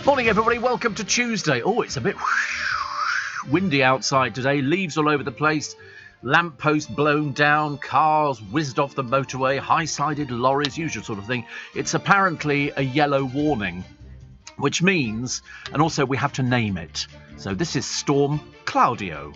Morning, everybody. Welcome to Tuesday. Oh, it's a bit windy outside today. Leaves all over the place. Lampposts blown down. Cars whizzed off the motorway. High-sided lorries, usual sort of thing. It's apparently a yellow warning, which means, and also we have to name it. So this is Storm Claudio,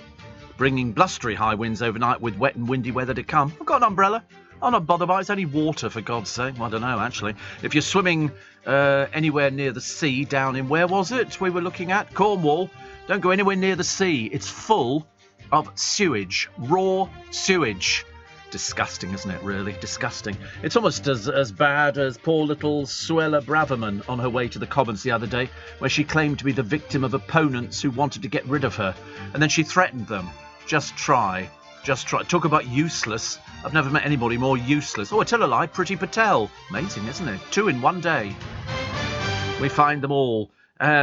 bringing blustery high winds overnight with wet and windy weather to come. I've got an umbrella. I'm not bothered by it. It's only water, for God's sake. Well, I don't know, actually. If you're swimming anywhere near the sea, down in, where was it we were looking at? Cornwall. Don't go anywhere near the sea. It's full of sewage, raw sewage. Disgusting, isn't it, really? Disgusting. It's almost as bad as poor little Suella Braverman on her way to the Commons the other day, where she claimed to be the victim of opponents who wanted to get rid of her. And then she threatened them. Just try. Talk about useless. I've never met anybody more useless. Oh, I tell a lie, Priti Patel. Amazing, isn't it? 2 in one day. We find them all.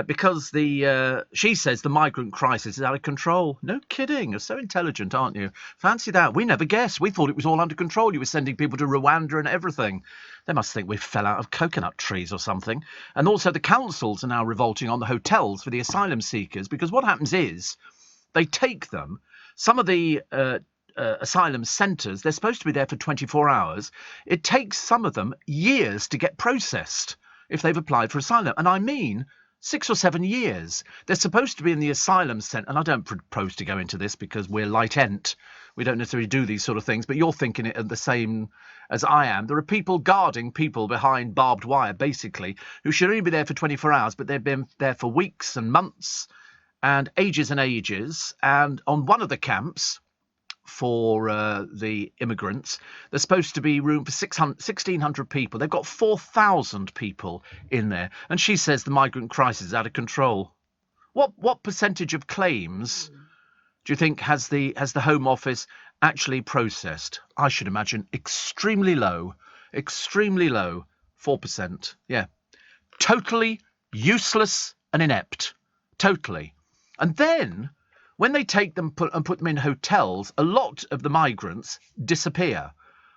Because she says the migrant crisis is out of control. No kidding. You're so intelligent, aren't you? Fancy that. We never guessed. We thought it was all under control. You were sending people to Rwanda and everything. They must think we fell out of coconut trees or something. And also the councils are now revolting on the hotels for the asylum seekers, because what happens is they take them. Some of the asylum centres, they're supposed to be there for 24 hours. It takes some of them years to get processed if they've applied for asylum. And I mean 6 or 7 years. They're supposed to be in the asylum centre. And I don't propose to go into this because we're light-ent. We don't necessarily do these sort of things. But you're thinking it the same as I am. There are people guarding people behind barbed wire, basically, who should only be there for 24 hours, but they've been there for weeks and months and ages. And on one of the camps for the immigrants, there's supposed to be room for 1,600 people. They've got 4,000 people in there. And she says the migrant crisis is out of control. What percentage of claims do you think has the Home Office actually processed? I should imagine extremely low. 4%. Yeah. Totally useless and inept. Totally. And then when they take them and put them in hotels, a lot of the migrants disappear.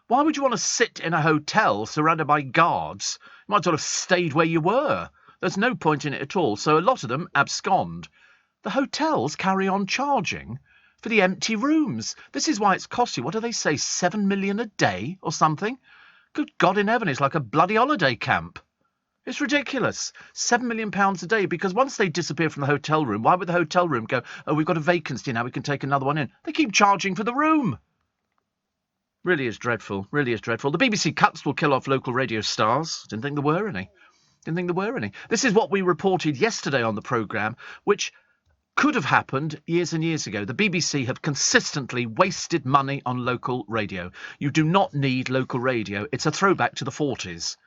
Why would you want to sit in a hotel surrounded by guards? You might as well have stayed where you were. There's no point in it at all. So a lot of them abscond. The hotels carry on charging for the empty rooms. This is why it's costly. What do they say, 7 million a day or something? Good God in heaven, it's like a bloody holiday camp. It's ridiculous. £7 million a day, because once they disappear from the hotel room, why would the hotel room go, oh, we've got a vacancy now, we can take another one in? They keep charging for the room. Really is dreadful. The BBC cuts will kill off local radio stars. Didn't think there were any. This is what we reported yesterday on the programme, which could have happened years and years ago. The BBC have consistently wasted money on local radio. You do not need local radio. It's a throwback to the 40s.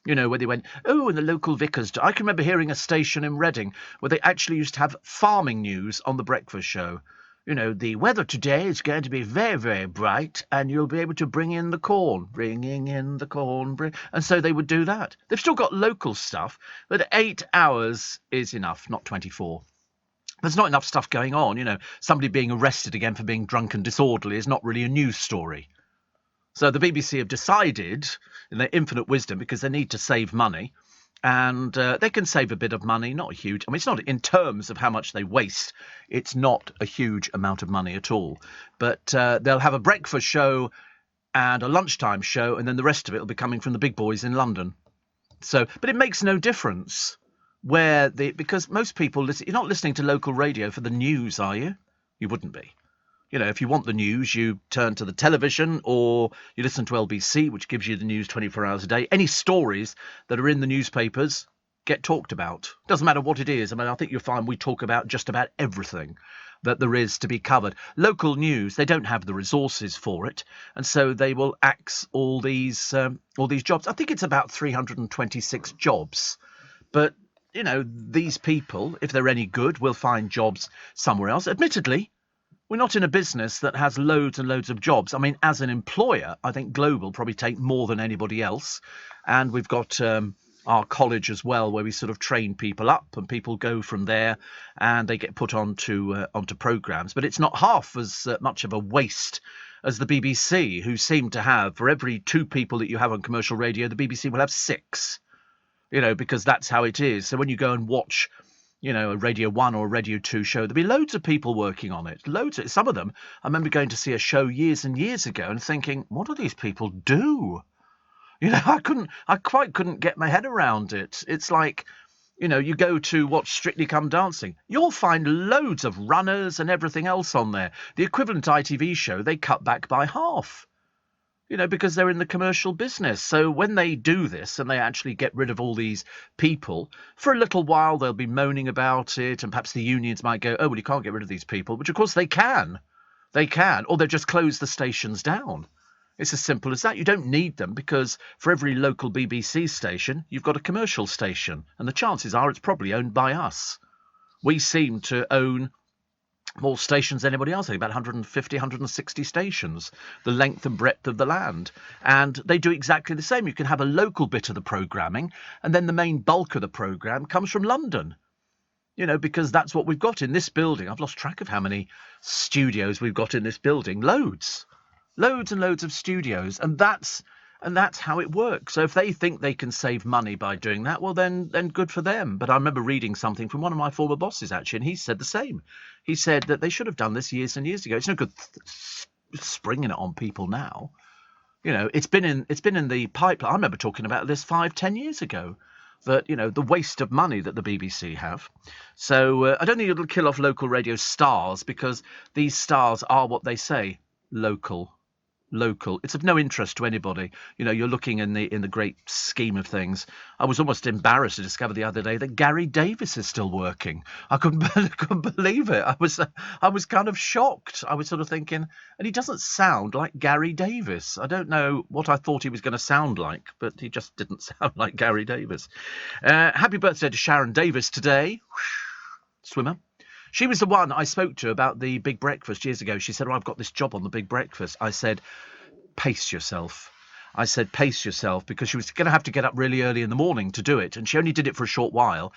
You know, where they went, oh, and the local vicars. I can remember hearing a station in Reading where they actually used to have farming news on the breakfast show. You know, the weather today is going to be very, very bright and you'll be able to bring in the corn. Bringing in the corn. And so they would do that. They've still got local stuff, but 8 hours is enough, not 24. There's not enough stuff going on. You know, somebody being arrested again for being drunk and disorderly is not really a news story. So the BBC have decided, in their infinite wisdom, because they need to save money, and they can save a bit of money, not a huge. I mean, it's not in terms of how much they waste. It's not a huge amount of money at all. But they'll have a breakfast show and a lunchtime show, and then the rest of it will be coming from the big boys in London. So, but it makes no difference because most people listen. You're not listening to local radio for the news, are you? You wouldn't be. You know, if you want the news, you turn to the television or you listen to LBC, which gives you the news 24 hours a day. Any stories that are in the newspapers get talked about. Doesn't matter what it is. I mean, I think you'll find we talk about just about everything that there is to be covered. Local news, they don't have the resources for it. And so they will axe all these jobs. I think it's about 326 jobs. But, you know, these people, if they're any good, will find jobs somewhere else. Admittedly, we're not in a business that has loads and loads of jobs. I mean, as an employer, I think Global probably take more than anybody else. And we've got our college as well, where we sort of train people up and people go from there and they get put onto programmes. But it's not half as much of a waste as the BBC, who seem to have, for every 2 people that you have on commercial radio, the BBC will have 6. because that's how it is. So when you go and watch, a Radio 1 or a Radio 2 show, there'll be loads of people working on it. Some of them, I remember going to see a show years and years ago and thinking, what do these people do? I quite couldn't get my head around it. It's like, you go to watch Strictly Come Dancing, you'll find loads of runners and everything else on there. The equivalent ITV show, they cut back by half, because they're in the commercial business. So when they do this and they actually get rid of all these people, for a little while they'll be moaning about it, and perhaps the unions might go, oh, well, you can't get rid of these people, which of course they can. They can, or they'll just close the stations down. It's as simple as that. You don't need them, because for every local BBC station, you've got a commercial station. And the chances are it's probably owned by us. We seem to own more stations than anybody else. I think about 150, 160 stations, the length and breadth of the land. And they do exactly the same. You can have a local bit of the programming, and then the main bulk of the programme comes from London. Because that's what we've got in this building. I've lost track of how many studios we've got in this building. Loads and loads of studios, and that's how it works. So if they think they can save money by doing that, well, then good for them. But I remember reading something from one of my former bosses, actually, and he said the same. He said that they should have done this years and years ago. It's no good springing it on people now. It's been in the pipeline. I remember talking about this 5-10 years ago. That, the waste of money that the BBC have. So I don't think it'll kill off local radio stars, because these stars are what they say, local. It's of no interest to anybody. You're looking in the great scheme of things. I was almost embarrassed to discover the other day that Gary Davis is still working. I couldn't believe it. I was kind of shocked. I was sort of thinking, and he doesn't sound like Gary Davis. I don't know what I thought he was going to sound like, but he just didn't sound like Gary Davis. Happy birthday to Sharon Davis today. Swimmer. She was the one I spoke to about the Big Breakfast years ago. She said, I've got this job on the Big Breakfast. I said, pace yourself. Because she was going to have to get up really early in the morning to do it. And she only did it for a short while.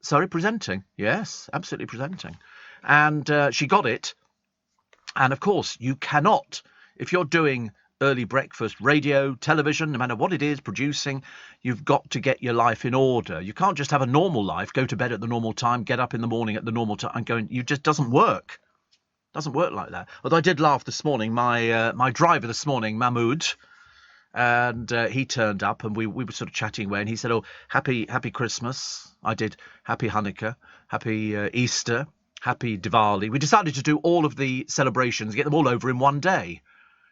Sorry, presenting. Yes, absolutely presenting. And she got it. And of course, you cannot, if you're doing early breakfast, radio, television, no matter what it is, producing, you've got to get your life in order. You can't just have a normal life, go to bed at the normal time, get up in the morning at the normal time, and go. It just doesn't work. Doesn't work like that. Although I did laugh this morning. My driver this morning, Mahmood, and he turned up, and we were sort of chatting away, and he said, "Oh, happy Christmas." I did. Happy Hanukkah, happy Easter, happy Diwali. We decided to do all of the celebrations, get them all over in one day.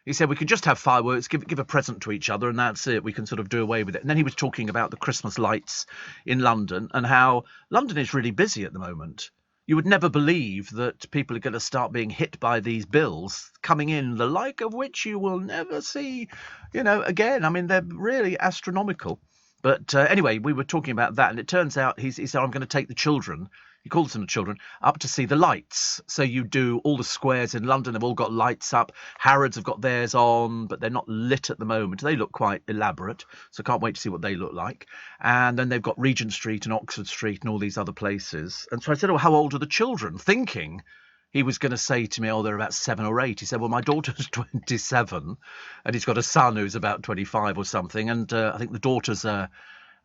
He said we could just have fireworks, give a present to each other, and that's it. We can sort of do away with it. And then he was talking about the Christmas lights in London and how London is really busy at the moment. You would never believe that people are going to start being hit by these bills coming in, the like of which you will never see, again. I mean, they're really astronomical. But anyway, we were talking about that, and it turns out he said, I'm going to take the children. He calls them the children, up to see the lights. So you do all the squares in London, they've all got lights up. Harrods have got theirs on, but they're not lit at the moment. They look quite elaborate, so can't wait to see what they look like. And then they've got Regent Street and Oxford Street and all these other places. And so I said, oh, how old are the children? Thinking he was going to say to me, oh, they're about 7 or 8. He said, well, my daughter's 27, and he's got a son who's about 25 or something. And I think the daughter's a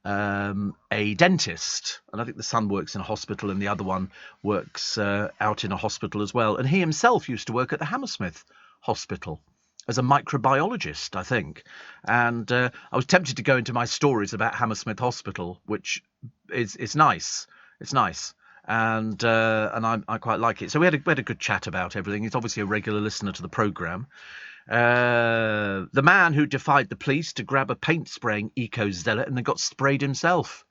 dentist, and I think the son works in a hospital and the other one works out in a hospital as well. And he himself used to work at the Hammersmith Hospital as a microbiologist, I think. And I was tempted to go into my stories about Hammersmith Hospital, which is nice. It's nice. And I quite like it. So we had a good chat about everything. He's obviously a regular listener to the programme. The man who defied the police to grab a paint-spraying eco-zealot and then got sprayed himself.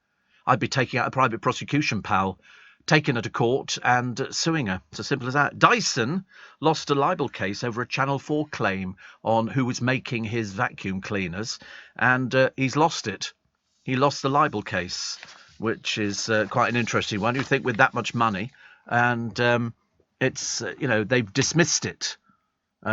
I'd be taking out a private prosecution, pal. Taking her to court and suing her. It's as simple as that. Dyson lost a libel case over a Channel 4 claim on who was making his vacuum cleaners, and he's lost it. He lost the libel case, which is quite an interesting one. You think with that much money, and it's they've dismissed it.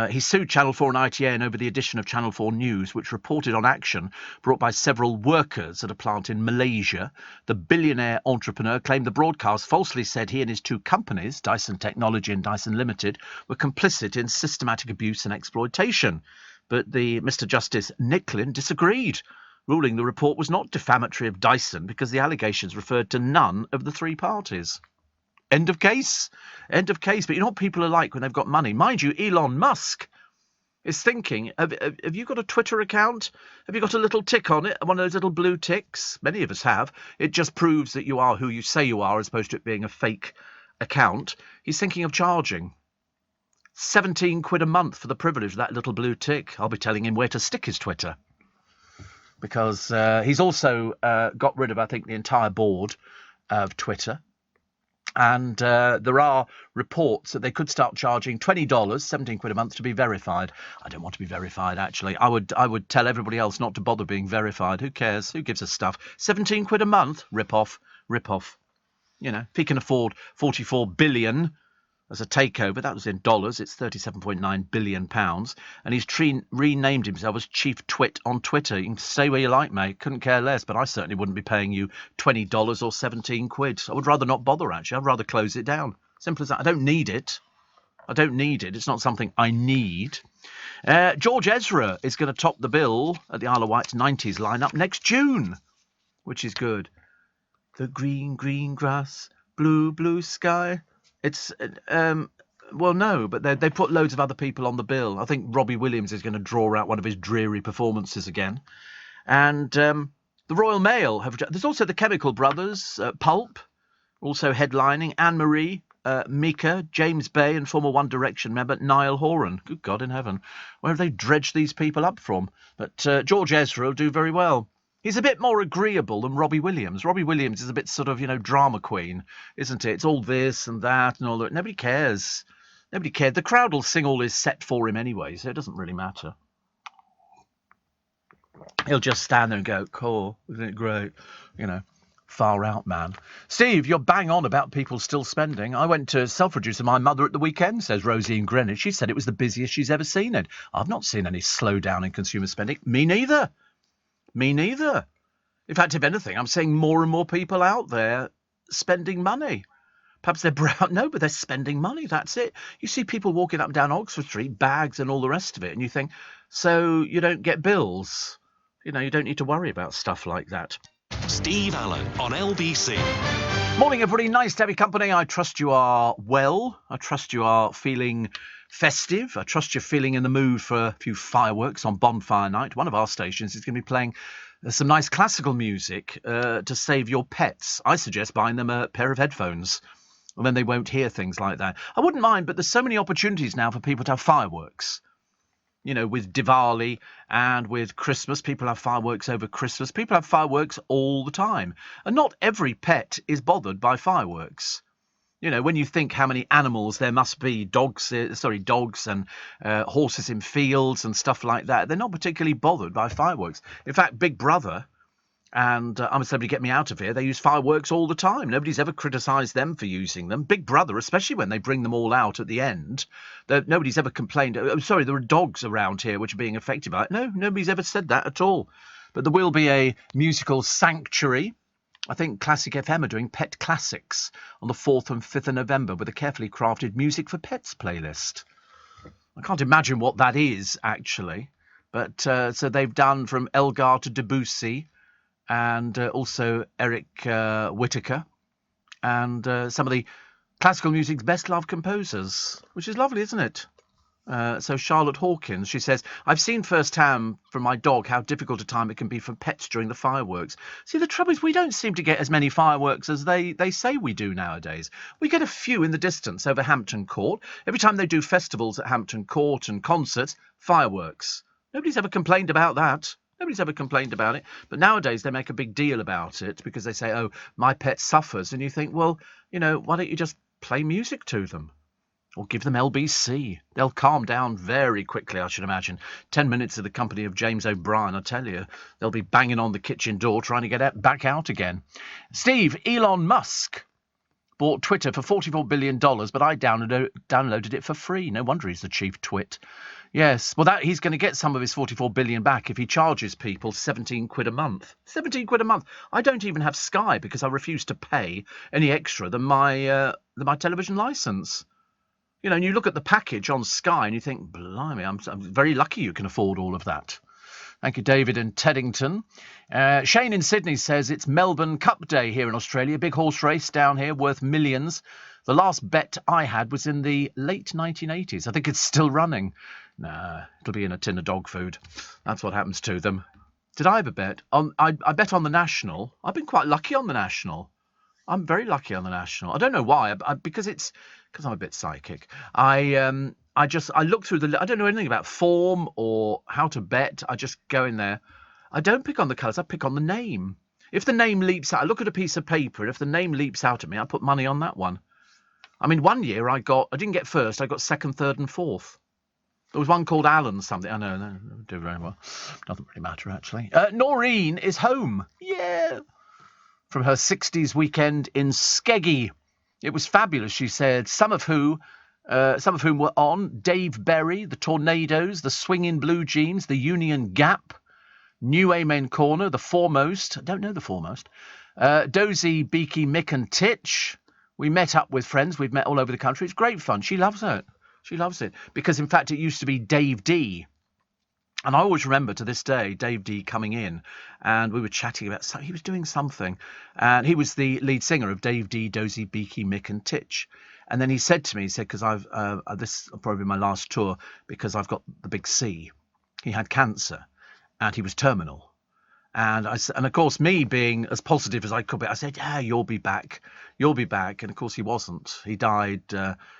He sued Channel 4 and ITN over the addition of Channel 4 News, which reported on action brought by several workers at a plant in Malaysia. The billionaire entrepreneur claimed the broadcast falsely said he and his two companies, Dyson Technology and Dyson Limited, were complicit in systematic abuse and exploitation. But the Mr. Justice Nicklin disagreed. ruling the report was not defamatory of Dyson because the allegations referred to none of the three parties. End of case. End of case. But you know what people are like when they've got money? Mind you, Elon Musk is thinking, have you got a Twitter account? Have you got a little tick on it? One of those little blue ticks? Many of us have. It just proves that you are who you say you are as opposed to it being a fake account. He's thinking of charging 17 quid a month for the privilege of that little blue tick. I'll be telling him where to stick his Twitter. Because he's also got rid of, I think, the entire board of Twitter. And there are reports that they could start charging $20, 17 quid a month, to be verified. I don't want to be verified, actually. I would tell everybody else not to bother being verified. Who cares? Who gives a stuff? 17 quid a month? Rip off. Rip off. You know, if he can afford 44 billion as a takeover, that was in dollars, it's 37.9 billion pounds, and he's renamed himself as Chief Twit on Twitter. You can say where you like, mate, couldn't care less, but I certainly wouldn't be paying you $20 or 17 quid. I would rather not bother, actually. I'd rather close it down. Simple as that. I don't need it. I don't need it. It's not something I need. George Ezra is going to top the bill at the Isle of Wight's 90s lineup next June, which is good. The green, green grass, blue, blue sky. It's, well, no, but they put loads of other people on the bill. I think Robbie Williams is going to draw out one of his dreary performances again. And the Royal Mail have... There's also the Chemical Brothers, Pulp, also headlining, Anne-Marie, Mika, James Bay, and former One Direction member Niall Horan. Good God in heaven. Where have they dredged these people up from? But George Ezra will do very well. He's a bit more agreeable than Robbie Williams. Robbie Williams is a bit sort of, drama queen, isn't it? It's all this and that and all that. Nobody cares. Nobody cares. The crowd will sing all his set for him anyway, so it doesn't really matter. He'll just stand there and go, cool, isn't it great? Far out, man. Steve, you're bang on about people still spending. I went to Selfridges with my mother at the weekend, says Rosie in Greenwich. She said it was the busiest she's ever seen it. I've not seen any slowdown in consumer spending. Me neither. Me neither. In fact, if anything, I'm seeing more and more people out there spending money. Perhaps they're brown. No, but they're spending money. That's it. You see people walking up and down Oxford Street, bags and all the rest of it, and you think, so you don't get bills. You don't need to worry about stuff like that. Steve Allen on LBC. Morning, everybody. Nice to have your company. I trust you are well. I trust you are feeling festive. I trust you're feeling in the mood for a few fireworks on Bonfire Night. One of our stations is going to be playing some nice classical music to save your pets. I suggest buying them a pair of headphones, and then they won't hear things like that. I wouldn't mind, but there's so many opportunities now for people to have fireworks. With Diwali and with Christmas, people have fireworks over Christmas. People have fireworks all the time. And not every pet is bothered by fireworks. When you think how many animals there must be, dogs and horses in fields and stuff like that, they're not particularly bothered by fireworks. In fact, Big Brother, and I'm somebody get me out of here, they use fireworks all the time. Nobody's ever criticised them for using them. Big Brother, especially when they bring them all out at the end, nobody's ever complained. Oh, sorry, there are dogs around here which are being affected by it. No, nobody's ever said that at all. But there will be a musical sanctuary. I think Classic FM are doing Pet Classics on the 4th and 5th of November with a carefully crafted Music for Pets playlist. I can't imagine what that is, actually. But so they've done from Elgar to Debussy, and also Eric Whittaker, and some of the classical music's best loved composers, which is lovely, isn't it? So Charlotte Hawkins, she says, I've seen firsthand from my dog how difficult a time it can be for pets during the fireworks. See, the trouble is we don't seem to get as many fireworks as they say we do nowadays. We get a few in the distance over Hampton Court. Every time they do festivals at Hampton Court and concerts, fireworks. Nobody's ever complained about that. Nobody's ever complained about it. But nowadays they make a big deal about it because they say, oh, my pet suffers. And you think, well, why don't you just play music to them? Or give them LBC. They'll calm down very quickly, I should imagine. 10 minutes of the company of James O'Brien, I tell you. They'll be banging on the kitchen door trying to get back out again. Steve, Elon Musk bought Twitter for $44 billion, but I downloaded it for free. No wonder he's the chief twit. Yes, well, he's going to get some of his 44 billion back if he charges people 17 quid a month. 17 quid a month. I don't even have Sky because I refuse to pay any extra than my television licence. And you look at the package on Sky and you think, blimey, I'm very lucky you can afford all of that. Thank you, David in Teddington. Shane in Sydney says it's Melbourne Cup Day here in Australia. Big horse race down here worth millions. The last bet I had was in the late 1980s. I think it's still running. Nah, it'll be in a tin of dog food. That's what happens to them. Did I have a bet? I bet on the National. I've been quite lucky on the National. I'm very lucky on the National. I don't know why, because I'm a bit psychic. I look through I don't know anything about form or how to bet. I just go in there. I don't pick on the colours. I pick on the name. If the name leaps out, I look at a piece of paper, and if the name leaps out at me, I put money on that one. I mean, one year I didn't get first. I got second, third, and fourth. There was one called Alan something. I know, didn't do very well. Doesn't really matter, actually. Noreen is home. Yeah. From her 60s weekend in Skeggy. It was fabulous, she said. Some of whom were on Dave Berry, the Tornadoes, the Swinging Blue Jeans, the Union Gap, New Amen Corner, the Foremost. I don't know the Foremost. Dozy, Beaky, Mick and Titch. We met up with friends. We've met all over the country. It's great fun. She loves it. She loves it. Because, in fact, it used to be Dave D. And I always remember to this day Dave D coming in, and we were chatting about he was doing something, and he was the lead singer of Dave D, Dozy, Beaky, Mick and Titch. And then he said to me, because this will probably be my last tour because I've got the big C. He had cancer, and he was terminal. And of course, me being as positive as I could be, I said, "Yeah, you'll be back. You'll be back." And of course, he wasn't. He died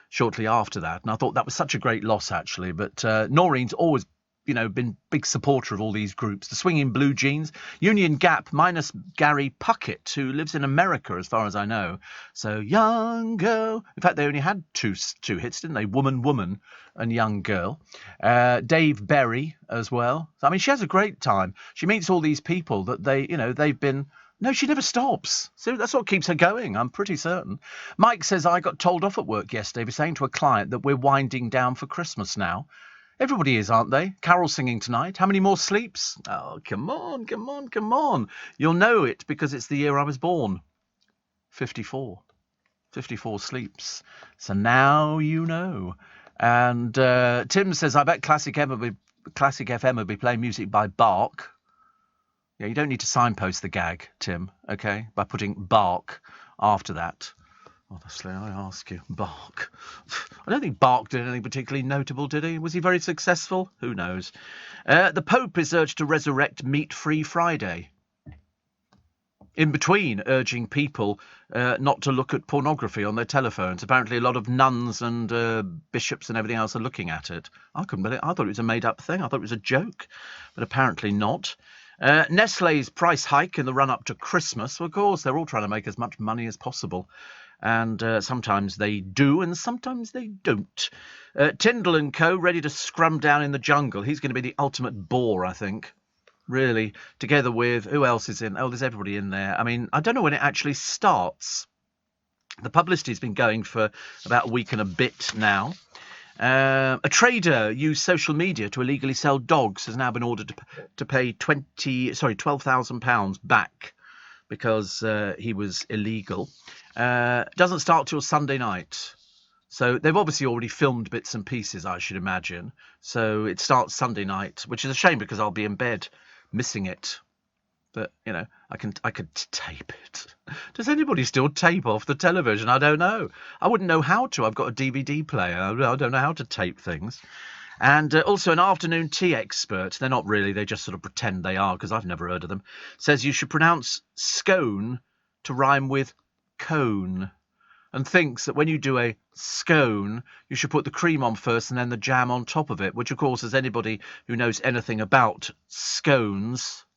shortly after that. And I thought that was such a great loss, actually. But Noreen's always, been big supporter of all these groups. The Swinging Blue Jeans, Union Gap, minus Gary Puckett, who lives in America, as far as I know. So, Young Girl. In fact, they only had two hits, didn't they? Woman, Woman, and Young Girl. Dave Berry as well. I mean, she has a great time. She meets all these people that they've been... No, she never stops. So that's what keeps her going, I'm pretty certain. Mike says, I got told off at work yesterday for saying to a client that we're winding down for Christmas now. Everybody is, aren't they? Carol singing tonight. How many more sleeps? Oh, come on, come on, come on. You'll know it because it's the year I was born. 54. 54 sleeps. So now you know. And Tim says, I bet Classic FM will be playing music by Bark. Yeah, you don't need to signpost the gag, Tim, okay, by putting Bark after that. Honestly, I ask you, Bark. I don't think Bark did anything particularly notable, did he? Was he very successful? Who knows? The Pope is urged to resurrect Meat-Free Friday. In between urging people not to look at pornography on their telephones. Apparently a lot of nuns and bishops and everything else are looking at it. I couldn't believe it. I thought it was a made-up thing. I thought it was a joke, but apparently not. Nestle's price hike in the run-up to Christmas. Well, of course, they're all trying to make as much money as possible. And sometimes they do and sometimes they don't. Tyndall and Co. ready to scrum down in the jungle. He's going to be the ultimate bore, I think. Really. Together with... Who else is in? Oh, there's everybody in there. I mean, I don't know when it actually starts. The publicity's been going for about a week and a bit now. A trader used social media to illegally sell dogs has now been ordered to pay £12,000 back because he was illegal. Doesn't start till Sunday night. So they've obviously already filmed bits and pieces, I should imagine. So it starts Sunday night, which is a shame because I'll be in bed missing it. But, I could tape it. Does anybody still tape off the television? I don't know. I wouldn't know how to. I've got a DVD player. I don't know how to tape things. And also an afternoon tea expert. They're not really. They just sort of pretend they are because I've never heard of them. Says you should pronounce scone to rhyme with cone. And thinks that when you do a scone, you should put the cream on first and then the jam on top of it. Which, of course, as anybody who knows anything about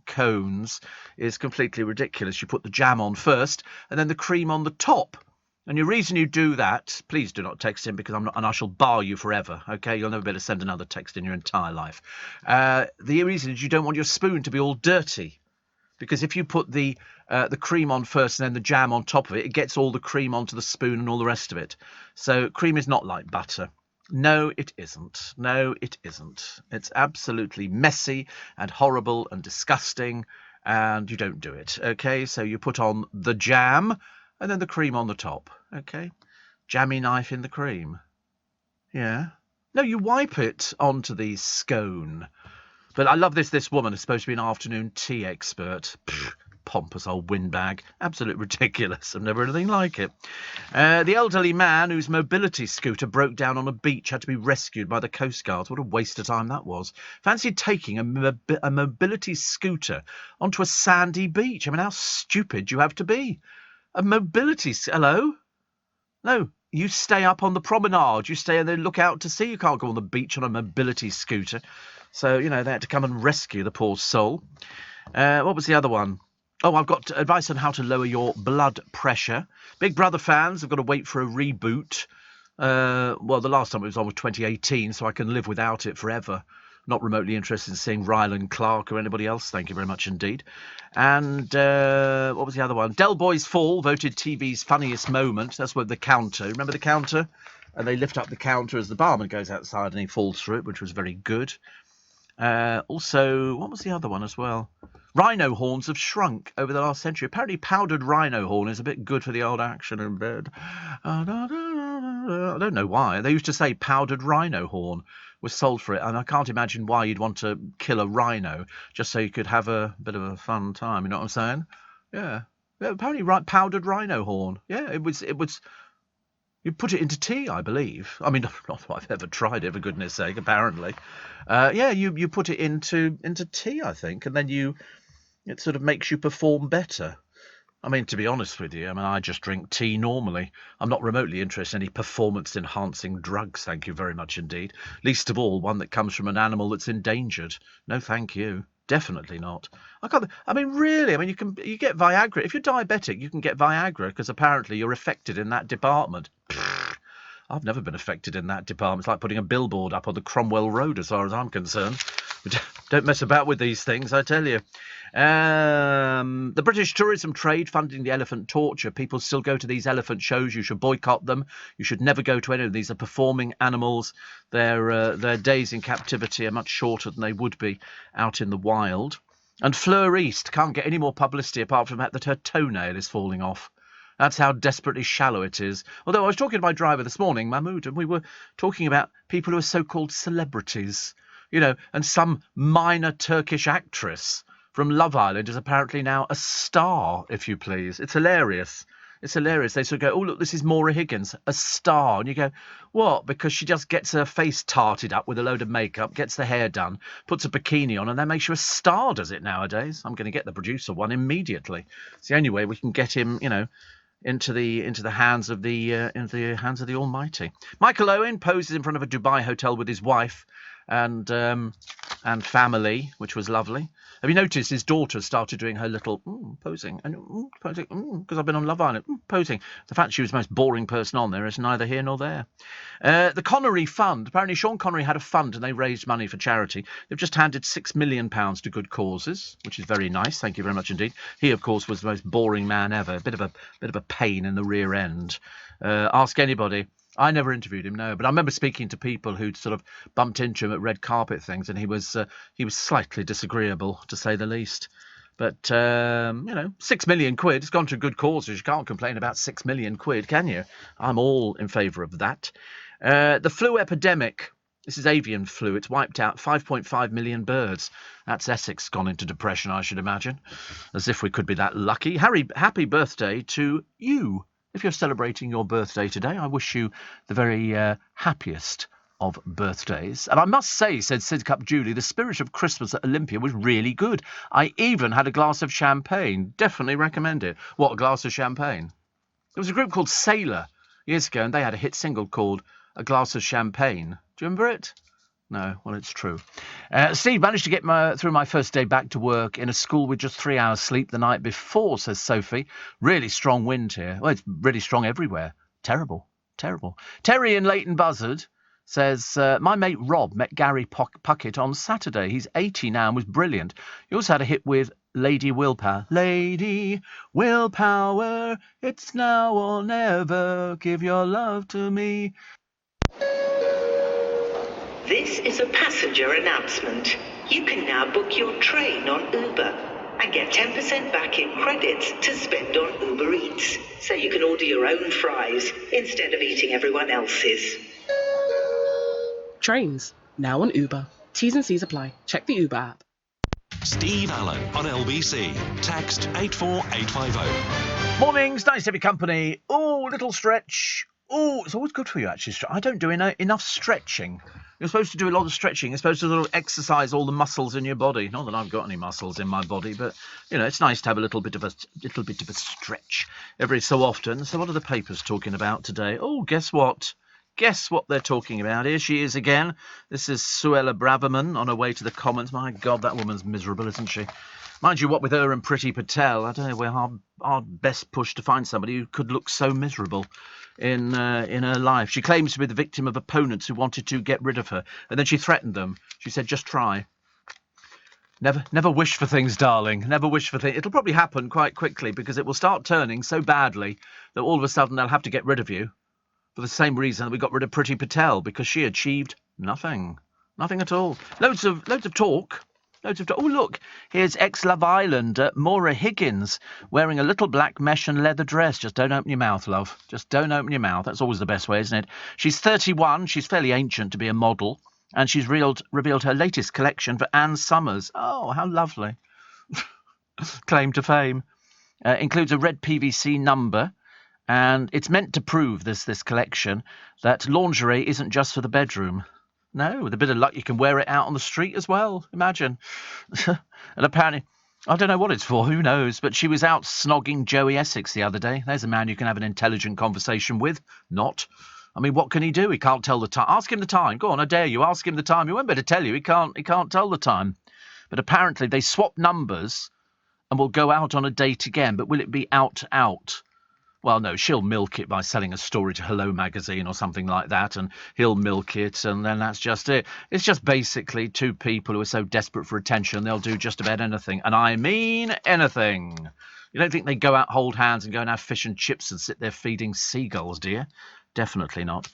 cones is completely ridiculous. You put the jam on first and then the cream on the top. And the reason you do that, please do not text in because I'm not, and I shall bar you forever. Okay, you'll never be able to send another text in your entire life. The reason is you don't want your spoon to be all dirty, because if you put the cream on first and then the jam on top of it, it gets all the cream onto the spoon and all the rest of it. So cream is not like butter. No, it isn't. No, it isn't. It's absolutely messy and horrible and disgusting, and you don't do it, okay? So you put on the jam and then the cream on the top, okay? Jammy knife in the cream. Yeah. No, you wipe it onto the scone. But I love this woman is supposed to be an afternoon tea expert. Pfft, pompous old windbag. Absolute ridiculous. I've never heard anything like it. The elderly man whose mobility scooter broke down on a beach had to be rescued by the Coast Guards. What a waste of time that was. Fancy taking a mobility scooter onto a sandy beach. I mean, how stupid do you have to be? A mobility... Hello? No, you stay up on the promenade. You stay and then look out to sea. You can't go on the beach on a mobility scooter. So, you know, they had to come and rescue the poor soul. What was the other one? Oh, I've got advice on how to lower your blood pressure. Big Brother fans have got to wait for a reboot. Well, the last time it was on was 2018, so I can live without it forever. Not remotely interested in seeing Ryland Clark or anybody else. Thank you very much indeed. And what was the other one? Del Boy's Fall, voted TV's funniest moment. That's where the counter. Remember the counter? And they lift up the counter as the barman goes outside and he falls through it, which was very good. Also, what was the other one as well? Rhino horns have shrunk over the last century. Apparently powdered rhino horn is a bit good for the old action in bed. I don't know why. They used to say powdered rhino horn was sold for it, and I can't imagine why you'd want to kill a rhino just so you could have a bit of a fun time, you know what I'm saying? Yeah, apparently powdered rhino horn. Yeah, it was... You put it into tea, I believe. I mean, not that I've ever tried it, for goodness sake, apparently. Yeah, you put it into tea, I think, and then it sort of makes you perform better. I mean, to be honest with you, I just drink tea normally. I'm not remotely interested in any performance-enhancing drugs, thank you very much indeed. Least of all, one that comes from an animal that's endangered. No, thank you. Definitely not. Really, you get Viagra. If you're diabetic, you can get Viagra because apparently you're affected in that department. I've never been affected in that department. It's like putting a billboard up on the Cromwell Road as far as I'm concerned. Don't mess about with these things, I tell you. The British tourism trade funding the elephant torture. People still go to these elephant shows. You should boycott them. You should never go to any of these. Are performing animals. Their days in captivity are much shorter than they would be out in the wild. And Fleur East can't get any more publicity apart from the fact that her toenail is falling off. That's how desperately shallow it is. Although I was talking to my driver this morning, Mahmood, and we were talking about people who are so-called celebrities, you know, and some minor Turkish actress from Love Island is apparently now a star, if you please. It's hilarious. It's hilarious. They sort of go, oh, look, this is Maura Higgins, a star. And you go, what? Because she just gets her face tarted up with a load of makeup, gets the hair done, puts a bikini on, and that makes you a star, does it nowadays? I'm going to get the producer one immediately. It's the only way we can get him, you know, into the hands of the Almighty. Michael Owen poses in front of a Dubai hotel with his wife and family, which was lovely. Have you noticed his daughter started doing her little posing and posing because I've been on Love Island posing. The fact she was the most boring person on there is neither here nor there. The Connery Fund. Apparently Sean Connery had a fund and they raised money for charity. They've just handed £6 million to good causes, which is very nice. Thank you very much indeed. He, of course, was the most boring man ever. A bit of a pain in the rear end. Ask anybody. I never interviewed him, no, but I remember speaking to people who'd sort of bumped into him at red carpet things, and he was slightly disagreeable, to say the least. But, you know, £6 million, it's gone to good causes. You can't complain about £6 million, can you? I'm all in favour of that. The flu epidemic. This is avian flu. It's wiped out 5.5 million birds. That's Essex gone into depression, I should imagine. As if we could be that lucky. Happy birthday to you. If you're celebrating your birthday today, I wish you the very happiest of birthdays. And I must say, said Sidcup Julie, the spirit of Christmas at Olympia was really good. I even had a glass of champagne. Definitely recommend it. What, a glass of champagne? There was a group called Sailor years ago, and they had a hit single called A Glass of Champagne. Do you remember it? No, well, it's true. Steve managed to get through my first day back to work in a school with just 3 hours sleep the night before, says Sophie. Really strong wind here. Well, it's really strong everywhere. Terrible. Terry in Leighton Buzzard says, my mate Rob met Gary Puckett on Saturday. He's 80 now and was brilliant. He also had a hit with Lady Willpower. Lady Willpower, it's now or never. Give your love to me. This is a passenger announcement. You can now book your train on Uber and get 10% back in credits to spend on Uber Eats, so you can order your own fries instead of eating everyone else's. Trains, now on Uber. T's and C's apply. Check the Uber app. Steve Allen on LBC. Text 84850. Mornings, nice to have your company. Oh, little stretch. Oh, it's always good for you, actually. I don't do enough stretching. You're supposed to do a lot of stretching. You're supposed to sort of exercise all the muscles in your body. Not that I've got any muscles in my body, but, it's nice to have a little bit of a stretch every so often. So what are the papers talking about today? Oh, guess what? Guess what they're talking about. Here she is again. This is Suella Braverman on her way to the Commons. My God, that woman's miserable, isn't she? Mind you, what with her and Priti Patel, I don't know, we're hard best pushed to find somebody who could look so miserable in her life. She claims to be the victim of opponents who wanted to get rid of her, and then she threatened them. She said, just try. Never wish for things, darling. Never wish for things. It'll probably happen quite quickly because it will start turning so badly that all of a sudden they'll have to get rid of you. For the same reason that we got rid of Priti Patel, because she achieved nothing. Nothing at all. Loads of talk. Loads of talk. Oh, look, here's ex-Love Island, Maura Higgins, wearing a little black mesh and leather dress. Just don't open your mouth, love. Just don't open your mouth. That's always the best way, isn't it? She's 31. She's fairly ancient to be a model. And she's revealed her latest collection for Ann Summers. Oh, how lovely. Claim to fame. Includes a red PVC number. And it's meant to prove, this collection, that lingerie isn't just for the bedroom. No, with a bit of luck, you can wear it out on the street as well. Imagine. And apparently, I don't know what it's for, who knows, but she was out snogging Joey Essex the other day. There's a man you can have an intelligent conversation with. Not. I mean, what can he do? He can't tell the time. Ask him the time. Go on, I dare you. Ask him the time. He won't be able to tell you. He can't tell the time. But apparently they swap numbers and will go out on a date again. But will it be out? Well, no, she'll milk it by selling a story to Hello Magazine or something like that, and he'll milk it, and then that's just it. It's just basically two people who are so desperate for attention, they'll do just about anything. And I mean anything. You don't think they go out, hold hands, and go and have fish and chips and sit there feeding seagulls, do you? Definitely not.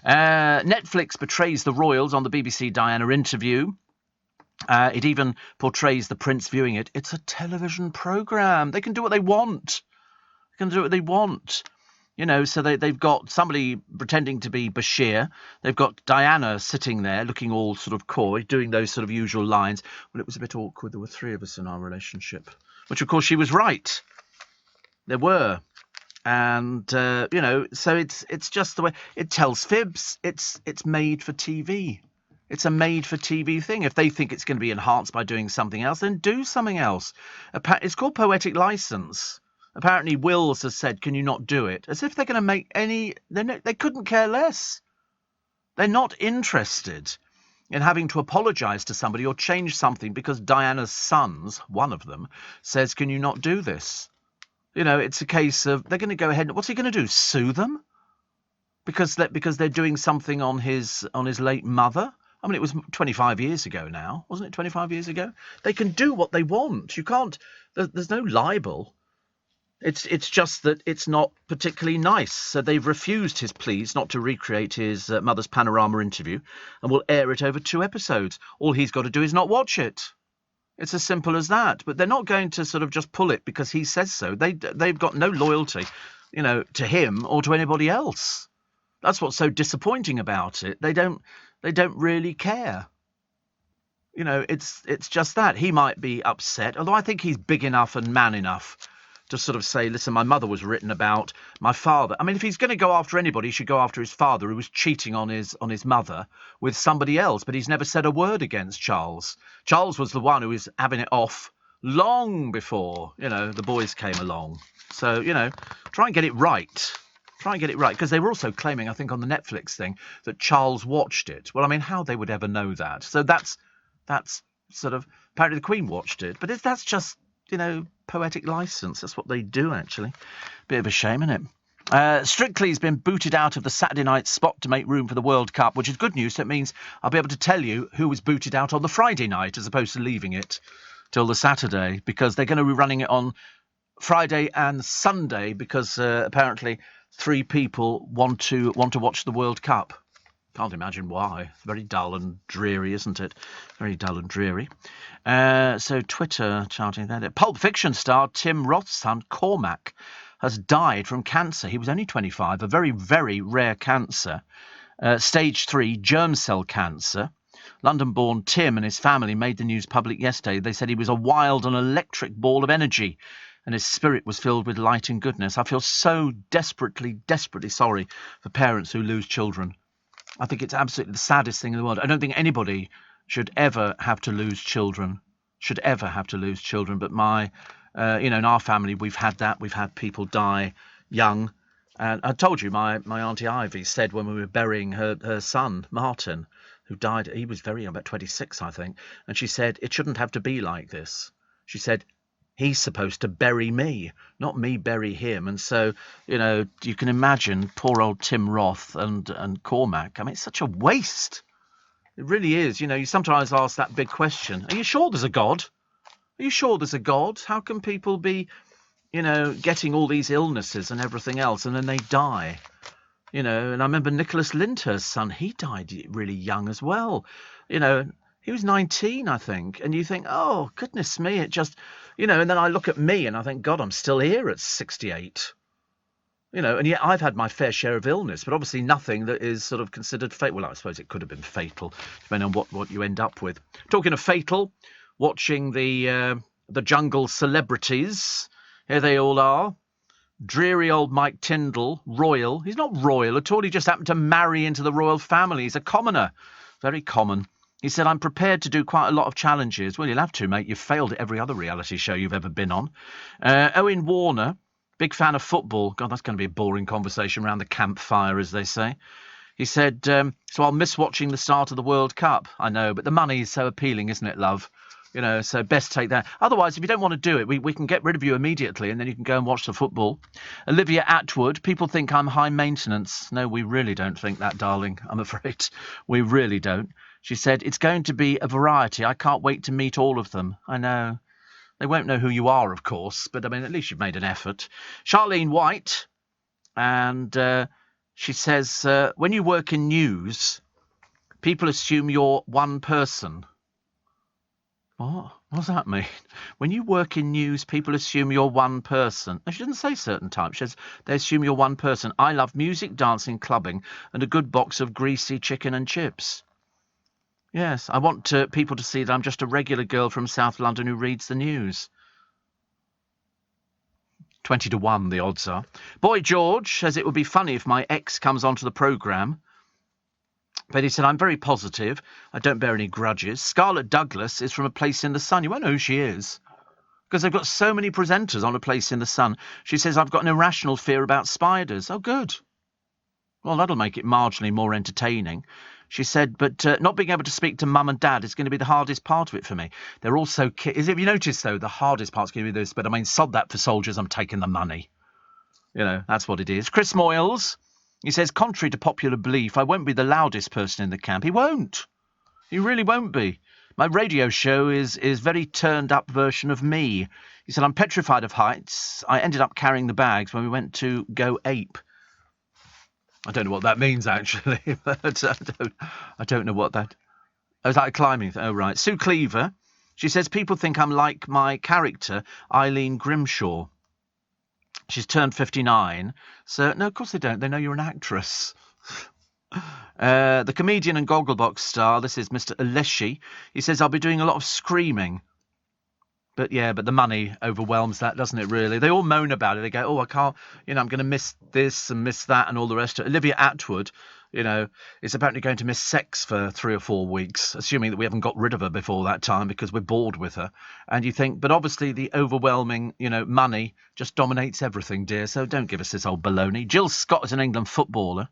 Netflix betrays the royals on the BBC Diana interview. It even portrays the prince viewing it. It's a television programme. They can do what they want. Can do what they want, so they've got somebody pretending to be Bashir. They've got Diana sitting there looking all sort of coy, doing those sort of usual lines. Well, it was a bit awkward. There were three of us in our relationship, which of course she was right. There were. And, so it's just the way it tells fibs. It's made for TV. It's a made-for-TV thing. If they think it's going to be enhanced by doing something else, then do something else. It's called poetic license. Apparently, Wills has said, can you not do it? As if they're going to make any... They couldn't care less. They're not interested in having to apologise to somebody or change something because Diana's sons, one of them, says, can you not do this? It's a case of they're going to go ahead... What's he going to do? Sue them? Because they're doing something on his late mother? I mean, it was 25 years ago now. Wasn't it 25 years ago? They can do what they want. You can't... There's no libel. It's just that it's not particularly nice. So they've refused his pleas not to recreate his mother's panorama interview and will air it over 2 episodes. All he's got to do is not watch it. It's as simple as that. But they're not going to sort of just pull it because he says so. They've got no loyalty, to him or to anybody else. That's what's so disappointing about it. They don't really care. It's just that. He might be upset, although I think he's big enough and man enough to sort of say, listen, my mother was written about, my father. I mean, if he's going to go after anybody, he should go after his father, who was cheating on his mother with somebody else. But he's never said a word against Charles. Charles was the one who was having it off long before, the boys came along. So, try and get it right. Try and get it right. Because they were also claiming, I think, on the Netflix thing, that Charles watched it. Well, I mean, how they would ever know that? So that's sort of, apparently the Queen watched it. But that's just, poetic license. That's what they do, actually. Bit of a shame, isn't it? Strictly's been booted out of the Saturday night spot to make room for the World Cup, which is good news. So it means I'll be able to tell you who was booted out on the Friday night as opposed to leaving it till the Saturday, because they're going to be running it on Friday and Sunday because apparently 3 people want to watch the World Cup. Can't imagine why. It's very dull and dreary, isn't it? Very dull and dreary. So Twitter charting that. Pulp Fiction star Tim Roth's son, Cormac, has died from cancer. He was only 25, a very, very rare cancer. Stage 3 germ cell cancer. London-born Tim and his family made the news public yesterday. They said he was a wild and electric ball of energy, and his spirit was filled with light and goodness. I feel so desperately, desperately sorry for parents who lose children. I think it's absolutely the saddest thing in the world. I don't think anybody should ever have to lose children. But in our family, we've had that. We've had people die young. And I told you, my Auntie Ivy said when we were burying her son, Martin, who died, he was very young, about 26, I think. And she said, it shouldn't have to be like this. She said, he's supposed to bury me, not me bury him. And so, you can imagine poor old Tim Roth and Cormac. I mean, it's such a waste. It really is. You sometimes ask that big question. Are you sure there's a God? Are you sure there's a God? How can people be, getting all these illnesses and everything else, and then they die? And I remember Nicholas Lyndhurst's son, he died really young as well. He was 19, I think. And you think, oh, goodness me, it just, and then I look at me and I think, God, I'm still here at 68. And yet I've had my fair share of illness, but obviously nothing that is sort of considered fatal. Well, I suppose it could have been fatal, depending on what you end up with. Talking of fatal, watching the Jungle celebrities. Here they all are. Dreary old Mike Tyndall, royal. He's not royal at all. He just happened to marry into the royal family. He's a commoner. Very common. He said, I'm prepared to do quite a lot of challenges. Well, you'll have to, mate. You've failed at every other reality show you've ever been on. Owen Warner, big fan of football. God, that's going to be a boring conversation around the campfire, as they say. He said, so I'll miss watching the start of the World Cup. I know, but the money is so appealing, isn't it, love? So best take that. Otherwise, if you don't want to do it, we can get rid of you immediately and then you can go and watch the football. Olivia Atwood, people think I'm high maintenance. No, we really don't think that, darling, I'm afraid. We really don't. She said, it's going to be a variety. I can't wait to meet all of them. I know. They won't know who you are, of course, but, I mean, at least you've made an effort. Charlene White, and she says, when you work in news, people assume you're one person. What does that mean? When you work in news, people assume you're one person. She doesn't say certain types. She says they assume you're one person. I love music, dancing, clubbing, and a good box of greasy chicken and chips. Yes, I want people to see that I'm just a regular girl from South London who reads the news. 20-1, the odds are. Boy George says it would be funny if my ex comes onto the programme. But he said, I'm very positive. I don't bear any grudges. Scarlett Douglas is from A Place in the Sun. You won't know who she is, because they've got so many presenters on A Place in the Sun. She says, I've got an irrational fear about spiders. Oh, good. Well, that'll make it marginally more entertaining. She said, but not being able to speak to mum and dad is going to be the hardest part of it for me. They're all so kids. If you notice, though, the hardest part's going to be this, but I mean, sod that for soldiers, I'm taking the money. That's what it is. Chris Moyles. He says, contrary to popular belief, I won't be the loudest person in the camp. He won't. He really won't be. My radio show is very turned-up version of me. He said, I'm petrified of heights. I ended up carrying the bags when we went to go ape. I don't know what that means, actually. But I don't know what that... Oh, is that a climbing thing? Oh, right. Sue Cleaver. She says, people think I'm like my character, Eileen Grimshaw. She's turned 59. So, no, of course they don't. They know you're an actress. The comedian and Gogglebox star, this is Mr. Aleshi. He says, I'll be doing a lot of screaming. But the money overwhelms that, doesn't it, really? They all moan about it. They go, oh, I can't, I'm going to miss this and miss that and all the rest of it. Olivia Atwood, is apparently going to miss sex for 3 or 4 weeks, assuming that we haven't got rid of her before that time because we're bored with her. And you think, but obviously the overwhelming, money just dominates everything, dear, so don't give us this old baloney. Jill Scott is an England footballer,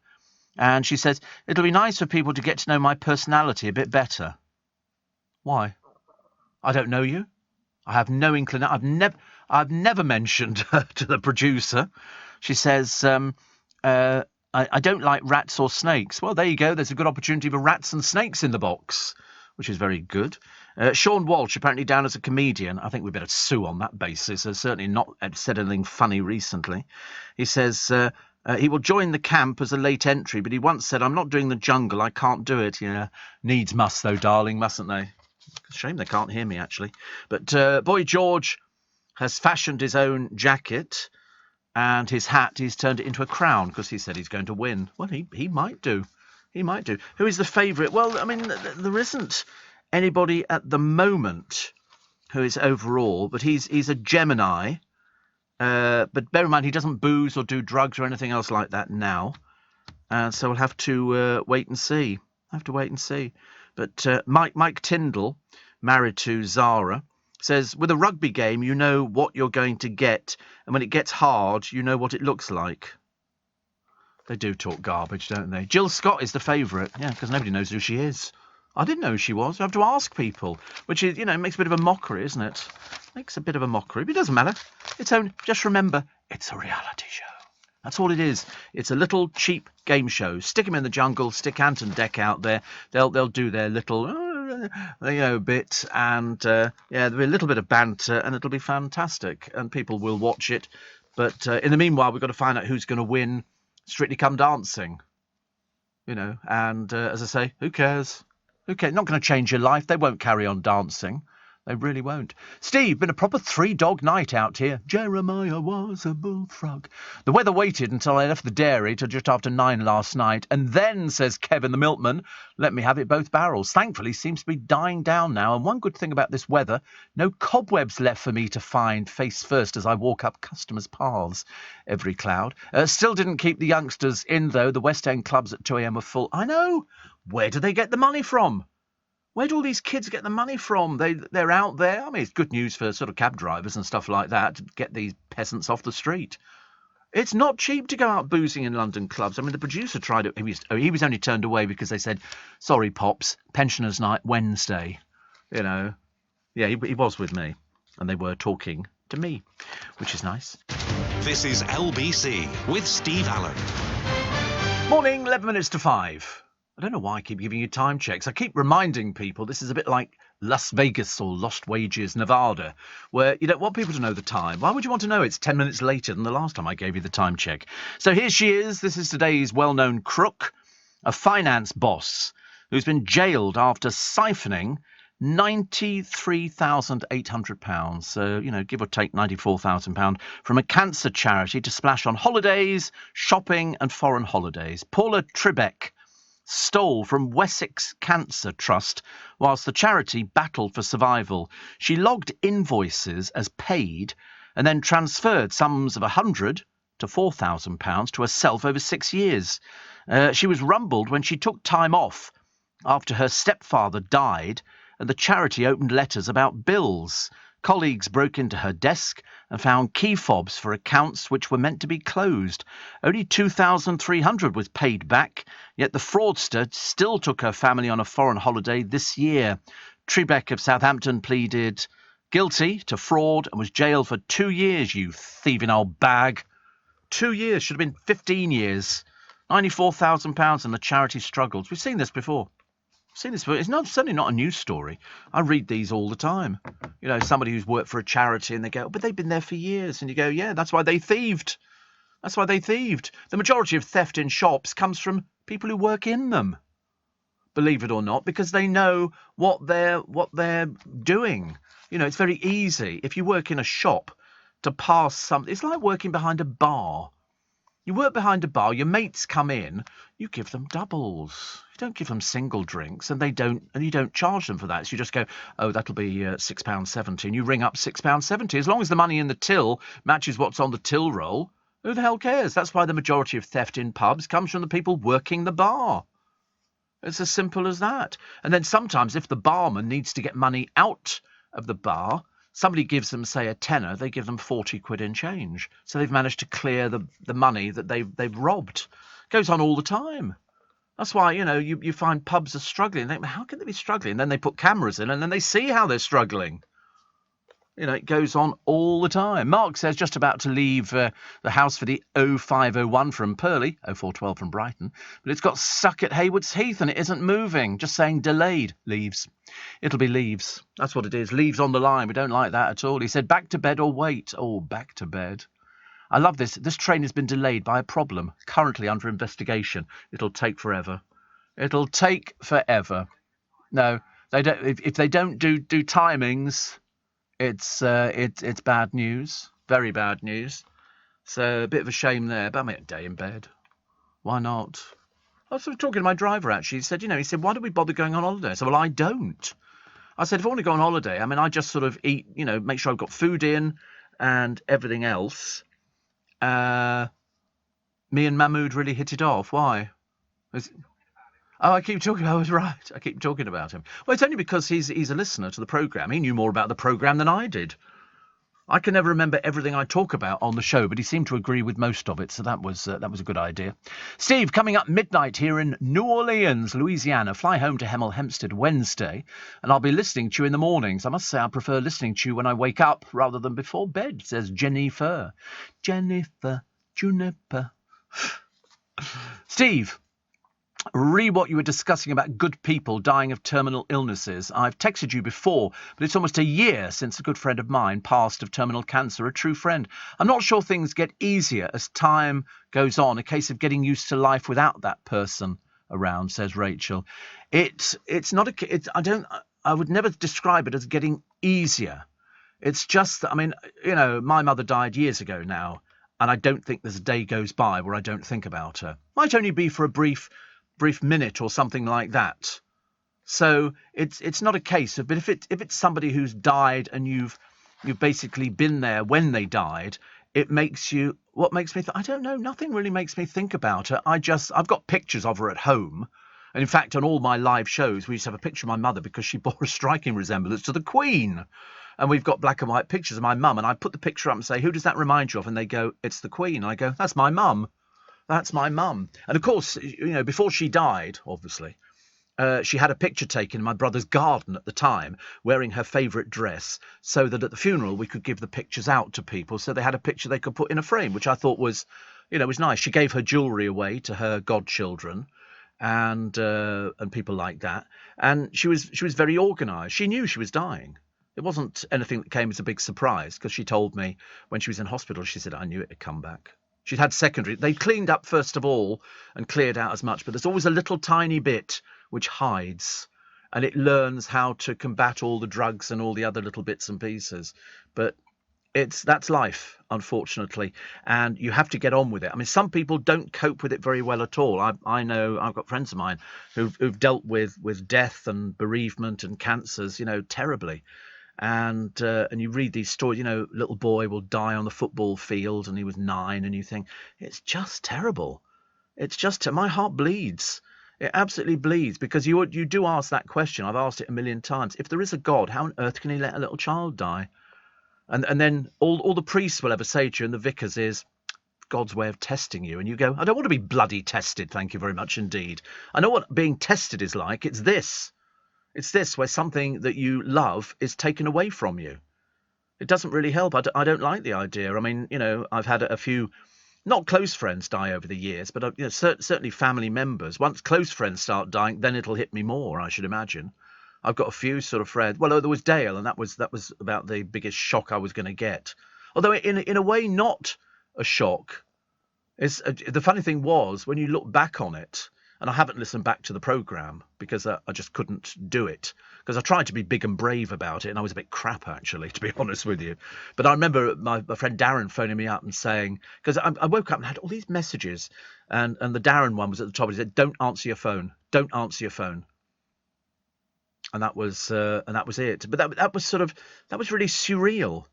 and she says, it'll be nice for people to get to know my personality a bit better. Why? I don't know you. I have no inclination. I've never mentioned her to the producer. She says, I don't like rats or snakes. Well, there you go. There's a good opportunity for rats and snakes in the box, which is very good. Sean Walsh, apparently down as a comedian. I think we better sue on that basis. Has certainly not said anything funny recently. He says he will join the camp as a late entry, but he once said, I'm not doing the jungle. I can't do it. Yeah, needs must, though, darling, mustn't they? Shame they can't hear me, actually. But Boy George has fashioned his own jacket, and his hat, he's turned it into a crown because he said he's going to win. Well, he might do. He might do. Who is the favourite? Well, I mean, there isn't anybody at the moment who is overall, but he's a Gemini. But bear in mind, he doesn't booze or do drugs or anything else like that now. So we'll have to wait and see. But Mike Tyndall, married to Zara, says, with a rugby game, you know what you're going to get. And when it gets hard, you know what it looks like. They do talk garbage, don't they? Jill Scott is the favourite. Yeah, because nobody knows who she is. I didn't know who she was. I have to ask people, which is, makes a bit of a mockery, isn't it? Makes a bit of a mockery, but it doesn't matter. Just remember, it's a reality show. That's all it is. It's a little cheap game show. Stick them in the jungle, stick Ant and Dec out there. They'll do their little, bit, and there'll be a little bit of banter, and it'll be fantastic, and people will watch it. But in the meanwhile, we've got to find out who's going to win Strictly Come Dancing. And as I say, who cares? Not going to change your life. They won't carry on dancing. They really won't. Steve, been a proper 3-dog night out here. Jeremiah was a bullfrog. The weather waited until I left the dairy till just after 9 last night. And then, says Kevin the milkman, let me have it both barrels. Thankfully, seems to be dying down now. And one good thing about this weather, no cobwebs left for me to find face first as I walk up customers' paths. Every cloud. Still didn't keep the youngsters in, though. The West End clubs at 2 a.m. were full. I know. Where do they get the money from? Where do all these kids get the money from? They're out there. I mean, it's good news for sort of cab drivers and stuff like that to get these peasants off the street. It's not cheap to go out boozing in London clubs. I mean, the producer tried it. He was only turned away because they said, sorry, Pops, pensioners' night Wednesday. Yeah, he was with me. And they were talking to me, which is nice. This is LBC with Steve Allen. Morning, 11 minutes to 5. I don't know why I keep giving you time checks. I keep reminding people this is a bit like Las Vegas or Lost Wages, Nevada, where you don't want people to know the time. Why would you want to know it's 10 minutes later than the last time I gave you the time check? So here she is. This is today's well-known crook, a finance boss who's been jailed after siphoning £93,800. So, give or take £94,000 from a cancer charity to splash on holidays, shopping and foreign holidays. Paula Tribeck stole from Wessex Cancer Trust whilst the charity battled for survival. She logged invoices as paid and then transferred sums of £100 to £4,000 to herself over 6 years. She was rumbled when she took time off after her stepfather died and the charity opened letters about bills. Colleagues broke into her desk and found key fobs for accounts which were meant to be closed. Only $2,300 was paid back, yet the fraudster still took her family on a foreign holiday this year. Tribeck of Southampton pleaded guilty to fraud and was jailed for 2 years, you thieving old bag. 2 years, should have been 15 years. £94,000 and the charity struggles. We've seen this before. It's certainly not a news story. I read these all the time. Somebody who's worked for a charity and they go, but they've been there for years. And you go, yeah, that's why they thieved. The majority of theft in shops comes from people who work in them, believe it or not, because they know what they're doing. It's very easy if you work in a shop to pass something. It's like working behind a bar. You work behind a bar, your mates come in, you give them doubles. You don't give them single drinks, and you don't charge them for that. So you just go, oh, that'll be £6.70, and you ring up £6.70. As long as the money in the till matches what's on the till roll, who the hell cares? That's why the majority of theft in pubs comes from the people working the bar. It's as simple as that. And then sometimes if the barman needs to get money out of the bar, somebody gives them, say, a tenner, they give them 40 quid in change. So they've managed to clear the money that they've robbed. It goes on all the time. That's why, you find pubs are struggling. They think, how can they be struggling? And then they put cameras in and then they see how they're struggling. It goes on all the time. Mark says just about to leave the house for the 0501 from Purley, 0412 from Brighton, but it's got stuck at Haywards Heath and it isn't moving. Just saying delayed. Leaves. It'll be leaves. That's what it is. Leaves on the line. We don't like that at all. He said back to bed or wait. Oh, back to bed. I love this. This train has been delayed by a problem currently under investigation. It'll take forever. It'll take forever. No, they don't. If they don't do timings, it's bad news. Very bad news. So a bit of a shame there. But I mean, a day in bed. Why not? I was sort of talking to my driver, actually. He said, why do we bother going on holiday? I said, well, I don't. I said, if I want to go on holiday, I mean, I just sort of eat, make sure I've got food in and everything else. Me and Mahmood really hit it off. Why? I keep talking. I was right. I keep talking about him. Well, it's only because he's a listener to the programme. He knew more about the programme than I did. I can never remember everything I talk about on the show, but he seemed to agree with most of it, so that was a good idea. Steve, coming up midnight here in New Orleans, Louisiana. Fly home to Hemel Hempstead Wednesday, and I'll be listening to you in the mornings. I must say I prefer listening to you when I wake up rather than before bed, says Jennifer. Jennifer, Juniper. Steve, re what you were discussing about good people dying of terminal illnesses. I've texted you before, but it's almost a year since a good friend of mine passed of terminal cancer, a true friend. I'm not sure things get easier as time goes on, a case of getting used to life without that person around, says Rachel. It's not I would never describe it as getting easier. It's just that, I mean, my mother died years ago now, and I don't think there's a day goes by where I don't think about her. Might only be for a brief minute or something like that. So it's not a case of, but if it's somebody who's died and you've basically been there when they died, it makes you, what makes me I don't know, nothing really makes me think about her. I've got pictures of her at home, and in fact on all my live shows we used to have a picture of my mother because she bore a striking resemblance to the Queen, and we've got black and white pictures of my mum, and I put the picture up and say, who does that remind you of? And they go, it's the Queen. And I go, that's my mum. That's my mum. And of course, before she died, obviously, she had a picture taken in my brother's garden at the time, wearing her favourite dress, so that at the funeral we could give the pictures out to people. So they had a picture they could put in a frame, which I thought was, was nice. She gave her jewellery away to her godchildren and people like that. And she was very organised. She knew she was dying. It wasn't anything that came as a big surprise, because she told me when she was in hospital, she said, I knew it had come back. She'd had secondary. They cleaned up first of all and cleared out as much, but there's always a little tiny bit which hides, and it learns how to combat all the drugs and all the other little bits and pieces. But that's life, unfortunately, and you have to get on with it. I mean, some people don't cope with it very well at all. I know I've got friends of mine who've dealt with death and bereavement and cancers, terribly. And you read these stories, little boy will die on the football field and he was 9, and you think, it's just terrible. It's just, my heart bleeds. It absolutely bleeds, because you do ask that question. I've asked it a million times. If there is a God, how on earth can he let a little child die? And then all the priests will ever say to you, and the vicars, is God's way of testing you. And you go, I don't want to be bloody tested, thank you very much indeed. I know what being tested is like. It's this. It's this, where something that you love is taken away from you. It doesn't really help. I don't like the idea. I mean, I've had a few, not close friends die over the years, but certainly family members. Once close friends start dying, then it'll hit me more, I should imagine. I've got a few sort of friends. Well, there was Dale, and that was about the biggest shock I was going to get. Although in a way, not a shock. The funny thing was, when you look back on it, and I haven't listened back to the programme because I just couldn't do it, because I tried to be big and brave about it, and I was a bit crap, actually, to be honest with you. But I remember my friend Darren phoning me up and saying, because I woke up and had all these messages, and the Darren one was at the top. He said, don't answer your phone. Don't answer your phone. And that was it. But that was really surreal,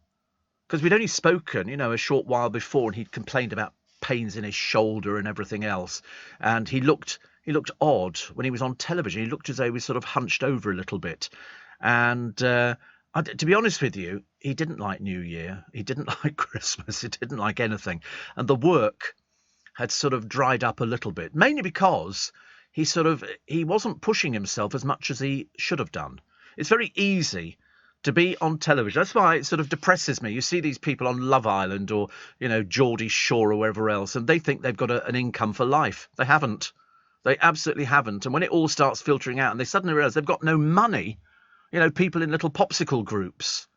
because we'd only spoken, a short while before, and he'd complained about pains in his shoulder and everything else. And he looked odd when he was on television. He looked as though he was sort of hunched over a little bit. And to be honest with you, he didn't like New Year. He didn't like Christmas. He didn't like anything. And the work had sort of dried up a little bit, mainly because he wasn't pushing himself as much as he should have done. It's very easy to be on television. That's why it sort of depresses me. You see these people on Love Island or, Geordie Shore or wherever else, and they think they've got an income for life. They haven't. They absolutely haven't. And when it all starts filtering out and they suddenly realise they've got no money, people in little popsicle groups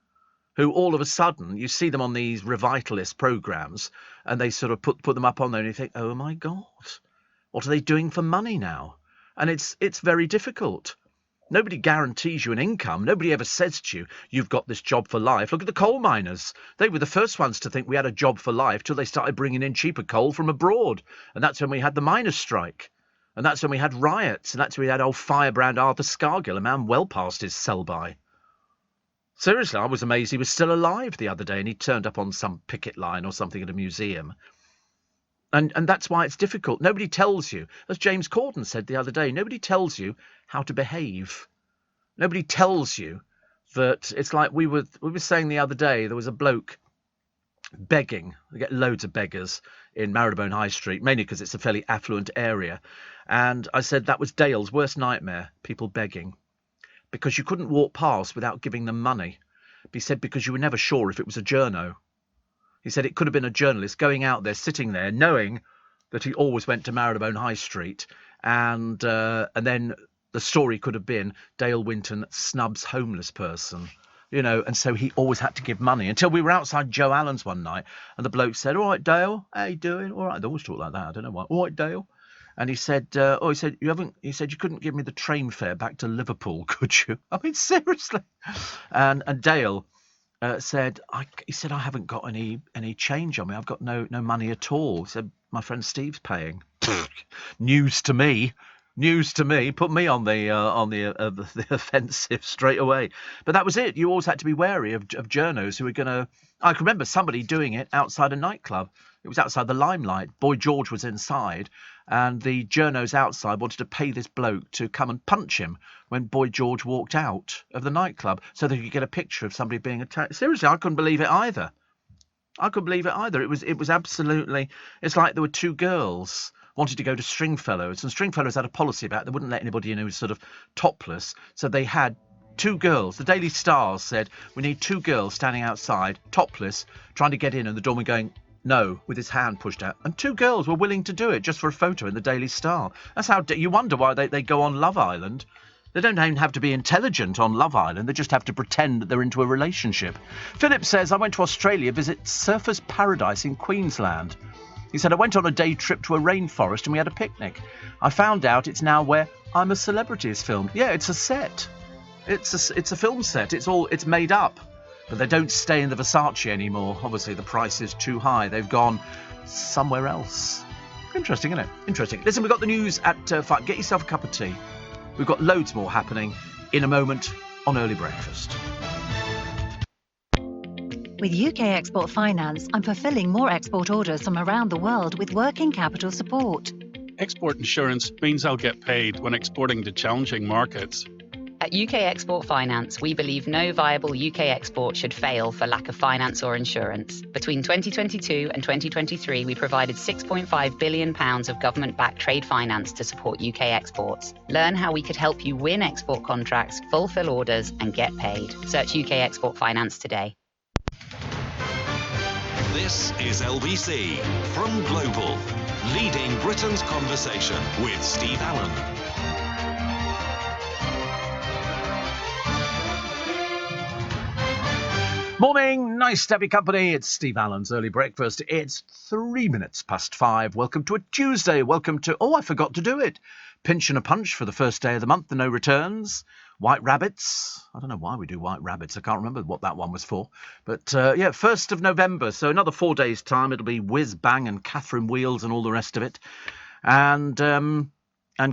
who all of a sudden, you see them on these revitalist programmes, and they sort of put them up on there, and you think, oh my God, what are they doing for money now? And it's very difficult. Nobody guarantees you an income. Nobody ever says to you, you've got this job for life. Look at the coal miners. They were the first ones to think we had a job for life till they started bringing in cheaper coal from abroad. And that's when we had the miners' strike. And that's when we had riots, and that's when we had old firebrand Arthur Scargill, a man well past his sell-by. Seriously, I was amazed he was still alive the other day, and he turned up on some picket line or something at a museum. And that's why it's difficult. Nobody tells you, as James Corden said the other day, nobody tells you how to behave. Nobody tells you that it's like we were saying the other day, there was a bloke begging. They get loads of beggars in Marylebone High Street, mainly because it's a fairly affluent area. And I said that was Dale's worst nightmare, people begging. Because you couldn't walk past without giving them money. He said because you were never sure if it was a journo. He said it could have been a journalist going out there, sitting there, knowing that he always went to Marylebone High Street. And then the story could have been Dale Winton snubs homeless person. You know, and so he always had to give money until we were outside Joe Allen's one night. And the bloke said, "All right, Dale, how you doing?" "All right." They always talk like that. I don't know why. "All right, Dale." And he said, he said, "You couldn't give me the train fare back to Liverpool, could you?" I mean, seriously. And Dale said, I haven't got any change on me. I've got no money at all. He said, "My friend Steve's paying." News to me. Put me on the offensive straight away. But that was it. You always had to be wary of journos who were going to. I can remember somebody doing it outside a nightclub. It was outside the Limelight. Boy George was inside, and the journos outside wanted to pay this bloke to come and punch him when Boy George walked out of the nightclub so they could get a picture of somebody being attacked. Seriously, I couldn't believe it either. It was absolutely. It's like there were two girls wanted to go to Stringfellows, and Stringfellows had a policy about they wouldn't let anybody in who was sort of topless, so they had two girls. The Daily Stars said, "We need two girls standing outside, topless, trying to get in," and the doorman going, "No," with his hand pushed out. And two girls were willing to do it just for a photo in the Daily Star. That's how you wonder why they go on Love Island. They don't even have to be intelligent on Love Island. They just have to pretend that they're into a relationship. Philip says, "I went to Australia, visit Surfers Paradise in Queensland." He said, "I went on a day trip to a rainforest and we had a picnic. I found out it's now where I'm a Celebrity is filmed." Yeah, it's a set. It's a film set. It's made up. But they don't stay in the Versace anymore. Obviously, the price is too high. They've gone somewhere else. Interesting, isn't it? Interesting. Listen, we've got the news at 5. Get yourself a cup of tea. We've got loads more happening in a moment on Early Breakfast. With UK Export Finance, I'm fulfilling more export orders from around the world with working capital support. Export insurance means I'll get paid when exporting to challenging markets. At UK Export Finance, we believe no viable UK export should fail for lack of finance or insurance. Between 2022 and 2023, we provided £6.5 billion of government-backed trade finance to support UK exports. Learn how we could help you win export contracts, fulfill orders, and get paid. Search UK Export Finance today. This is LBC from Global, leading Britain's conversation with Steve Allen. Morning, nice to have your company. It's Steve Allen's Early Breakfast. It's 3 minutes past 5. Welcome to a Tuesday. Welcome to, I forgot to do it. Pinch and a punch for the first day of the month, the no returns. White rabbits. I don't know why we do white rabbits. I can't remember what that one was for. But 1st of November. So another 4 days' time, it'll be Whiz Bang and Catherine Wheels and all the rest of it. And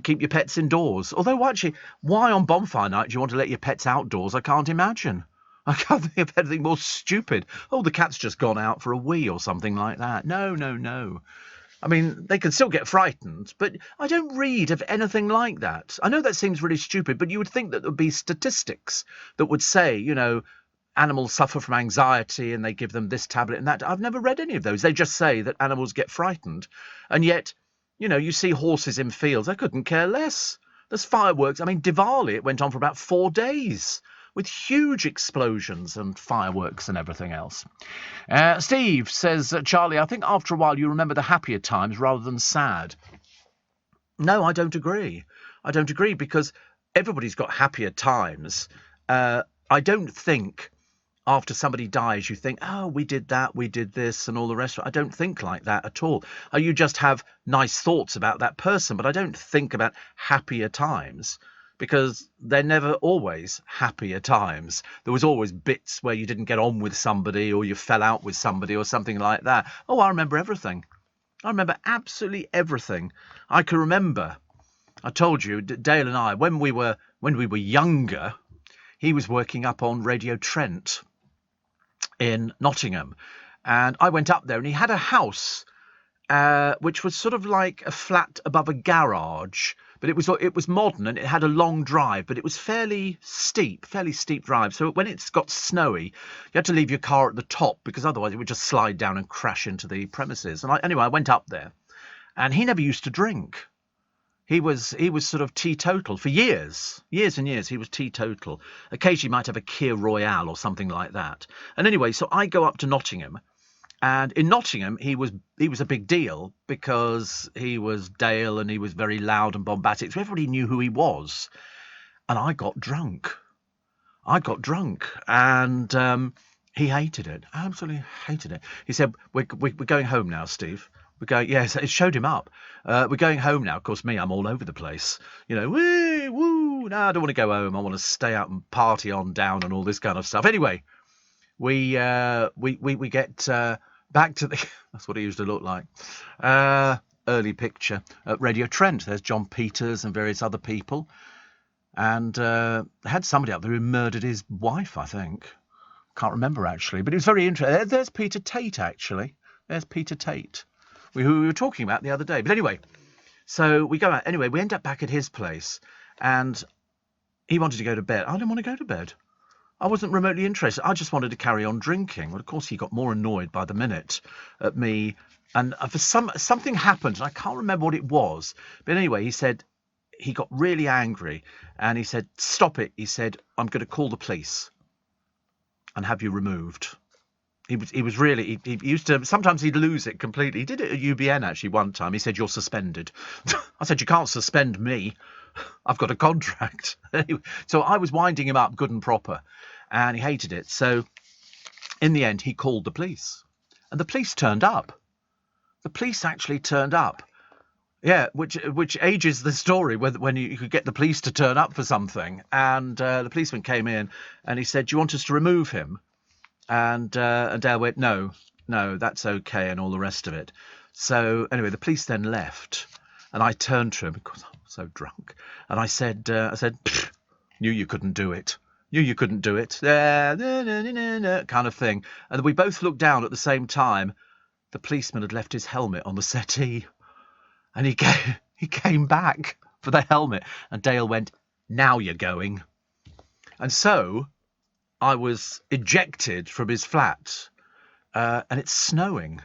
keep your pets indoors. Although, actually, why on bonfire night do you want to let your pets outdoors? I can't imagine. I can't think of anything more stupid. Oh, the cat's just gone out for a wee or something like that. No. I mean, they can still get frightened, but I don't read of anything like that. I know that seems really stupid, but you would think that there would be statistics that would say, animals suffer from anxiety and they give them this tablet and that. I've never read any of those. They just say that animals get frightened. And yet, you see horses in fields. I couldn't care less. There's fireworks. I mean, Diwali, it went on for about 4 days. With huge explosions and fireworks and everything else. Steve says, "Charlie, I think after a while you remember the happier times rather than sad." No, I don't agree. Because everybody's got happier times. I don't think after somebody dies you think, "Oh, we did that, we did this and all the rest." I don't think like that at all. You just have nice thoughts about that person, but I don't think about happier times. Because they're never always happier times. There was always bits where you didn't get on with somebody or you fell out with somebody or something like that. Oh, I remember everything. I remember absolutely everything. I can remember I told you, Dale and I, when we were younger, he was working up on Radio Trent in Nottingham, and I went up there, and he had a house which was sort of like a flat above a garage, but it was modern, and it had a long drive, but it was fairly steep drive. So when it's got snowy, you had to leave your car at the top, because otherwise it would just slide down and crash into the premises. And I went up there, and he never used to drink. He was sort of teetotal for years and years. He was teetotal. Occasionally he might have a Kir Royale or something like that. And anyway, so I go up to Nottingham, and in Nottingham he was a big deal because he was Dale and he was very loud and bombastic. So everybody knew who he was. And I got drunk, and he hated it. Absolutely hated it. He said, "We're going home now, Steve." We're going, yes, it showed him up. We're going home now. Of course, me, I'm all over the place. You know, woo, no, I don't want to go home. I want to stay out and party on down and all this kind of stuff. Anyway, we get back to the, that's what he used to look like. Early picture at Radio Trent. There's John Peters and various other people. And they had somebody up there who murdered his wife, I think. Can't remember, actually. But it was very interesting. There's Peter Tate, actually. There's Peter Tate, who we were talking about the other day. But anyway, so we go out. Anyway, we end up back at his place, and he wanted to go to bed. I didn't want to go to bed. I wasn't remotely interested. I just wanted to carry on drinking. Well, of course, he got more annoyed by the minute at me. And for something happened, and I can't remember what it was. But anyway, he said he got really angry, and he said, "Stop it." He said, "I'm going to call the police and have you removed." He was really, he used to, sometimes he'd lose it completely. He did it at UBN actually one time. He said, "You're suspended." I said, "You can't suspend me. I've got a contract." Anyway, so I was winding him up good and proper, and he hated it. So in the end, he called the police, and the police turned up. The police actually turned up. Yeah, which ages the story when you could get the police to turn up for something. And the policeman came in, and he said, "Do you want us to remove him?" And Dale went, no, that's okay, and all the rest of it. So anyway, the police then left, and I turned to him because I was so drunk, and I said, "Knew you couldn't do it. Knew you couldn't do it." Kind of thing. And we both looked down at the same time. The policeman had left his helmet on the settee, and he came back for the helmet, and Dale went, "Now you're going." And so I was ejected from his flat, and it's snowing.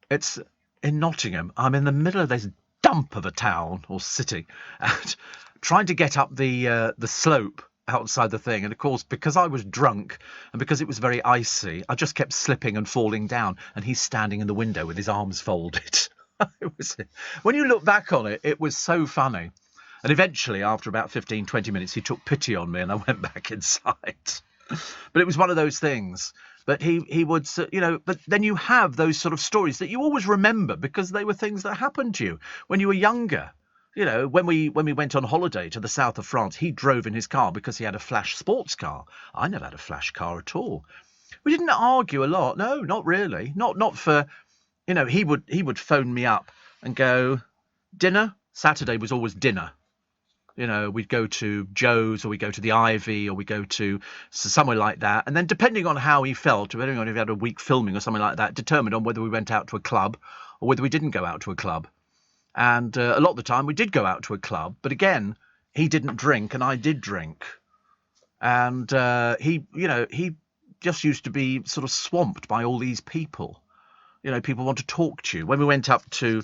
It's in Nottingham. I'm in the middle of this dump of a town or city, and trying to get up the slope outside the thing. And of course, because I was drunk and because it was very icy, I just kept slipping and falling down. And he's standing in the window with his arms folded. When you look back on it, it was so funny. And eventually, after about 15, 20 minutes, he took pity on me, and I went back inside. But it was one of those things. But he would, but then you have those sort of stories that you always remember because they were things that happened to you when you were younger. You know, when we went on holiday to the south of France, he drove in his car because he had a flash sports car. I never had a flash car at all. We didn't argue a lot. No, not really. Not for, he would phone me up and go, "Dinner?" Saturday was always dinner. We'd go to Joe's, or we go to the Ivy, or we go to somewhere like that. And then depending on how he felt, depending on if he had a week filming or something like that, determined on whether we went out to a club or whether we didn't go out to a club. And a lot of the time we did go out to a club. But again, he didn't drink and I did drink. And he just used to be sort of swamped by all these people. People want to talk to you. When we went up to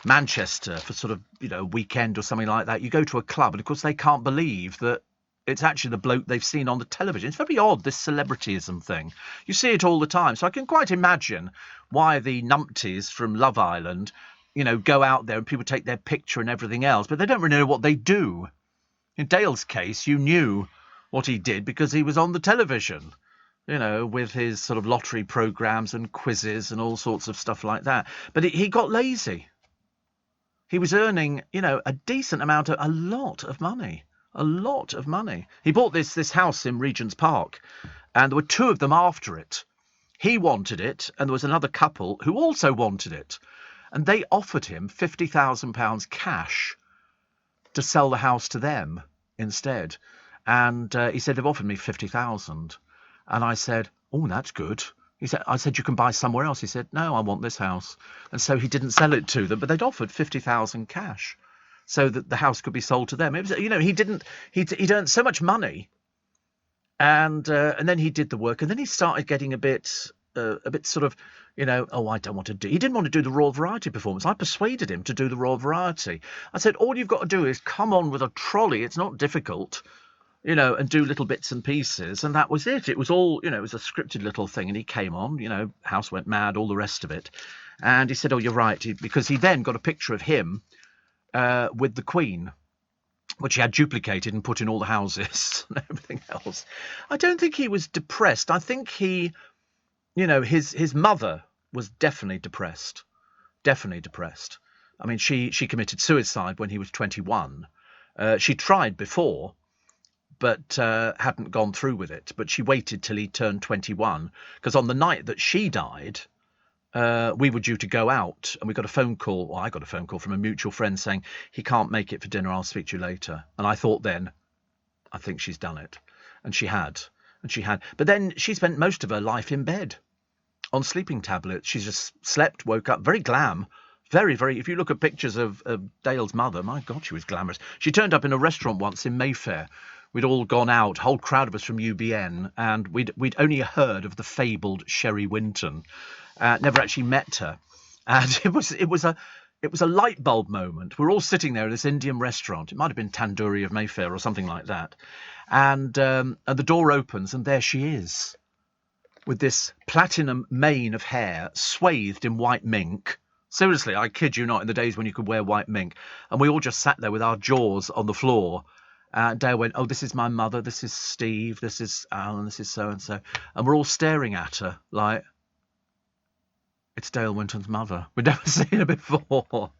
Manchester for sort of, a weekend or something like that, you go to a club and of course they can't believe that it's actually the bloke they've seen on the television. It's very odd, this celebrityism thing. You see it all the time. So I can quite imagine why the numpties from Love Island, go out there and people take their picture and everything else, but they don't really know what they do. In Dale's case, you knew what he did because he was on the television. With his sort of lottery programs and quizzes and all sorts of stuff like that. But he got lazy. He was earning, a decent amount a lot of money. He bought this house in Regent's Park, and there were two of them after it. He wanted it, and there was another couple who also wanted it. And they offered him £50,000 cash to sell the house to them instead. And he said, they've offered me 50,000. And I said, oh, that's good. I said, you can buy somewhere else. He said, no, I want this house. And so he didn't sell it to them, but they'd offered 50,000 cash so that the house could be sold to them. It was, he'd earned so much money, and then he did the work, and then he started getting a bit sort of, oh, I don't want to do. He didn't want to do the Royal Variety performance. I persuaded him to do the Royal Variety. I said, all you've got to do is come on with a trolley. It's not difficult. And do little bits and pieces, and that was it. It was all, it was a scripted little thing, and he came on, house went mad, all the rest of it. And he said, oh, you're right, because he then got a picture of him with the Queen, which he had duplicated and put in all the houses and everything else. I don't think he was depressed. I think he, his mother was definitely depressed. Definitely depressed. I mean, she committed suicide when he was 21. She tried before, but hadn't gone through with it. But she waited till he turned 21, because on the night that she died, we were due to go out, and we got a phone call. Well, I got a phone call from a mutual friend saying, he can't make it for dinner, I'll speak to you later. And I thought then, I think she's done it. And she had. But then she spent most of her life in bed on sleeping tablets. She just slept, woke up, very glam. Very, very, if you look at pictures of Dale's mother, my God, she was glamorous. She turned up in a restaurant once in Mayfair. We'd all gone out, a whole crowd of us from UBN, and we'd only heard of the fabled Sherry Winton, never actually met her, and it was a light bulb moment. We're all sitting there in this Indian restaurant. It might have been Tandoori of Mayfair or something like that, and the door opens, and there she is, with this platinum mane of hair, swathed in white mink. Seriously, I kid you not, in the days when you could wear white mink, and we all just sat there with our jaws on the floor. Dale went, oh, this is my mother, this is Steve, this is Alan, this is so-and-so. And we're all staring at her like, it's Dale Winton's mother. We'd never seen her before.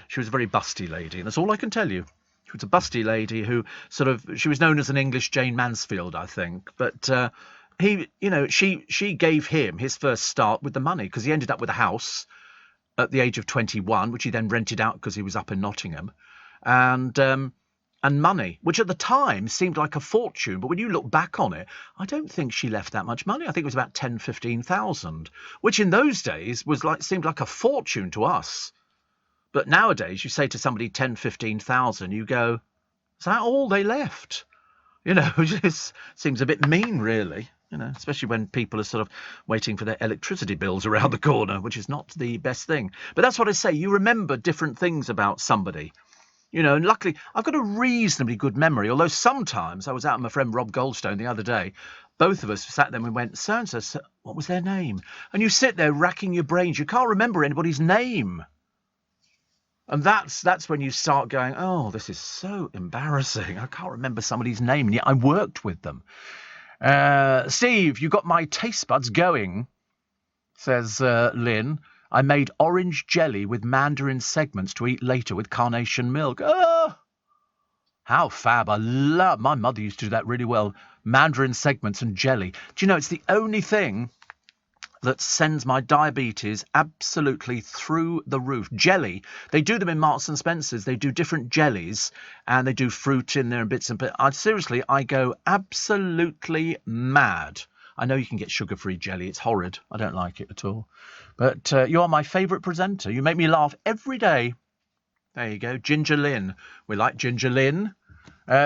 She was a very busty lady, and that's all I can tell you. She was a busty lady who she was known as an English Jane Mansfield, I think. But she gave him his first start with the money, because he ended up with a house at the age of 21, which he then rented out because he was up in Nottingham. And money, which at the time seemed like a fortune. But when you look back on it, I don't think she left that much money. I think it was about 10,000-15,000, which in those days seemed like a fortune to us. But nowadays, you say to somebody 10,000-15,000, you go, is that all they left? It just seems a bit mean, really. Especially when people are sort of waiting for their electricity bills around the corner, which is not the best thing. But that's what I say. You remember different things about somebody. And luckily, I've got a reasonably good memory, although sometimes I was out with my friend Rob Goldstone the other day. Both of us sat there and we went, so-and-so, what was their name? And you sit there racking your brains. You can't remember anybody's name. And that's when you start going, oh, this is so embarrassing. I can't remember somebody's name, and yet I worked with them. Steve, you got my taste buds going, says Lynn. I made orange jelly with mandarin segments to eat later with carnation milk. Oh, how fab. My mother used to do that really well. Mandarin segments and jelly. Do you know, it's the only thing that sends my diabetes absolutely through the roof. Jelly. They do them in Marks and Spencer's. They do different jellies, and they do fruit in there and bits and bits. I go absolutely mad. I know you can get sugar-free jelly. It's horrid. I don't like it at all. But you are my favourite presenter. You make me laugh every day. There you go. Ginger Lynn. We like Ginger Lynn.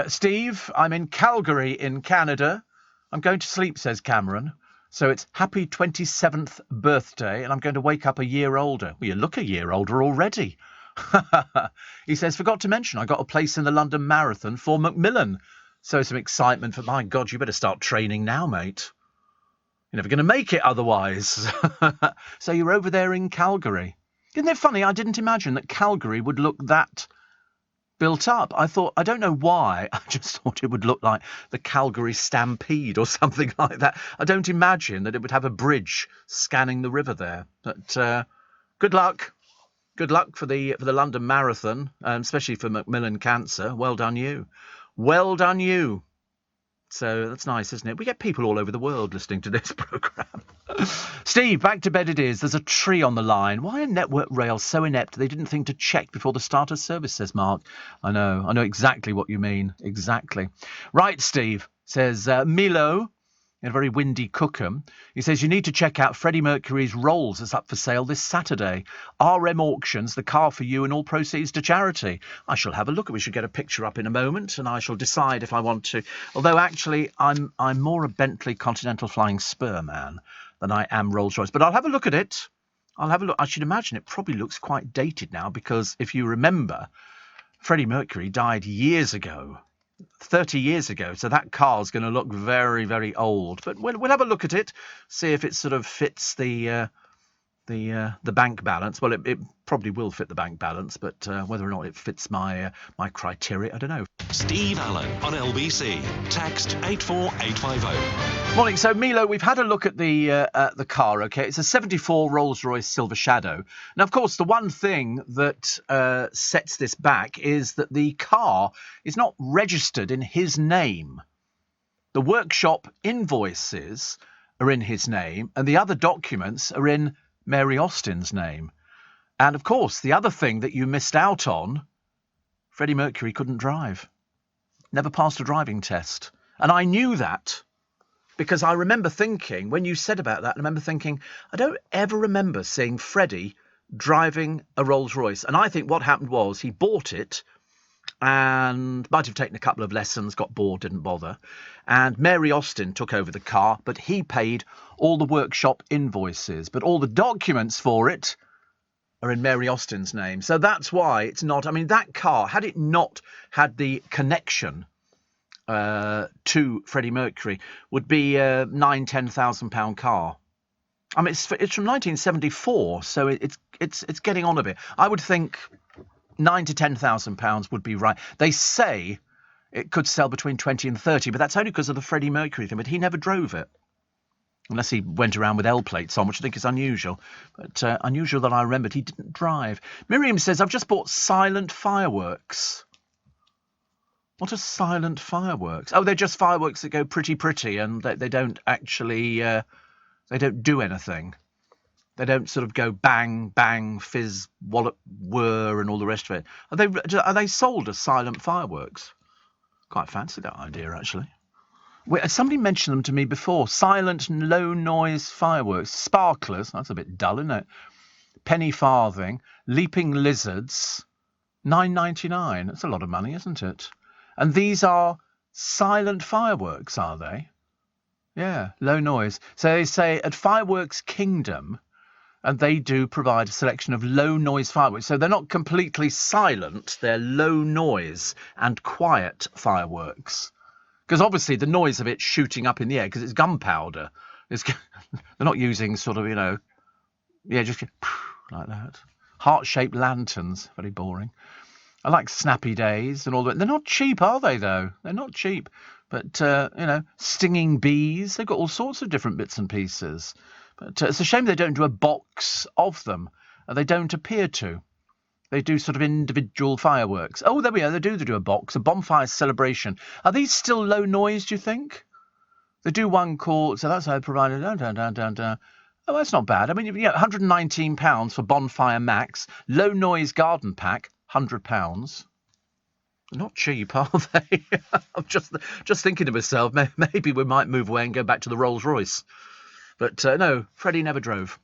Steve, I'm in Calgary in Canada. I'm going to sleep, says Cameron. So it's happy 27th birthday, and I'm going to wake up a year older. Well, you look a year older already. He says, forgot to mention, I got a place in the London Marathon for Macmillan. So some excitement for, my God, you better start training now, mate. You're never going to make it otherwise. So you're over there in Calgary. Isn't it funny? I didn't imagine that Calgary would look that built up. I don't know why, I just thought it would look like the Calgary Stampede or something like that. I don't imagine that it would have a bridge scanning the river there. But good luck. Good luck for the London Marathon, especially for Macmillan Cancer. Well done you. Well done you. So that's nice, isn't it? We get people all over the world listening to this programme. Steve, back to bed it is. There's a tree on the line. Why are Network Rail so inept they didn't think to check before the start of service, says Mark. I know exactly what you mean. Exactly. Right, Steve, says Milo, in a very windy Cookham. He says, you need to check out Freddie Mercury's Rolls that's up for sale this Saturday. RM Auctions, the car for you and all proceeds to charity. I shall have a look. We should get a picture up in a moment and I shall decide if I want to. Although, actually, I'm more a Bentley Continental Flying Spur man than I am Rolls-Royce. But I'll have a look at it. I'll have a look. I should imagine it probably looks quite dated now because if you remember, Freddie Mercury died years ago. 30 years ago, so that car's going to look very, very old. But we'll have a look at it, see if it sort of fits the bank balance. Well, it probably will fit the bank balance, but whether or not it fits my criteria, I don't know. Steve Allen on LBC. Text 84850. Morning. So Milo, we've had a look at the car. Okay, it's a '74 Rolls-Royce Silver Shadow. Now, of course, the one thing that sets this back is that the car is not registered in his name. The workshop invoices are in his name, and the other documents are in Mary Austin's name. And of course, the other thing that you missed out on, Freddie Mercury couldn't drive. Never passed a driving test. And I knew that because I remember thinking, when you said about that, I remember thinking, I don't ever remember seeing Freddie driving a Rolls-Royce. And I think what happened was he bought it and might have taken a couple of lessons, got bored, didn't bother. And Mary Austin took over the car, but he paid all the workshop invoices. But all the documents for it are in Mary Austin's name. So that's why it's not... I mean, that car, had it not had the connection to Freddie Mercury, would be a £9,000-10,000 car. I mean, it's from 1974, so it's getting on a bit. I would think £9,000 to £10,000 would be right. They say it could sell between 20 and 30, but that's only because of the Freddie Mercury thing. But he never drove it, unless he went around with L plates on, which I think is unusual. But unusual that I remembered he didn't drive. Miriam says, I've just bought silent fireworks. What are silent fireworks? Oh, they're just fireworks that go pretty, and they don't actually, they don't do anything. They don't sort of go bang, bang, fizz, wallop, whir, and all the rest of it. Are they sold as silent fireworks? Quite fancy that idea, actually. Somebody mentioned them to me before. Silent, low-noise fireworks. Sparklers. That's a bit dull, isn't it? Penny farthing. Leaping lizards. $9.99. That's a lot of money, isn't it? And these are silent fireworks, are they? Yeah, low noise. So they say at Fireworks Kingdom, and they do provide a selection of low noise fireworks. So they're not completely silent. They're low noise and quiet fireworks. Because obviously the noise of it shooting up in the air, because it's gunpowder. They're not using sort of, just like that. Heart-shaped lanterns. Very boring. I like Snappy Days and all that. They're not cheap, are they, though? They're not cheap. But, stinging bees. They've got all sorts of different bits and pieces. But it's a shame they don't do a box of them. They don't appear to. They do sort of individual fireworks. Oh, there we are. They do a box, a bonfire celebration. Are these still low noise, do you think? They do one called... So that's how I provided... Oh, that's not bad. I mean, £119 for Bonfire Max. Low noise garden pack, £100. Not cheap, are they? I'm just thinking to myself, maybe we might move away and go back to the Rolls-Royce. But no, Freddie never drove.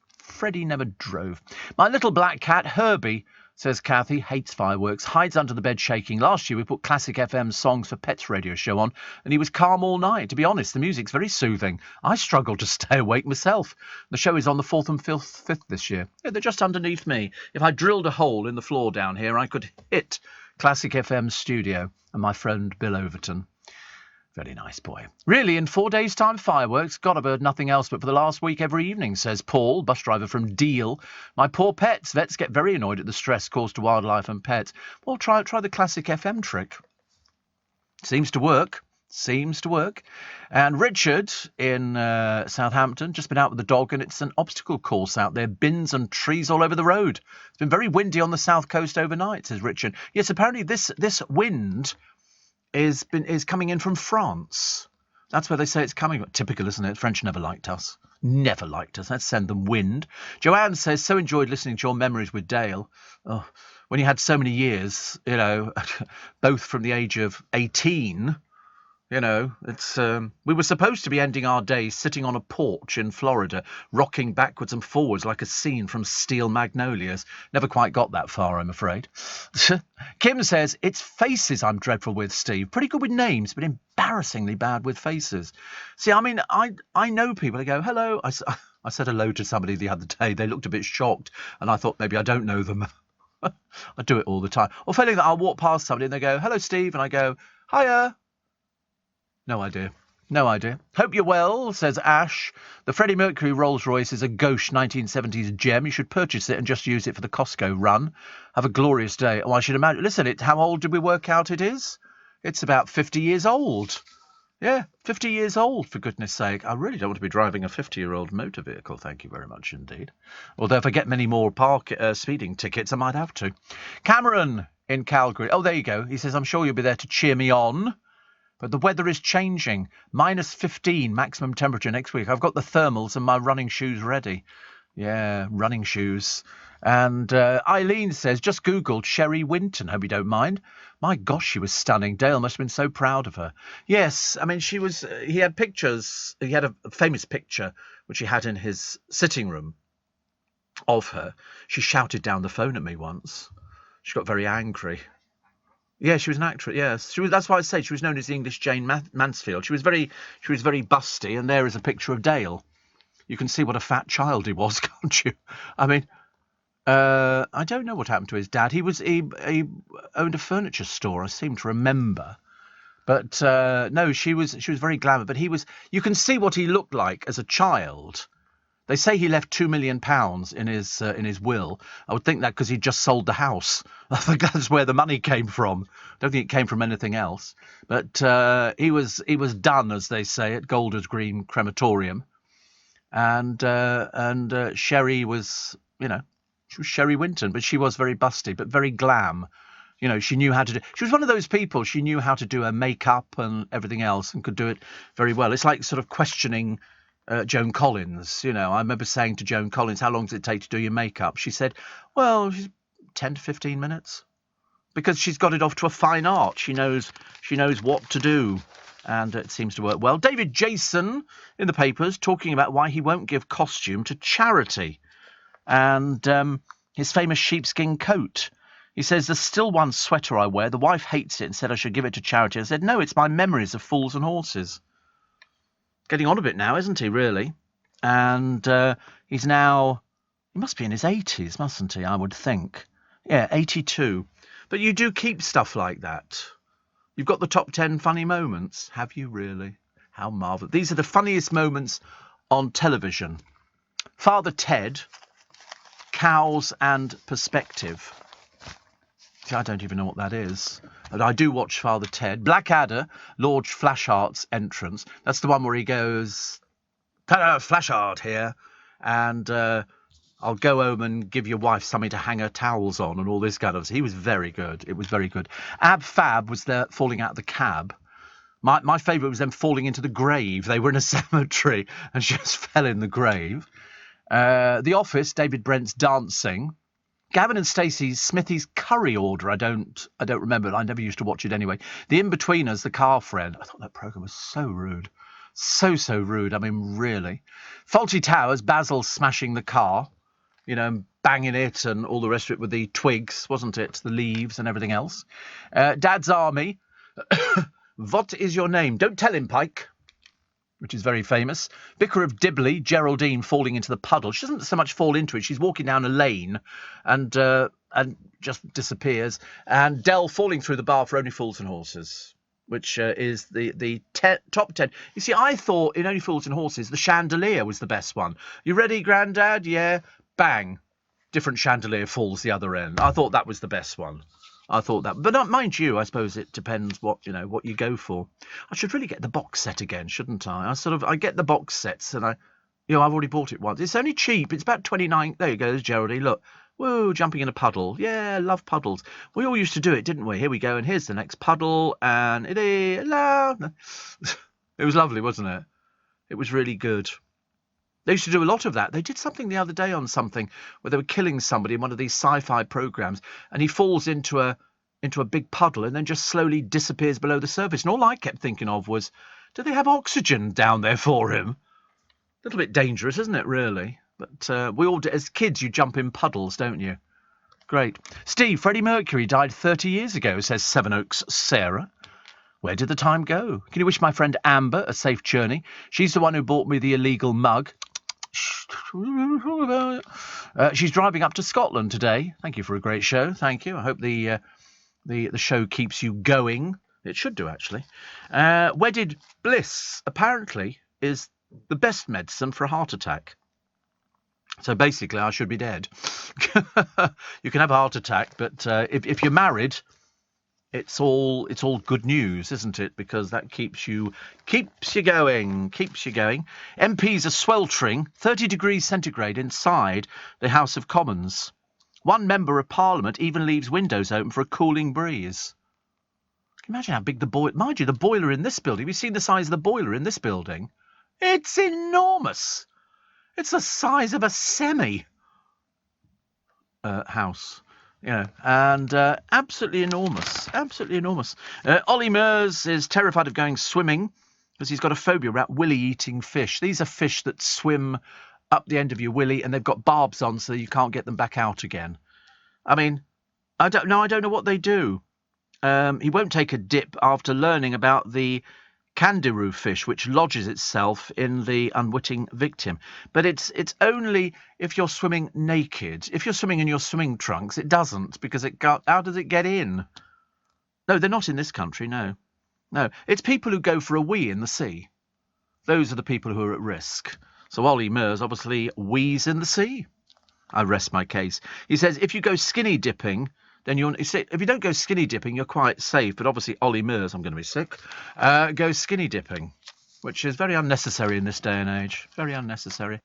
My little black cat, Herbie, says Kathy, hates fireworks, hides under the bed shaking. Last year we put Classic FM's Songs for Pets radio show on, and he was calm all night. To be honest, the music's very soothing. I struggle to stay awake myself. The show is on the 4th and 5th this year. Yeah, they're just underneath me. If I drilled a hole in the floor down here, I could hit Classic FM's studio and my friend Bill Overton. Very nice boy. Really, in 4 days' time, fireworks. God, I've heard nothing else but for the last week every evening, says Paul, bus driver from Deal. My poor pets. Vets get very annoyed at the stress caused to wildlife and pets. Well, try the Classic FM trick. Seems to work. And Richard in Southampton, just been out with the dog, and it's an obstacle course out there. Bins and trees all over the road. It's been very windy on the south coast overnight, says Richard. Yes, apparently this wind is coming in from France. That's where they say it's coming. Typical, isn't it? French never liked us. Never liked us. Let's send them wind. Joanne says, so enjoyed listening to your memories with Dale. Oh, when you had so many years, you know, both from the age of 18, you know, it's we were supposed to be ending our days sitting on a porch in Florida, rocking backwards and forwards like a scene from Steel Magnolias. Never quite got that far, I'm afraid. Kim says, it's faces I'm dreadful with, Steve. Pretty good with names, but embarrassingly bad with faces. See, I mean, I know people who go, hello. I said hello to somebody the other day. They looked a bit shocked, and I thought maybe I don't know them. I do it all the time. Or failing that, I'll walk past somebody and they go, hello, Steve, and I go, hiya. No idea. No idea. Hope you're well, says Ash. The Freddie Mercury Rolls-Royce is a gauche 1970s gem. You should purchase it and just use it for the Costco run. Have a glorious day. Oh, I should imagine. Listen, how old did we work out it is? It's about 50 years old. Yeah, 50 years old, for goodness sake. I really don't want to be driving a 50-year-old motor vehicle. Thank you very much indeed. Although if I get many more speeding tickets, I might have to. Cameron in Calgary. Oh, there you go. He says, I'm sure you'll be there to cheer me on. But the weather is changing. -15 maximum temperature next week. I've got the thermals and my running shoes ready. Yeah, running shoes. And Eileen says, just Googled Sherry Winton. Hope you don't mind. My gosh, she was stunning. Dale must have been so proud of her. Yes, I mean, she was. He had pictures. He had a famous picture which he had in his sitting room of her. She shouted down the phone at me once. She got very angry. Yeah, she was an actress. Yes, she was. That's why I say she was known as the English Jane Mansfield. She was very busty, and there is a picture of Dale. You can see what a fat child he was, can't you? I mean, I don't know what happened to his dad. He owned a furniture store, I seem to remember. But no, she was very glamour. But he was. You can see what he looked like as a child. They say he left £2 million in his will. I would think that because he'd just sold the house. I think that's where the money came from. I don't think it came from anything else. But he was done, as they say, at Golders Green Crematorium. And Sherry was, you know, she was Sherry Winton, but she was very busty, but very glam. You know, she knew how to do. She was one of those people. She knew how to do her makeup and everything else, and could do it very well. It's like sort of questioning Joan Collins. You know, I remember saying to Joan Collins, how long does it take to do your makeup? She said, well, 10 to 15 minutes, because she's got it off to a fine art. She knows what to do, and it seems to work well. David Jason in the papers talking about why he won't give costume to charity, and his famous sheepskin coat. He says, there's still one sweater I wear. The wife hates it and said I should give it to charity. I said, no, it's my memories of Fools and Horses. Getting on a bit now, isn't he, really? And he's now, he must be in his 80s, mustn't he, I would think. Yeah, 82. But you do keep stuff like that. You've got the top 10 funny moments. Have you really? How marvellous. These are the funniest moments on television. Father Ted, Cows and Perspective. See, I don't even know what that is. But I do watch Father Ted. Blackadder, Lord Flashart's entrance. That's the one where he goes, Flashart here, and I'll go home and give your wife something to hang her towels on and all this kind of stuff. He was very good. It was very good. Ab Fab was there falling out of the cab. My favourite was them falling into the grave. They were in a cemetery and she just fell in the grave. The Office, David Brent's dancing. Gavin and Stacey's Smithy's curry order. I don't remember. I never used to watch it anyway. The In-Betweeners, the car friend. I thought that programme was so rude. So rude. I mean, really. Faulty Towers, Basil smashing the car, you know, banging it and all the rest of it with the twigs, wasn't it? The leaves and everything else. Dad's Army. What is your name? Don't tell him, Pike. Which is very famous. Vicar of Dibley, Geraldine falling into the puddle. She doesn't so much fall into it. She's walking down a lane and just disappears. And Dell falling through the bar for Only Fools and Horses, which is the top 10. You see, I thought in Only Fools and Horses, the chandelier was the best one. You ready, Grandad? Yeah. Bang. Different chandelier falls the other end. I thought that was the best one. I thought that, but mind you, I suppose it depends what you go for. I should really get the box set again, shouldn't I? I get the box sets, and I've already bought it once. It's only cheap. It's about 29. There you go, there's Geraldine. Look, whoa, jumping in a puddle. Yeah, love puddles. We all used to do it, didn't we? Here we go, and here's the next puddle, and it is bit It was lovely, wasn't it? It was really good. They used to do a lot of that. They did something the other day on something where they were killing somebody in one of these sci-fi programs, and he falls into a big puddle and then just slowly disappears below the surface. And all I kept thinking of was, do they have oxygen down there for him? A little bit dangerous, isn't it, really? But we all, as kids, you jump in puddles, don't you? Great. Steve, Freddie Mercury died 30 years ago, says Sevenoaks Sarah. Where did the time go? Can you wish my friend Amber a safe journey? She's the one who bought me the illegal mug. She's driving up to Scotland today. Thank you for a great show. Thank you. I hope the show keeps you going. It should do, actually. Wedded bliss, apparently, is the best medicine for a heart attack. So basically, I should be dead. You can have a heart attack, but if you're married, it's all good news, isn't it? Because that keeps you going. MPs are sweltering, 30 degrees centigrade inside the House of Commons. One member of Parliament even leaves windows open for a cooling breeze. Can you imagine how big the boiler... Mind you, the boiler in this building, have you seen the size of the boiler in this building? It's enormous. It's the size of a semi house. And absolutely enormous. Ollie Mers is terrified of going swimming because he's got a phobia about willy-eating fish. These are fish that swim up the end of your willy and they've got barbs on so you can't get them back out again. I mean, I don't know what they do. He won't take a dip after learning about the kangaroo fish, which lodges itself in the unwitting victim. But it's only if you're swimming naked. If you're swimming in your swimming trunks, it doesn't, because how does it get in? No, they're not in this country, no. No, it's people who go for a wee in the sea. Those are the people who are at risk. So Ollie Mers obviously wheeze in the sea. I rest my case. He says, if you go skinny dipping... then if you don't go skinny dipping, you're quite safe. But obviously, Ollie Mers, I'm going to be sick, goes skinny dipping, which is very unnecessary in this day and age. Very unnecessary.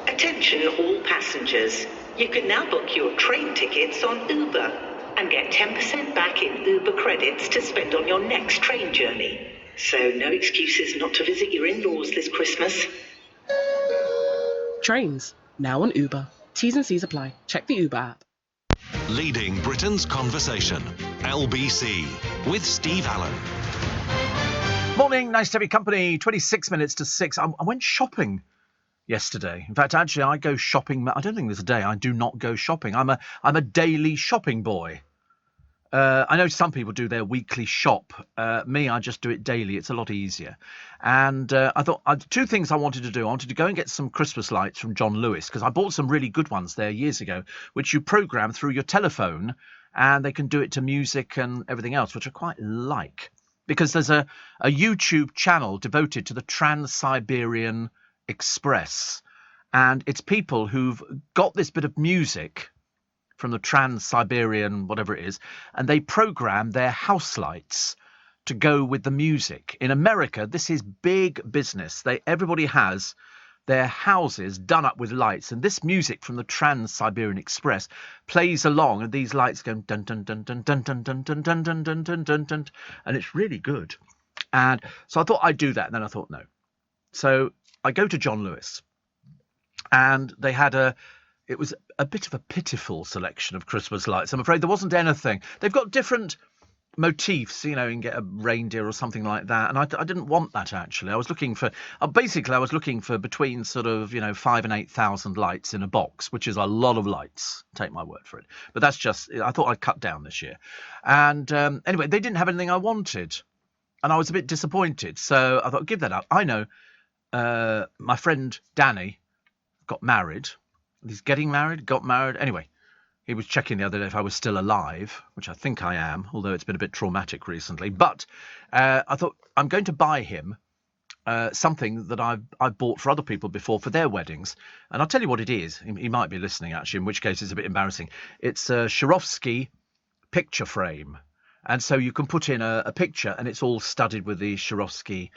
Attention all passengers. You can now book your train tickets on Uber and get 10% back in Uber credits to spend on your next train journey. So no excuses not to visit your in-laws this Christmas. Trains, now on Uber. T's and C's apply. Check the Uber app. Leading Britain's conversation. LBC with Steve Allen. Morning, nice to have your company. 26 minutes to 6. I went shopping yesterday. In fact, actually, I go shopping. I don't think there's a day I do not go shopping. I'm a daily shopping boy. I know some people do their weekly shop. Me, I just do it daily. It's a lot easier. And I thought two things I wanted to do. I wanted to go and get some Christmas lights from John Lewis, because I bought some really good ones there years ago, which you program through your telephone, and they can do it to music and everything else, which I quite like. Because there's a YouTube channel devoted to the Trans-Siberian Express, and it's people who've got this bit of music from the Trans-Siberian, whatever it is, and they program their house lights to go with the music. In America, this is big business. Everybody has their houses done up with lights, and this music from the Trans-Siberian Express plays along, and these lights go dun dun dun dun dun dun dun dun dun dun dun dun dun dun, and it's really good. And so I thought I'd do that, and then I thought no. So I go to John Lewis, and they had it was a bit of a pitiful selection of Christmas lights. I'm afraid there wasn't anything. They've got different motifs, you can get a reindeer or something like that. And I didn't want that, actually. I was looking for, between sort of, 5,000 and 8,000 lights in a box, which is a lot of lights. Take my word for it. But that's just, I thought I'd cut down this year. And anyway, they didn't have anything I wanted. And I was a bit disappointed. So I thought, give that up. I know my friend Danny got married. He's getting married, got married. Anyway, he was checking the other day if I was still alive, which I think I am, although it's been a bit traumatic recently. But I thought I'm going to buy him something that I've bought for other people before for their weddings. And I'll tell you what it is. He might be listening, actually, in which case it's a bit embarrassing. It's a Swarovski picture frame. And so you can put in a picture, and it's all studded with the Swarovski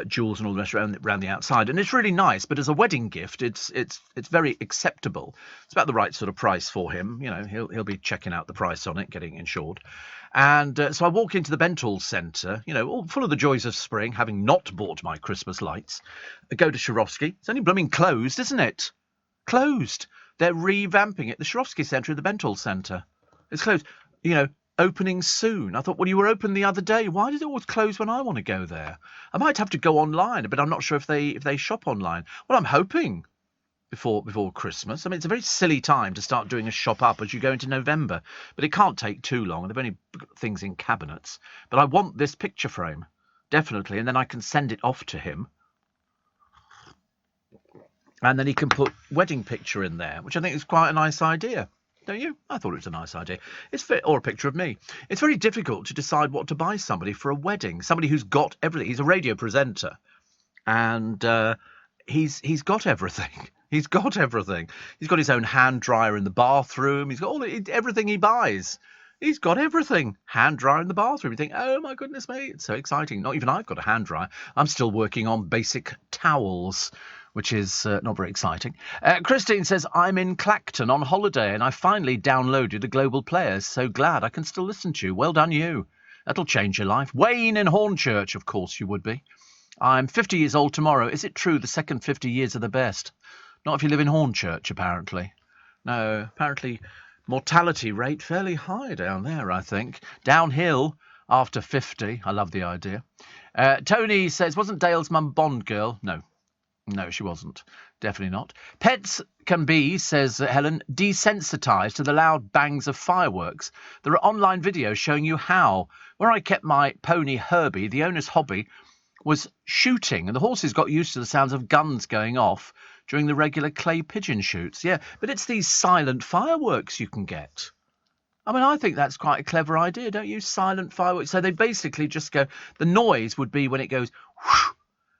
jewels and all the rest around the outside, and it's really nice. But as a wedding gift, it's very acceptable. It's about the right sort of price for him. You know, he'll be checking out the price on it, getting insured. And so I walk into the Bentall Centre, you know, all full of the joys of spring, having not bought my Christmas lights. I go to Swarovski. It's only blooming closed, isn't it? Closed. They're revamping it. The Swarovski Centre in the Bentall Centre. It's closed. You know, opening soon. I thought, well, you were open the other day. Why did it always close when I want to go there? I might have to go online, but I'm not sure if they shop online. Well, I'm hoping before Christmas. I mean, it's a very silly time to start doing a shop up as you go into November, but it can't take too long. They've only got things in cabinets. But I want this picture frame, definitely, and then I can send it off to him. And then he can put wedding picture in there, which I think is quite a nice idea. Don't you? I thought it was a nice idea. Or a picture of me. It's very difficult to decide what to buy somebody for a wedding. Somebody who's got everything. He's a radio presenter, and he's got everything. He's got everything. He's got his own hand dryer in the bathroom. He's got everything he buys. He's got everything. Hand dryer in the bathroom. You think, oh my goodness me, it's so exciting. Not even I've got a hand dryer. I'm still working on basic towels, which is not very exciting. Christine says, I'm in Clacton on holiday and I finally downloaded the Global Players. So glad I can still listen to you. Well done, you. That'll change your life. Wayne in Hornchurch, of course you would be. I'm 50 years old tomorrow. Is it true the second 50 years are the best? Not if you live in Hornchurch, apparently. No, apparently mortality rate fairly high down there, I think. Downhill after 50. I love the idea. Tony says, wasn't Dale's mum Bond girl? No. No, she wasn't. Definitely not. Pets can be, says Helen, desensitised to the loud bangs of fireworks. There are online videos showing you how. Where I kept my pony Herbie, the owner's hobby was shooting, and the horses got used to the sounds of guns going off during the regular clay pigeon shoots. Yeah, but it's these silent fireworks you can get. I mean, I think that's quite a clever idea, don't you? Silent fireworks. So they basically just go, the noise would be when it goes whoosh,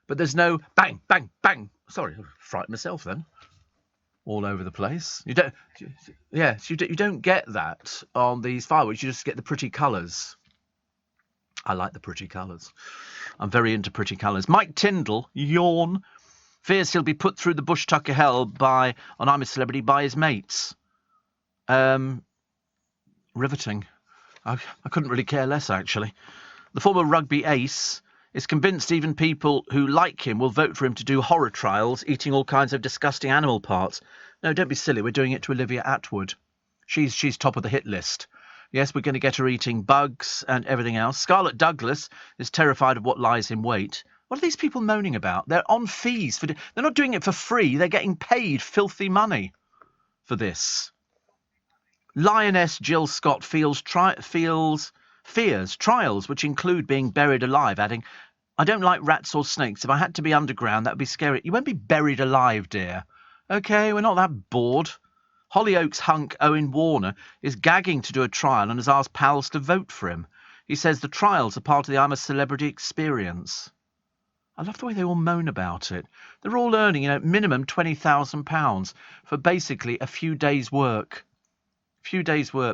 but there's no bang, bang, bang. Sorry, I frightened myself then. All over the place. You don't. Yes, you don't get that on these fireworks. You just get the pretty colours. I like the pretty colours. I'm very into pretty colours. Mike Tyndall, yawn, fears he'll be put through the Bush Tucker hell on I'm a Celebrity by his mates. Riveting. I couldn't really care less, actually. The former rugby ace is convinced even people who like him will vote for him to do horror trials, eating all kinds of disgusting animal parts. No, don't be silly. We're doing it to Olivia Attwood. She's top of the hit list. Yes, we're going to get her eating bugs and everything else. Scarlett Douglas is terrified of what lies in wait. What are these people moaning about? They're on fees. They're not doing it for free. They're getting paid filthy money for this. Lioness Jill Scott fears trials which include being buried alive, adding, I don't like rats or snakes. If I had to be underground, that would be scary. You won't be buried alive, dear. OK, we're not that bored. Hollyoaks hunk Owen Warner is gagging to do a trial and has asked pals to vote for him. He says the trials are part of the I'm a Celebrity experience. I love the way they all moan about it. They're all earning, minimum £20,000 for basically a few days' work.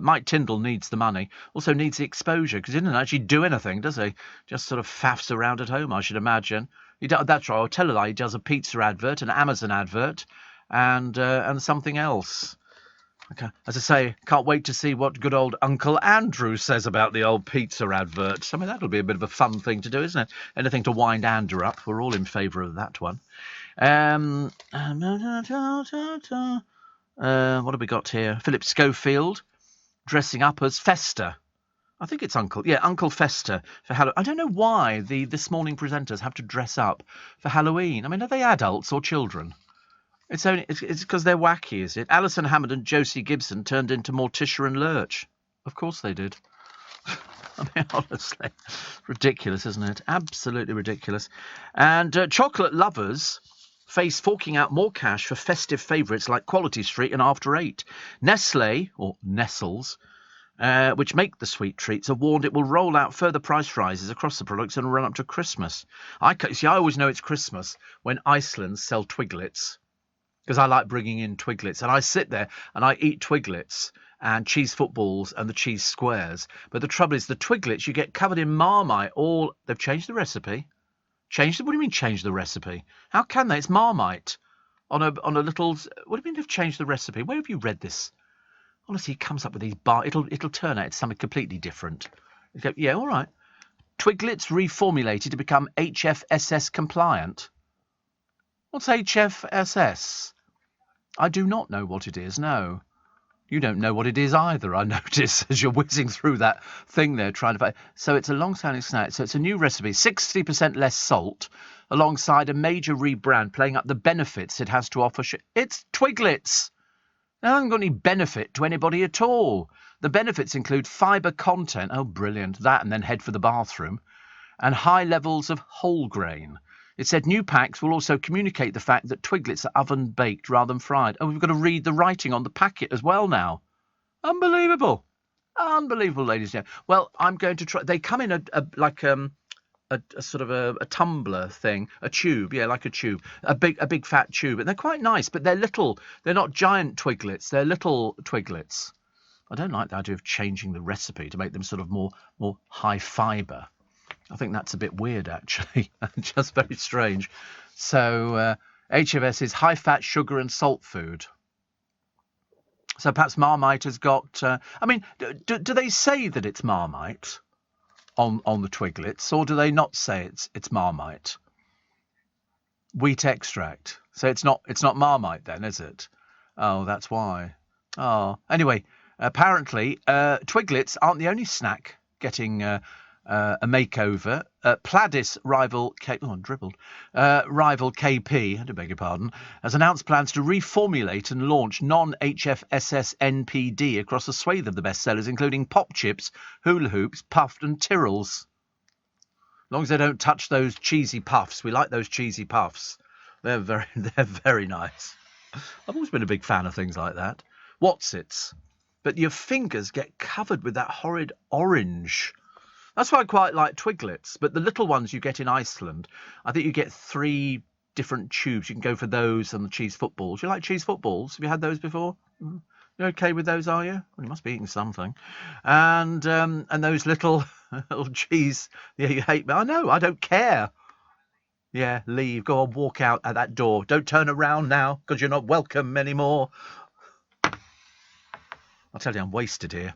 Mike Tyndall needs the money, also needs the exposure, because he didn't actually do anything, does he? Just sort of faffs around at home, I should imagine. That's right, I'll tell a lie. He does a pizza advert, an Amazon advert, and something else. Okay. As I say, can't wait to see what good old Uncle Andrew says about the old pizza advert. I mean, that'll be a bit of a fun thing to do, isn't it? Anything to wind Andrew up. We're all in favour of that one. What have we got here? Philip Schofield dressing up as Fester. I think it's Uncle Fester for Halloween. I don't know why the This Morning presenters have to dress up for Halloween. I mean, are they adults or children? It's because they're wacky, is it? Alison Hammond and Josie Gibson turned into Morticia and Lurch. Of course they did. I mean, honestly, ridiculous, isn't it? Absolutely ridiculous. And chocolate lovers face forking out more cash for festive favourites like Quality Street and After 8. Nestlé, or Nestles, which make the sweet treats, have warned it will roll out further price rises across the products and run up to Christmas. I always know it's Christmas when Iceland sell Twiglets, because I like bringing in Twiglets. And I sit there and I eat Twiglets and cheese footballs and the cheese squares. But the trouble is the Twiglets you get covered in Marmite. They've changed the recipe. Change the? What do you mean change the recipe? How can they? It's Marmite on a little. What do you mean they've changed the recipe? Where have you read this? Honestly, he comes up with these It'll turn out it's something completely different. You go, yeah, all right. Twiglets reformulated to become HFSS compliant. What's HFSS? I do not know what it is. No. You don't know what it is either, I notice, as you're whizzing through that thing there trying to find. So it's a long-standing snack. So it's a new recipe, 60% less salt, alongside a major rebrand, playing up the benefits it has to offer. It's Twiglets. It hasn't got any benefit to anybody at all. The benefits include fibre content. Oh, brilliant. That, and then head for the bathroom. And high levels of whole grain. It said new packs will also communicate the fact that Twiglets are oven-baked rather than fried. Oh, we've got to read the writing on the packet as well now. Unbelievable. Unbelievable, ladies and gentlemen. Well, I'm going to try. They come in a sort of a tumbler thing, a tube, yeah, like a tube, a big fat tube. And they're quite nice, but they're little. They're not giant Twiglets. They're little Twiglets. I don't like the idea of changing the recipe to make them sort of more high fibre. I think that's a bit weird, actually. Just very strange. So HFS is high-fat, sugar and salt food. So perhaps Marmite has got... I mean, do they say that it's Marmite on the Twiglets, or do they not say it's Marmite? Wheat extract. So it's not Marmite then, is it? Oh, that's why. Oh, anyway, apparently Twiglets aren't the only snack getting... a makeover. Pladis rival rival KP, I do beg your pardon, has announced plans to reformulate and launch non-HFSS NPD across a swathe of the bestsellers, including Pop Chips, Hula Hoops, Puffed and Tyrrells. As long as they don't touch those cheesy puffs. We like those cheesy puffs. They're very nice. I've always been a big fan of things like that. Whatsits. But your fingers get covered with that horrid orange. That's why I quite like Twiglets, but the little ones you get in Iceland, I think you get 3 different tubes. You can go for those and the cheese footballs. You like cheese footballs? Have you had those before? You okay with those, are you? Well, you must be eating something. And those little cheese, yeah, you hate me. I know, I don't care. Yeah, leave, go on, walk out at that door. Don't turn around now, because you're not welcome anymore. I'll tell you, I'm wasted here.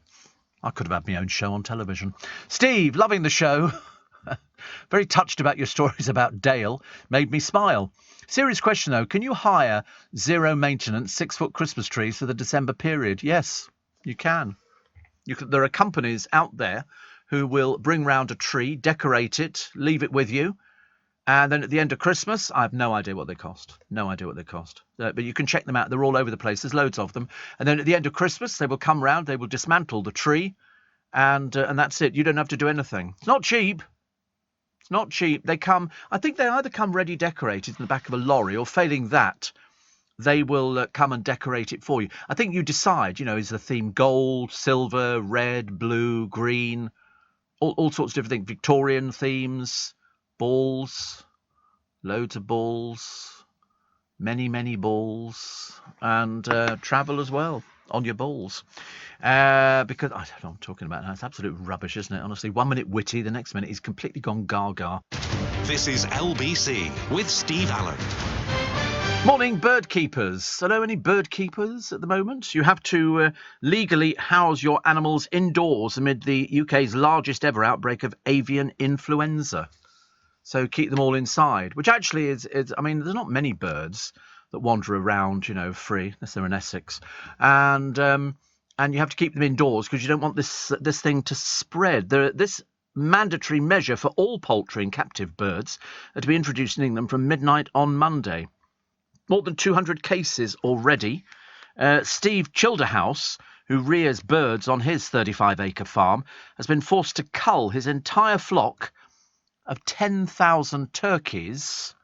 I could have had my own show on television. Steve, loving the show. Very touched about your stories about Dale. Made me smile. Serious question, though. Can you hire zero-maintenance 6-foot Christmas trees for the December period? Yes, you can. There are companies out there who will bring round a tree, decorate it, leave it with you. And then at the end of Christmas, I have no idea what they cost. No idea what they cost. But you can check them out. They're all over the place. There's loads of them. And then at the end of Christmas, they will come round. They will dismantle the tree. And that's it. You don't have to do anything. It's not cheap. It's not cheap. They come, I think they either come ready decorated in the back of a lorry, or failing that, they will come and decorate it for you. I think you decide, is the theme gold, silver, red, blue, green, all sorts of different things. Victorian themes. Balls, loads of balls, many balls, and travel as well on your balls. Because I don't know what I'm talking about now. It's absolute rubbish, isn't it? Honestly, 1 minute witty, the next minute he's completely gone gaga. This is LBC with Steve Allen. Morning, bird keepers. Hello, any bird keepers at the moment? You have to legally house your animals indoors amid the UK's largest ever outbreak of avian influenza. So keep them all inside, which actually is I mean, there's not many birds that wander around, free, unless they're in Essex. And you have to keep them indoors because you don't want this thing to spread. This mandatory measure for all poultry and captive birds are to be introduced in England from midnight on Monday. More than 200 cases already. Steve Childerhouse, who rears birds on his 35-acre farm, has been forced to cull his entire flock of 10,000 turkeys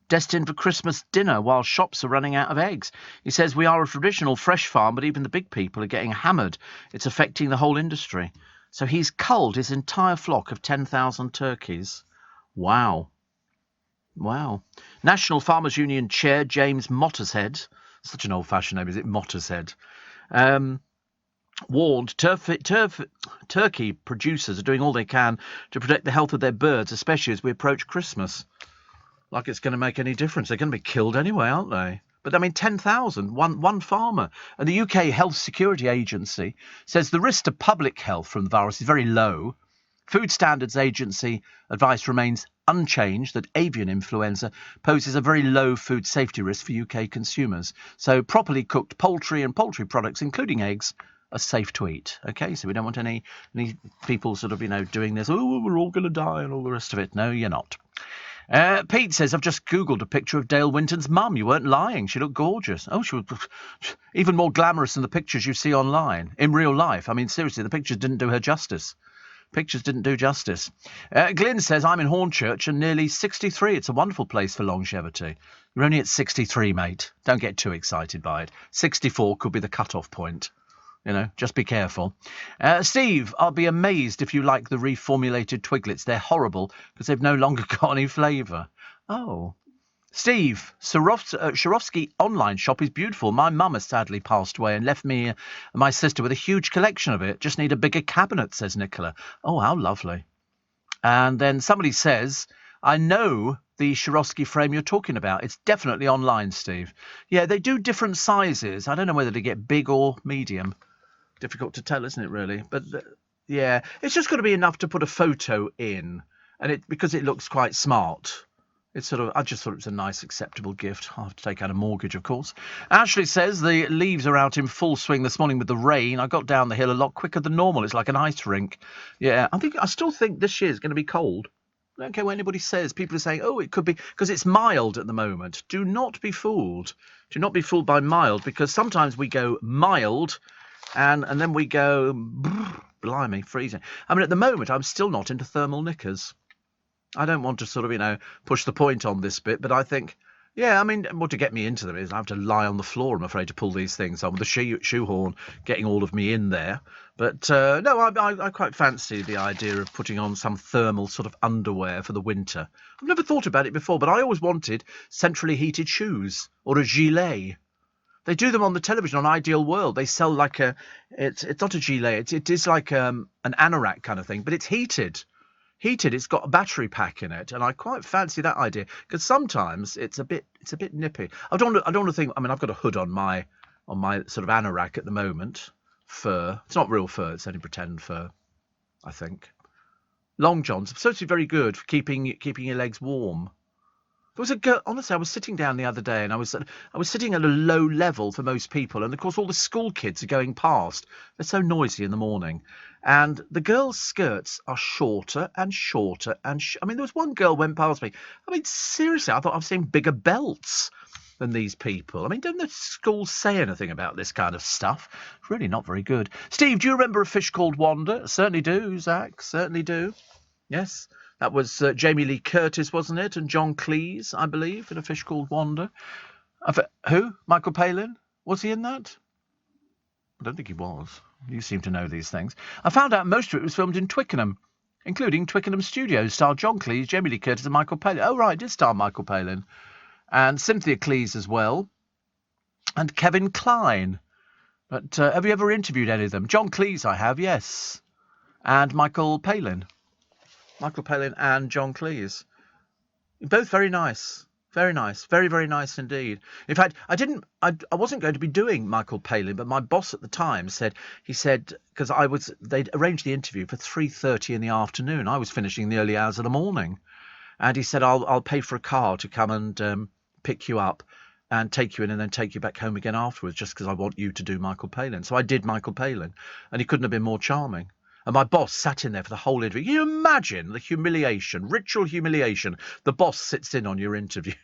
destined for Christmas dinner while shops are running out of eggs. He says, we are a traditional fresh farm, but even the big people are getting hammered. It's affecting the whole industry. So he's culled his entire flock of 10,000 turkeys. Wow. National Farmers Union Chair James Mottershead, such an old-fashioned name, is it? Mottershead. warned turkey producers are doing all they can to protect the health of their birds, especially as we approach Christmas. Like it's going to make any difference. They're going to be killed anyway, aren't they? But I mean, 10,000, one farmer. And the UK Health Security Agency says the risk to public health from the virus is very low. Food Standards Agency advice remains unchanged that avian influenza poses a very low food safety risk for UK consumers. So properly cooked poultry and poultry products, including eggs, are safe to eat. Okay, so we don't want any people sort of, doing this, oh, we're all going to die and all the rest of it. No, you're not. Pete says, I've just Googled a picture of Dale Winton's mum. You weren't lying. She looked gorgeous. Oh, she was even more glamorous than the pictures you see online. In real life, I mean, seriously, the pictures didn't do her justice. Pictures didn't do justice. Glyn says, I'm in Hornchurch and nearly 63. It's a wonderful place for longevity. You're only at 63, mate. Don't get too excited by it. 64 could be the cut-off point. Just be careful. Steve, I'll be amazed if you like the reformulated Twiglets. They're horrible because they've no longer got any flavour. Oh. Steve, Swarovski online shop is beautiful. My mum has sadly passed away and left me and my sister with a huge collection of it. Just need a bigger cabinet, says Nicola. Oh, how lovely. And then somebody says, I know the Swarovski frame you're talking about. It's definitely online, Steve. Yeah, they do different sizes. I don't know whether they get big or medium. Difficult to tell, isn't it, really? But, yeah, it's just got to be enough to put a photo in. And because it looks quite smart. It's I just thought it was a nice, acceptable gift. I'll have to take out a mortgage, of course. Ashley says the leaves are out in full swing this morning with the rain. I got down the hill a lot quicker than normal. It's like an ice rink. Yeah, I still think this year is going to be cold. I don't care what anybody says. People are saying, oh, it could be, because it's mild at the moment. Do not be fooled. Do not be fooled by mild, because sometimes we go mild and then we go, blimey, freezing. I mean, at the moment, I'm still not into thermal knickers. I don't want to sort of, push the point on this bit, but I think, yeah, I mean, what to get me into them is I have to lie on the floor, I'm afraid, to pull these things on with the shoehorn getting all of me in there. But, no, I quite fancy the idea of putting on some thermal sort of underwear for the winter. I've never thought about it before, but I always wanted centrally heated shoes or a gilet. They do them on the television on Ideal World. They sell like it's not a gilet, it is like an anorak kind of thing, but it's heated. It's got a battery pack in it, and I quite fancy that idea because sometimes it's a bit nippy. I don't want to think. I mean, I've got a hood on my sort of anorak at the moment, fur. It's not real fur; it's only pretend fur, I think. Long johns are supposed to be very good for keeping your legs warm. There was a girl. Honestly, I was sitting down the other day, and I was sitting at a low level for most people, and of course all the school kids are going past. They're so noisy in the morning. And the girls' skirts are shorter and shorter and I mean, there was one girl went past me. I mean, seriously, I thought I've seen bigger belts than these people. I mean, don't the schools say anything about this kind of stuff? It's really not very good. Steve, do you remember a fish called Wanda? Certainly do, Zach. Certainly do. Yes, that was Jamie Lee Curtis, wasn't it? And John Cleese, I believe, in A Fish Called Wanda. Who? Michael Palin? Was he in that? I don't think he was. You seem to know these things. I found out most of it was filmed in Twickenham, including Twickenham Studios, starred John Cleese, Jamie Lee Curtis and Michael Palin. Oh, right, it did star Michael Palin. And Cynthia Cleese as well. And Kevin Kline. But have you ever interviewed any of them? John Cleese I have, yes. And Michael Palin. Michael Palin and John Cleese. Both very nice. Very nice. Very, very nice indeed. In fact, I wasn't going to be doing Michael Palin, but my boss at the time said, because they'd arranged the interview for 3:30 in the afternoon. I was finishing in the early hours of the morning. And he said, I'll pay for a car to come and pick you up and take you in and then take you back home again afterwards, just because I want you to do Michael Palin. So I did Michael Palin, and he couldn't have been more charming. And my boss sat in there for the whole interview. Can you imagine the humiliation, ritual humiliation? The boss sits in on your interview.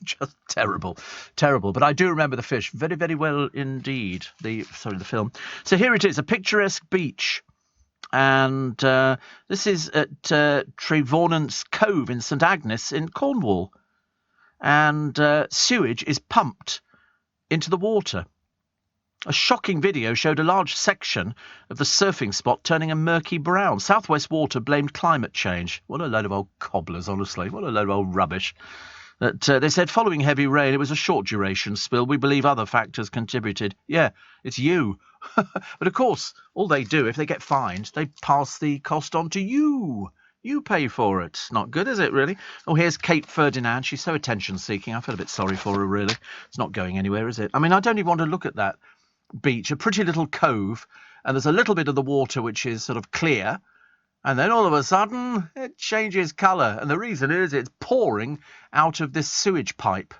Just terrible, terrible. But I do remember the fish very, very well indeed. The film. So here it is, a picturesque beach. And this is at Trevornance Cove in St Agnes in Cornwall. And sewage is pumped into the water. A shocking video showed a large section of the surfing spot turning a murky brown. South West Water blamed climate change. What a load of old cobblers, honestly. What a load of old rubbish. That they said following heavy rain, it was a short duration spill. We believe other factors contributed. Yeah, it's you. But of course, all they do, if they get fined, they pass the cost on to you. You pay for it. Not good, is it, really? Oh, here's Kate Ferdinand. She's so attention-seeking. I feel a bit sorry for her, really. It's not going anywhere, is it? I mean, I don't even want to look at that beach. A pretty little cove, and there's a little bit of the water which is sort of clear, and then all of a sudden, it changes colour. And the reason is it's pouring out of this sewage pipe.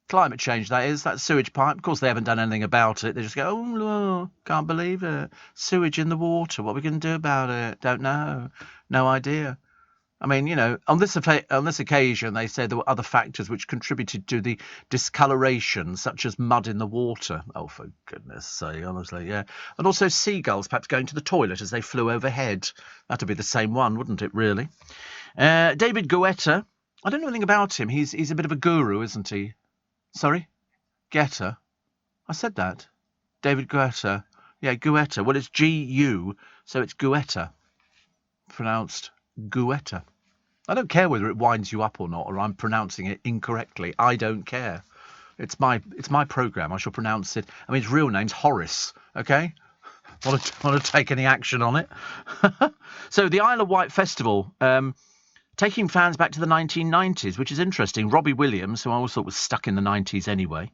Climate change, that is, that sewage pipe. Of course, they haven't done anything about it. They just go, oh, no, can't believe it. Sewage in the water. What are we going to do about it? Don't know. No idea. I mean, you know, on this occasion, they said there were other factors which contributed to the discoloration, such as mud in the water. Oh, for goodness sake, honestly, yeah. And also seagulls perhaps going to the toilet as they flew overhead. That'd be the same one, wouldn't it, really? David Guetta. I don't know anything about him. He's a bit of a guru, isn't he? Sorry? Guetta? I said that. David Guetta. Yeah, Guetta. Well, it's G-U, so it's Guetta. Pronounced Guetta. I don't care whether it winds you up or not, or I'm pronouncing it incorrectly. I don't care. It's my programme. I shall pronounce it. I mean, his real name's Horace, okay? Want to take any action on it? So the Isle of Wight Festival... taking fans back to the 1990s, which is interesting. Robbie Williams, who I always thought was stuck in the 90s anyway.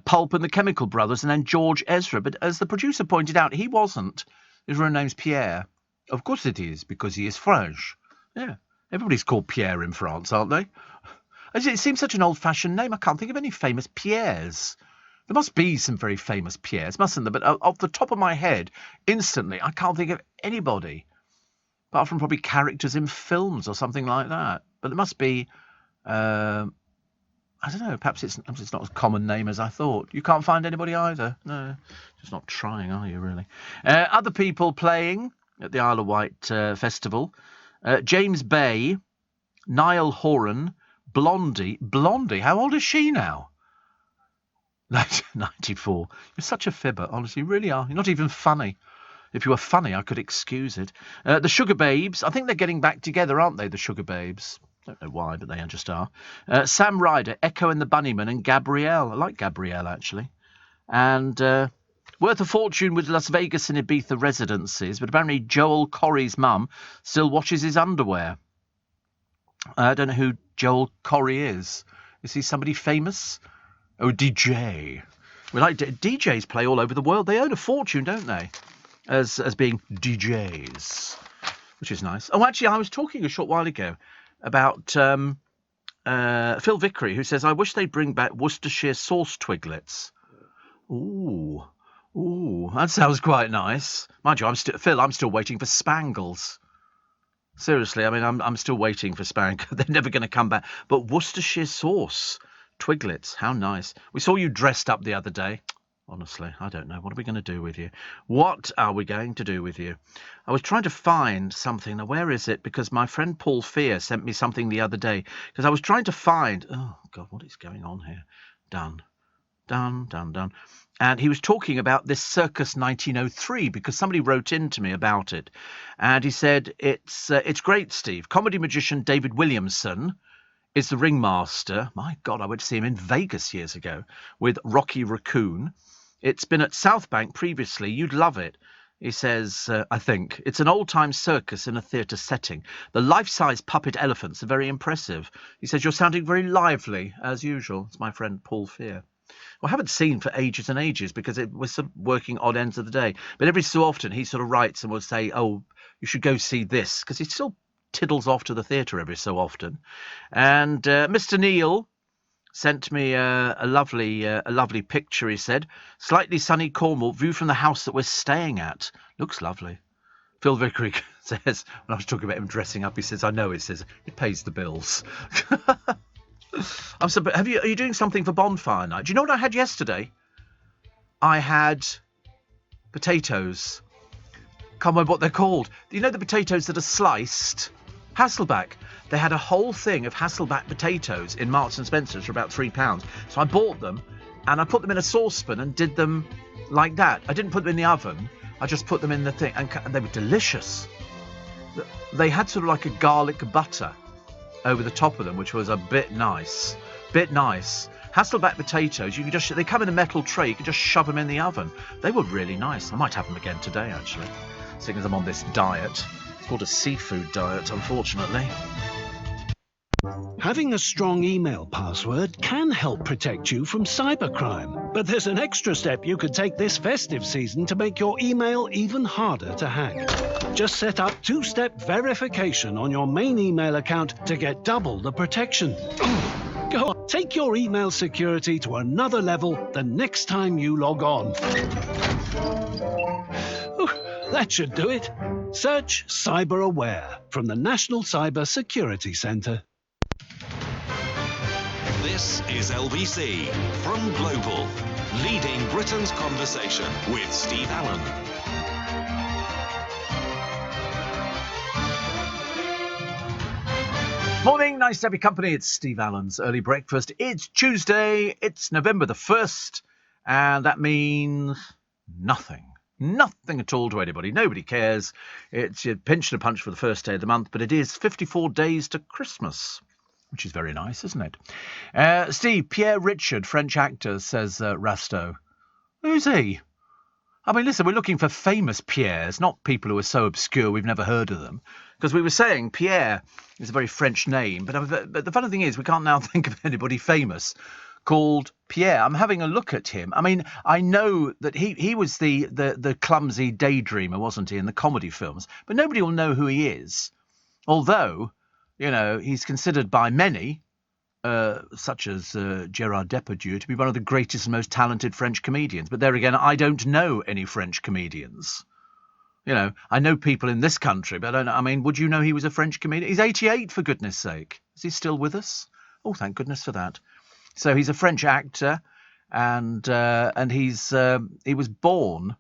Pulp and the Chemical Brothers, and then George Ezra. But as the producer pointed out, he wasn't. His real name's Pierre. Of course it is, because he is French. Yeah, everybody's called Pierre in France, aren't they? It seems such an old-fashioned name. I can't think of any famous Pierres. There must be some very famous Pierres, mustn't there? But off the top of my head, instantly, I can't think of anybody. Apart from probably characters in films or something like that. But there must be, I don't know, perhaps it's not as common name as I thought. You can't find anybody either. No, just not trying, are you, really? Other people playing at the Isle of Wight Festival. James Bay, Niall Horan, Blondie. Blondie, how old is she now? 94. You're such a fibber, honestly, you really are. You're not even funny. If you were funny, I could excuse it. The Sugar Babes. I think they're getting back together, aren't they, the Sugar Babes? Don't know why, but they just are. Sam Ryder, Echo and the Bunnymen, and Gabrielle. I like Gabrielle, actually. And worth a fortune with Las Vegas and Ibiza residencies, but apparently Joel Corry's mum still washes his underwear. I don't know who Joel Corry is. Is he somebody famous? Oh, DJ. We like DJs play all over the world. They earn a fortune, don't they? As being DJs, which is nice. Oh, actually, I was talking a short while ago about Phil Vickery, who says, I wish they'd bring back Worcestershire sauce twiglets. Ooh, that sounds quite nice. Mind you, I'm still waiting for Spangles. Seriously, I mean, I'm still waiting for Spangles. They're never going to come back. But Worcestershire sauce twiglets, how nice. We saw you dressed up the other day. Honestly, I don't know. What are we going to do with you? What are we going to do with you? I was trying to find something. Now, where is it? Because my friend Paul Fear sent me something the other day. Because I was trying to find... Oh, God, what is going on here? Done. And he was talking about this Circus 1903 because somebody wrote in to me about it. And he said, it's great, Steve. Comedy magician David Williamson is the ringmaster. My God, I went to see him in Vegas years ago with Rocky Raccoon. It's been at South Bank previously. You'd love it. He says, I think. It's an old-time circus in a theatre setting. The life-size puppet elephants are very impressive. He says, you're sounding very lively, as usual. It's my friend Paul Fear. Well, I haven't seen for ages and ages because it was sort of working odd ends of the day. But every so often he sort of writes and will say, oh, you should go see this. Because he still tiddles off to the theatre every so often. And Mr. Neil sent me a lovely picture, he said. Slightly sunny Cornwall, view from the house that we're staying at. Looks lovely. Phil Vickery says, when I was talking about him dressing up, he says, I know, it says, it pays the bills. Are you doing something for bonfire night? Do you know what I had yesterday? I had potatoes. Can't remember what they're called. You know the potatoes that are sliced? Hasselback. They had a whole thing of Hasselback potatoes in Marks and Spencer's for about £3. So I bought them and I put them in a saucepan and did them like that. I didn't put them in the oven. I just put them in the thing and they were delicious. They had sort of like a garlic butter over the top of them, which was a bit nice. Hasselback potatoes, they come in a metal tray, you can just shove them in the oven. They were really nice. I might have them again today, actually, seeing as I'm on this diet. It's called a seafood diet, unfortunately. Having a strong email password can help protect you from cybercrime. But there's an extra step you could take this festive season to make your email even harder to hack. Just set up two-step verification on your main email account to get double the protection. Go on, take your email security to another level the next time you log on. That should do it. Search Cyber Aware from the National Cyber Security Centre. This is LBC from Global, leading Britain's conversation with Steve Allen. Morning, nice to have your company. It's Steve Allen's Early Breakfast. It's Tuesday, it's November the 1st, and that means nothing. Nothing at all to anybody. Nobody cares. It's your pinch and a punch for the first day of the month, but it is 54 days to Christmas, which is very nice, isn't it? Steve, Pierre Richard, French actor, says Rasto. Who's he? I mean, listen, we're looking for famous Pierres, not people who are so obscure we've never heard of them. Because we were saying Pierre is a very French name, but the funny thing is we can't now think of anybody famous called Pierre. I'm having a look at him. I mean, I know that he was the clumsy daydreamer, wasn't he, in the comedy films, but nobody will know who he is. Although, you know, he's considered by many, such as Gerard Depardieu, to be one of the greatest and most talented French comedians. But there again, I don't know any French comedians. You know, I know people in this country, but I don't know. I mean, would you know he was a French comedian? He's 88, for goodness sake. Is he still with us? Oh, thank goodness for that. So he's a French actor, and he was born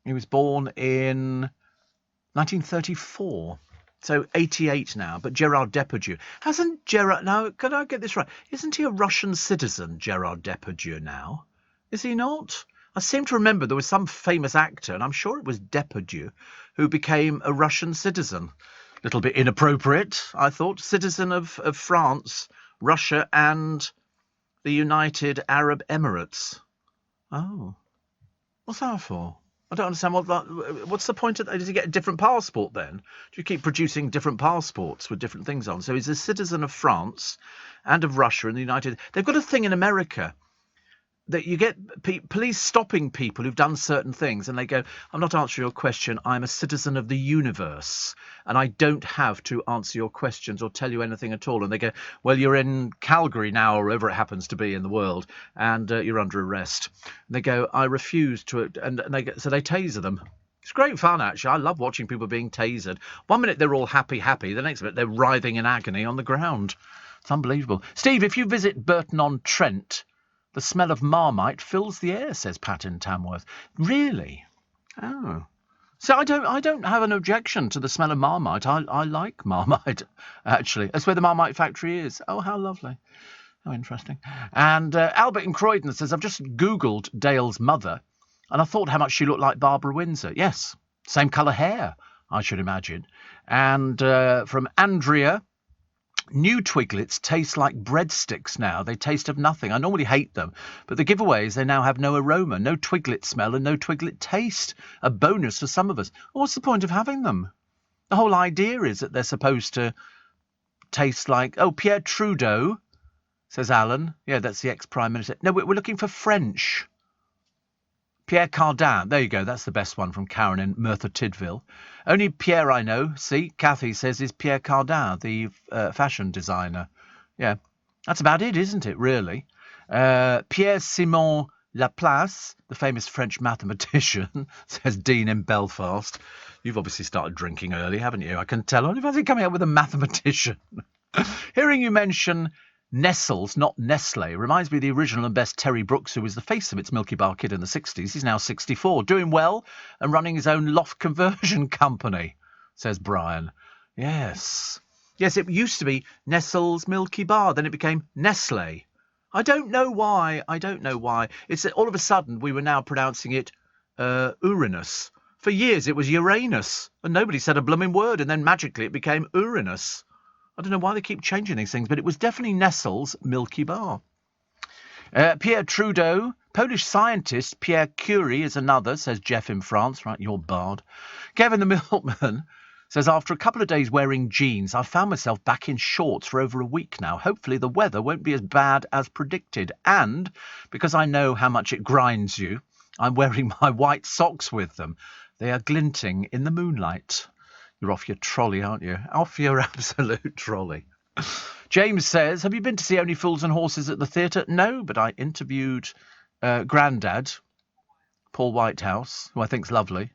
in 1934. So 88 now, but Gerard Depardieu. Hasn't Gerard... Now, can I get this right? Isn't he a Russian citizen, Gerard Depardieu, now? Is he not? I seem to remember there was some famous actor, and I'm sure it was Depardieu, who became a Russian citizen. A little bit inappropriate, I thought. Citizen of France, Russia, and the United Arab Emirates. Oh. What's that for? I don't understand what's the point of that? Does he get a different passport then? Do you keep producing different passports with different things on? So he's a citizen of France and of Russia and the United... They've got a thing in America that you get police stopping people who've done certain things, and they go, I'm not answering your question, I'm a citizen of the universe, and I don't have to answer your questions or tell you anything at all. And they go, well, you're in Calgary now, or wherever it happens to be in the world, and you're under arrest. And they go, I refuse to, and so they taser them. It's great fun, actually. I love watching people being tasered. One minute they're all happy, the next minute they're writhing in agony on the ground. It's unbelievable. Steve, if you visit Burton-on-Trent, the smell of Marmite fills the air, says Pat in Tamworth. Really? Oh. So I don't have an objection to the smell of Marmite. I like Marmite, actually. That's where the Marmite factory is. Oh, how lovely. How interesting. And Albert in Croydon says, I've just Googled Dale's mother, and I thought how much she looked like Barbara Windsor. Yes, same colour hair, I should imagine. And from Andrea... New Twiglets taste like breadsticks now. They taste of nothing. I normally hate them, but the giveaways, they now have no aroma, no Twiglet smell, and no Twiglet taste. A bonus for some of us. What's the point of having them? The whole idea is that they're supposed to taste like... Oh, Pierre Trudeau, says Alan. Yeah, that's the ex-Prime Minister. No, we're looking for French. Pierre Cardin. There you go. That's the best one from Karen in Merthyr Tydfil. Only Pierre I know, see, Kathy says, is Pierre Cardin, the fashion designer. Yeah, that's about it, isn't it, really? Pierre-Simon Laplace, the famous French mathematician, says Dean in Belfast. You've obviously started drinking early, haven't you? I can tell. I've only coming up with a mathematician. Hearing you mention Nestles, not Nestle, reminds me of the original and best Terry Brooks, who was the face of its Milky Bar kid in the 60s. He's now 64, doing well and running his own loft conversion company, says Brian. Yes. Yes, it used to be Nestle's Milky Bar, then it became Nestle. I don't know why. It's all of a sudden we were now pronouncing it Uranus. For years it was Uranus, and nobody said a blooming word, and then magically it became Uranus. I don't know why they keep changing these things, but it was definitely Nestle's Milky Bar. Pierre Trudeau, Polish scientist Pierre Curie is another, says Jeff in France. Right, you're barred. Kevin the Milkman says, after a couple of days wearing jeans, I've found myself back in shorts for over a week now. Hopefully the weather won't be as bad as predicted. And because I know how much it grinds you, I'm wearing my white socks with them. They are glinting in the moonlight. You're off your trolley, aren't you? Off your absolute trolley. James says, have you been to see Only Fools and Horses at the theatre? No, but I interviewed Grandad, Paul Whitehouse, who I think's lovely.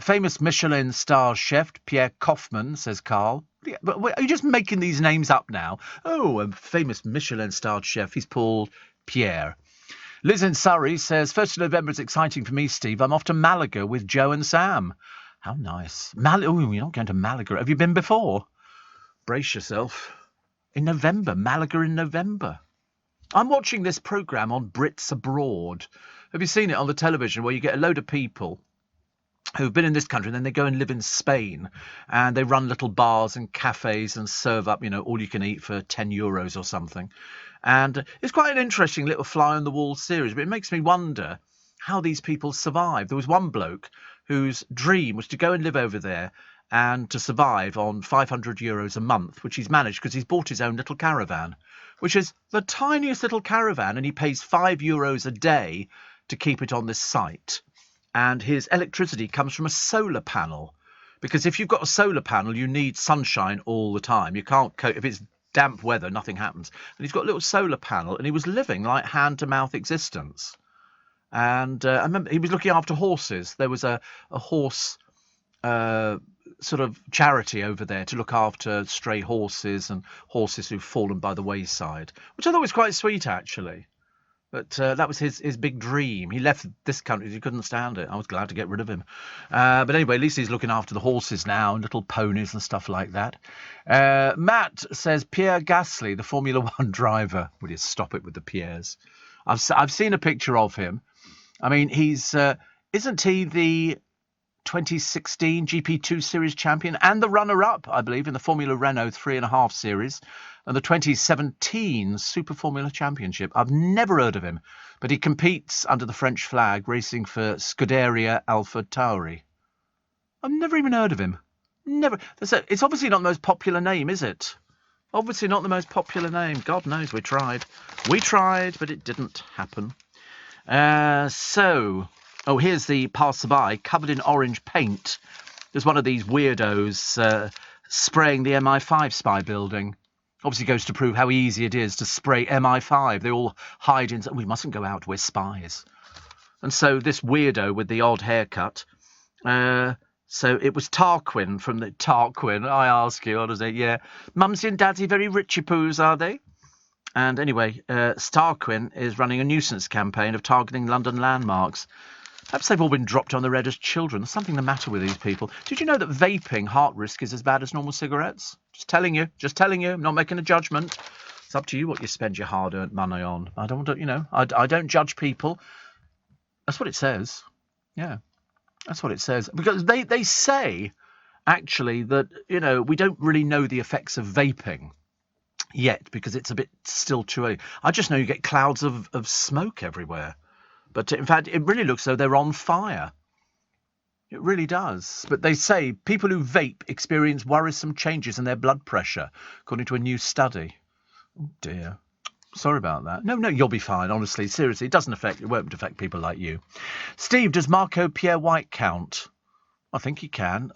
Famous Michelin star chef Pierre Kaufmann, says Carl. Yeah, but are you just making these names up now? Oh, a famous Michelin starred chef. He's called Pierre. Liz in Surrey says, 1st of November is exciting for me, Steve. I'm off to Malaga with Joe and Sam. How nice. Oh, you're not going to Malaga. Have you been before? Brace yourself. In November. Malaga in November. I'm watching this programme on Brits Abroad. Have you seen it on the television where you get a load of people who've been in this country and then they go and live in Spain and they run little bars and cafes and serve up, all you can eat for €10 or something. And it's quite an interesting little fly-on-the-wall series, but it makes me wonder how these people survive. There was one bloke whose dream was to go and live over there and to survive on €500 a month, which he's managed because he's bought his own little caravan, which is the tiniest little caravan, and he pays €5 a day to keep it on this site. And his electricity comes from a solar panel, because if you've got a solar panel, you need sunshine all the time. You can't cope. If it's damp weather, nothing happens. And he's got a little solar panel, and he was living like hand-to-mouth existence. And I remember he was looking after horses. There was a horse sort of charity over there to look after stray horses and horses who've fallen by the wayside, which I thought was quite sweet, actually. But that was his big dream. He left this country because he couldn't stand it. I was glad to get rid of him. But anyway, at least he's looking after the horses now and little ponies and stuff like that. Matt says, Pierre Gasly, the Formula One driver. Will you stop it with the Pierres? I've seen a picture of him. I mean, he's isn't he the 2016 GP2 Series champion and the runner-up, I believe, in the Formula Renault 3.5 Series and the 2017 Super Formula Championship. I've never heard of him, but he competes under the French flag, racing for Scuderia Alpha Tauri. I've never even heard of him. Never. It's obviously not the most popular name, is it? Obviously not the most popular name. God knows, we tried. We tried, but it didn't happen. Oh, here's the passerby covered in orange paint. There's one of these weirdos spraying the MI5 spy building. Obviously goes to prove how easy it is to spray MI5. They all hide in... We mustn't go out, we're spies. And so this weirdo with the odd haircut... So it was Tarquin from the... Tarquin, I ask you, honestly, yeah. Mumsy and Daddy very richy poos, are they? And anyway, Tarquin is running a nuisance campaign of targeting London landmarks. Perhaps they've all been dropped on the red as children. There's something the matter with these people. Did you know that vaping heart risk is as bad as normal cigarettes? Just telling you. I'm not making a judgment. It's up to you what you spend your hard-earned money on. I don't judge people. That's what it says. Yeah, that's what it says. Because they say, actually, that, we don't really know the effects of vaping yet because it's a bit still too early. I just know you get clouds of smoke everywhere. But in fact, it really looks as though they're on fire. It really does. But they say people who vape experience worrisome changes in their blood pressure, according to a new study. Oh, dear. Sorry about that. No, you'll be fine, honestly. Seriously, it won't affect people like you. Steve, does Marco Pierre White count? I think he can.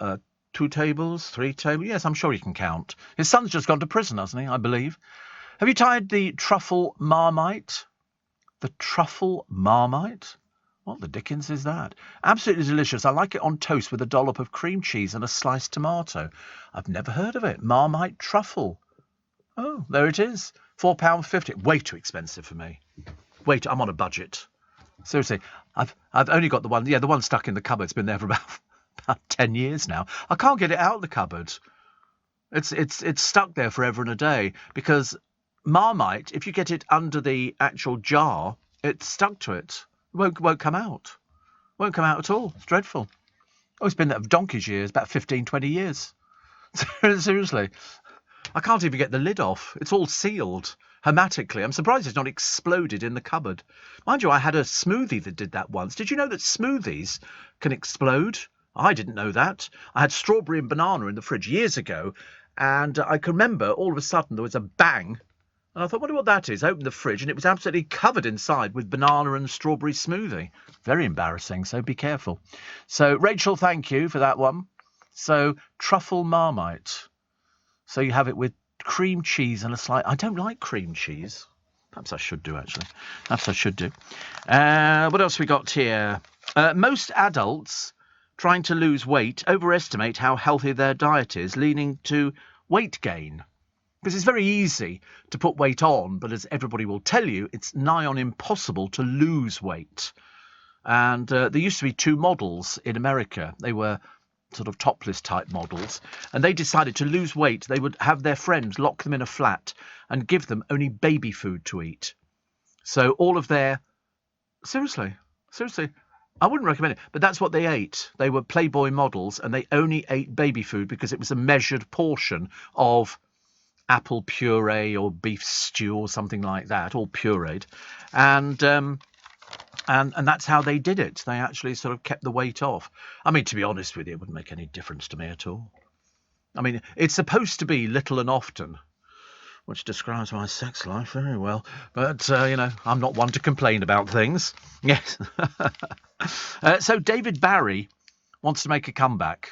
2 tables, 3 tables. Yes, I'm sure he can count. His son's just gone to prison, hasn't he, I believe. Have you tried the truffle marmite? The truffle marmite? What the dickens is that? Absolutely delicious. I like it on toast with a dollop of cream cheese and a sliced tomato. I've never heard of it. Marmite truffle. Oh, there it is. £4.50. Way too expensive for me. I'm on a budget. Seriously, I've only got the one. Yeah, the one stuck in the cupboard. It's been there for about 10 years now. I can't get it out of the cupboard. It's stuck there forever and a day because Marmite, if you get it under the actual jar, it's stuck to it. It won't come out. Won't come out at all. It's dreadful. Oh, it's been there for donkey's years, about 15, 20 years. Seriously. I can't even get the lid off. It's all sealed hermetically. I'm surprised it's not exploded in the cupboard. Mind you, I had a smoothie that did that once. Did you know that smoothies can explode? I didn't know that. I had strawberry and banana in the fridge years ago, and I can remember all of a sudden there was a bang, and I thought, wonder what that is. I opened the fridge, and it was absolutely covered inside with banana and strawberry smoothie. Very embarrassing, so be careful. So, Rachel, thank you for that one. So, truffle marmite. So you have it with cream cheese and a slice. I don't like cream cheese. Perhaps I should do, actually. Perhaps I should do. What else we got here? Most adults trying to lose weight overestimate how healthy their diet is, leading to weight gain. Because it's very easy to put weight on, but as everybody will tell you, it's nigh on impossible to lose weight. And there used to be 2 models in America. They were sort of topless type models, and they decided to lose weight. They would have their friends lock them in a flat and give them only baby food to eat. So all of their... Seriously, I wouldn't recommend it, but that's what they ate. They were Playboy models, and they only ate baby food because it was a measured portion of apple puree or beef stew or something like that, all pureed. And that's how they did it. They actually sort of kept the weight off. I mean, to be honest with you, it wouldn't make any difference to me at all. I mean, it's supposed to be little and often, which describes my sex life very well. But, I'm not one to complain about things. Yes. So David Barry wants to make a comeback.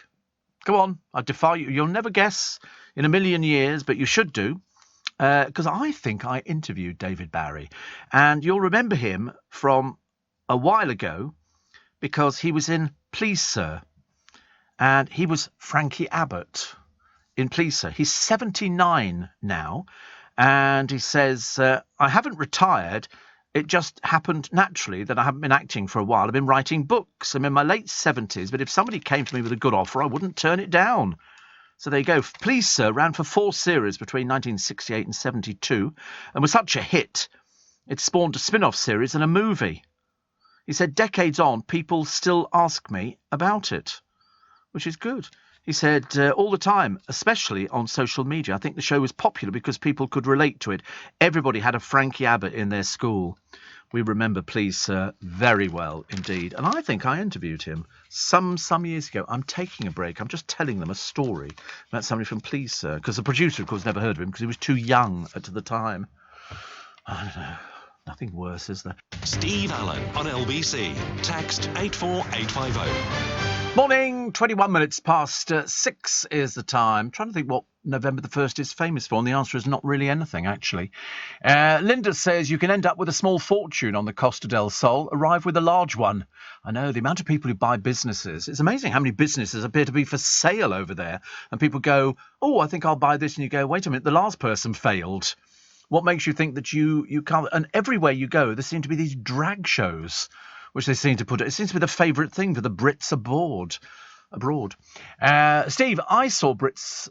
Go on, I defy you. You'll never guess in a million years, but you should do. Because I think I interviewed David Barry. And you'll remember him from a while ago because he was in Please Sir. And he was Frankie Abbott in Please Sir. He's 79 now. And he says, I haven't retired. It just happened naturally that I haven't been acting for a while. I've been writing books. I'm in my late 70s. But if somebody came to me with a good offer, I wouldn't turn it down. So there you go. Please Sir ran for 4 series between 1968 and 72 and was such a hit, it spawned a spin-off series and a movie. He said, decades on, people still ask me about it, which is good. He said, all the time, especially on social media. I think the show was popular because people could relate to it. Everybody had a Frankie Abbott in their school. We remember Please Sir very well indeed. And I think I interviewed him some years ago. I'm taking a break. I'm just telling them a story about somebody from Please Sir. Because the producer, of course, never heard of him because he was too young at the time. I don't know. Nothing worse, is there? Steve Allen on LBC. Text 84850. Morning, 21 minutes past 6 is the time. I'm trying to think what November the 1st is famous for, and the answer is not really anything, actually. Linda says you can end up with a small fortune on the Costa del Sol, arrive with a large one. I know, the amount of people who buy businesses. It's amazing how many businesses appear to be for sale over there. And people go, oh, I think I'll buy this. And you go, wait a minute, the last person failed. What makes you think that you can't? And everywhere you go, there seem to be these drag shows, which they seem to put. It seems to be the favourite thing for the Brits abroad. Steve, I saw Brits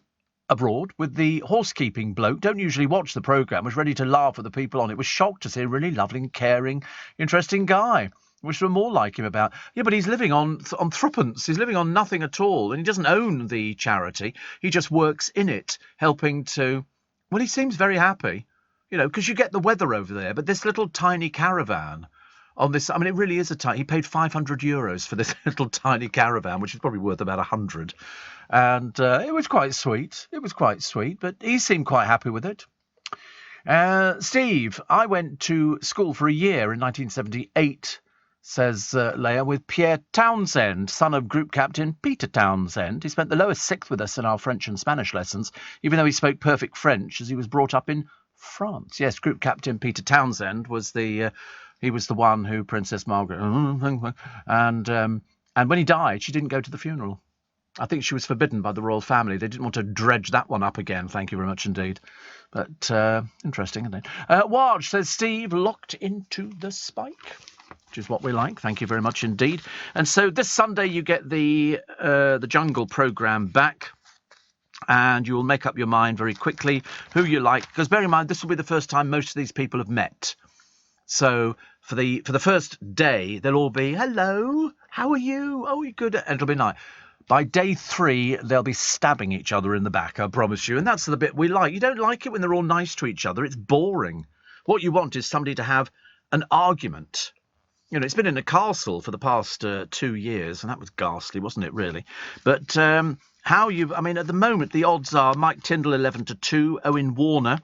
Abroad with the housekeeping bloke. Don't usually watch the programme. Was ready to laugh at the people on it. Was shocked to see a really lovely, caring, interesting guy. Wish there were more like him about. Yeah, but he's living on threepence. He's living on nothing at all, and he doesn't own the charity. He just works in it, helping to. Well, he seems very happy. You know, because you get the weather over there, but this little tiny caravan on this, I mean, it really is he paid €500 for this little tiny caravan, which is probably worth about 100. And it was quite sweet. But he seemed quite happy with it. Steve, I went to school for a year in 1978, says Leah, with Pierre Townsend, son of Group Captain Peter Townsend. He spent the lowest sixth with us in our French and Spanish lessons, even though he spoke perfect French, as he was brought up in France. Yes, Group Captain Peter Townsend was he was the one who Princess Margaret and when he died, she didn't go to the funeral. I think she was forbidden by the royal family. They didn't want to dredge that one up again. Thank you very much indeed. But interesting, isn't it? Waj says, Steve, locked into the spike, which is what we like. Thank you very much indeed. And so this Sunday you get the Jungle programme back. And you will make up your mind very quickly who you like, because bear in mind this will be the first time most of these people have met. So for the first day they'll all be, hello, how are you? Oh, you're good. And it'll be nice. By day 3, they'll be stabbing each other in the back, I promise you. And that's the bit we like. You don't like it when they're all nice to each other. It's boring. What you want is somebody to have an argument. You know, it's been in a castle for the past 2 years, and that was ghastly, wasn't it, really? But at the moment, the odds are Mike Tyndall 11-2, Owen Warner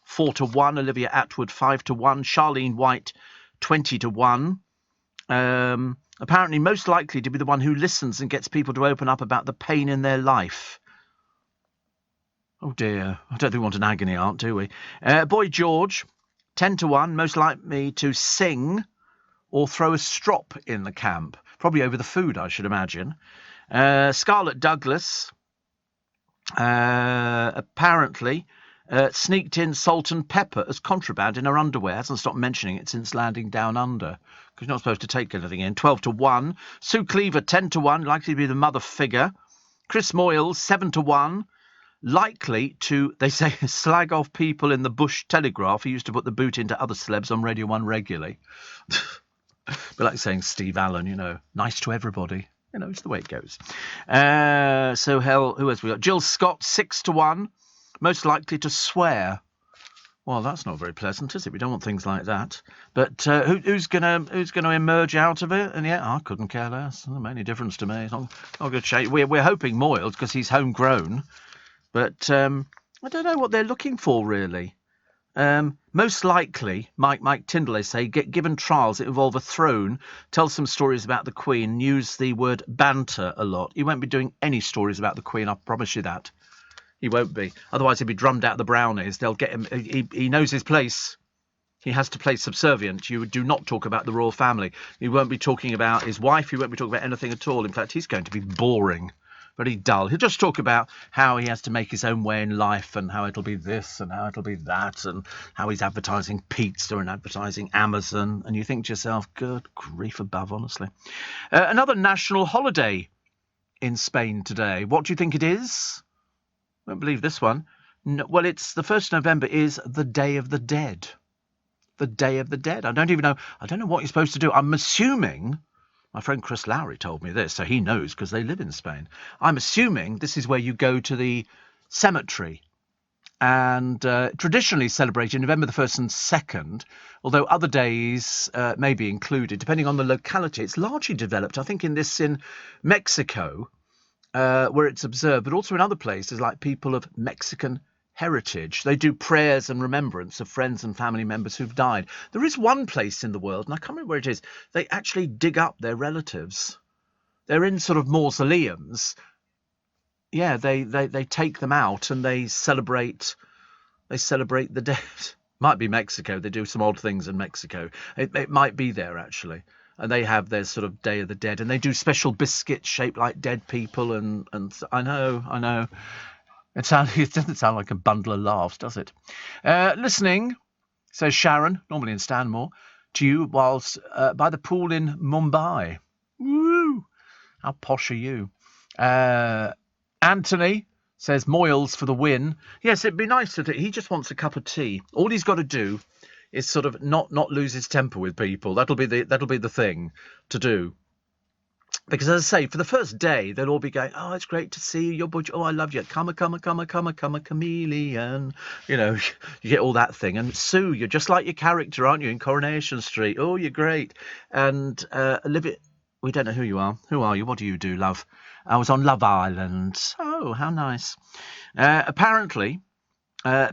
4-1, Olivia Attwood 5-1, Charlene White 20-1. Apparently most likely to be the one who listens and gets people to open up about the pain in their life. Oh dear, I don't think we want an agony aunt, do we? Boy George, 10-1, most likely to sing or throw a strop in the camp. Probably over the food, I should imagine. Scarlett Douglas, apparently, sneaked in salt and pepper as contraband in her underwear. Hasn't stopped mentioning it since landing down under. Because you're not supposed to take anything in. 12-1. Sue Cleaver, 10-1. Likely to be the mother figure. Chris Moyles, 7-1. Likely to, they say, slag off people in the Bush Telegraph. He used to put the boot into other celebs on Radio 1 regularly. But like saying Steve Allen, you know, nice to everybody. You know, it's the way it goes. Who else we got? Jill Scott, 6-1. Most likely to swear. Well, that's not very pleasant, is it? We don't want things like that. But who's gonna emerge out of it? And yeah, I couldn't care less. Doesn't make any difference to me. It's not good shape. We're hoping Moyles because he's homegrown. But I don't know what they're looking for really. Most likely, Mike Tyndall, they say, get given trials that involve a throne, tell some stories about the Queen, and use the word banter a lot. He won't be doing any stories about the Queen, I promise you that. He won't be. Otherwise, he'll be drummed out the brownies. They'll get him. He knows his place. He has to play subservient. You do not talk about the royal family. He won't be talking about his wife. He won't be talking about anything at all. In fact, he's going to be boring, very dull. He'll just talk about how he has to make his own way in life and how it'll be this and how it'll be that and how he's advertising pizza and advertising Amazon. And you think to yourself, good grief above, honestly. Another national holiday in Spain today. What do you think it is? I don't believe this one. No, well, it's the 1st of November is the Day of the Dead. The Day of the Dead. I don't know what you're supposed to do. I'm assuming, my friend Chris Lowry told me this, so he knows because they live in Spain. I'm assuming this is where you go to the cemetery and traditionally celebrated November the 1st and 2nd, although other days may be included, depending on the locality. It's largely developed, I think, in Mexico, where it's observed, but also in other places like people of Mexican heritage. They do prayers and remembrance of friends and family members who've died. There is one place in the world, and I can't remember where it is, they actually dig up their relatives. They're in sort of mausoleums. Yeah, they take them out and they celebrate the dead. Might be Mexico. They do some odd things in Mexico. It might be there, actually. And they have their sort of Day of the Dead, and they do special biscuits shaped like dead people. And I know. It doesn't sound like a bundle of laughs, does it? Listening, says Sharon, normally in Stanmore, to you whilst by the pool in Mumbai. Woo! How posh are you? Anthony says Moyles for the win. Yes, it'd be nice to do. He just wants a cup of tea. All he's got to do is sort of not lose his temper with people. That'll be the thing to do. Because as I say, for the first day, they'll all be going, oh, it's great to see you, your boy, oh, I love you, come a chameleon. You know, you get all that thing. And Sue, you're just like your character, aren't you, in Coronation Street? Oh, you're great. And Olivia, we don't know who you are. Who are you? What do you do, love? I was on Love Island. Oh, how nice. Apparently,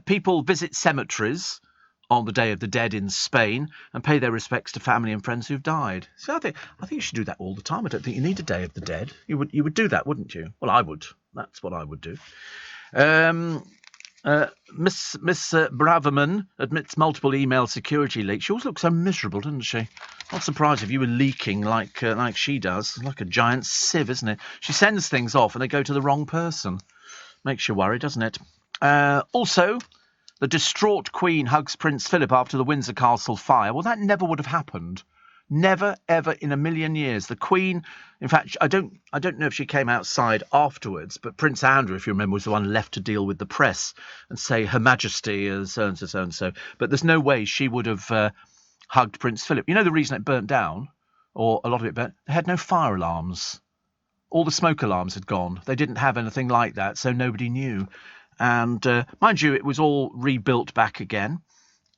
people visit cemeteries on the Day of the Dead in Spain and pay their respects to family and friends who've died. So I think you should do that all the time. I don't think you need a Day of the Dead. You would do that, wouldn't you? Well, I would. That's what I would do. Miss Braverman admits multiple email security leaks. She always looks so miserable, doesn't she? Not surprised if you were leaking like she does. Like a giant sieve, isn't it? She sends things off and they go to the wrong person. Makes you worry, doesn't it? Also, the distraught Queen hugs Prince Philip after the Windsor Castle fire. Well, that never would have happened. Never, ever in a million years. The Queen, in fact, I don't know if she came outside afterwards, but Prince Andrew, if you remember, was the one left to deal with the press and say Her Majesty is so-and-so, so-and-so. But there's no way she would have hugged Prince Philip. You know the reason it burnt down, or a lot of it burnt? They had no fire alarms. All the smoke alarms had gone. They didn't have anything like that, so nobody knew. And mind you, it was all rebuilt back again.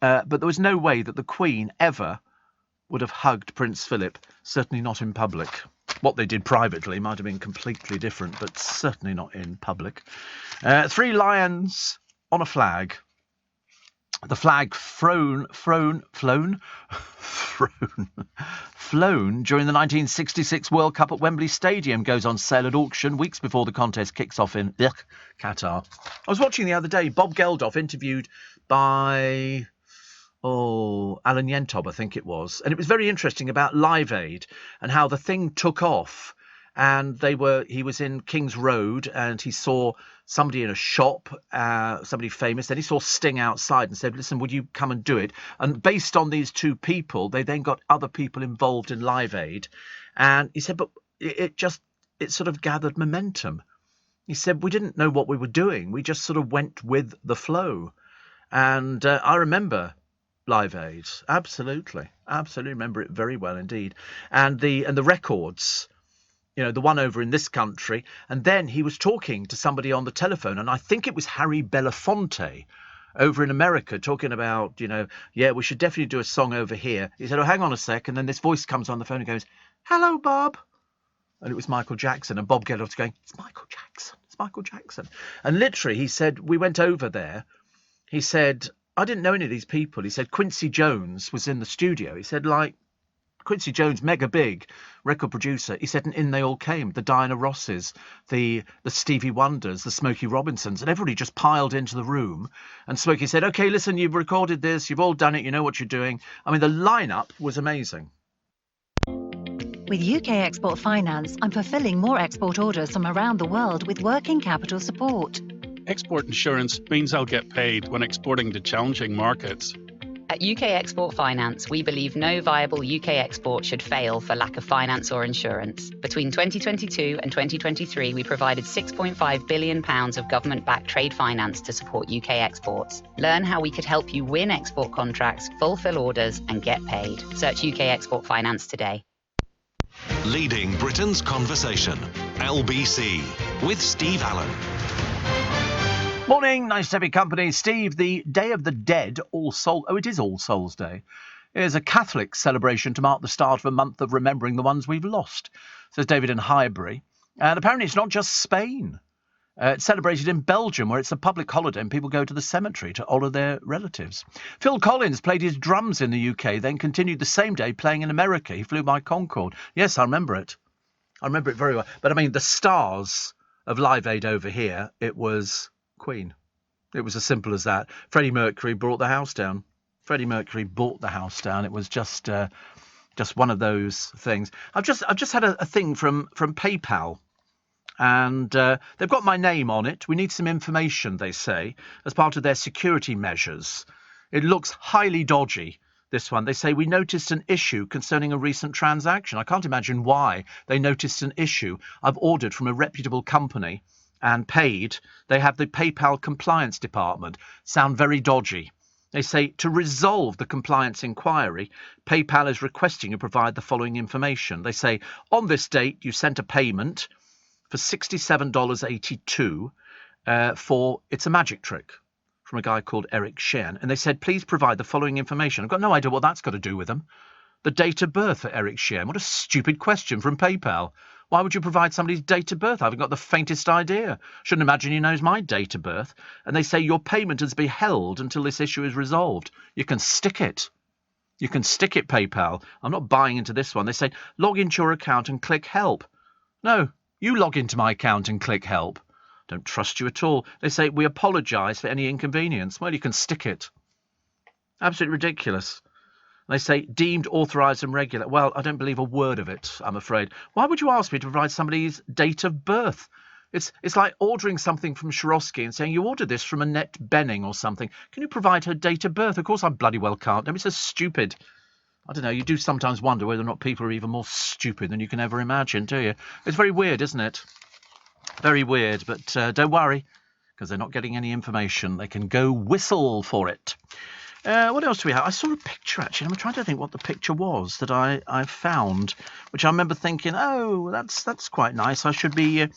But there was no way that the Queen ever would have hugged Prince Philip, certainly not in public. What they did privately might have been completely different, but certainly not in public. 3 lions on a flag. The flag flown during the 1966 World Cup at Wembley Stadium goes on sale at auction weeks before the contest kicks off in Qatar. I was watching the other day, Bob Geldof interviewed by Alan Yentob, I think it was, and it was very interesting about Live Aid and how the thing took off. And he was in King's Road and he saw somebody in a shop, somebody famous. Then he saw Sting outside and said, listen, would you come and do it? And based on these 2 people, they then got other people involved in Live Aid. And he said, but it sort of gathered momentum. He said, we didn't know what we were doing. We just sort of went with the flow. And I remember Live Aid. Absolutely remember it very well indeed. And the records, the one over in this country. And then he was talking to somebody on the telephone, and I think it was Harry Belafonte over in America, talking about, we should definitely do a song over here. He said, hang on a sec. And then this voice comes on the phone and goes, hello, Bob. And it was Michael Jackson. And Bob Geldof going, it's Michael Jackson. And literally, he said, we went over there. He said, I didn't know any of these people. He said, Quincy Jones was in the studio. He said, Quincy Jones, mega big record producer. He said, and in they all came, the Diana Rosses, the Stevie Wonders, the Smokey Robinsons, and everybody just piled into the room. And Smokey said, okay, listen, you've recorded this, you've all done it, you know what you're doing. I mean, the lineup was amazing. With UK Export Finance, I'm fulfilling more export orders from around the world with working capital support. Export insurance means I'll get paid when exporting to challenging markets. At UK Export Finance, we believe no viable UK export should fail for lack of finance or insurance. Between 2022 and 2023, we provided £6.5 billion of government-backed trade finance to support UK exports. Learn how we could help you win export contracts, fulfill orders, and get paid. Search UK Export Finance today. Leading Britain's conversation. LBC with Steve Allen. Morning, nice to have your company. Steve, the Day of the Dead, it is All Souls Day, is a Catholic celebration to mark the start of a month of remembering the ones we've lost, says David in Highbury. And apparently it's not just Spain. It's celebrated in Belgium, where it's a public holiday and people go to the cemetery to honour their relatives. Phil Collins played his drums in the UK, then continued the same day playing in America. He flew by Concorde. Yes, I remember it. I remember it very well. But I mean, the stars of Live Aid over here, it was Queen. It was as simple as that. Freddie Mercury brought the house down. It was just one of those things. I've just had a thing from PayPal, and they've got my name on it. We need some information, they say, as part of their security measures. It looks highly dodgy, this one. They say, we noticed an issue concerning a recent transaction. I can't imagine why they noticed an issue. I've ordered from a reputable company and paid. They have the PayPal compliance department. Sound very dodgy. They say, to resolve the compliance inquiry, PayPal is requesting you provide the following information. They say, on this date, you sent a payment for $67.82 for It's a Magic Trick from a guy called Eric Sheehan. And they said, please provide the following information. I've got no idea what that's got to do with them. The date of birth for Eric Sheehan. What a stupid question from PayPal. Why would you provide somebody's date of birth? I haven't got the faintest idea. Shouldn't imagine he knows my date of birth. And they say your payment is to be held until this issue is resolved. You can stick it. You can stick it, PayPal. I'm not buying into this one. They say log into your account and click help. No, you log into my account and click help. Don't trust you at all. They say we apologise for any inconvenience. Well, you can stick it. Absolutely ridiculous. They say, deemed, authorised and regular. Well, I don't believe a word of it, I'm afraid. Why would you ask me to provide somebody's date of birth? It's like ordering something from Swarovski and saying, you ordered this from Annette Benning or something. Can you provide her date of birth? Of course I bloody well can't. Don't be so stupid. I don't know, you do sometimes wonder whether or not people are even more stupid than you can ever imagine, do you? It's very weird, isn't it? Very weird, but don't worry, because they're not getting any information. They can go whistle for it. What else do we have? I saw a picture, actually. I'm trying to think what the picture was that I found, which I remember thinking, oh, that's quite nice. I should be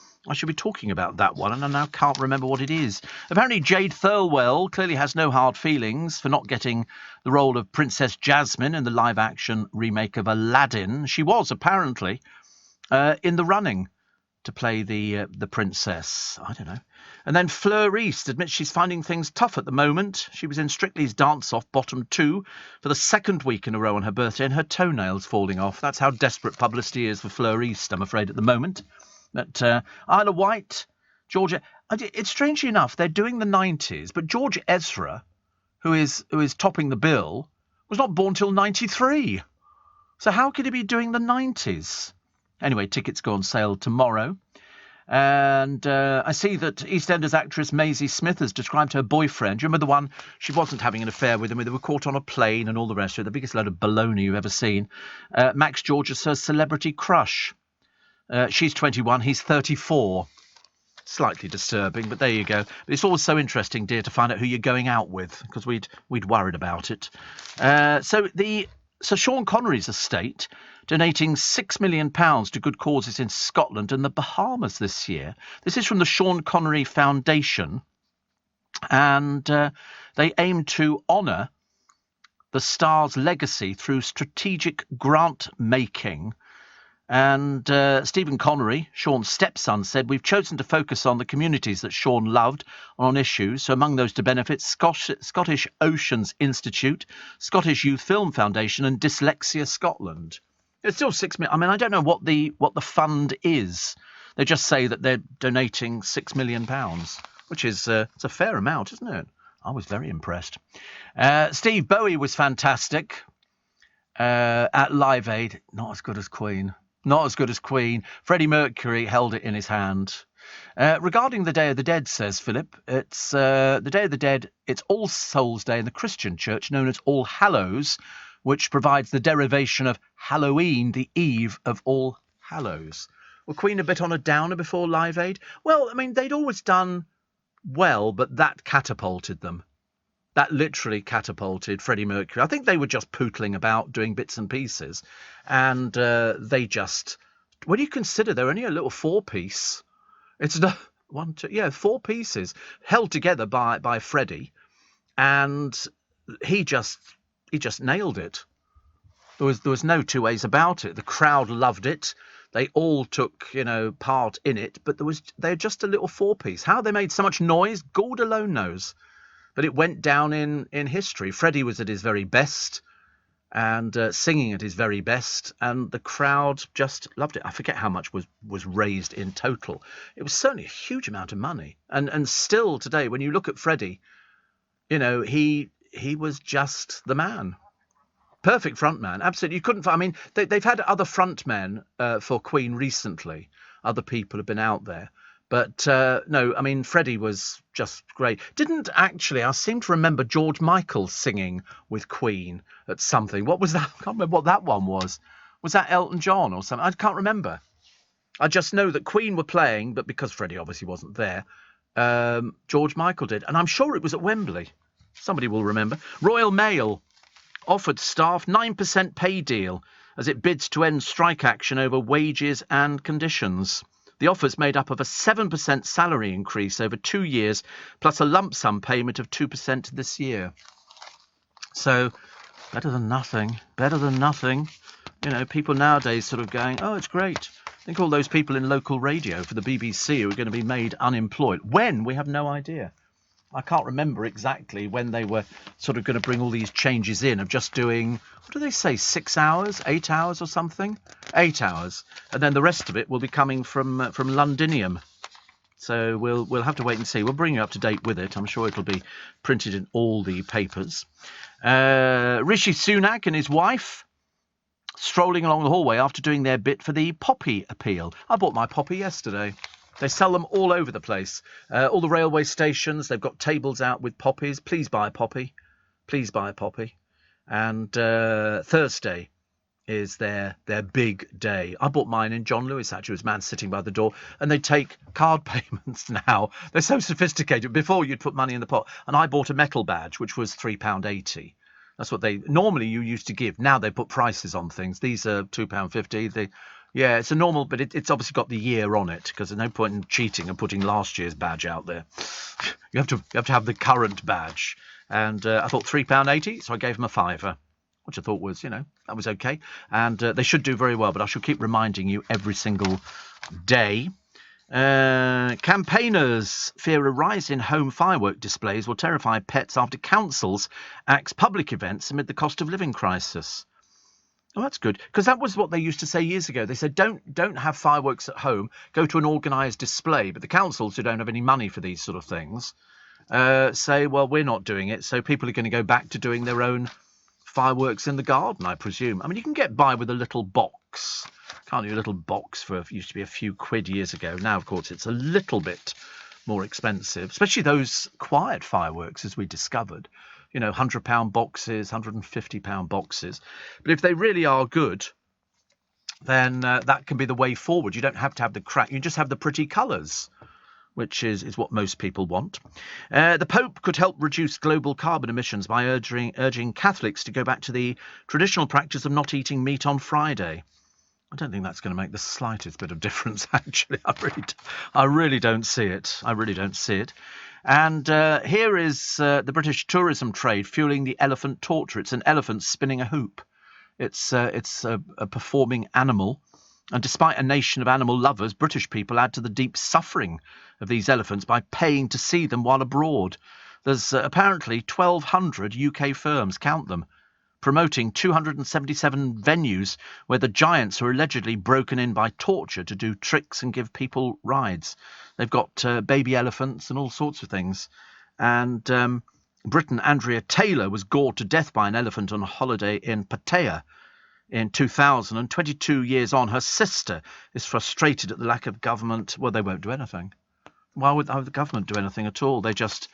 talking about that one, and I now can't remember what it is. Apparently, Jade Thirlwell clearly has no hard feelings for not getting the role of Princess Jasmine in the live-action remake of Aladdin. She was apparently in the running to play the princess. I don't know. And then Fleur East admits she's finding things tough at the moment. She was in Strictly's dance-off bottom 2 for the second week in a row on her birthday, and her toenails falling off. That's how desperate publicity is for Fleur East, I'm afraid, at the moment. But Isla White, Georgia... It's strangely enough, they're doing the 90s, but George Ezra, who is topping the bill, was not born till 93. So how could he be doing the 90s? Anyway, tickets go on sale tomorrow. And I see that EastEnders actress Maisie Smith has described her boyfriend. Do you remember the one? She wasn't having an affair with him. They were caught on a plane and all the rest of it. The biggest load of baloney you've ever seen. Max George is her celebrity crush. She's 21. He's 34. Slightly disturbing, but there you go. But it's always so interesting, dear, to find out who you're going out with, because we'd worried about it. So Sean Connery's estate donating £6 million to good causes in Scotland and the Bahamas this year. This is from the Sean Connery Foundation, and they aim to honour the star's legacy through strategic grant making. And Stephen Connery, Sean's stepson, said, "We've chosen to focus on the communities that Sean loved on issues. So among those to benefit, Scottish Oceans Institute, Scottish Youth Film Foundation and Dyslexia Scotland." It's still £6 million. I mean, I don't know what the fund is. They just say that they're donating £6 million, which is it's a fair amount, isn't it? I was very impressed. Steve Bowie was fantastic at Live Aid. Not as good as Queen. Not as good as Queen. Freddie Mercury held it in his hand. Regarding the Day of the Dead, says Philip, it's the Day of the Dead, it's All Souls Day in the Christian church, known as All Hallows, which provides the derivation of Halloween, the eve of All Hallows. Were Queen a bit on a downer before Live Aid? Well, I mean, they'd always done well, but that catapulted them. That literally catapulted Freddie Mercury. I think they were just pootling about, doing bits and pieces. And they just... When you consider they're only a little 4-piece... It's not... 4 pieces held together by Freddie. And he just nailed it. There was no two ways about it. The crowd loved it. They all took, part in it. But they're just a little 4-piece. How they made so much noise, God alone knows. But it went down in history. Freddie was at his very best and singing at his very best, and the crowd just loved it. I forget how much was raised in total. It was certainly a huge amount of money. And still today, when you look at Freddie, he was just the man. Perfect frontman, absolutely. You couldn't. I mean, they've had other frontmen for Queen recently. Other people have been out there. But no, I mean, Freddie was just great. I seem to remember George Michael singing with Queen at something. What was that? I can't remember what that one was. Was that Elton John or something? I can't remember. I just know that Queen were playing, but because Freddie obviously wasn't there, George Michael did. And I'm sure it was at Wembley. Somebody will remember. Royal Mail offered staff 9% pay deal as it bids to end strike action over wages and conditions. The offer's made up of a 7% salary increase over 2 years, plus a lump sum payment of 2% this year. So, better than nothing. Better than nothing. People nowadays sort of going, oh, it's great. Think all those people in local radio for the BBC who are going to be made unemployed. When? We have no idea. I can't remember exactly when they were sort of going to bring all these changes in of just doing, what do they say, 6 hours, 8 hours or something? 8 hours. And then the rest of it will be coming from Londinium. So we'll have to wait and see. We'll bring you up to date with it. I'm sure it'll be printed in all the papers. Rishi Sunak and his wife strolling along the hallway after doing their bit for the poppy appeal. I bought my poppy yesterday. They sell them all over the place. All the railway stations, they've got tables out with poppies. Please buy a poppy. Please buy a poppy. And Thursday is their big day. I bought mine in John Lewis, actually. It was a man sitting by the door, and they take card payments now. They're so sophisticated. Before, you'd put money in the pot, and I bought a metal badge, which was £3.80. That's what normally you used to give. Now they put prices on things. These are £2.50. Yeah, it's a normal, but it's obviously got the year on it, because there's no point in cheating and putting last year's badge out there. You have to have the current badge. And I thought £3.80, so I gave them a fiver, which I thought was, that was okay. And they should do very well, but I shall keep reminding you every single day. Campaigners fear a rise in home firework displays will terrify pets after councils axe public events amid the cost of living crisis. Oh, that's good, because that was what they used to say years ago. They said, don't have fireworks at home, go to an organised display. But the councils, who don't have any money for these sort of things, say, well, we're not doing it, so people are going to go back to doing their own fireworks in the garden, I presume. I mean, you can get by with a little box. Can't you? A little box used to be a few quid years ago. Now, of course, it's a little bit more expensive, especially those quiet fireworks, as we discovered. £100 boxes, £150 boxes. But if they really are good, then that can be the way forward. You don't have to have the crack. You just have the pretty colours, which is what most people want. The Pope could help reduce global carbon emissions by urging Catholics to go back to the traditional practice of not eating meat on Friday. I don't think that's going to make the slightest bit of difference, actually. I really don't see it. I really don't see it. And here is the British tourism trade fueling the elephant torture. It's an elephant spinning a hoop. It's a performing animal. And despite a nation of animal lovers, British people add to the deep suffering of these elephants by paying to see them while abroad. There's apparently 1,200 UK firms, count them, promoting 277 venues where the giants are allegedly broken in by torture to do tricks and give people rides. They've got baby elephants and all sorts of things. And Britain Andrea Taylor was gored to death by an elephant on a holiday in Pattaya in 2000. And 22 years on, her sister is frustrated at the lack of government. Well, they won't do anything. Why would the government do anything at all? They're just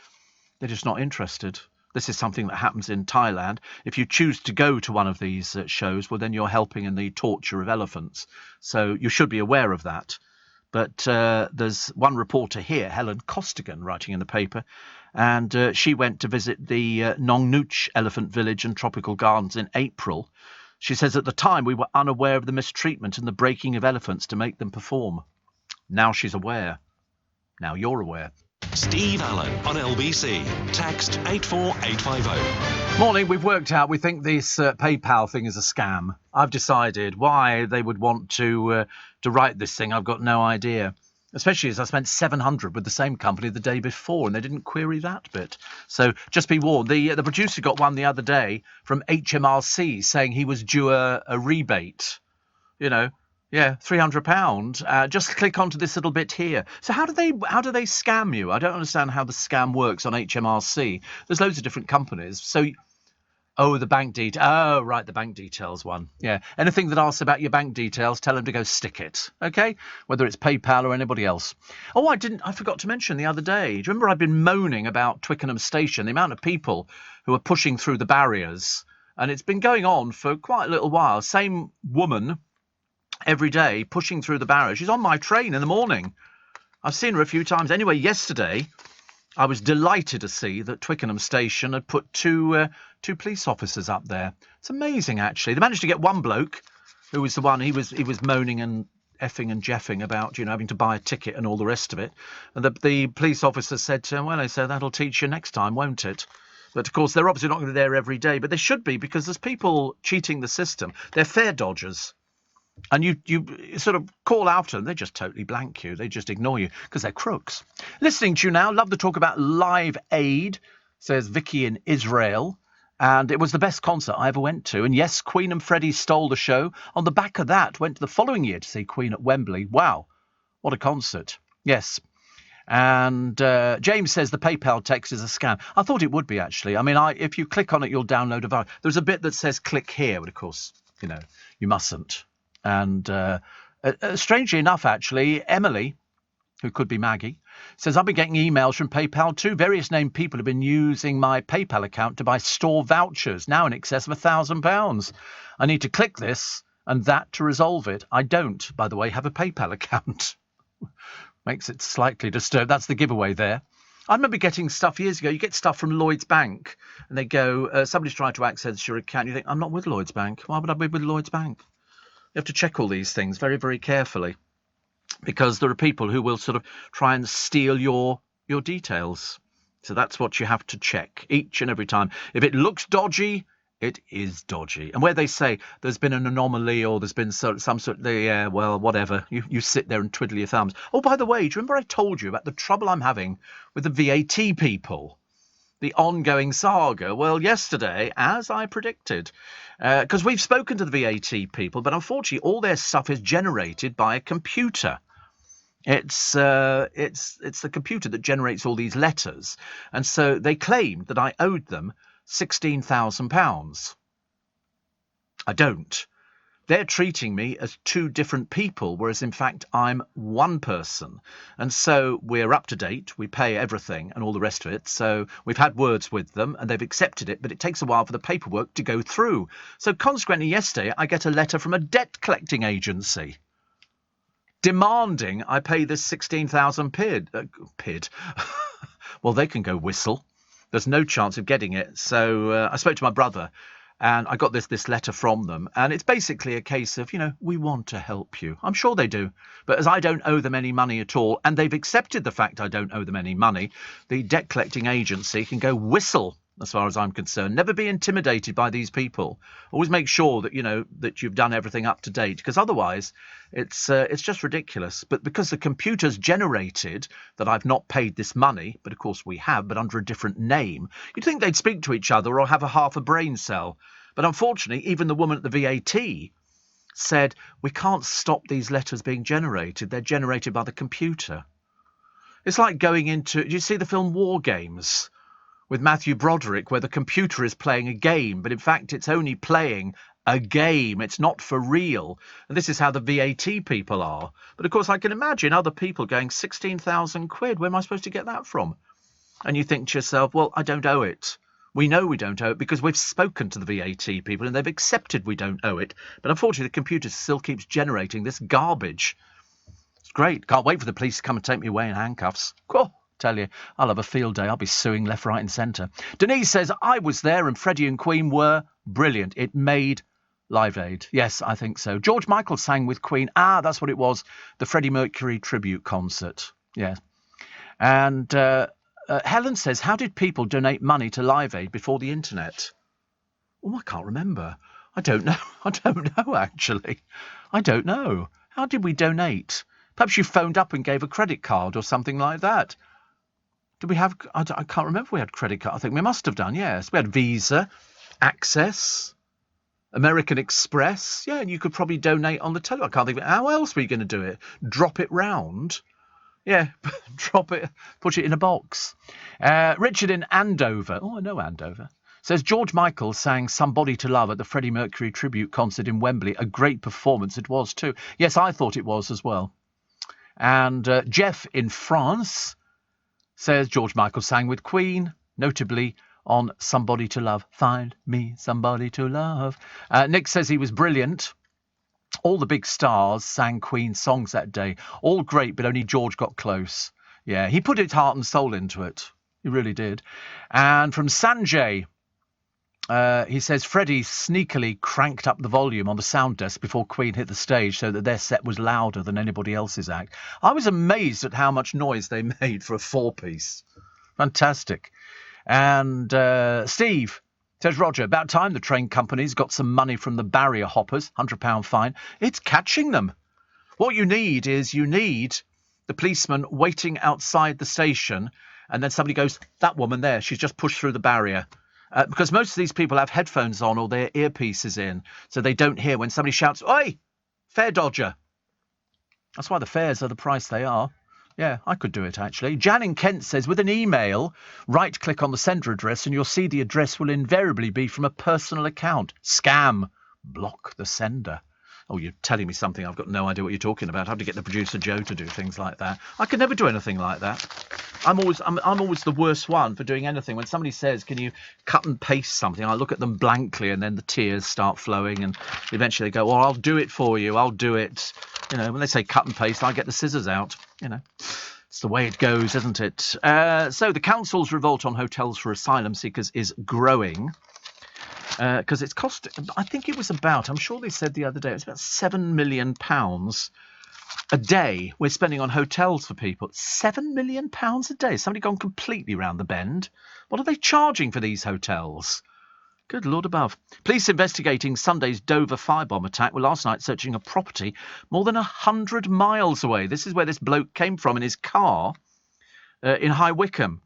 not interested. This is something that happens in Thailand. If you choose to go to one of these shows, well, then you're helping in the torture of elephants. So you should be aware of that. But there's one reporter here, Helen Costigan, writing in the paper, and she went to visit the Nong Nooch Elephant Village and Tropical Gardens in April. She says, at the time, we were unaware of the mistreatment and the breaking of elephants to make them perform. Now she's aware. Now you're aware. Steve Allen on LBC. Text 84850. Morning, we've worked out we think this PayPal thing is a scam. I've decided why they would want to write this thing. I've got no idea. Especially as I spent $700 with the same company the day before and they didn't query that bit. So just be warned. The producer got one the other day from HMRC saying he was due a rebate. Yeah, £300. Just click onto this little bit here. So how do they scam you? I don't understand how the scam works on HMRC. There's loads of different companies. So, the bank details. Oh, right, the bank details one. Yeah, anything that asks about your bank details, tell them to go stick it. Okay, whether it's PayPal or anybody else. Oh, I forgot to mention the other day. Do you remember I've been moaning about Twickenham Station, the amount of people who are pushing through the barriers, and it's been going on for quite a little while. Same woman every day pushing through the barriers. She's on my train in the morning. I've seen her a few times. Anyway, yesterday I was delighted to see that Twickenham Station had put two police officers up there. It's amazing, actually. They managed to get one bloke who was the one, he was moaning and effing and jeffing about, having to buy a ticket and all the rest of it. And the police officer said to him, well, they said, that'll teach you next time, won't it? But, of course, they're obviously not going to be there every day. But they should be, because there's people cheating the system. They're fare dodgers. And you sort of call out to them, they just totally blank you. They just ignore you because they're crooks. Listening to you now, love to talk about Live Aid, says Vicky in Israel. And it was the best concert I ever went to. And yes, Queen and Freddie stole the show. On the back of that, went to the following year to see Queen at Wembley. Wow, what a concert. Yes. And James says the PayPal text is a scam. I thought it would be, actually. I mean, if you click on it, you'll download a virus. There's a bit that says click here, but of course, you mustn't. And strangely enough, actually, Emily, who could be Maggie, says, I've been getting emails from PayPal too. Various named people have been using my PayPal account to buy store vouchers, now in excess of £1,000. I need to click this And that, to resolve it, I don't, by the way, have a PayPal account. Makes it slightly disturbed. That's the giveaway there. I remember getting stuff years ago. You get stuff from Lloyds Bank, and they go, somebody's trying to access your account. You think, I'm not with Lloyds Bank. Why would I be with Lloyds Bank? You have to check all these things very, very carefully, because there are people who will sort of try and steal your details. So that's what you have to check each and every time. If it looks dodgy, it is dodgy. And where they say there's been an anomaly or there's been some sort of, yeah, well, whatever, you sit there and twiddle your thumbs. Oh, by the way, do you remember I told you about the trouble I'm having with the VAT people? The ongoing saga. Well, yesterday, as I predicted, because we've spoken to the VAT people, but unfortunately all their stuff is generated by a computer. It's the computer that generates all these letters. And so they claimed that I owed them £16,000. I don't. They're treating me as two different people, whereas in fact I'm one person. And so we're up to date. We pay everything and all the rest of it. So we've had words with them and they've accepted it, but it takes a while for the paperwork to go through. So consequently, yesterday I get a letter from a debt collecting agency demanding I pay this 16,000 PID. Well, they can go whistle. There's no chance of getting it. So I spoke to my brother and I got this letter from them. And it's basically a case of, we want to help you. I'm sure they do. But as I don't owe them any money at all, and they've accepted the fact I don't owe them any money, the debt collecting agency can go whistle, as far as I'm concerned. Never be intimidated by these people. Always make sure that, that you've done everything up to date, because otherwise it's just ridiculous. But because the computer's generated that I've not paid this money, but of course we have, but under a different name, you'd think they'd speak to each other or have a half a brain cell. But unfortunately, even the woman at the VAT said, we can't stop these letters being generated. They're generated by the computer. It's like going into, do you see the film War Games with Matthew Broderick, where the computer is playing a game, but in fact it's only playing a game. It's not for real. And this is how the VAT people are. But of course I can imagine other people going, 16,000 quid, where am I supposed to get that from? And you think to yourself, well, I don't owe it. We know we don't owe it because we've spoken to the VAT people and they've accepted we don't owe it. But unfortunately the computer still keeps generating this garbage. It's great. Can't wait for the police to come and take me away in handcuffs. Cool. Tell you, I'll have a field day. I'll be suing left, right and centre. Denise says, I was there and Freddie and Queen were brilliant. It made Live Aid. Yes, I think so. George Michael sang with Queen. Ah, that's what it was. The Freddie Mercury tribute concert. Yes. And Helen says, how did people donate money to Live Aid before the internet? Oh, I can't remember. I don't know. I don't know, actually. I don't know. How did we donate? Perhaps you phoned up and gave a credit card or something like that. Did we have, I can't remember if we had credit card. I think we must have done, yes. We had Visa, Access, American Express. Yeah, and you could probably donate on the telephone. I can't think of it. How else were you going to do it? Drop it round? Yeah, drop it, put it in a box. Richard in Andover. Oh, I know Andover. Says, George Michael sang Somebody to Love at the Freddie Mercury tribute concert in Wembley. A great performance it was too. Yes, I thought it was as well. And Jeff in France says George Michael sang with Queen, notably on Somebody to Love. Find me somebody to love. Nick says he was brilliant. All the big stars sang Queen songs that day. All great, but only George got close. Yeah, he put his heart and soul into it. He really did. And from Sanjay, he says Freddie sneakily cranked up the volume on the sound desk before Queen hit the stage so that their set was louder than anybody else's act. I was amazed at how much noise they made for a four-piece. Fantastic. And Steve says, Roger, about time the train companies got some money from the barrier hoppers, £100 fine. It's catching them. What you need the policeman waiting outside the station, and then somebody goes, that woman there, she's just pushed through the barrier. Because most of these people have headphones on or their earpieces in, so they don't hear when somebody shouts, oi, fare dodger. That's why the fares are the price they are. Yeah, I could do it, actually. Jan in Kent says, with an email, right-click on the sender address and you'll see the address will invariably be from a personal account. Scam. Block the sender. Oh, you're telling me something. I've got no idea what you're talking about. I have to get the producer Joe to do things like that. I could never do anything like that. I'm always the worst one for doing anything. When somebody says, "Can you cut and paste something?" I look at them blankly, and then the tears start flowing, and eventually they go, "Well, I'll do it for you. I'll do it." You know, when they say cut and paste, I get the scissors out. You know, it's the way it goes, isn't it? So the council's revolt on hotels for asylum seekers is growing. Because it's cost, I think it was about, I'm sure they said the other day, it's about £7 million a day we're spending on hotels for people. £7 million a day. Somebody gone completely round the bend. What are they charging for these hotels? Good Lord above. Police investigating Sunday's Dover firebomb attack were last night searching a property more than 100 miles away. This is where this bloke came from in his car in High Wycombe.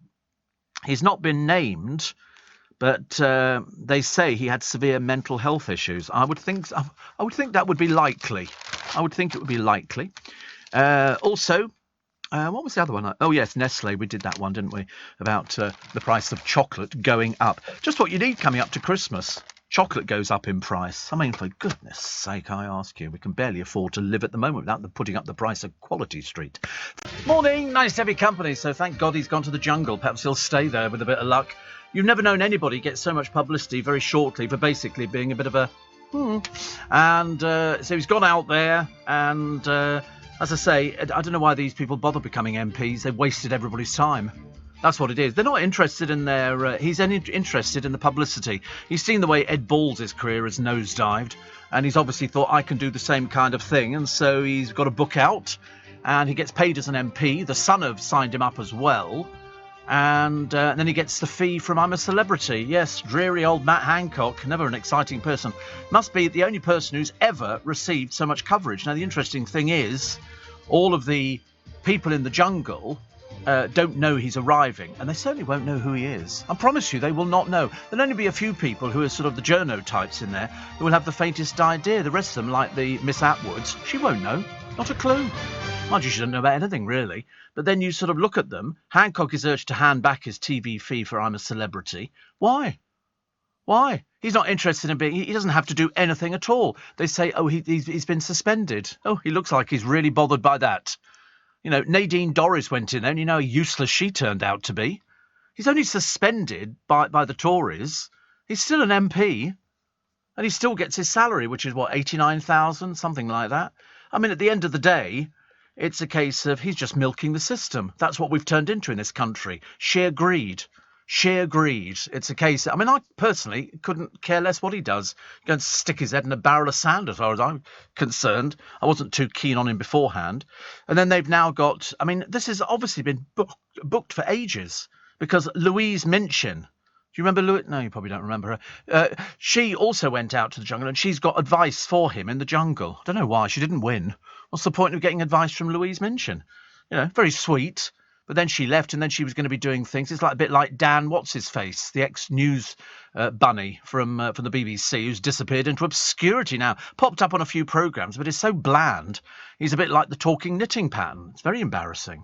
He's not been named, but they say he had severe mental health issues. I would think that would be likely. I would think it would be likely. Also, what was the other one? Oh, yes, Nestle. We did that one, didn't we? About the price of chocolate going up. Just what you need coming up to Christmas. Chocolate goes up in price. I mean, for goodness sake, I ask you. We can barely afford to live at the moment without putting up the price of Quality Street. Morning. Nice to have your company. So thank God he's gone to the jungle. Perhaps he'll stay there with a bit of luck. You've never known anybody get so much publicity very shortly for basically being a bit of a And so he's gone out there and, as I say, I don't know why these people bother becoming MPs. They've wasted everybody's time. That's what it is. They're not interested in their... he's interested in the publicity. He's seen the way Ed Balls' career has nosedived, and he's obviously thought, I can do the same kind of thing. And so he's got a book out, and he gets paid as an MP. The Sun have signed him up as well. And then he gets the fee from I'm a Celebrity. Yes, dreary old Matt Hancock, never an exciting person. Must be the only person who's ever received so much coverage. Now, the interesting thing is, all of the people in the jungle don't know he's arriving, and they certainly won't know who he is. I promise you, they will not know. There'll only be a few people who are sort of the journo types in there who will have the faintest idea. The rest of them, like the Miss Atwoods, she won't know. Not a clue. Mind you, she doesn't know about anything, really. But then you sort of look at them. Hancock is urged to hand back his TV fee for I'm a Celebrity. Why? Why? He's not interested in being... He doesn't have to do anything at all. They say, oh, he's been suspended. Oh, he looks like he's really bothered by that. You know, Nadine Dorries went in there, and you know how useless she turned out to be. He's only suspended by the Tories. He's still an MP. And he still gets his salary, which is, what, 89,000? Something like that. I mean, at the end of the day... It's a case of he's just milking the system. That's what we've turned into in this country. Sheer greed. Sheer greed. It's a case... I mean, I personally couldn't care less what he does. Go and stick his head in a barrel of sand as far as I'm concerned. I wasn't too keen on him beforehand. And then they've now got... I mean, this has obviously been booked for ages. Because Louise Minchin... Do you remember Louise? No, you probably don't remember her. She also went out to the jungle, and she's got advice for him in the jungle. I don't know why. She didn't win. What's the point of getting advice from Louise Minchin? You know, very sweet. But then she left, and then she was going to be doing things. It's like a bit like Dan What's-His-Face, the ex-news bunny from the BBC, who's disappeared into obscurity now. Popped up on a few programmes, but is so bland. He's a bit like the talking knitting pattern. It's very embarrassing.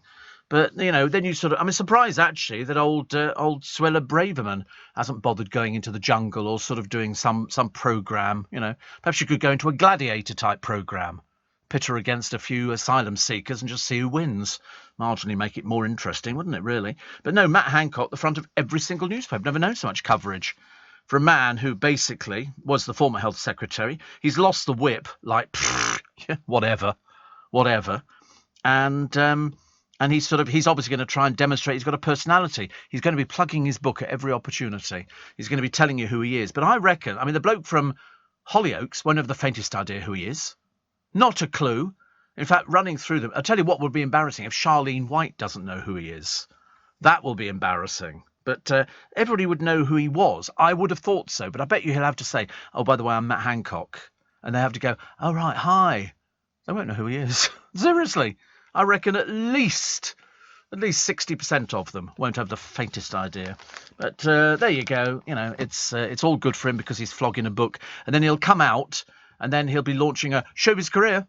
But, you know, then you sort of... I'm surprised, actually, that old Suella Braverman hasn't bothered going into the jungle or sort of doing some programme, you know. Perhaps you could go into a gladiator-type programme, pit her against a few asylum seekers and just see who wins. Marginally make it more interesting, wouldn't it, really? But no, Matt Hancock, the front of every single newspaper. Never known so much coverage. For a man who basically was the former health secretary, he's lost the whip, like, whatever. And he's obviously going to try and demonstrate he's got a personality. He's going to be plugging his book at every opportunity. He's going to be telling you who he is. But I reckon, I mean, the bloke from Hollyoaks won't have the faintest idea who he is. Not a clue. In fact, running through them, I'll tell you what would be embarrassing if Charlene White doesn't know who he is. That will be embarrassing. But everybody would know who he was. I would have thought so. But I bet you he'll have to say, oh, by the way, I'm Matt Hancock. And they have to go, oh, right, hi. They won't know who he is. Seriously. I reckon at least 60% of them won't have the faintest idea. But there you go. You know, it's all good for him because he's flogging a book. And then he'll come out and then he'll be launching a showbiz career.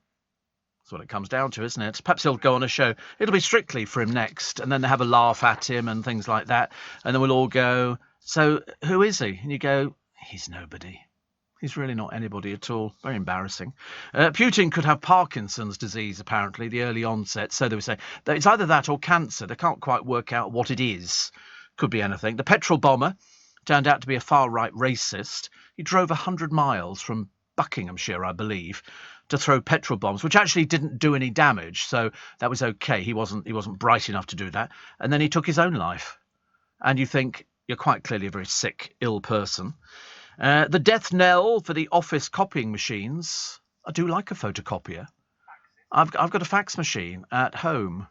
That's what it comes down to, isn't it? Perhaps he'll go on a show. It'll be Strictly for him next. And then they have a laugh at him and things like that. And then we'll all go, so who is he? And you go, he's nobody. He's really not anybody at all. Very embarrassing. Putin could have Parkinson's disease, apparently, the early onset. So they were saying that it's either that or cancer. They can't quite work out what it is. Could be anything. The petrol bomber turned out to be a far-right racist. He drove 100 miles from Buckinghamshire, I believe, to throw petrol bombs, which actually didn't do any damage. So that was okay. He wasn't bright enough to do that. And then he took his own life. And you think, you're quite clearly a very sick, ill person. The death knell for the office copying machines. I do like a photocopier. I've got a fax machine at home.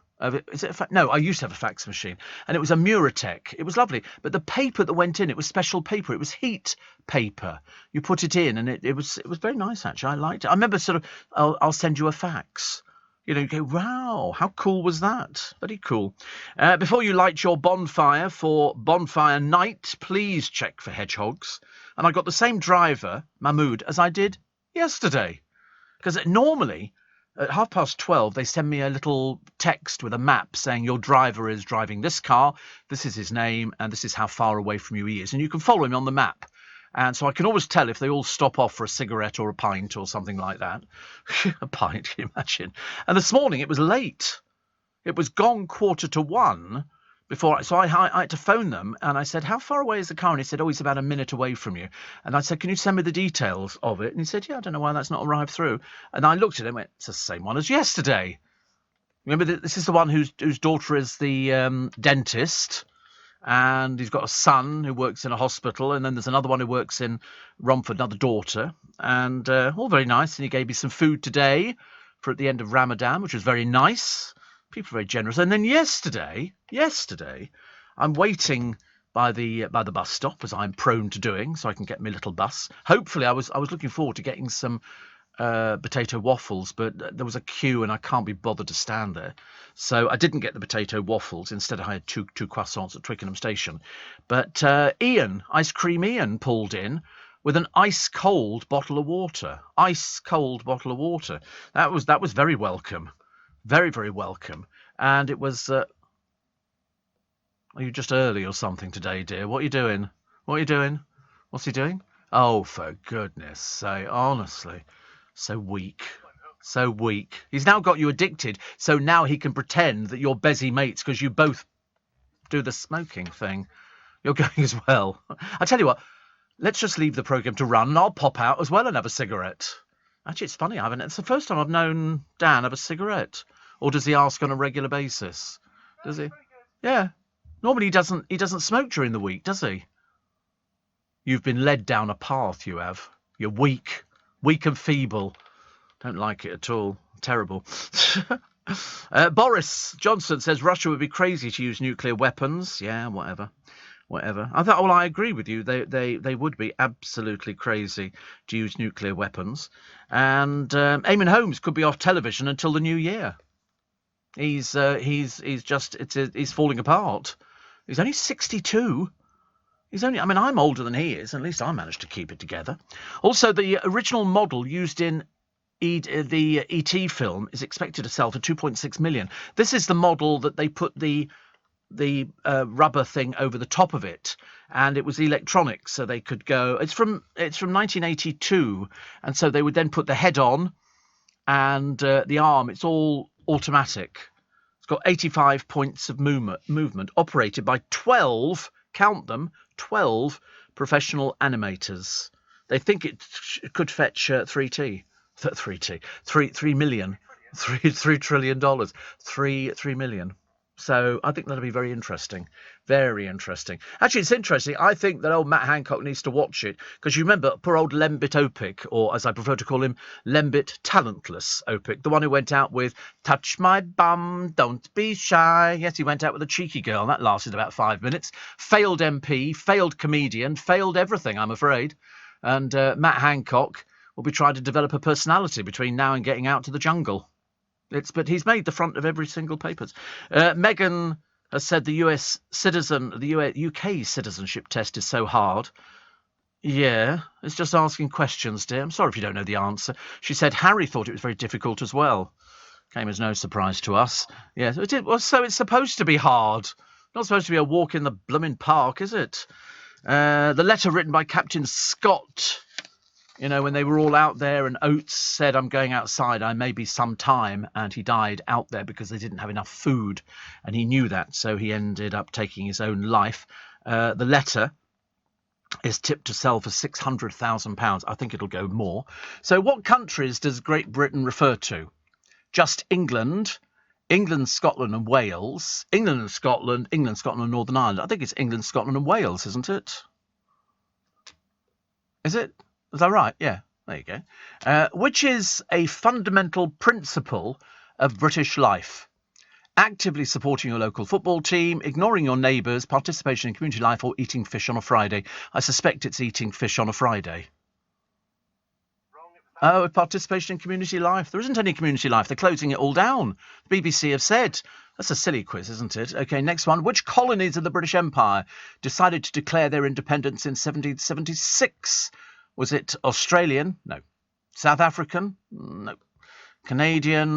Is it no, I used to have a fax machine, and it was a Muratech. It was lovely, but the paper that went in, it was special paper. It was heat paper. You put it in, and it was very nice, actually. I liked it. I remember sort of, I'll send you a fax. You go, wow, how cool was that? Very cool. Before you light your bonfire for bonfire night, please check for hedgehogs. And I got the same driver, Mahmood, as I did yesterday. Because normally, at 12:30, they send me a little text with a map saying your driver is driving this car, this is his name, and this is how far away from you he is. And you can follow him on the map. And so I can always tell if they all stop off for a cigarette or a pint or something like that. A pint, can you imagine? And this morning it was late. It was gone 1:45 before. So I had to phone them and I said, how far away is the car? And he said, oh, he's about a minute away from you. And I said, can you send me the details of it? And he said, yeah, I don't know why that's not arrived through. And I looked at it and went, it's the same one as yesterday. Remember, this is the one whose daughter is the dentist. And he's got a son who works in a hospital, and then there's another one who works in Romford, another daughter, and all very nice. And he gave me some food today for at the end of Ramadan, which was very nice. People are very generous. And then yesterday, I'm waiting by the bus stop, as I'm prone to doing, so I can get my little bus. Hopefully, I was looking forward to getting some potato waffles, but there was a queue and I can't be bothered to stand there. So I didn't get the potato waffles. Instead, I had two croissants at Twickenham Station. But Ice Cream Ian pulled in with an ice cold bottle of water. Ice cold bottle of water. That was very welcome. Very, very welcome. And it was... are you just early or something today, dear? What are you doing? What's he doing? Oh, for goodness sake, honestly. So weak. He's now got you addicted, so now he can pretend that you're busy mates because you both do the smoking thing. You're going as well. I tell you what, let's just leave the programme to run and I'll pop out as well and have a cigarette. Actually, it's funny, it's the first time I've known Dan have a cigarette. Or does he ask on a regular basis? Does he? Yeah. Normally he doesn't smoke during the week, does he? You've been led down a path, you have. You're weak and feeble. Don't like it at all. Terrible. Boris Johnson says Russia would be crazy to use nuclear weapons. Yeah, whatever. I thought, well, I agree with you. They would be absolutely crazy to use nuclear weapons. And Eamon Holmes could be off television until the new year. He's falling apart. He's only 62. I'm older than he is, and at least I managed to keep it together. Also, the original model used in the E.T. film is expected to sell for 2.6 million. This is the model that they put the rubber thing over the top of it, and it was electronic, so they could go. It's from 1982, and so they would then put the head on, and the arm. It's all automatic. It's got 85 points of movement, operated by 12. Count them. 12 professional animators. They think it could fetch 3 million, $3 trillion, 3 million. So I think that'll be very interesting. Very interesting. Actually, it's interesting. I think that old Matt Hancock needs to watch it because you remember poor old Lembit Opik, or as I prefer to call him, Lembit Talentless Opik, the one who went out with "Touch My Bum, Don't Be Shy." Yes, he went out with a cheeky girl. That lasted about 5 minutes. Failed MP, failed comedian, failed everything, I'm afraid. And Matt Hancock will be trying to develop a personality between now and getting out to the jungle. But he's made the front of every single papers. Meghan has said the UK citizenship test is so hard. Yeah, it's just asking questions, dear. I'm sorry if you don't know the answer. She said Harry thought it was very difficult as well. Came as no surprise to us. Yes, so it's supposed to be hard. Not supposed to be a walk in the blooming park, is it? The letter written by Captain Scott You know, when they were all out there and Oates said, I'm going outside, I may be some time, and he died out there because they didn't have enough food, and he knew that, so he ended up taking his own life. The letter is tipped to sell for £600,000. I think it'll go more. So what countries does Great Britain refer to? Just England, Scotland and Wales, England, Scotland and Northern Ireland. I think it's England, Scotland and Wales, isn't it? Is it? Is that right? Yeah, there you go. Which is a fundamental principle of British life? Actively supporting your local football team, ignoring your neighbours, participation in community life, or eating fish on a Friday. I suspect it's eating fish on a Friday. Oh, participation in community life. There isn't any community life. They're closing it all down. The BBC have said. That's a silly quiz, isn't it? OK, next one. Which colonies of the British Empire decided to declare their independence in 1776? Was it Australian? No. South African? No. Canadian?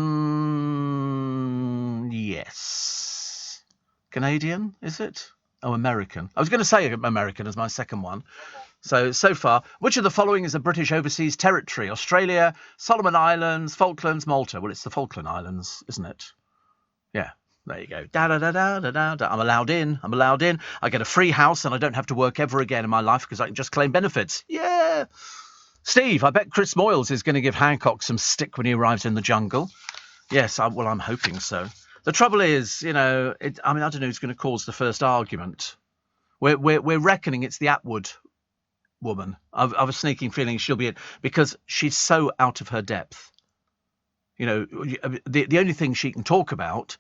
Yes. Canadian, is it? Oh, American. I was going to say American as my second one. So far, which of the following is a British overseas territory? Australia, Solomon Islands, Falklands, Malta. Well, it's the Falkland Islands, isn't it? Yeah. There you go. Da da da da da da da. I'm allowed in. I get a free house and I don't have to work ever again in my life because I can just claim benefits. Yeah. Steve, I bet Chris Moyles is going to give Hancock some stick when he arrives in the jungle. Yes, I'm hoping so. The trouble is, you know, I don't know who's going to cause the first argument. We're reckoning it's the Atwood woman. I've a sneaking feeling she'll be it because she's so out of her depth. You know, the only thing she can talk about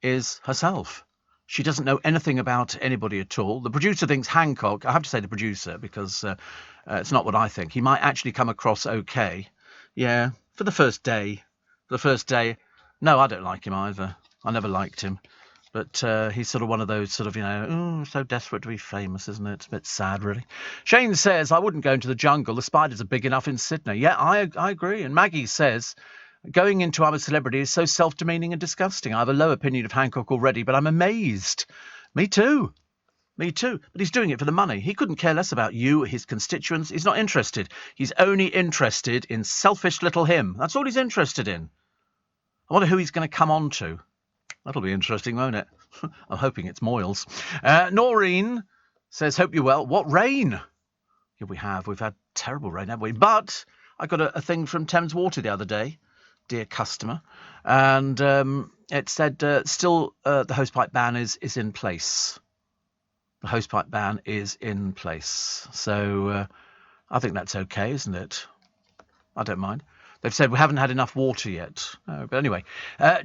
is herself. She doesn't know anything about anybody at all. The producer thinks Hancock, I have to say the producer because it's not what I think. He might actually come across okay. Yeah, for the first day. No, I don't like him either. I never liked him. But he's sort of one of those sort of, you know, so desperate to be famous, isn't it? It's a bit sad, really. Shane says, I wouldn't go into the jungle. The spiders are big enough in Sydney. Yeah, I agree. And Maggie says, going into I'm a Celebrity is so self-demeaning and disgusting. I have a low opinion of Hancock already, but I'm amazed. Me too. But he's doing it for the money. He couldn't care less about you, his constituents. He's not interested. He's only interested in selfish little him. That's all he's interested in. I wonder who he's going to come on to. That'll be interesting, won't it? I'm hoping it's Moyles. Noreen says, hope you're well. What rain? Yeah, we have. We've had terrible rain, haven't we? But I got a thing from Thames Water the other day, dear customer, and it said still the hosepipe ban is in place. The hosepipe ban is in place. So I think that's okay, isn't it? I don't mind. They've said we haven't had enough water yet. But anyway,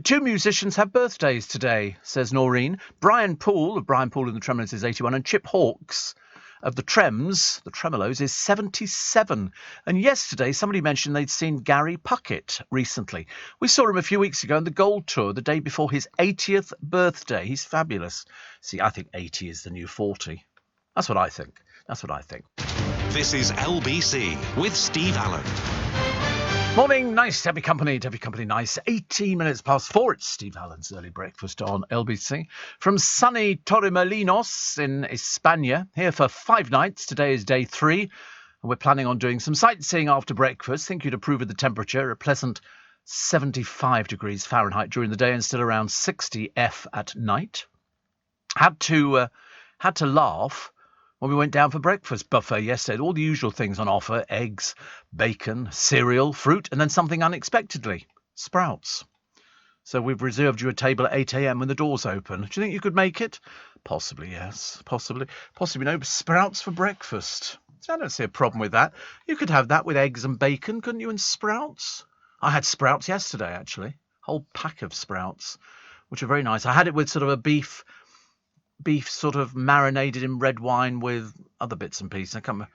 2 musicians have birthdays today, says Noreen. Brian Poole of Brian Poole and the Tremolos is 81, and Chip Hawkes of the Tremolos is 77. And yesterday, somebody mentioned they'd seen Gary Puckett recently. We saw him a few weeks ago on the Gold Tour, the day before his 80th birthday. He's fabulous. See, I think 80 is the new 40. That's what I think. This is LBC with Steve Allen. Morning, nice to have your company nice. 18 minutes past 4, it's Steve Allen's Early Breakfast on LBC. From sunny Torremolinos in España, here for 5 nights. Today is day 3, and we're planning on doing some sightseeing after breakfast. Think you'd approve of the temperature, a pleasant 75 degrees Fahrenheit during the day and still around 60 F at night. Had to laugh when we went down for breakfast buffet yesterday. All the usual things on offer: eggs, bacon, cereal, fruit, and then something unexpectedly, sprouts. So we've reserved you a table at 8 a.m. when the doors open. Do you think you could make it? Possibly, yes. Possibly no. Sprouts for breakfast. I don't see a problem with that. You could have that with eggs and bacon, couldn't you, and sprouts? I had sprouts yesterday, actually. Whole pack of sprouts, which are very nice. I had it with sort of a beef sort of marinated in red wine with other bits and pieces. I can't remember.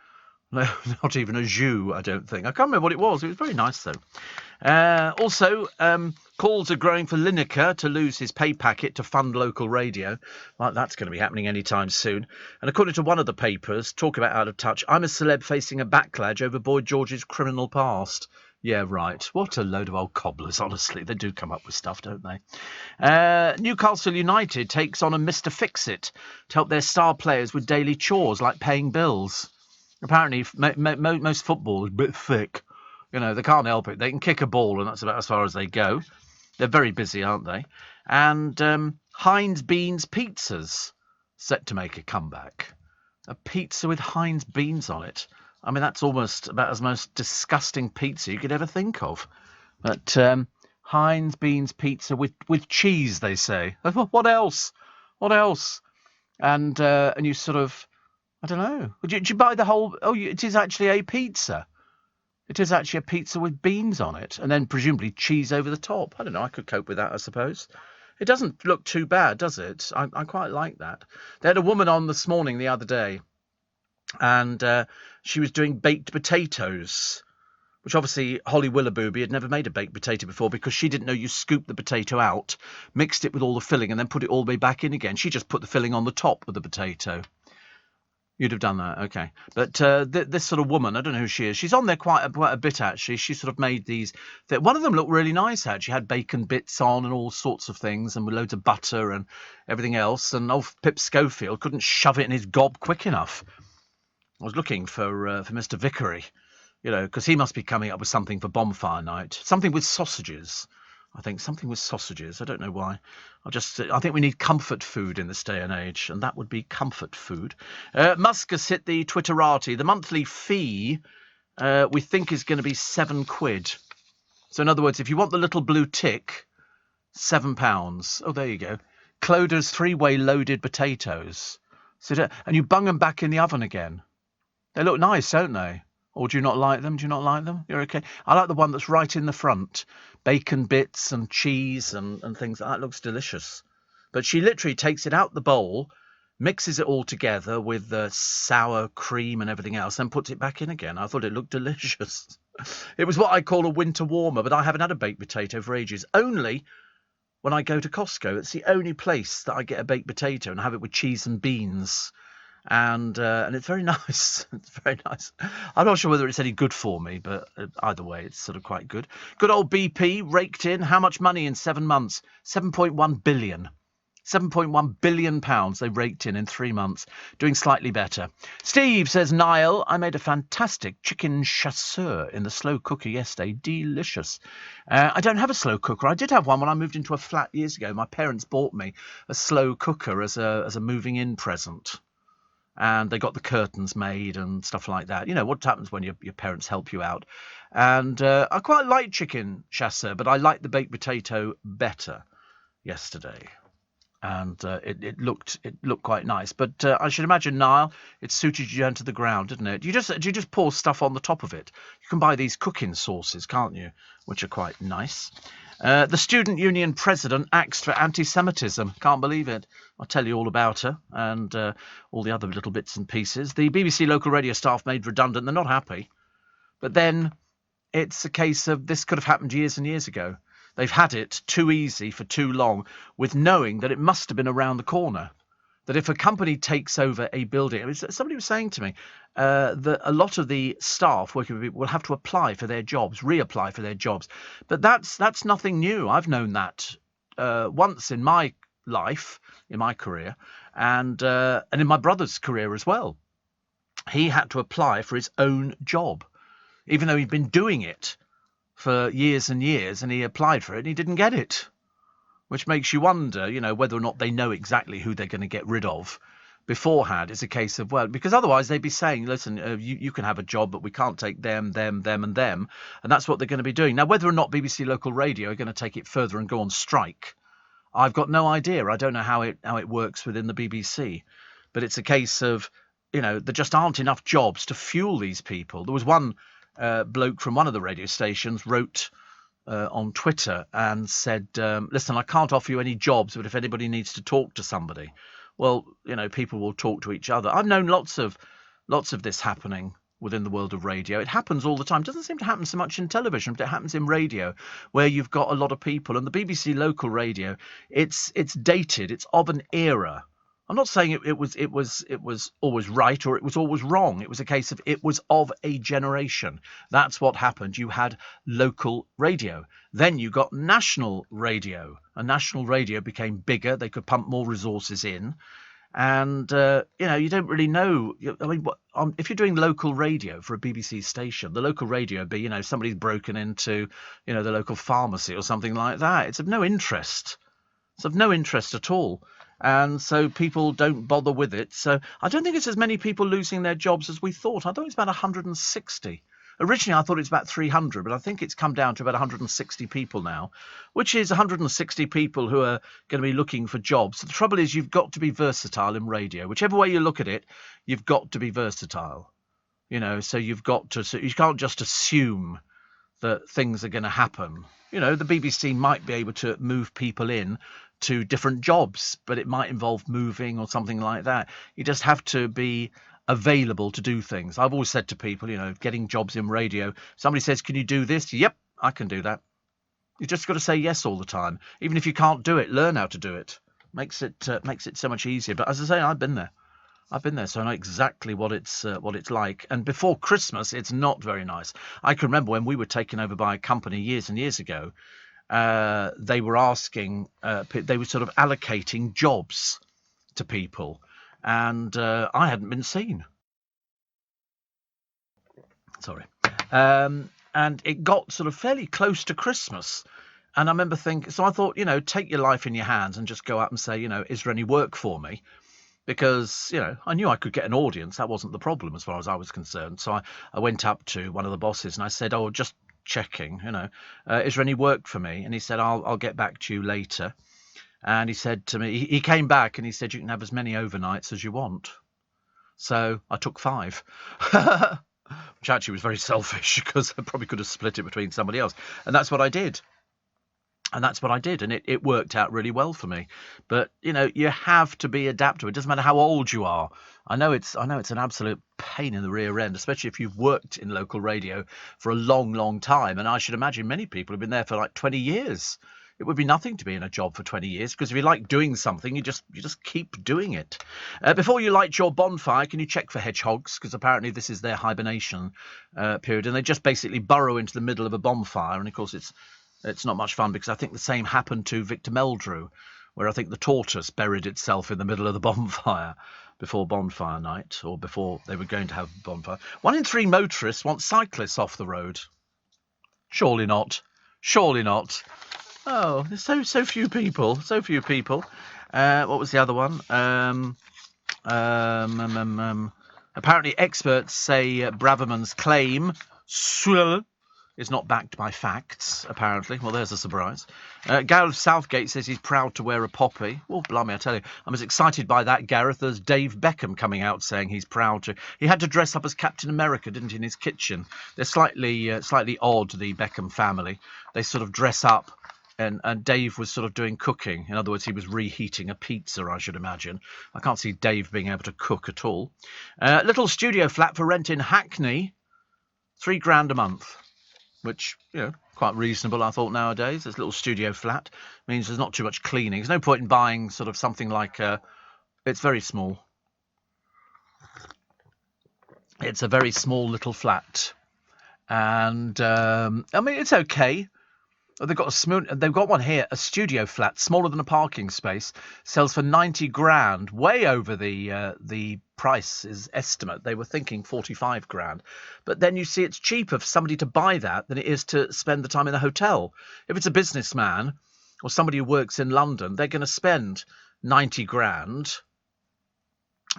No, not even a jus, I don't think. I can't remember what it was. It was very nice, though. Also, calls are growing for Lineker to lose his pay packet to fund local radio. Like that's going to be happening anytime soon. And according to one of the papers, talk about out of touch, I'm a celeb facing a backlash over Boyd George's criminal past. Yeah, right. What a load of old cobblers, honestly. They do come up with stuff, don't they? Newcastle United takes on a Mr. Fix-It to help their star players with daily chores like paying bills. Apparently, most football is a bit thick. You know, they can't help it. They can kick a ball, and that's about as far as they go. They're very busy, aren't they? And Heinz Beans pizzas set to make a comeback. A pizza with Heinz beans on it. I mean, that's almost about as most disgusting pizza you could ever think of. But Heinz Beans pizza with cheese, they say. What else? What else? And you sort of, I don't know. Did you buy the whole? Oh, it is actually a pizza. It is actually a pizza with beans on it, and then presumably cheese over the top. I don't know. I could cope with that, I suppose. It doesn't look too bad, does it? I quite like that. They had a woman on this morning, the other day, and she was doing baked potatoes, which obviously Holly Willoughby had never made a baked potato before because she didn't know you scooped the potato out, mixed it with all the filling, and then put it all the way back in again. She just put the filling on the top of the potato. You'd have done that, okay. But this sort of woman, I don't know who she is. She's on there quite a bit, actually. She sort of made these. One of them looked really nice, actually. She had bacon bits on and all sorts of things, and with loads of butter and everything else. And old Pip Schofield couldn't shove it in his gob quick enough. I was looking for Mr. Vickery, you know, because he must be coming up with something for bonfire night. Something with sausages. I think something with sausages. I don't know why. I think we need comfort food in this day and age, and that would be comfort food. Musk has hit the Twitterati. The monthly fee we think is going to be £7. So in other words, if you want the little blue tick, £7. Oh, there you go. Clodagh's 3-way loaded potatoes. And you bung them back in the oven again. They look nice, don't they? Or do you not like them? Do you not like them? You're okay. I like the one that's right in the front. Bacon bits and cheese and things. That looks delicious. But she literally takes it out the bowl, mixes it all together with the sour cream and everything else, then puts it back in again. I thought it looked delicious. It was what I call a winter warmer, but I haven't had a baked potato for ages. Only when I go to Costco. It's the only place that I get a baked potato and have it with cheese and beans. And it's very nice. It's very nice. I'm not sure whether it's any good for me, but either way, it's sort of quite good. Good old BP raked in how much money in 7 months? 7.1 billion. 7.1 billion pounds they raked in 3 months. Doing slightly better. Steve says, Niall, I made a fantastic chicken chasseur in the slow cooker yesterday. Delicious. I don't have a slow cooker. I did have one when I moved into a flat years ago. My parents bought me a slow cooker as a moving in present. And they got the curtains made and stuff like that. You know, what happens when your parents help you out. And I quite like chicken chasseur, but I like the baked potato better yesterday. And it looked quite nice. But I should imagine, Niall, it suited you down to the ground, didn't it? Do you just pour stuff on the top of it? You can buy these cooking sauces, can't you? Which are quite nice. The Student Union president axed for anti-Semitism. Can't believe it. I'll tell you all about her and all the other little bits and pieces. The BBC local radio staff made redundant. They're not happy. But then it's a case of this could have happened years and years ago. They've had it too easy for too long with knowing that it must have been around the corner. That if a company takes over a building, I mean, somebody was saying to me that a lot of the staff working with people will have to apply for their jobs, reapply for their jobs. But that's nothing new. I've known that once in my life, in my career, and in my brother's career as well. He had to apply for his own job, even though he'd been doing it for years and years, and he applied for it and he didn't get it. Which makes you wonder, you know, whether or not they know exactly who they're going to get rid of beforehand. It's a case of, well, because otherwise they'd be saying, listen, you can have a job, but we can't take them, and them. And that's what they're going to be doing. Now, whether or not BBC Local Radio are going to take it further and go on strike, I've got no idea. I don't know how it works within the BBC. But it's a case of, you know, there just aren't enough jobs to fuel these people. There was one bloke from one of the radio stations wrote on Twitter and said, listen, I can't offer you any jobs, but if anybody needs to talk to somebody, well, you know, people will talk to each other. I've known lots of this happening within the world of radio. It happens all the time. It doesn't seem to happen so much in television, but it happens in radio where you've got a lot of people. And the BBC Local Radio, it's dated. It's of an era. I'm not saying it was always right or it was always wrong. It was a case of it was of a generation. That's what happened. You had local radio. Then you got national radio. And national radio became bigger. They could pump more resources in. And you don't really know. I mean, if you're doing local radio for a BBC station, the local radio would be, somebody's broken into, the local pharmacy or something like that. It's of no interest. It's of no interest at all. And so people don't bother with it. So I don't think it's as many people losing their jobs as we thought. I thought it's about 160. Originally, I thought it's about 300, but I think it's come down to about 160 people now, which is 160 people who are going to be looking for jobs. The trouble is you've got to be versatile in radio. Whichever way you look at it, you've got to be versatile. So so you can't just assume that things are going to happen. The BBC might be able to move people in to different jobs, but it might involve moving or something like that. You just have to be available to do things. I've always said to people, getting jobs in radio, somebody says, can you do this? Yep, I can do that. You just got to say yes all the time. Even if you can't do it, learn how to do it. Makes it so much easier. But as I say, I've been there, so I know exactly what it's like. And before Christmas, it's not very nice. I can remember when we were taken over by a company years and years ago, they were asking, they were sort of allocating jobs to people. And I hadn't been seen. Sorry. And it got sort of fairly close to Christmas. And I remember thinking, so I thought, take your life in your hands and just go up and say, is there any work for me? Because, I knew I could get an audience. That wasn't the problem as far as I was concerned. So I went up to one of the bosses and I said, just checking, is there any work for me? And he said, I'll get back to you later. And he said to me, he came back and he said, you can have as many overnights as you want. So I took 5, which actually was very selfish because I probably could have split it between somebody else. And that's what I did. And it worked out really well for me. But, you have to be adaptable. It doesn't matter how old you are. I know it's an absolute pain in the rear end, especially if you've worked in local radio for a long, long time. And I should imagine many people have been there for like 20 years. It would be nothing to be in a job for 20 years because if you like doing something, you just keep doing it. Before you light your bonfire, can you check for hedgehogs? Because apparently this is their hibernation period, and they just basically burrow into the middle of a bonfire. And of course, it's not much fun because I think the same happened to Victor Meldrew, where I think the tortoise buried itself in the middle of the bonfire before bonfire night, or before they were going to have a bonfire. 1 in 3 motorists want cyclists off the road. Surely not. Surely not. Oh, there's so few people. So few people. What was the other one? Apparently, experts say Braverman's claim is not backed by facts, apparently. Well, there's a surprise. Gareth Southgate says he's proud to wear a poppy. Oh, blimey, I tell you. I'm as excited by that, Gareth, as Dave Beckham coming out saying he's proud to. He had to dress up as Captain America, didn't he, in his kitchen? They're slightly odd, the Beckham family. They sort of dress up. And Dave was sort of doing cooking. In other words, he was reheating a pizza, I should imagine. I can't see Dave being able to cook at all. Little studio flat for rent in Hackney, £3,000 a month, which, quite reasonable, I thought, nowadays. This little studio flat means there's not too much cleaning. There's no point in buying sort of something like it's very small. It's a very small little flat. And, it's okay. They've got one here, a studio flat, smaller than a parking space, sells for 90 grand, way over the price is estimate. They were thinking 45 grand. But then you see it's cheaper for somebody to buy that than it is to spend the time in a hotel. If it's a businessman or somebody who works in London, they're going to spend 90 grand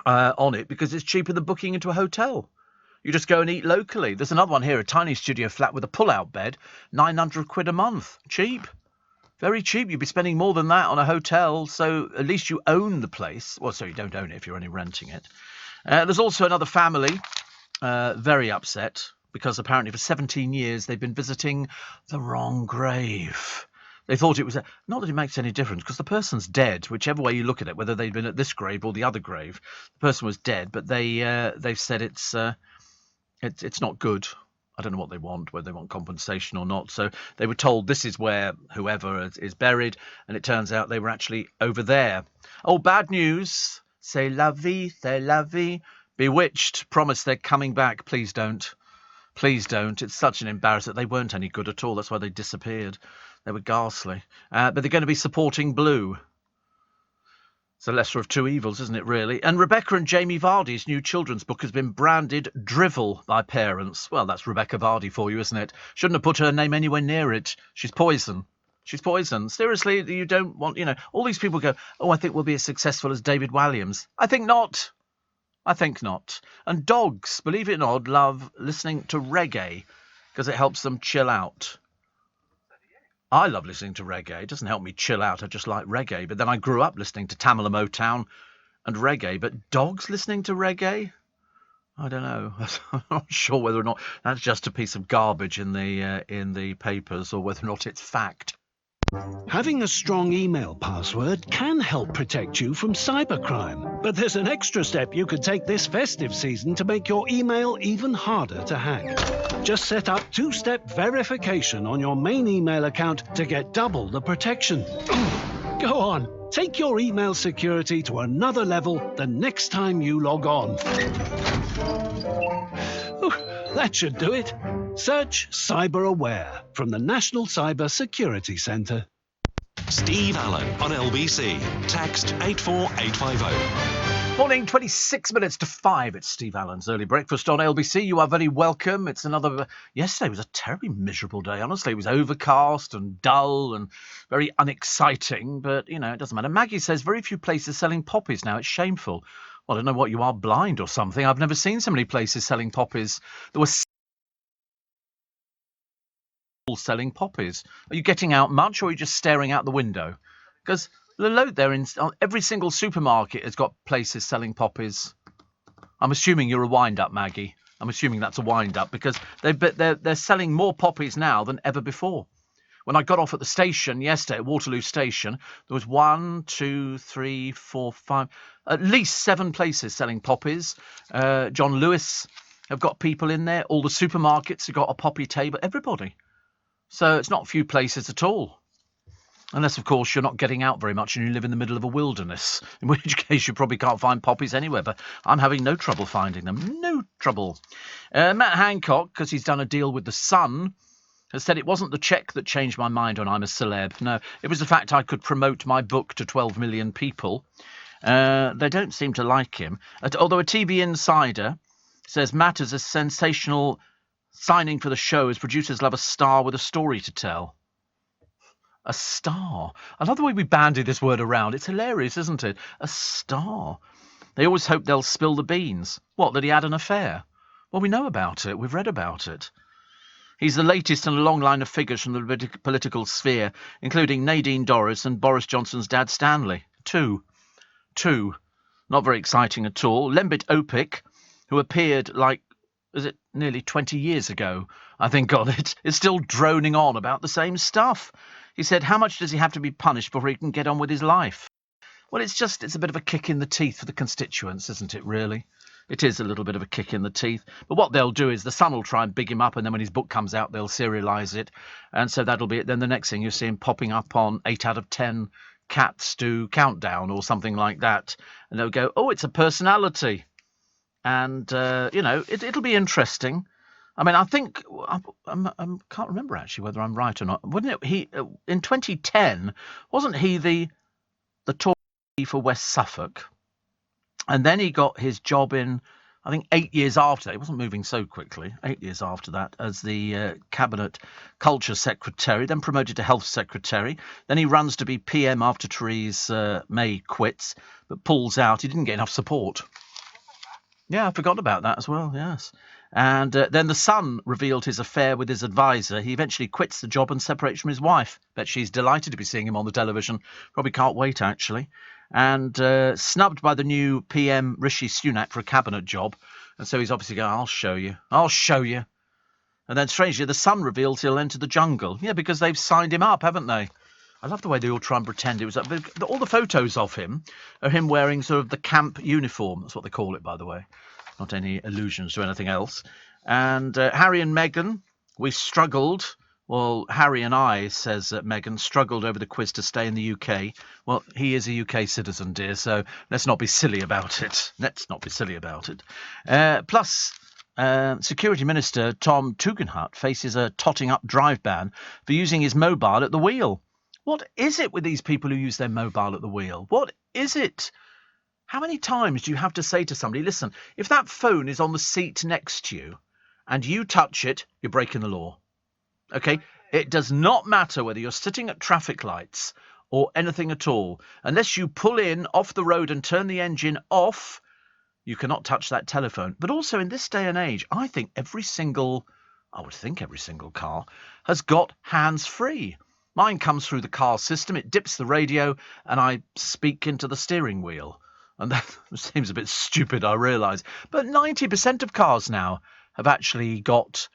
on it because it's cheaper than booking into a hotel. You just go and eat locally. There's another one here, a tiny studio flat with a pull-out bed, 900 quid a month. Cheap. Very cheap. You'd be spending more than that on a hotel, so at least you own the place. Well, so you don't own it if you're only renting it. There's also another family, very upset, because apparently for 17 years they've been visiting the wrong grave. They thought it was not that it makes any difference because the person's dead, whichever way you look at it, whether they'd been at this grave or the other grave. The person was dead, but they've said it's not good. I don't know what they want, whether they want compensation or not. So they were told this is where whoever is buried, and it turns out they were actually over there. Oh, bad news. C'est la vie, c'est la vie. Bewitched promise they're coming back. Please don't. Please don't. It's such an embarrassment. They weren't any good at all. That's why they disappeared. They were ghastly. But they're going to be supporting Blue. It's the lesser of two evils, isn't it, really? And Rebecca and Jamie Vardy's new children's book has been branded Drivel by parents. Well, that's Rebecca Vardy for you, isn't it? Shouldn't have put her name anywhere near it. She's poison. She's poison. Seriously, you don't want, all these people go, oh, I think we'll be as successful as David Walliams. I think not. I think not. And dogs, believe it or not, love listening to reggae because it helps them chill out. I love listening to reggae. It doesn't help me chill out. I just like reggae. But then I grew up listening to Tamala Motown and reggae. But dogs listening to reggae? I don't know. I'm not sure whether or not that's just a piece of garbage in the papers or whether or not it's fact. Having a strong email password can help protect you from cybercrime. But there's an extra step you could take this festive season to make your email even harder to hack. Just set up two-step verification on your main email account to get double the protection. Go on, take your email security to another level the next time you log on. That should do it. Search Cyber Aware from the National Cyber Security Centre. Steve Allen on LBC. Text 84850. Morning, 26 minutes to 5. It's Steve Allen's Early Breakfast on LBC. You are very welcome. It's another... Yesterday was a terribly miserable day, honestly. It was overcast and dull and very unexciting, but, it doesn't matter. Maggie says very few places selling poppies now. It's shameful. Well, I don't know what you are, blind or something. I've never seen so many places selling poppies. There were selling poppies. Are you getting out much, or are you just staring out the window? Because the load there in every single supermarket has got places selling poppies. I'm assuming you're a wind-up, Maggie. I'm assuming that's a wind-up because they're selling more poppies now than ever before. When I got off at the station yesterday, at Waterloo Station, there was 1, 2, 3, 4, 5, at least 7 places selling poppies. John Lewis have got people in there. All the supermarkets have got a poppy table. Everybody. So it's not a few places at all. Unless, of course, you're not getting out very much and you live in the middle of a wilderness, in which case you probably can't find poppies anywhere. But I'm having no trouble finding them. No trouble. Matt Hancock, because he's done a deal with The Sun, has said it wasn't the cheque that changed my mind when I'm a celeb. No, it was the fact I could promote my book to 12 million people. They don't seem to like him. Although a TV insider says Matt is a sensational signing for the show as producers love a star with a story to tell. A star. I love the way we bandy this word around. It's hilarious, isn't it? A star. They always hope they'll spill the beans. What, that he had an affair? Well, we know about it. We've read about it. He's the latest in a long line of figures from the political sphere, including Nadine Dorries and Boris Johnson's dad Stanley. Two. Not very exciting at all. Lembit Opik, who appeared nearly 20 years ago, I think, on it, is still droning on about the same stuff. He said, how much does he have to be punished before he can get on with his life? Well, it's a bit of a kick in the teeth for the constituents, isn't it, really? It is a little bit of a kick in the teeth. But what they'll do is the Sun will try and big him up, and then when his book comes out, they'll serialise it. And so that'll be it. Then the next thing, you'll see him popping up on 8 out of 10 Cat Stew Countdown or something like that. And they'll go, oh, it's a personality. And, it'll be interesting. I mean, I think, I can't remember actually whether I'm right or not. Wouldn't it, in 2010, wasn't he the Tory for West Suffolk? And then he got his job in, I think, 8 years after that. He wasn't moving so quickly. 8 years after that, as the Cabinet Culture Secretary, then promoted to Health Secretary. Then he runs to be PM after Theresa May quits, but pulls out. He didn't get enough support. Yeah, I forgot about that as well, yes. And then The Sun revealed his affair with his advisor. He eventually quits the job and separates from his wife. Bet she's delighted to be seeing him on the television. Probably can't wait, actually. And snubbed by the new PM Rishi Sunak for a cabinet job. And so he's obviously going, I'll show you. And then strangely, The Sun reveals he'll enter the jungle. Yeah, because they've signed him up, haven't they? I love the way they all try and pretend it was... all the photos of him are him wearing sort of the camp uniform. That's what they call it, by the way. Not any allusions to anything else. And Harry and Meghan, we struggled. Well, Harry and I, says Meghan, struggled over the quiz to stay in the UK. Well, he is a UK citizen, dear, so let's not be silly about it. Plus, Security Minister Tom Tugendhat faces a totting-up drive ban for using his mobile at the wheel. What is it with these people who use their mobile at the wheel? What is it? How many times do you have to say to somebody, listen, if that phone is on the seat next to you and you touch it, you're breaking the law. Okay? It does not matter whether you're sitting at traffic lights or anything at all. Unless you pull in off the road and turn the engine off, you cannot touch that telephone. But also in this day and age, I would think every single car has got hands-free. Mine comes through the car system, it dips the radio, and I speak into the steering wheel. And that seems a bit stupid, I realise. But 90% of cars now have actually got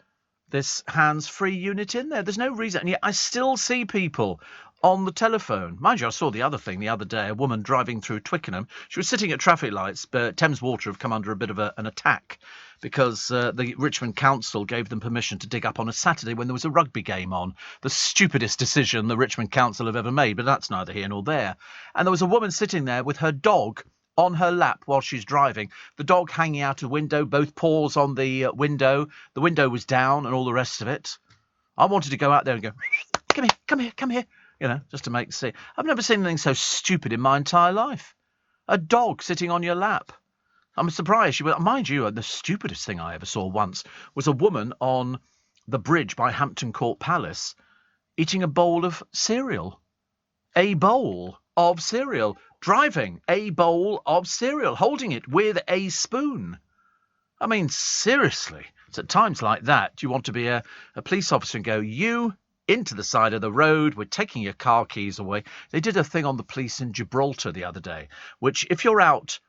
this hands-free unit in there. There's no reason. And yet I still see people on the telephone. Mind you, I saw the other thing the other day, a woman driving through Twickenham. She was sitting at traffic lights, but Thames Water have come under a bit of an attack because the Richmond Council gave them permission to dig up on a Saturday when there was a rugby game on. The stupidest decision the Richmond Council have ever made, but that's neither here nor there. And there was a woman sitting there with her dog on her lap while she's driving, the dog hanging out of the window, both paws on the window. The window was down and all the rest of it. I wanted to go out there and go, come here, come here, come here, you know, just to make see. I've never seen anything so stupid in my entire life. A dog sitting on your lap. I'm surprised. Mind you, the stupidest thing I ever saw once was a woman on the bridge by Hampton Court Palace eating a bowl of cereal. A bowl of cereal. Driving a bowl of cereal, holding it with a spoon. I mean, seriously, it's at times like that you want to be a police officer and go, you into the side of the road, we're taking your car keys away. They did a thing on the police in Gibraltar the other day, which if you're out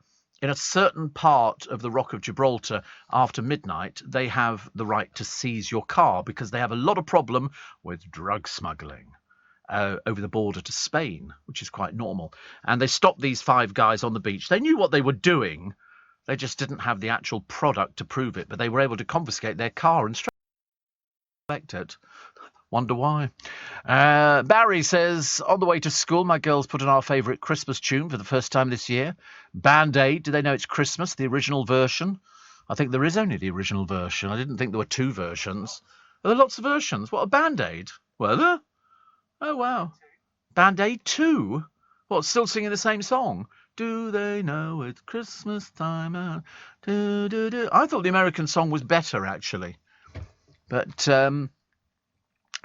in a certain part of the Rock of Gibraltar after midnight, they have the right to seize your car because they have a lot of problem with drug smuggling. Over the border to Spain, which is quite normal. And they stopped these 5 guys on the beach. They knew what they were doing. They just didn't have the actual product to prove it, but they were able to confiscate their car and collect it. Wonder why. Barry says, on the way to school, my girls put on our favourite Christmas tune for the first time this year. Band Aid. Do they know it's Christmas, the original version? I think there is only the original version. I didn't think there were 2 versions. Are there lots of versions? What, a Band Aid? Were there? Oh, wow. Band Aid 2? What, still singing the same song? Do they know it's Christmas time? Do, do, do. I thought the American song was better, actually. But, so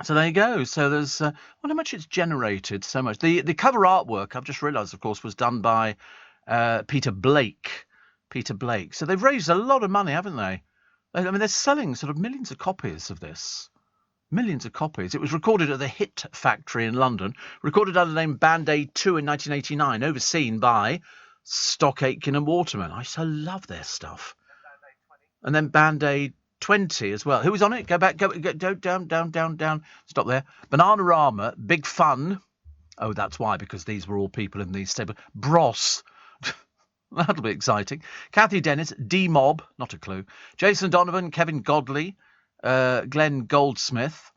there you go. So there's, I wonder how much it's generated, so much. The cover artwork, I've just realised, of course, was done by Peter Blake. Peter Blake. So they've raised a lot of money, haven't they? I mean, they're selling sort of millions of copies of this. Millions of copies. It was recorded at the Hit Factory in London, recorded under the name Band Aid 2 in 1989, overseen by Stock Aitken and Waterman. I so love their stuff. And then Band Aid 20 as well. Who was on it? Go back, go down. Stop there. Bananarama, Big Fun. Oh, that's why, because these were all people in the stable. Bros. That'll be exciting. Kathy Dennis, D-Mob, not a clue. Jason Donovan, Kevin Godley, Glenn Goldsmith,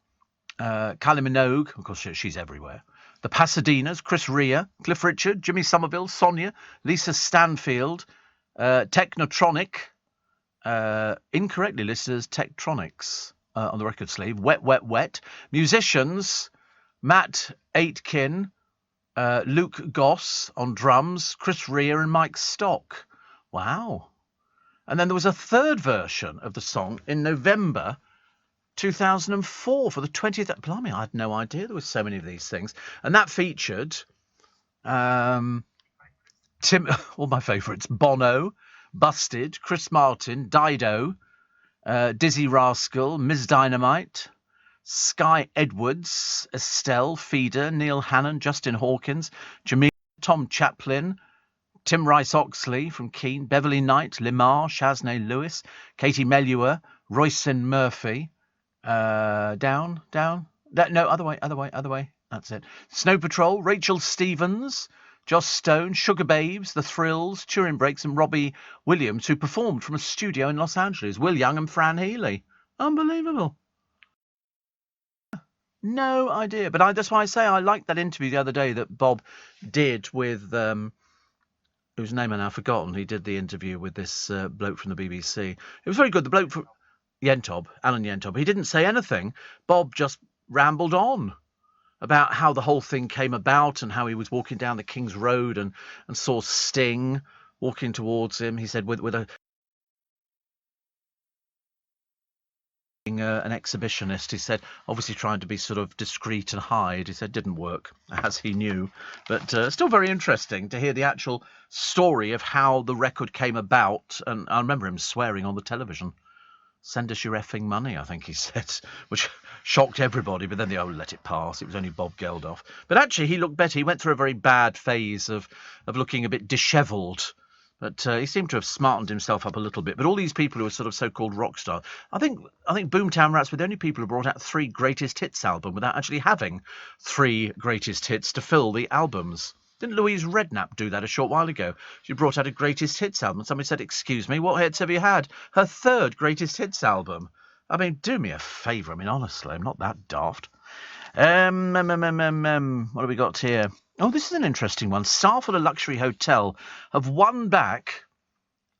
Kylie Minogue, of course she's everywhere. The Pasadenas, Chris Rea, Cliff Richard, Jimmy Somerville, Sonia, Lisa Stanfield, Technotronic, incorrectly listed as Tektronix on the record sleeve, Wet, musicians, Matt Aitken, Luke Goss on drums, Chris Rea and Mike Stock. Wow. And then there was a third version of the song in November 2004 for the 20th. Blimey, I had no idea there were so many of these things. And that featured all my favourites, Bono, Busted, Chris Martin, Dido, Dizzy Rascal, Ms. Dynamite, Sky Edwards, Estelle, Feeder, Neil Hannon, Justin Hawkins, Jamil, Tom Chaplin, Tim Rice-Oxley from Keane, Beverly Knight, Limar, Shaznay Lewis, Katie Melua, Royson Murphy, other way. That's it. Snow Patrol, Rachel Stevens, Joss Stone, Sugar Babes, The Thrills, Turin Breaks and Robbie Williams, who performed from a studio in Los Angeles. Will Young and Fran Healy. Unbelievable. No idea. But that's why I say I liked that interview the other day that Bob did with... whose name I've now forgotten. He did the interview with this bloke from the BBC. It was very good. The bloke from Alan Yentob. He didn't say anything. Bob just rambled on. about how the whole thing came about and how he was walking down the King's Road and saw Sting walking towards him. He said with an exhibitionist. He said, obviously trying to be sort of discreet and hide. He said didn't work, as he knew. But still very interesting to hear the actual story of how the record came about. And I remember him swearing on the television. Send us your effing money, I think he said, which shocked everybody. But then let it pass. It was only Bob Geldof. But actually, he looked better. He went through a very bad phase of looking a bit dishevelled. But he seemed to have smartened himself up a little bit. But all these people who are sort of so-called rock stars, I think Boomtown Rats were the only people who brought out 3 greatest hits album without actually having 3 greatest hits to fill the albums. Didn't Louise Redknapp do that a short while ago? She brought out a greatest hits album. Somebody said, "Excuse me, what hits have you had?" Her 3rd greatest hits album. I mean, do me a favour. I mean, honestly, I'm not that daft. What have we got here? Oh, this is an interesting one. Staff at a luxury hotel have won back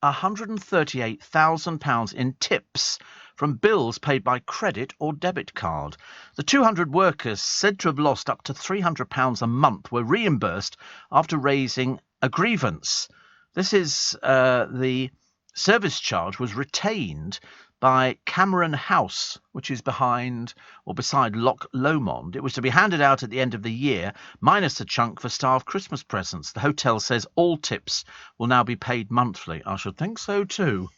£138,000 in tips from bills paid by credit or debit card. The 200 workers said to have lost up to £300 a month were reimbursed after raising a grievance. This is the service charge was retained by Cameron House, which is behind or beside Loch Lomond. It was to be handed out at the end of the year, minus a chunk for staff Christmas presents. The hotel says all tips will now be paid monthly. I should think so too.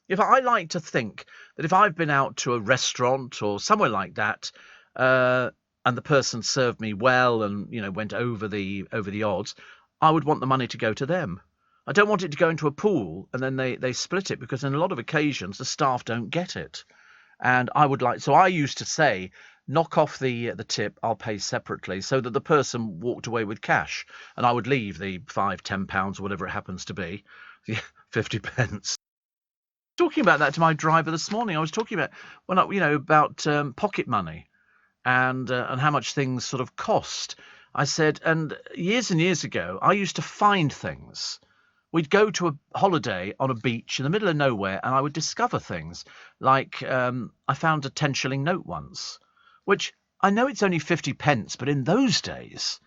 If I like to think that if I've been out to a restaurant or somewhere like that, and the person served me well and went over the odds, I would want the money to go to them. I don't want it to go into a pool and then they split it, because in a lot of occasions the staff don't get it. And I used to say, knock off the tip, I'll pay separately, so that the person walked away with cash, and I would leave the £5-10 or whatever it happens to be, 50 pence. Talking about that to my driver this morning. I was talking about about pocket money and how much things sort of cost. I said, and years ago, I used to find things. We'd go to a holiday on a beach in the middle of nowhere, and I would discover things like I found a 10-shilling note once, which I know it's only 50 pence, but in those days,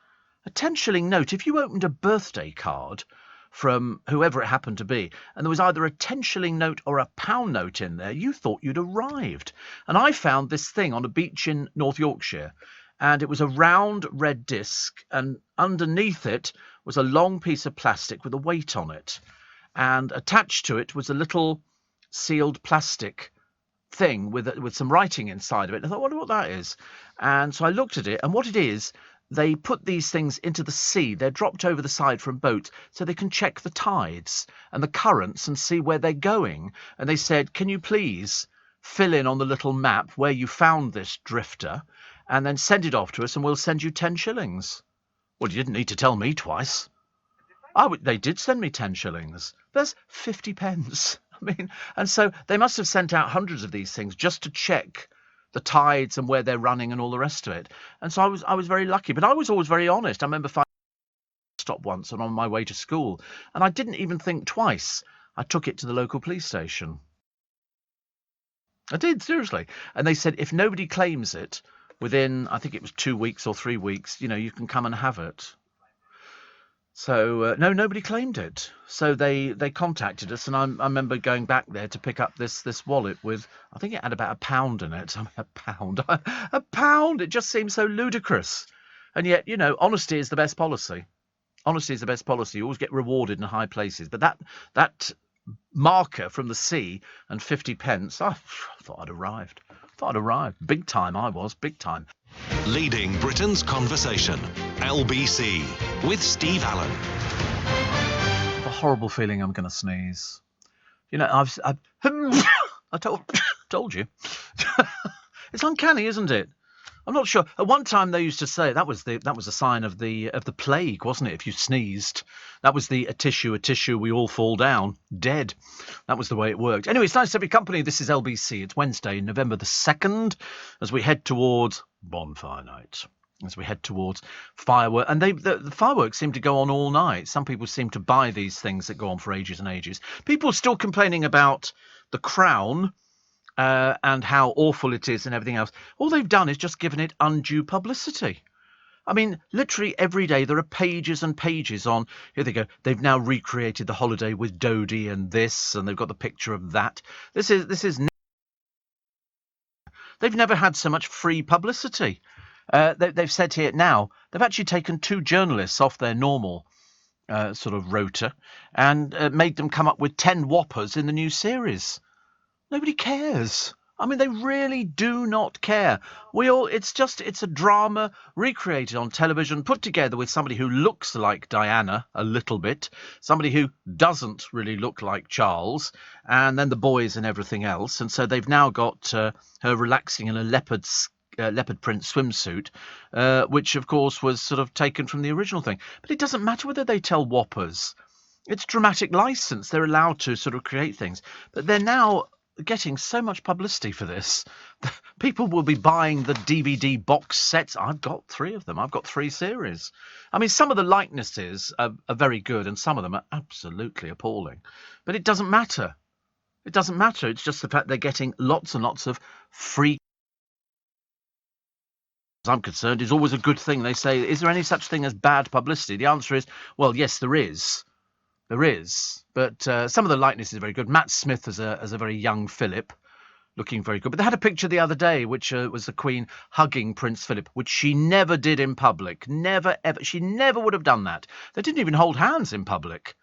a 10-shilling note, if you opened a birthday card from whoever it happened to be, and there was either a 10-shilling note or a pound note in there, you thought you'd arrived. And I found this thing on a beach in North Yorkshire, and it was a round red disc, and underneath it was a long piece of plastic with a weight on it, and attached to it was a little sealed plastic thing with some writing inside of it. I thought, I wonder what that is. And so I looked at it, and what it is, they put these things into the sea. They're dropped over the side from boats so they can check the tides and the currents and see where they're going. And they said, can you please fill in on the little map where you found this drifter, and then send it off to us, and we'll send you 10 shillings. Well, you didn't need to tell me twice. They did send me 10 shillings. That's 50 pence. I mean, and so they must have sent out hundreds of these things just to check the tides and where they're running and all the rest of it. And so I was very lucky, but I was always very honest. I remember finding a stop once and on my way to school, and I didn't even think twice. I took it to the local police station. I did, seriously. And they said, if nobody claims it within, I think it was 2 weeks or 3 weeks, you can come and have it. So, no, nobody claimed it. So they contacted us, and I remember going back there to pick up this wallet with, I think it had about £1 in it. A pound. A pound! It just seems so ludicrous. And yet, honesty is the best policy. Honesty is the best policy. You always get rewarded in high places. But that marker from the sea and 50 pence, I thought I'd arrived. Big time I was, big time. Leading Britain's conversation. LBC with Steve Allen. A horrible feeling I'm going to sneeze. I've I told you. It's uncanny, isn't it? I'm not sure. At one time they used to say that was a sign of the plague, wasn't it? If you sneezed, that was a tissue, we all fall down dead. That was the way it worked. Anyway, it's nice to be company. This is LBC. It's Wednesday, November the 2nd, as we head towards bonfire night. As we head towards fireworks, and the fireworks seem to go on all night. Some people seem to buy these things that go on for ages and ages. People are still complaining about the Crown and how awful it is and everything else. All they've done is just given it undue publicity. I mean, literally every day there are pages and pages on, here they go, they've now recreated the holiday with Dodie and this, and they've got the picture of that. They've never had so much free publicity. They've said here now, they've actually taken 2 journalists off their normal sort of rota and made them come up with 10 whoppers in the new series. Nobody cares. I mean, they really do not care. It's a drama recreated on television, put together with somebody who looks like Diana a little bit, somebody who doesn't really look like Charles, and then the boys and everything else. And so they've now got her relaxing in a leopard print swimsuit, which of course was sort of taken from the original thing. But it doesn't matter whether they tell whoppers. It's dramatic license. They're allowed to sort of create things. But they're now getting so much publicity for this. People will be buying the DVD box sets. I've got 3 of them. I've got 3 series. I mean, some of the likenesses are very good and some of them are absolutely appalling. But it doesn't matter. It doesn't matter. It's just the fact they're getting lots and lots of free. As I'm concerned, is always a good thing. They say, is there any such thing as bad publicity? The answer is, well, yes, there is. There is, but some of the likeness is very good. Matt Smith as a very young Philip, looking very good. But they had a picture the other day, which was the Queen hugging Prince Philip, which she never did in public. Never, ever. She never would have done that. They didn't even hold hands in public.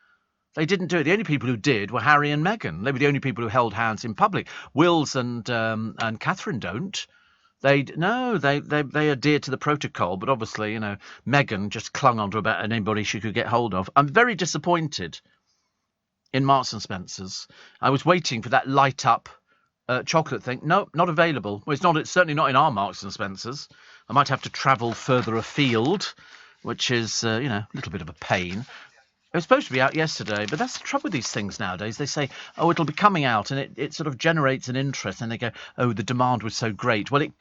They didn't do it. The only people who did were Harry and Meghan. They were the only people who held hands in public. Wills and Catherine don't. They adhere to the protocol, but obviously, Meghan just clung on to about anybody she could get hold of. I'm very disappointed in Marks and Spencer's. I was waiting for that light up chocolate thing. No, not available. Well, it's certainly not in our Marks and Spencer's. I might have to travel further afield, which is a little bit of a pain. It was supposed to be out yesterday, but that's the trouble with these things nowadays. They say, oh, it'll be coming out, and it sort of generates an interest, and they go, oh, the demand was so great. Well, it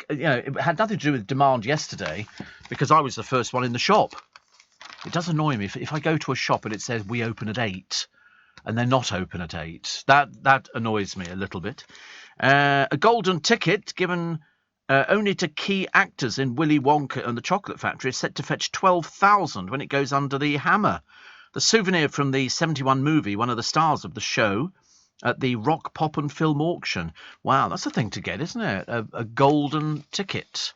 had nothing to do with demand yesterday, because I was the first one in the shop. It does annoy me if I go to a shop and it says we open at 8, and they're not open at 8. That annoys me a little bit. A golden ticket given only to key actors in Willy Wonka and the Chocolate Factory is set to fetch $12,000 when it goes under the hammer. The souvenir from the 71 movie, one of the stars of the show, at the Rock, Pop and Film auction. Wow, that's a thing to get, isn't it? A golden ticket.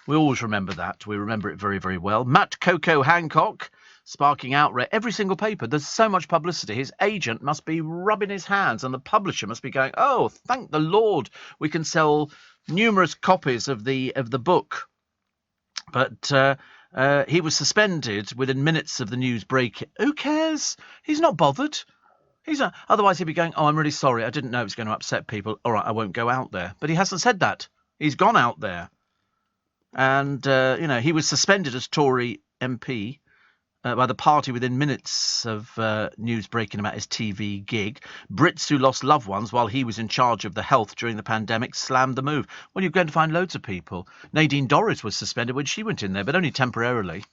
We always remember that. We remember it very, very well. Matt Coco Hancock, sparking outrage. Every single paper, there's so much publicity. His agent must be rubbing his hands and the publisher must be going, oh, thank the Lord, we can sell numerous copies of the book. But he was suspended within minutes of the news break. Who cares? He's not bothered. Otherwise, he'd be going, oh, I'm really sorry. I didn't know it was going to upset people. All right, I won't go out there. But he hasn't said that. He's gone out there. And, he was suspended as Tory MP by the party within minutes of news breaking about his TV gig. Brits who lost loved ones while he was in charge of the health during the pandemic slammed the move. Well, you're going to find loads of people. Nadine Dorries was suspended when she went in there, but only temporarily.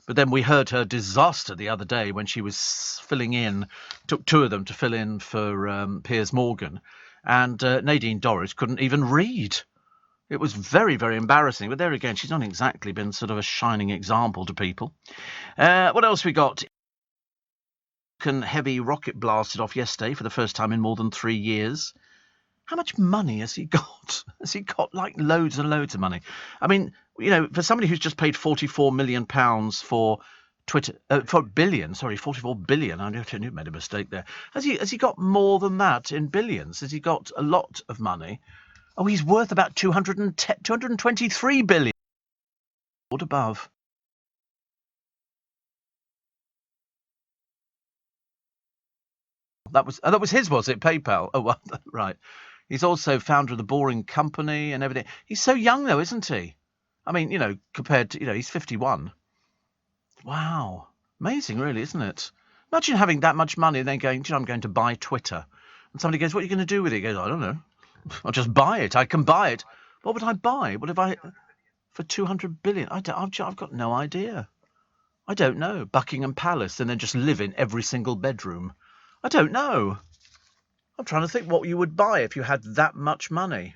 But then we heard her disaster the other day when she was filling in, took 2 of them to fill in for Piers Morgan. And Nadine Dorries couldn't even read. It was very, very embarrassing. But there again, she's not exactly been sort of a shining example to people. What else we got? Heavy rocket blasted off yesterday for the first time in more than 3 years. How much money has he got? Has he got like loads and loads of money? I mean, for somebody who's just paid £44 million for Twitter, 44 billion. I made a mistake there. Has he got more than that in billions? Has he got a lot of money? Oh, he's worth about 223 billion. What above? That was his, was it? PayPal. Oh, well, right. He's also founder of the Boring Company and everything. He's so young, though, isn't he? I mean, compared to, he's 51. Wow. Amazing, really, isn't it? Imagine having that much money and then going, I'm going to buy Twitter. And somebody goes, what are you going to do with it? He goes, I don't know. I'll just buy it. I can buy it. What would I buy? What if for 200 billion? I've got no idea. I don't know. Buckingham Palace and then just live in every single bedroom. I don't know. I'm trying to think what you would buy if you had that much money.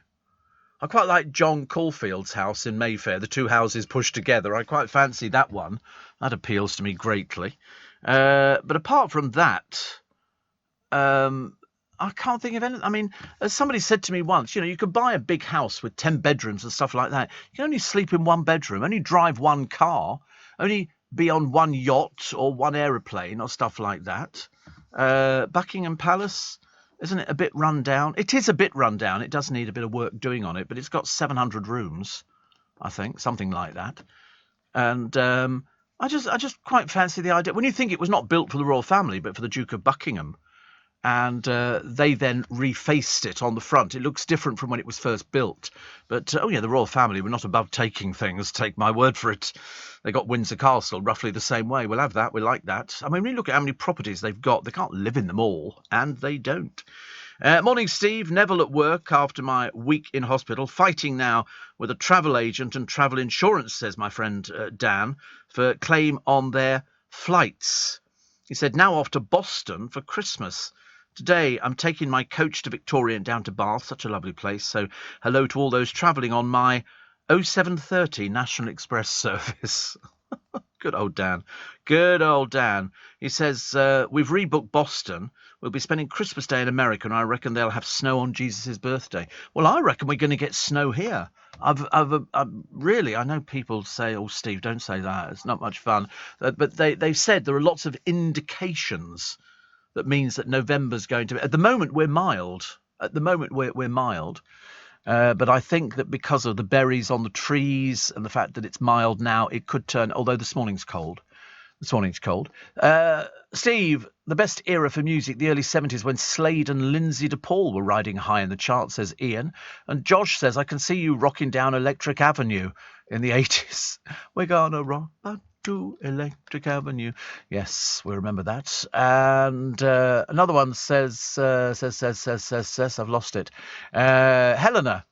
I quite like John Caulfield's house in Mayfair, the two houses pushed together. I quite fancy that one. That appeals to me greatly. But apart from that, I can't think of anything. I mean, as somebody said to me once, you could buy a big house with 10 bedrooms and stuff like that. You can only sleep in one bedroom, only drive one car, only be on one yacht or one aeroplane or stuff like that. Buckingham Palace, isn't it a bit run down? It is a bit run down. It does need a bit of work doing on it, but it's got 700 rooms, I think, something like that. And I just quite fancy the idea. When you think it was not built for the royal family, but for the Duke of Buckingham, and they then refaced it on the front. It looks different from when it was first built. But, the royal family were not above taking things, take my word for it. They got Windsor Castle roughly the same way. We'll have that. We like that. I mean, when you look at how many properties they've got, they can't live in them all, and they don't. Morning, Steve. Neville at work after my week in hospital, fighting now with a travel agent and travel insurance, says my friend Dan, for claim on their flights. He said, now off to Boston for Christmas. Today, I'm taking my coach to Victoria and down to Bath, such a lovely place. So hello to all those travelling on my 0730 National Express service. Good old Dan. Good old Dan. He says, we've rebooked Boston. We'll be spending Christmas Day in America, and I reckon they'll have snow on Jesus' birthday. Well, I reckon we're going to get snow here. Really, I know people say, oh, Steve, don't say that. It's not much fun. But they've said there are lots of indications that means that November's going to be... At the moment, we're mild. We're mild. But I think that because of the berries on the trees and the fact that it's mild now, it could turn... Although this morning's cold. Steve, the best era for music, the early 70s, when Slade and Lindsay DePaul were riding high in the charts, says Ian. And Josh says, I can see you rocking down Electric Avenue in the 80s. We're gonna rock to Electric Avenue. Yes, we remember that. And another one says, I've lost it. Helena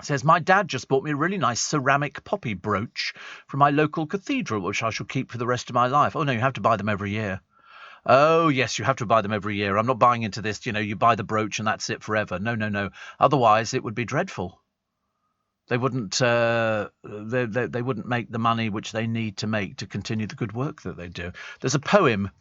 says, my dad just bought me a really nice ceramic poppy brooch from my local cathedral, which I shall keep for the rest of my life. Oh, no, you have to buy them every year. Oh, yes, you have to buy them every year. I'm not buying into this, you buy the brooch and that's it forever. No. Otherwise, it would be dreadful. They wouldn't they wouldn't make the money which they need to make to continue the good work that they do. There's a poem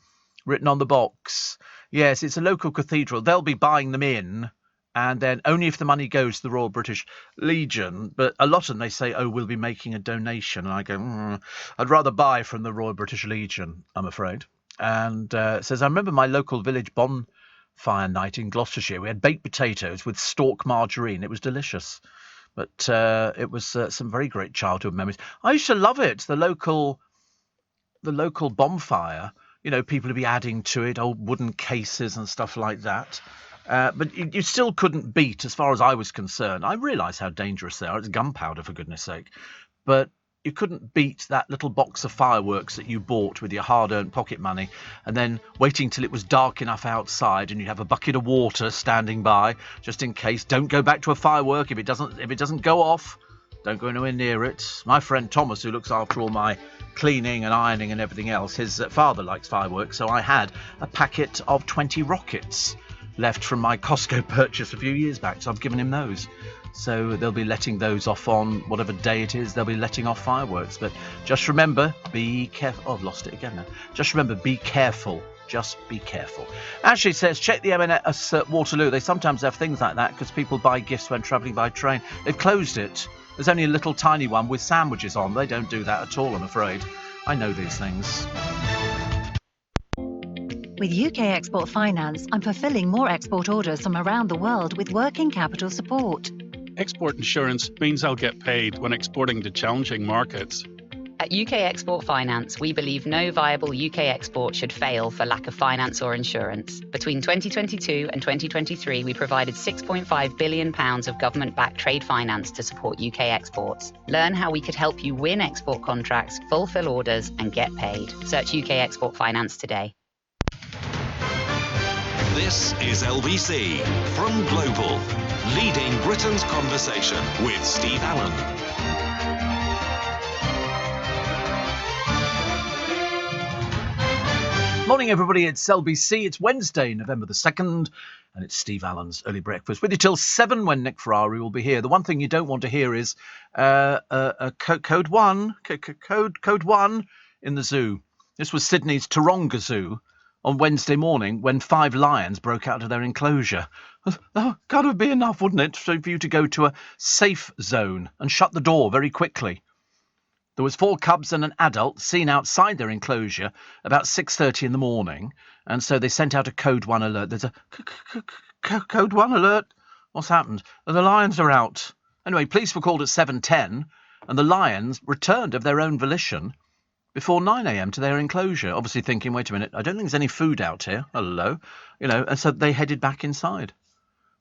written on the box. Yes, it's a local cathedral. They'll be buying them in, and then only if the money goes to the Royal British Legion. But a lot of them, they say, oh, we'll be making a donation. And I go, I'd rather buy from the Royal British Legion, I'm afraid. And it says, I remember my local village bonfire night in Gloucestershire. We had baked potatoes with stalk margarine. It was delicious. But it was some very great childhood memories. I used to love it. The local bonfire, people would be adding to it, old wooden cases and stuff like that. But you still couldn't beat, as far as I was concerned. I realise how dangerous they are. It's gunpowder, for goodness sake. But you couldn't beat that little box of fireworks that you bought with your hard-earned pocket money, and then waiting till it was dark enough outside, and you'd have a bucket of water standing by just in case. Don't go back to a firework if it doesn't go off. Don't go anywhere near it. My friend Thomas, who looks after all my cleaning and ironing and everything else, his father likes fireworks, so I had a packet of 20 rockets left from my Costco purchase a few years back, so I've given him those. So they'll be letting those off on whatever day it is. They'll be letting off fireworks. But just remember, be careful. Oh, I've lost it again now. Just remember, be careful. Just be careful. Ashley says, check the M&S at Waterloo. They sometimes have things like that because people buy gifts when travelling by train. They've closed it. There's only a little tiny one with sandwiches on. They don't do that at all, I'm afraid. I know these things. With UK Export Finance, I'm fulfilling more export orders from around the world with working capital support. Export insurance means I'll get paid when exporting to challenging markets. At UK Export Finance, we believe no viable UK export should fail for lack of finance or insurance. Between 2022 and 2023, we provided £6.5 billion of government-backed trade finance to support UK exports. Learn how we could help you win export contracts, fulfill orders, and get paid. Search UK Export Finance today. This is LBC from Global, leading Britain's conversation with Steve Allen. Morning, everybody. It's LBC. It's Wednesday, November the 2nd, and it's Steve Allen's Early Breakfast with you till 7 when Nick Ferrari will be here. The one thing you don't want to hear is code 1 in the zoo. This was Sydney's Taronga Zoo on Wednesday morning when 5 lions broke out of their enclosure. Oh, God, it would be enough, wouldn't it, for you to go to a safe zone and shut the door very quickly. There was 4 cubs and an adult seen outside their enclosure about 6:30 in the morning, and so they sent out a Code 1 alert. There's a Code 1 alert. What's happened? The lions are out. Anyway, police were called at 7:10, and the lions returned of their own volition before 9 a.m. to their enclosure, obviously thinking, wait a minute, I don't think there's any food out here. Hello. And so they headed back inside,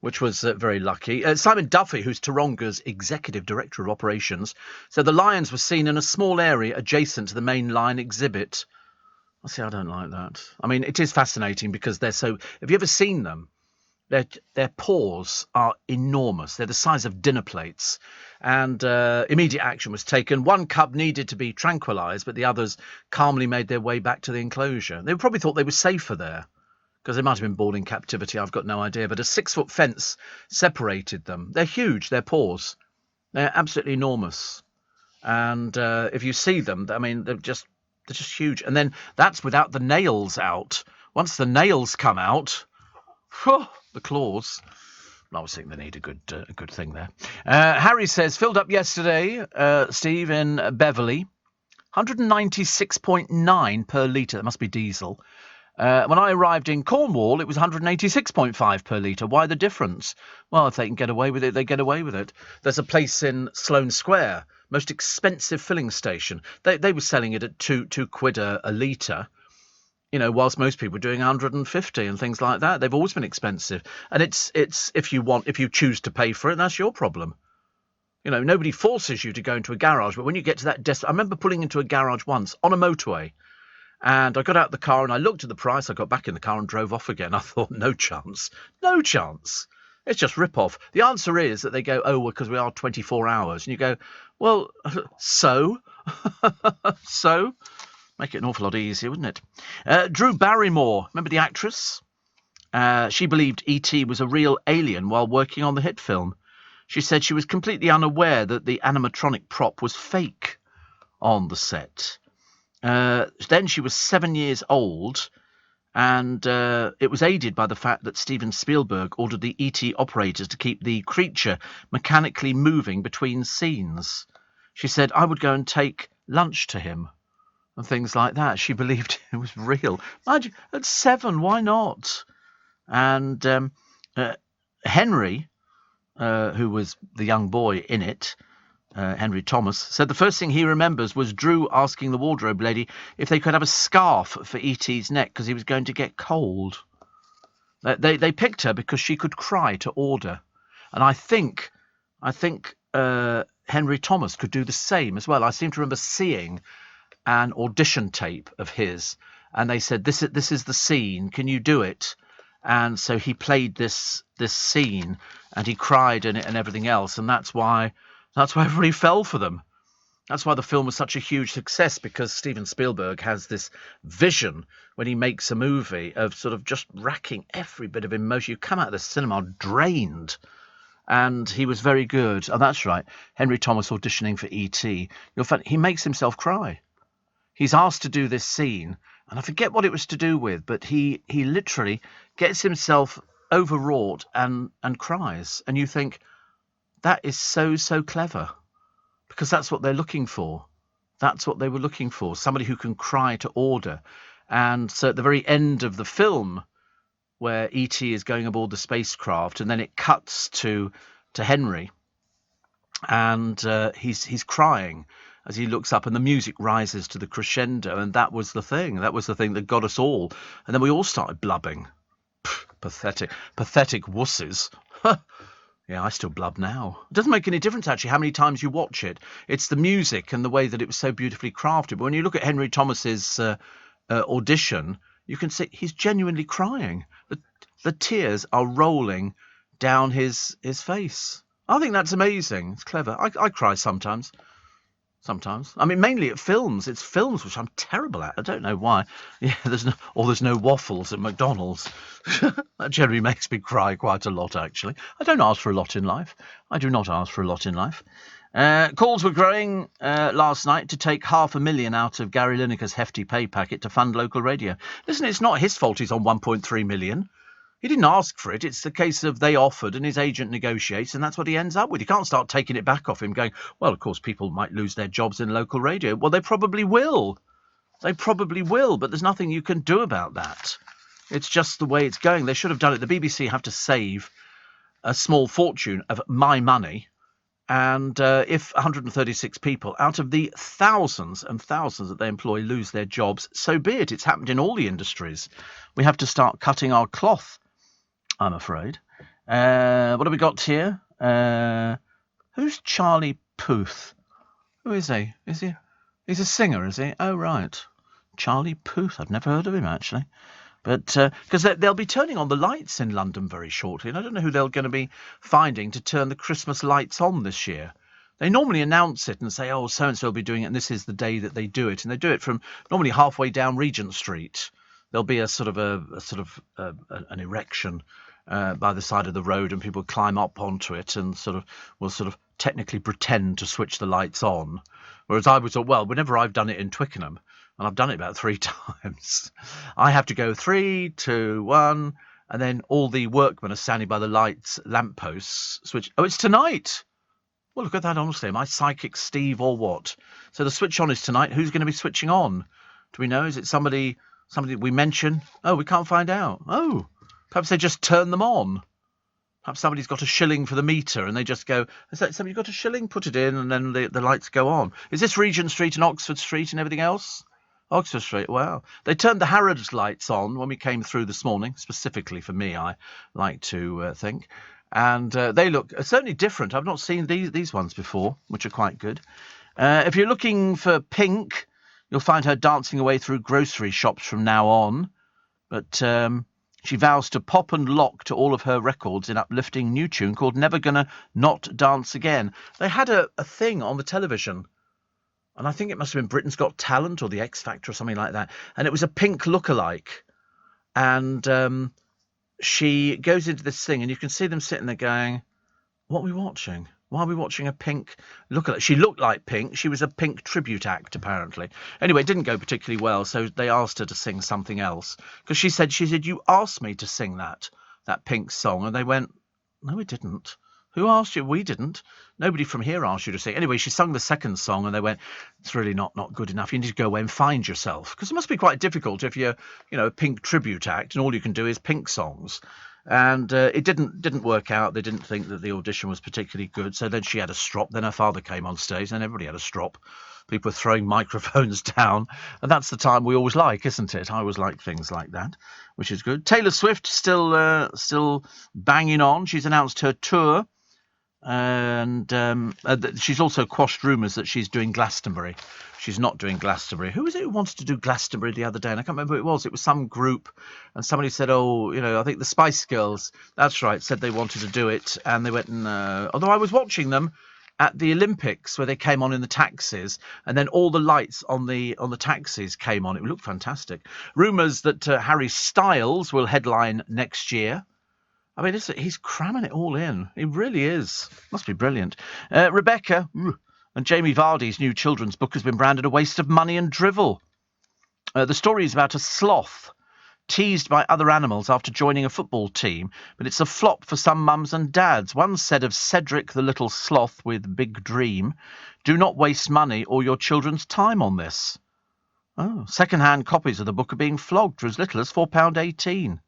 which was very lucky. Simon Duffy, who's Taronga's Executive Director of Operations, said the lions were seen in a small area adjacent to the main lion exhibit. I don't like that. I mean, it is fascinating because they're so... Have you ever seen them? Their paws are enormous. They're the size of dinner plates. And immediate action was taken. 1 cub needed to be tranquilised, but the others calmly made their way back to the enclosure. They probably thought they were safer there, because they might have been born in captivity, I've got no idea. But a 6-foot fence separated them. They're huge, their paws. They're absolutely enormous. And if you see them, I mean, they're just huge. And then that's without the nails out. Once the nails come out, the claws. I was thinking they need a good thing there. Harry says, filled up yesterday, Steve, in Beverley, 196.9 per litre. That must be diesel. When I arrived in Cornwall, it was 186.5 per litre. Why the difference? Well, if they can get away with it, they get away with it. There's a place in Sloane Square, most expensive filling station. They were selling it at two quid a litre, whilst most people were doing 150 and things like that. They've always been expensive. And it's if you choose to pay for it, that's your problem. Nobody forces you to go into a garage. But when you get to that I remember pulling into a garage once on a motorway. And I got out the car and I looked at the price. I got back in the car and drove off again. I thought, no chance. No chance. It's just rip-off. The answer is that they go, oh, well, because we are 24 hours. And you go, well, so? So? Make it an awful lot easier, wouldn't it? Drew Barrymore, remember the actress? She believed E.T. was a real alien while working on the hit film. She said she was completely unaware that the animatronic prop was fake on the set. Then she was 7 years old, and it was aided by the fact that Steven Spielberg ordered the E.T. operators to keep the creature mechanically moving between scenes. She said, I would go and take lunch to him and things like that. She believed it was real. Imagine, at 7, why not? And Henry, who was the young boy in it, Henry Thomas, said the first thing he remembers was Drew asking the wardrobe lady if they could have a scarf for E.T.'s neck because he was going to get cold. They picked her because she could cry to order. And I think Henry Thomas could do the same as well. I seem to remember seeing an audition tape of his, and they said, this is the scene, can you do it? And so he played this scene, and he cried in it and everything else, and that's why everybody fell for them. That's why the film was such a huge success, because Steven Spielberg has this vision when he makes a movie of sort of just racking every bit of emotion. You come out of the cinema drained. And he was very good. Oh, that's right. Henry Thomas auditioning for E.T. You'll find he makes himself cry. He's asked to do this scene, and I forget what it was to do with, but he literally gets himself overwrought and cries. And you think, that is so clever, because that's what they're looking for. That's what they were looking for, somebody who can cry to order. And so at the very end of the film, where E.T. is going aboard the spacecraft, and then it cuts to Henry, and he's crying as he looks up, and the music rises to the crescendo, and that was the thing. That was the thing that got us all. And then we all started blubbing. Pathetic wusses. Yeah, I still blub now. It doesn't make any difference, actually, how many times you watch it. It's the music and the way that it was so beautifully crafted. But when you look at Henry Thomas's audition, you can see he's genuinely crying. The tears are rolling down his face. I think that's amazing. It's clever. I cry sometimes. sometimes. I mean, mainly at films. It's films which I'm terrible at. I don't know why. Yeah, there's no waffles at McDonald's. That generally makes me cry quite a lot, actually. I don't ask for a lot in life. I do not ask for a lot in life. Calls were growing last night to take $500,000 out of Gary Lineker's hefty pay packet to fund local radio. Listen, it's not his fault he's on 1.3 million. He didn't ask for it. It's the case of they offered and his agent negotiates, and that's what he ends up with. You can't start taking it back off him going, well, of course, people might lose their jobs in local radio. Well, they probably will. They probably will, but there's nothing you can do about that. It's just the way it's going. They should have done it. The BBC have to save a small fortune of my money. And if 136 people out of the thousands and thousands that they employ lose their jobs, so be it. It's happened in all the industries. We have to start cutting our cloth, I'm afraid. What have we got here? Who's Charlie Puth? Who is he? He's a singer, is he? Oh, right. Charlie Puth. I've never heard of him, actually. But because they'll be turning on the lights in London very shortly, and I don't know who they're going to be finding to turn the Christmas lights on this year. They normally announce it and say, oh, so-and-so will be doing it, and this is the day that they do it. And they do it from normally halfway down Regent Street. There'll be an erection by the side of the road, and people climb up onto it and will technically pretend to switch the lights on. Whereas I was, whenever I've done it in Twickenham, and I've done it about 3 times, I have to go 3, 2, 1, and then all the workmen are standing by the lampposts, switch. Oh, it's tonight. Well, look at that, honestly. Am I psychic Steve or what? So the switch on is tonight. Who's going to be switching on? Do we know? Is it somebody we mention? Oh, we can't find out. Oh, perhaps they just turn them on. Perhaps somebody's got a shilling for the meter and they just go, has somebody got a shilling? Put it in and then the lights go on. Is this Regent Street and Oxford Street and everything else? Oxford Street, wow. They turned the Harrods lights on when we came through this morning, specifically for me, I like to think. And they look certainly different. I've not seen these ones before, which are quite good. If you're looking for Pink, you'll find her dancing away through grocery shops from now on. But she vows to pop and lock to all of her records in uplifting new tune called Never Gonna Not Dance Again. They had a thing on the television, and I think it must have been Britain's Got Talent or the X Factor or something like that. And it was a Pink lookalike. And she goes into this thing, and you can see them sitting there going, what are we watching? Why are we watching a Pink lookalike? She looked like Pink. She was a Pink tribute act, apparently. Anyway, it didn't go particularly well, so they asked her to sing something else. Because she said, you asked me to sing that Pink song. And they went, no, we didn't. Who asked you? We didn't. Nobody from here asked you to sing. Anyway, she sung the second song and they went, it's really not good enough. You need to go away and find yourself. Because it must be quite difficult if you're, a Pink tribute act and all you can do is Pink songs. And it didn't work out. They didn't think that the audition was particularly good. So then she had a strop. Then her father came on stage and everybody had a strop. People were throwing microphones down. And that's the time we always like, isn't it? I always like things like that, which is good. Taylor Swift still banging on. She's announced her tour. And she's also quashed rumours that she's doing Glastonbury. She's not doing Glastonbury. Who was it who wanted to do Glastonbury the other day? And I can't remember who it was. It was some group. And somebody said, I think the Spice Girls, that's right, said they wanted to do it. And they went, no. Although I was watching them at the Olympics where they came on in the taxis. And then all the lights on the taxis came on. It looked fantastic. Rumours that Harry Styles will headline next year. I mean, he's cramming it all in. He really is. Must be brilliant. Rebecca and Jamie Vardy's new children's book has been branded a waste of money and drivel. The story is about a sloth teased by other animals after joining a football team, but it's a flop for some mums and dads. One said of Cedric the little sloth with big dream, do not waste money or your children's time on this. Oh, second-hand copies of the book are being flogged for as little as £4.18.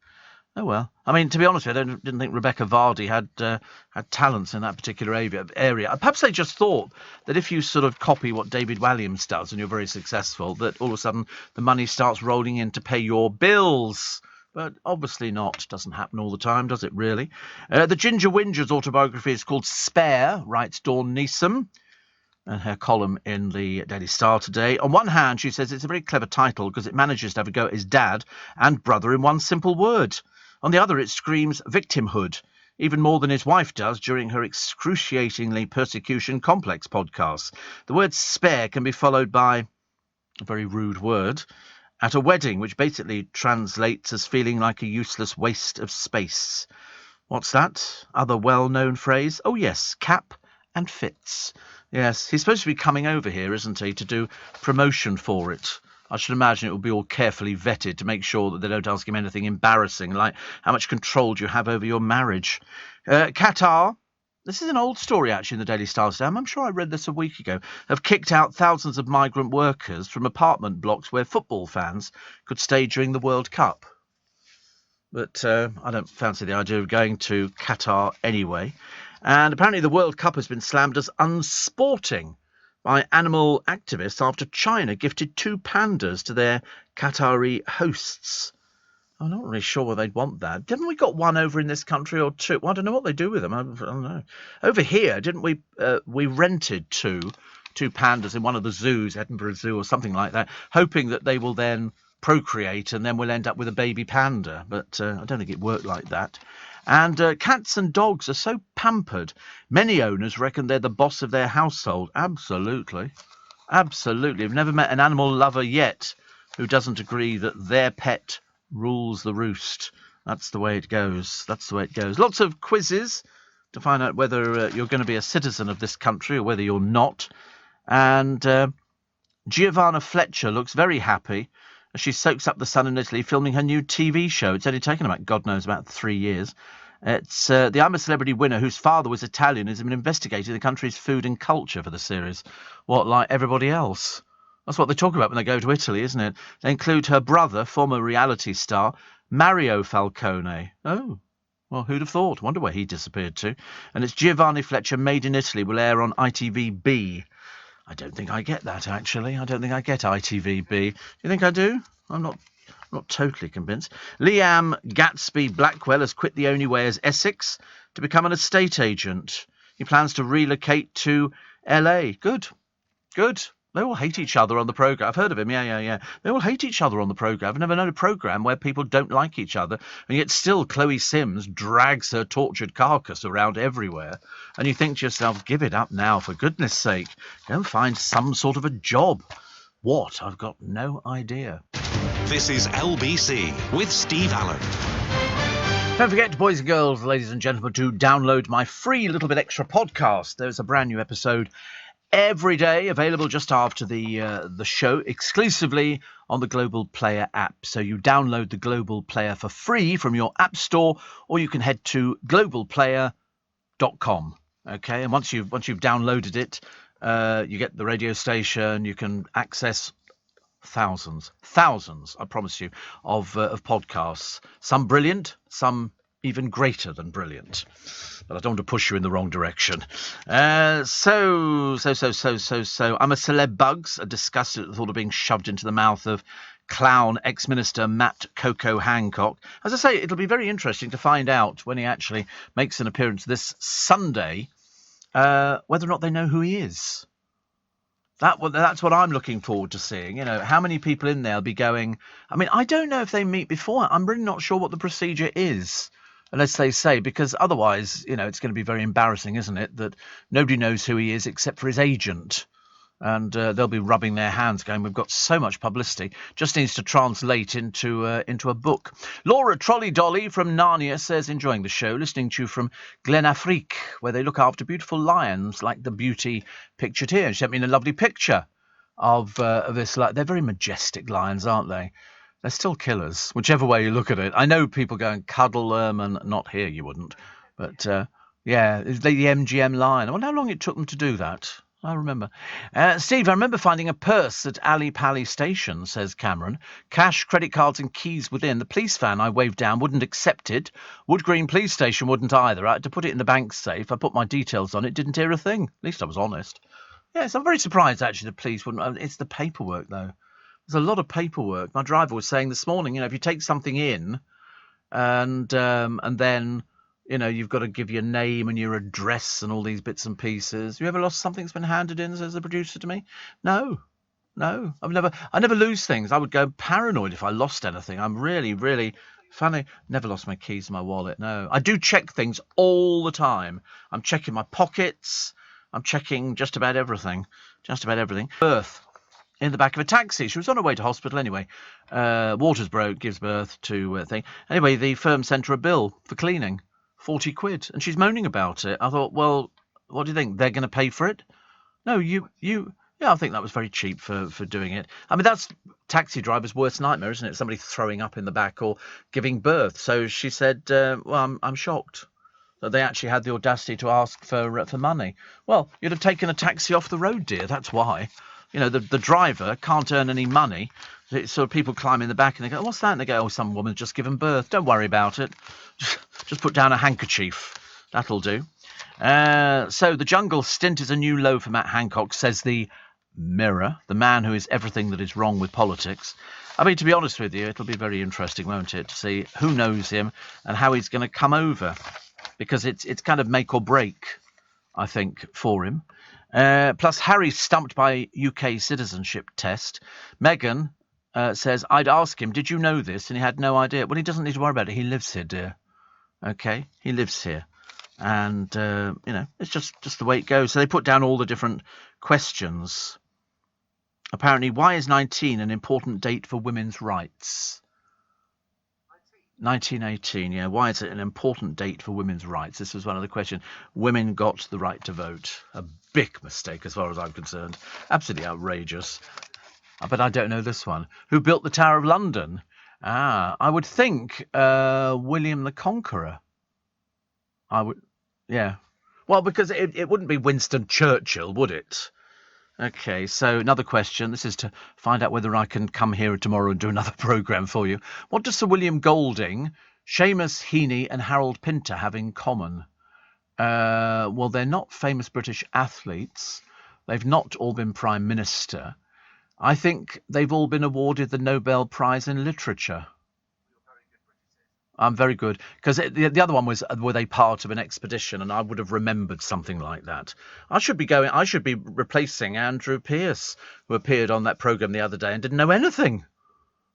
Oh, well. I mean, to be honest with you, I didn't think Rebecca Vardy had talents in that particular area. Perhaps they just thought that if you sort of copy what David Walliams does and you're very successful, that all of a sudden the money starts rolling in to pay your bills. But obviously not. Doesn't happen all the time, does it, really? The Ginger Winger's autobiography is called Spare, writes Dawn Neeson. And her column in the Daily Star today. On one hand, she says it's a very clever title because it manages to have a go at his dad and brother in one simple word. On the other, it screams victimhood. even more than his wife does during her excruciatingly persecution complex podcast. The word spare can be followed by a very rude word at a wedding, which basically translates as feeling like a useless waste of space. What's that? Other well-known phrase? Oh, yes, Cap and Fitz. Yes, he's supposed to be coming over here, isn't he, to do promotion for it. I should imagine it will be all carefully vetted to make sure that they don't ask him anything embarrassing, like how much control do you have over your marriage. Qatar, this is an old story actually in the Daily Star, Sam. I'm sure I read this a week ago, have kicked out thousands of migrant workers from apartment blocks where football fans could stay during the World Cup. But I don't fancy the idea of going to Qatar anyway. And apparently the World Cup has been slammed as unsporting by animal activists after China gifted 2 pandas to their Qatari hosts. I'm not really sure why they'd want that. Didn't we got one over in this country or 2? Well, I don't know what they do with them. I don't know. Over here, didn't we? We rented two pandas in one of the zoos, Edinburgh Zoo or something like that, hoping that they will then procreate and then we'll end up with a baby panda. But I don't think it worked like that. And cats and dogs are so pampered. Many owners reckon they're the boss of their household. Absolutely. Absolutely. I've never met an animal lover yet who doesn't agree that their pet rules the roost. That's the way it goes. That's the way it goes. Lots of quizzes to find out whether you're going to be a citizen of this country or whether you're not. And Giovanna Fletcher looks very happy as she soaks up the sun in Italy filming her new TV show. It's only taken about 3 years. It's the I'm a Celebrity winner whose father was Italian has been investigating the country's food and culture for the series. What, like everybody else? That's what they talk about when they go to Italy, isn't it? They include her brother, former reality star, Mario Falcone. Oh, well, who'd have thought? Wonder where he disappeared to. And it's Giovanni Fletcher, Made in Italy, will air on ITV-B. I don't think I get that, actually. I don't think I get ITV-B. Do you think I do? I'm not totally convinced. Liam Gatsby Blackwell has quit The Only Way as Essex to become an estate agent. He plans to relocate to LA. Good. They all hate each other on the programme. I've heard of him, yeah. They all hate each other on the programme. I've never known a programme where people don't like each other, and yet still Chloe Sims drags her tortured carcass around everywhere. And you think to yourself, give it up now, for goodness sake. Go and find some sort of a job. What? I've got no idea. This is LBC with Steve Allen. Don't forget, boys and girls, ladies and gentlemen, to download my free Little Bit Extra podcast. There's a brand new episode every day, available just after the show, exclusively on the Global Player app. So you download the Global Player for free from your app store, or you can head to globalplayer.com. Okay, and once you've downloaded it, you get the radio station. You can access thousands, I promise you, of podcasts. Some brilliant, some even greater than brilliant. But I don't want to push you in the wrong direction. So I'm a Celeb Bugs. I disgusted at the thought of being shoved into the mouth of clown ex-minister Matt Coco Hancock. As I say, it'll be very interesting to find out when he actually makes an appearance this Sunday, whether or not they know who he is. That's what I'm looking forward to seeing. You know, how many people in there will be going, I mean, I don't know if they meet before. I'm really not sure what the procedure is, unless they say, because otherwise, you know, it's going to be very embarrassing, isn't it, that nobody knows who he is except for his agent. And they'll be rubbing their hands going, we've got so much publicity, just needs to translate into a book. Laura Trolley Dolly from Narnia says, enjoying the show, listening to you from Glenafrique, where they look after beautiful lions like the beauty pictured here. She sent me a lovely picture of this. They're very majestic lions, aren't they? They're still killers, whichever way you look at it. I know people go and cuddle them, and not here you wouldn't. But, yeah, the MGM lion. I wonder how long it took them to do that. I remember. Steve, I remember finding a purse at Ali Pali Station, says Cameron. Cash, credit cards and keys within. The police van I waved down wouldn't accept it. Wood Green Police Station wouldn't either. I had to put it in the bank safe. I put my details on it, didn't hear a thing. At least I was honest. Yes, I'm very surprised, actually, the police wouldn't. It's the paperwork, though. There's a lot of paperwork. My driver was saying this morning, you know, if you take something in and then, you know, you've got to give your name and your address and all these bits and pieces. You ever lost something that's been handed in, says the producer to me? No. I never lose things. I would go paranoid if I lost anything. I'm really, really Funny, never lost my keys in my wallet. No, I do check things all the time. I'm checking my pockets. I'm checking just about everything. Just about everything. Birth in the back of a taxi. She was on her way to hospital anyway. Waters broke, gives birth to a thing. Anyway, the firm sent her a bill for cleaning, 40 quid, and she's moaning about it. I thought, well, what do you think? They're going to pay for it? No, you. Yeah, I think that was very cheap for doing it. I mean, that's taxi driver's worst nightmare, isn't it? Somebody throwing up in the back or giving birth. So she said, well, I'm shocked that they actually had the audacity to ask for money. Well, you'd have taken a taxi off the road, dear. That's why. You know, the driver can't earn any money. So people climb in the back and they go, what's that? And they go, oh, some woman's just given birth. Don't worry about it. Just put down a handkerchief. That'll do. So the jungle stint is a new low for Matt Hancock, says the Mirror, the man who is everything that is wrong with politics. I mean, to be honest with you, it'll be very interesting, won't it, to see who knows him and how he's going to come over, because it's kind of make or break, I think, for him. Plus, Harry's stumped by UK citizenship test. Meghan says, I'd ask him, did you know this? And he had no idea. Well, he doesn't need to worry about it. He lives here, dear. Okay? He lives here. And, you know, it's just the way it goes. So they put down all the different questions. Apparently, why is 19 an important date for women's rights? 1918, yeah. Why is it an important date for women's rights? This was one of the questions. Women got the right to vote. A big mistake as far as I'm concerned. Absolutely outrageous. But I don't know this one. Who built the Tower of London? I would think William the Conqueror. I would, yeah. Well, because it wouldn't be Winston Churchill, would it? Okay, so another question. This is to find out whether I can come here tomorrow and do another programme for you. What does Sir William Golding, Seamus Heaney and Harold Pinter have in common? Well, they're not famous British athletes. They've not all been Prime Minister. I think they've all been awarded the Nobel Prize in Literature. I'm very good, because the other one was, were they part of an expedition? And I would have remembered something like that. I should be replacing Andrew Pearce, who appeared on that programme the other day and didn't know anything.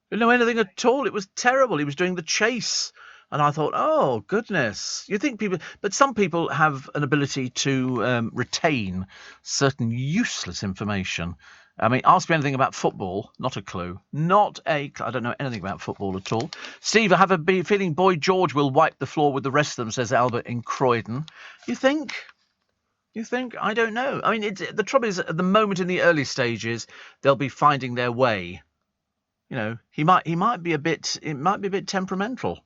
Didn't know anything at all. It was terrible. He was doing The Chase. And I thought, oh, goodness. You think people... But some people have an ability to retain certain useless information. I mean, ask me anything about football. Not a clue. I don't know anything about football at all. Steve, I have a feeling Boy George will wipe the floor with the rest of them, says Albert in Croydon. You think? I don't know. I mean, the trouble is, at the moment in the early stages, they'll be finding their way. You know, he might be a bit temperamental.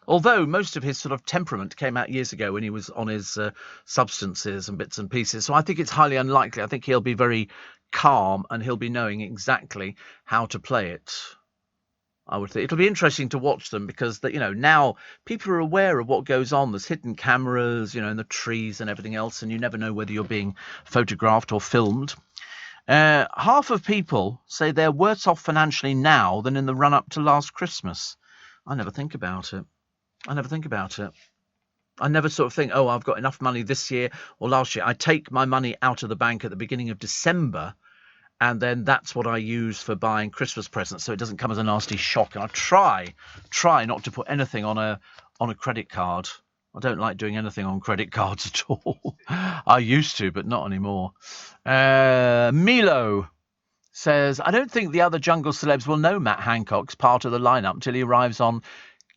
Although most of his sort of temperament came out years ago when he was on his substances and bits and pieces. So I think it's highly unlikely. I think he'll be very calm and he'll be knowing exactly how to play it. I would think it'll be interesting to watch them, because now people are aware of what goes on. There's hidden cameras, in the trees and everything else, and you never know whether you're being photographed or filmed. Half of people say they're worse off financially now than in the run-up to last Christmas. I never think about it. I never sort of think, oh, I've got enough money this year or last year. I take my money out of the bank at the beginning of December, and then that's what I use for buying Christmas presents, so it doesn't come as a nasty shock. And I try not to put anything on a credit card. I don't like doing anything on credit cards at all. I used to, but not anymore. Milo says, I don't think the other jungle celebs will know Matt Hancock's part of the lineup until he arrives on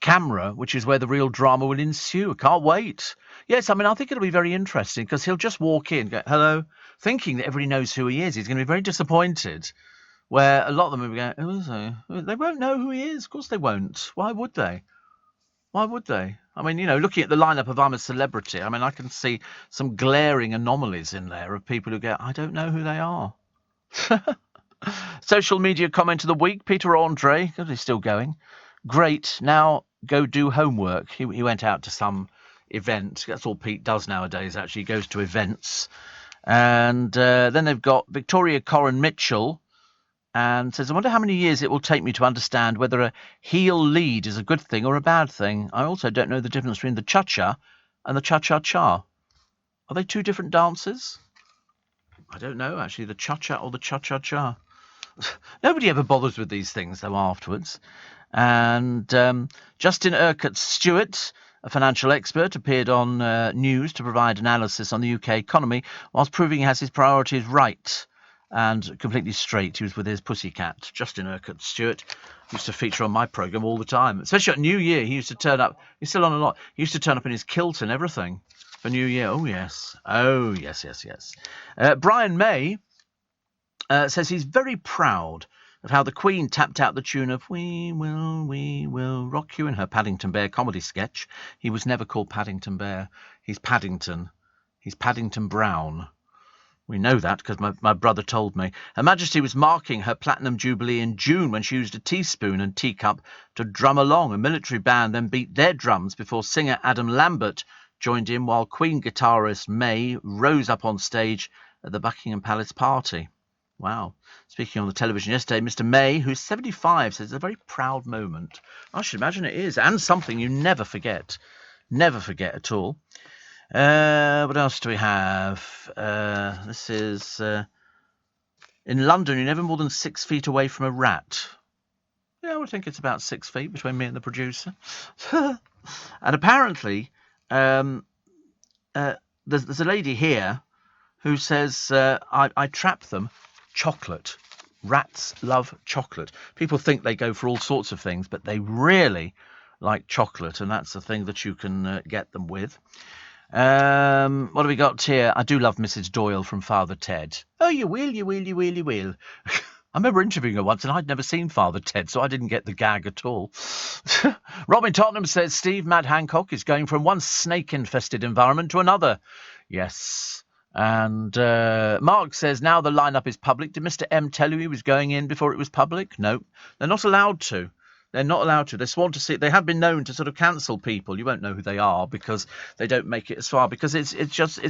camera, which is where the real drama will ensue. I can't wait. Yes, I mean, I think it'll be very interesting, because he'll just walk in, go, hello, thinking that everybody knows who he is. He's going to be very disappointed, where a lot of them will be going, who is he? They won't know who he is. Of course they won't. Why would they? I mean, looking at the lineup of I'm a Celebrity, I mean, I can see some glaring anomalies in there of people who go, I don't know who they are. Social media comment of the week, Peter Andre, because he's still going. Great, now go do homework. He went out to some event. That's all Pete does nowadays, actually. He goes to events. And then they've got Victoria Corrin Mitchell, and says, I wonder how many years it will take me to understand whether a heel lead is a good thing or a bad thing. I also don't know the difference between the cha-cha and the cha-cha-cha. Are they two different dances? I don't know, actually, the cha-cha or the cha-cha-cha. Nobody ever bothers with these things, though, afterwards. And Justin Urquhart Stewart, a financial expert, appeared on News to provide analysis on the UK economy whilst proving he has his priorities right and completely straight. He was with his pussycat. Justin Urquhart Stewart used to feature on my programme all the time, especially at New Year. He used to turn up. He's still on a lot. He used to turn up in his kilt and everything for New Year. Oh, yes. Oh, yes. Brian May says he's very proud of how the Queen tapped out the tune of We Will Rock You in her Paddington Bear comedy sketch. He was never called Paddington Bear. He's Paddington. He's Paddington Brown. We know that because my brother told me. Her Majesty was marking her Platinum Jubilee in June when she used a teaspoon and teacup to drum along. A military band then beat their drums before singer Adam Lambert joined in, while Queen guitarist May rose up on stage at the Buckingham Palace party. Wow. Speaking on the television yesterday, Mr. May, who's 75, says it's a very proud moment. I should imagine it is, and something you never forget. Never forget at all. What else do we have? This is in London, you're never more than 6 feet away from a rat. Yeah, I would think it's about 6 feet between me and the producer. And apparently, there's a lady here who says, I trap them. Chocolate. Rats love chocolate. People think they go for all sorts of things, but they really like chocolate, and that's the thing that you can get them with. What have we got here? I do love Mrs. Doyle from Father Ted. Oh, you will. I remember interviewing her once, and I'd never seen Father Ted, so I didn't get the gag at all. Robin Tottenham says Steve Matt Hancock is going from one snake-infested environment to another. Yes. And Mark says, now the lineup is public. Did Mr. M tell you he was going in before it was public? No, they're not allowed to. They're not allowed to. They're sworn to see. They have been known to sort of cancel people. You won't know who they are because they don't make it as far. Because it's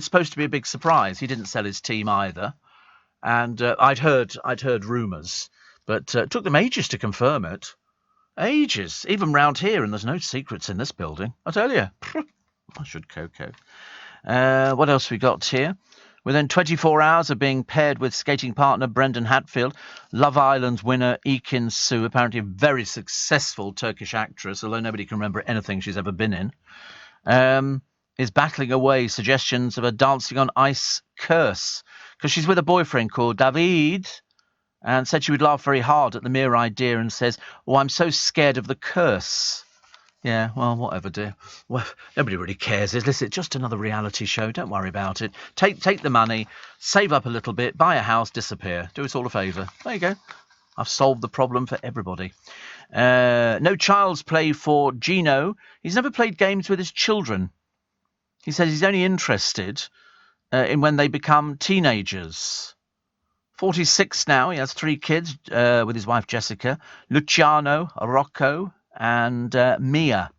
supposed to be a big surprise. He didn't sell his team either, and I'd heard rumours, but it took them ages to confirm it. Ages, even round here, and there's no secrets in this building. I tell you. I should cocoa. What else we got here? Within 24 hours of being paired with skating partner Brendan Hatfield, Love Island's winner Ekin Su, apparently a very successful Turkish actress, although nobody can remember anything she's ever been in, is battling away suggestions of a dancing on ice curse because she's with a boyfriend called David, and said she would laugh very hard at the mere idea and says, "Oh, I'm so scared of the curse." Yeah, well, whatever, dear. Well, nobody really cares. Listen, it's just another reality show. Don't worry about it. Take the money, save up a little bit, buy a house, disappear. Do us all a favour. There you go. I've solved the problem for everybody. No child's play for Gino. He's never played games with his children. He says he's only interested in when they become teenagers. 46 now. He has 3 kids with his wife Jessica, Luciano, Rocco, and Mia,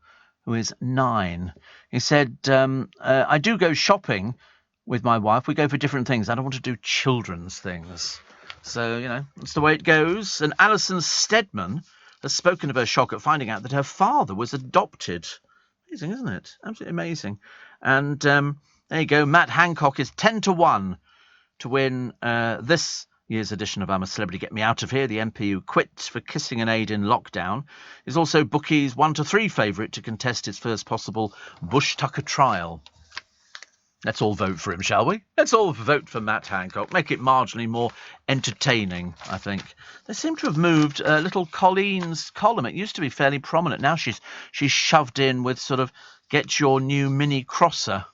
who is 9. He said, I do go shopping with my wife. We go for different things. I don't want to do children's things. So, that's the way it goes. And Alison Steadman has spoken of her shock at finding out that her father was adopted. Amazing, isn't it? Absolutely amazing. And there you go. Matt Hancock is 10-1 to win this year's edition of I'm a Celebrity, Get Me Out of Here. The MP who quit for kissing an aide in lockdown is also bookies 1-3 favourite to contest his first possible Bush Tucker trial. Let's all vote for him, shall we? Let's all vote for Matt Hancock. Make it marginally more entertaining, I think. They seem to have moved little Colleen's column. It used to be fairly prominent. Now she's shoved in with sort of get your new mini crosser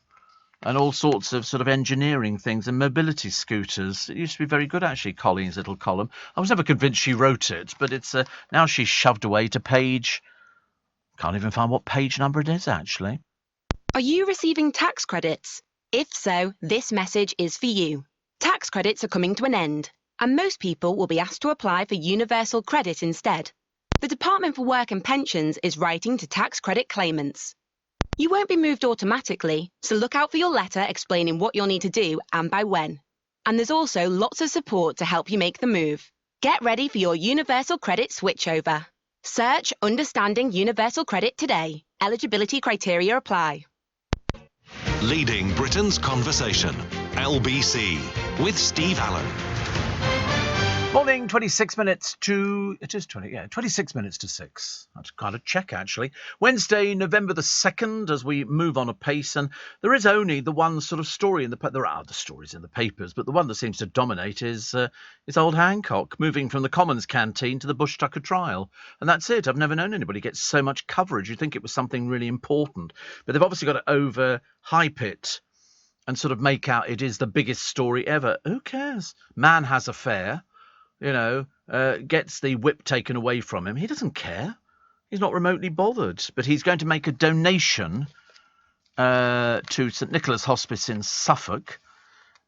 and all sorts of sort of engineering things and mobility scooters. It used to be very good, actually, Colleen's little column. I was never convinced she wrote it, but it's now she's shoved away to page... Can't even find what page number it is, actually. Are you receiving tax credits? If so, this message is for you. Tax credits are coming to an end, and most people will be asked to apply for universal credit instead. The Department for Work and Pensions is writing to tax credit claimants. You won't be moved automatically, so look out for your letter explaining what you'll need to do and by when. And there's also lots of support to help you make the move. Get ready for your universal credit switchover. Search Understanding Universal Credit today. Eligibility criteria apply. Leading Britain's conversation, LBC, with Steve Allen. Morning, 26 minutes to... It is 26 minutes to 6. That's quite a check, actually. Wednesday, November the 2nd, as we move on apace. And there is only the one sort of story in the... There are other stories in the papers, but the one that seems to dominate is old Hancock moving from the Commons canteen to the Bush Tucker trial. And that's it. I've never known anybody get so much coverage. You'd think it was something really important. But they've obviously got to over-hype it and sort of make out it is the biggest story ever. Who cares? Man has a fare. Gets the whip taken away from him. He doesn't care. He's not remotely bothered. But he's going to make a donation to St Nicholas Hospice in Suffolk,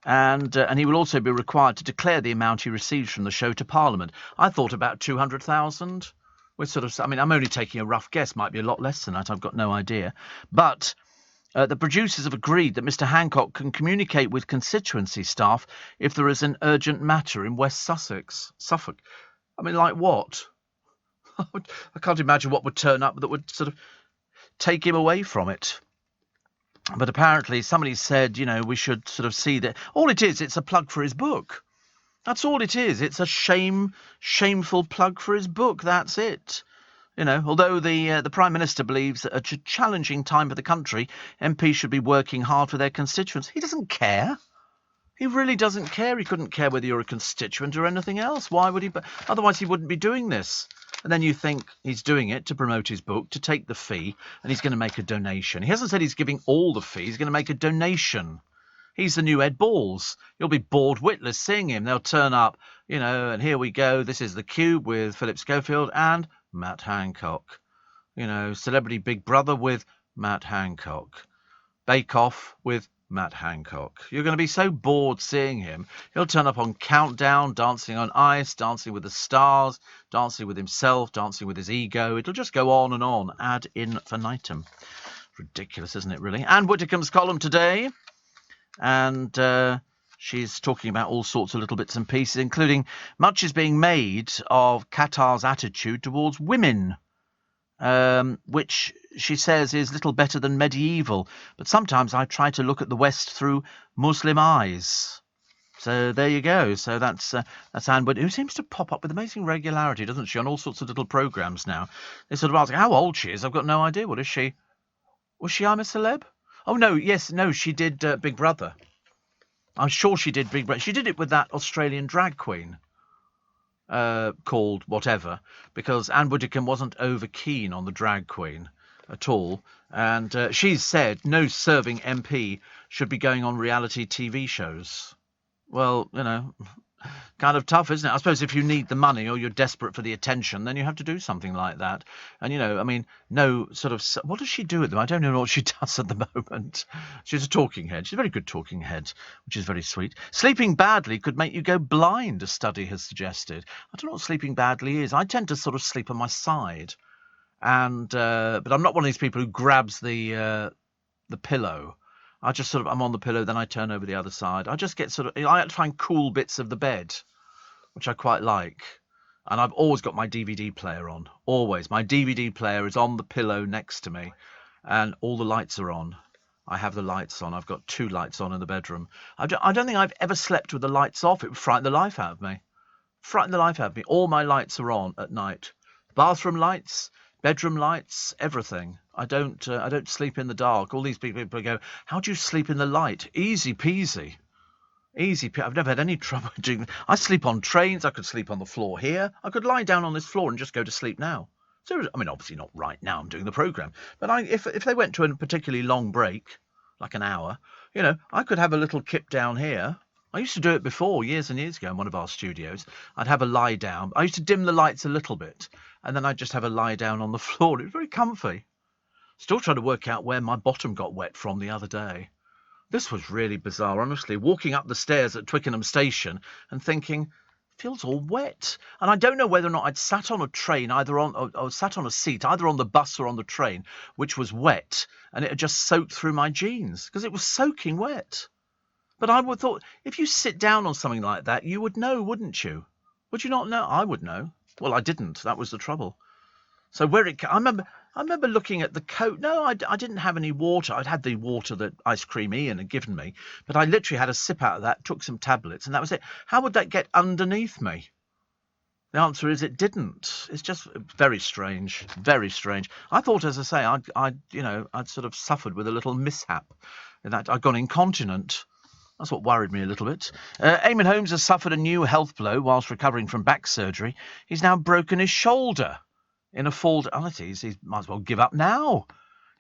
and he will also be required to declare the amount he receives from the show to Parliament. I thought about 200,000. I'm only taking a rough guess. Might be a lot less than that. I've got no idea. But the producers have agreed that Mr Hancock can communicate with constituency staff if there is an urgent matter in West Suffolk. I mean, like what? I can't imagine what would turn up that would sort of take him away from it. But apparently somebody said, we should sort of see that. All it is, it's a plug for his book. That's all it is. It's a shameful plug for his book. That's it. Although the Prime Minister believes that at a challenging time for the country, MPs should be working hard for their constituents. He doesn't care. He really doesn't care. He couldn't care whether you're a constituent or anything else. Why would he? Otherwise, he wouldn't be doing this. And then you think he's doing it to promote his book, to take the fee, and he's going to make a donation. He hasn't said he's giving all the fee. He's going to make a donation. He's the new Ed Balls. You'll be bored witless seeing him. They'll turn up, and here we go. This is The Cube with Philip Schofield and Matt Hancock. Celebrity Big Brother with Matt Hancock. Bake Off with Matt Hancock. You're going to be so bored seeing him. He'll turn up on Countdown, Dancing on Ice, Dancing with the Stars, Dancing with himself, Dancing with his ego. It'll just go on and on, ad infinitum. Ridiculous, isn't it, really? Anne Whittaker's column today. And she's talking about all sorts of little bits and pieces, including much is being made of Qatar's attitude towards women, which she says is little better than medieval. But sometimes I try to look at the West through Muslim eyes. So there you go. So that's Anne Wood, who seems to pop up with amazing regularity, doesn't she, on all sorts of little programmes now. They sort of ask how old she is. I've got no idea. What is she? Was she I'm a Celeb? Oh, no, she did Big Brother. I'm sure she did Big Brother. She did it with that Australian drag queen called whatever, because Anne Whittaker wasn't over keen on the drag queen at all. And she's said no serving MP should be going on reality TV shows. Well, kind of tough, isn't it? I suppose if you need the money or you're desperate for the attention, then you have to do something like that. And, no sort of... What does she do at them? I don't know what she does at the moment. She's a talking head. She's a very good talking head, which is very sweet. Sleeping badly could make you go blind, a study has suggested. I don't know what sleeping badly is. I tend to sort of sleep on my side. And but I'm not one of these people who grabs the pillow. I just I'm on the pillow, then I turn over the other side. I just get I like to find cool bits of the bed, which I quite like. And I've always got my DVD player on. Always. My DVD player is on the pillow next to me, and all the lights are on. I have the lights on. I've got 2 lights on in the bedroom. I don't think I've ever slept with the lights off. It would frighten the life out of me. All my lights are on at night. Bathroom lights, bedroom lights, everything. I don't sleep in the dark. All these people go, how do you sleep in the light? Easy peasy. I've never had any trouble doing it. I sleep on trains. I could sleep on the floor here. I could lie down on this floor and just go to sleep now. So, obviously not right now. I'm doing the programme. But if they went to a particularly long break, like an hour, I could have a little kip down here. I used to do it before, years and years ago, in one of our studios. I'd have a lie down. I used to dim the lights a little bit, and then I'd just have a lie down on the floor. It was very comfy. Still trying to work out where my bottom got wet from the other day. This was really bizarre, honestly. Walking up the stairs at Twickenham Station and thinking, feels all wet. And I don't know whether or not I'd sat on a train, or sat on a seat, either on the bus or on the train, which was wet, and it had just soaked through my jeans, because it was soaking wet. But I would thought, if you sit down on something like that, you would know, wouldn't you? Would you not know? I would know. Well, I didn't. That was the trouble. So I remember looking at the coat. No, I didn't have any water. I'd had the water that Ice Cream Ian had given me, but I literally had a sip out of that, took some tablets, and that was it. How would that get underneath me? The answer is it didn't. It's just very strange, very strange. I thought, as I say, I'd sort of suffered with a little mishap, in that I'd gone incontinent. That's what worried me a little bit. Eamon Holmes has suffered a new health blow whilst recovering from back surgery. He's now broken his shoulder in a fall. Honestly, he might as well give up now.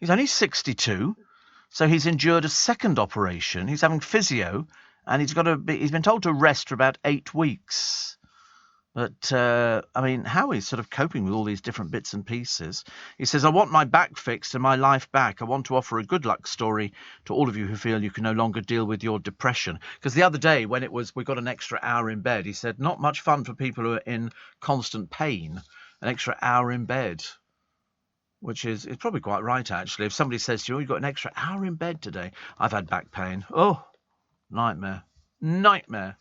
He's only 62, so he's endured a second operation. He's having physio, and he's been told to rest for about 8 weeks. But, how he's sort of coping with all these different bits and pieces. He says, I want my back fixed and my life back. I want to offer a good luck story to all of you who feel you can no longer deal with your depression. Because the other day, when we got an extra hour in bed, he said, not much fun for people who are in constant pain, an extra hour in bed. Which is probably quite right, actually. If somebody says to you, you've got an extra hour in bed today. I've had back pain. Oh, nightmare. Nightmare.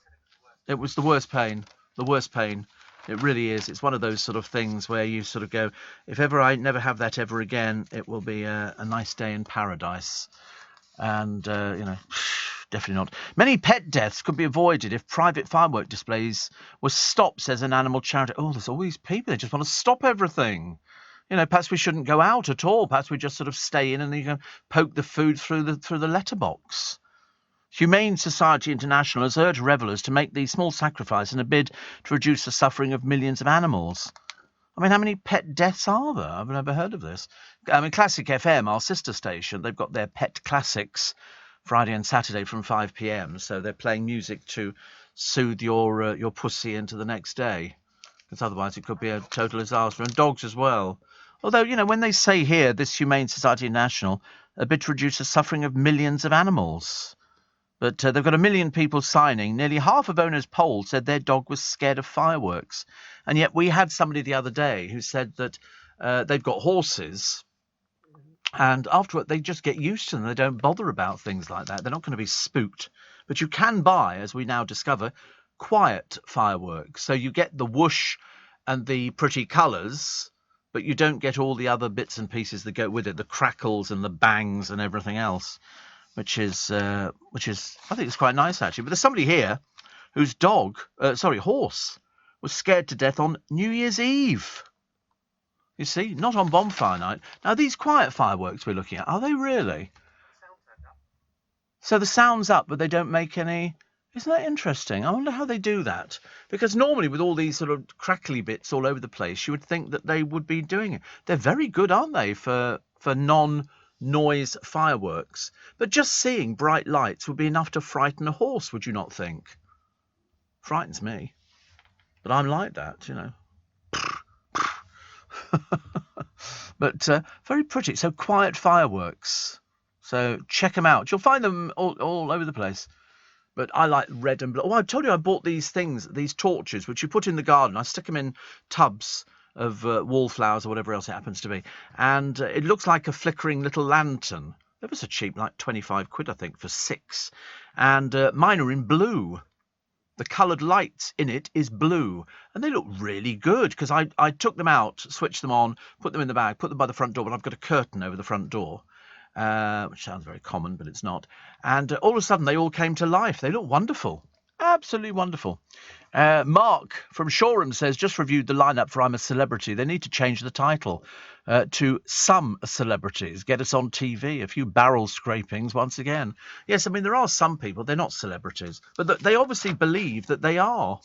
It was the worst pain. The worst pain. It really is. It's one of those sort of things where you sort of go, if ever I never have that ever again, it will be a nice day in paradise. And, definitely not. Many pet deaths could be avoided if private firework displays were stopped, says an animal charity. Oh, there's all these people. They just want to stop everything. Perhaps we shouldn't go out at all. Perhaps we just sort of stay in and you can poke the food through the letterbox. Humane Society International has urged revellers to make these small sacrifices in a bid to reduce the suffering of millions of animals. How many pet deaths are there? I've never heard of this. Classic FM, our sister station, they've got their pet classics Friday and Saturday from 5 p.m. So they're playing music to soothe your pussy into the next day. Because otherwise it could be a total disaster. And dogs as well. Although, when they say here, this Humane Society International, a bid to reduce the suffering of millions of animals. But they've got 1 million people signing. Nearly half of owners polled said their dog was scared of fireworks. And yet we had somebody the other day who said that they've got horses. And afterward, they just get used to them. They don't bother about things like that. They're not going to be spooked. But you can buy, as we now discover, quiet fireworks. So you get the whoosh and the pretty colours, but you don't get all the other bits and pieces that go with it, the crackles and the bangs and everything else. Which is, I think it's quite nice, actually. But there's somebody here whose horse, was scared to death on New Year's Eve. You see, not on bonfire night. Now, these quiet fireworks we're looking at, are they really? So the sound's up, but they don't make any... Isn't that interesting? I wonder how they do that. Because normally with all these sort of crackly bits all over the place, you would think that they would be doing it. They're very good, aren't they, for non-noise fireworks? But just seeing bright lights would be enough to frighten a horse, would you not think? Frightens me. But I'm like that, But very pretty. So quiet fireworks. So check them out. You'll find them all over the place. But I like red and blue. Oh, I told you I bought these things, these torches, which you put in the garden. I stick them in tubs of wallflowers or whatever else it happens to be. And it looks like a flickering little lantern. They were so cheap, like 25 quid, I think, for 6. And mine are in blue. The coloured light in it is blue. And they look really good because I took them out, switched them on, put them in the bag, put them by the front door. But I've got a curtain over the front door. Which sounds very common, but it's not. And all of a sudden, they all came to life. They look wonderful. Absolutely wonderful. Mark from Shoreham says, just reviewed the lineup for I'm a Celebrity. They need to change the title to Some Celebrities. Get us on TV. A few barrel scrapings once again. Yes, I mean, there are some people, they're not celebrities, but they obviously believe that they are.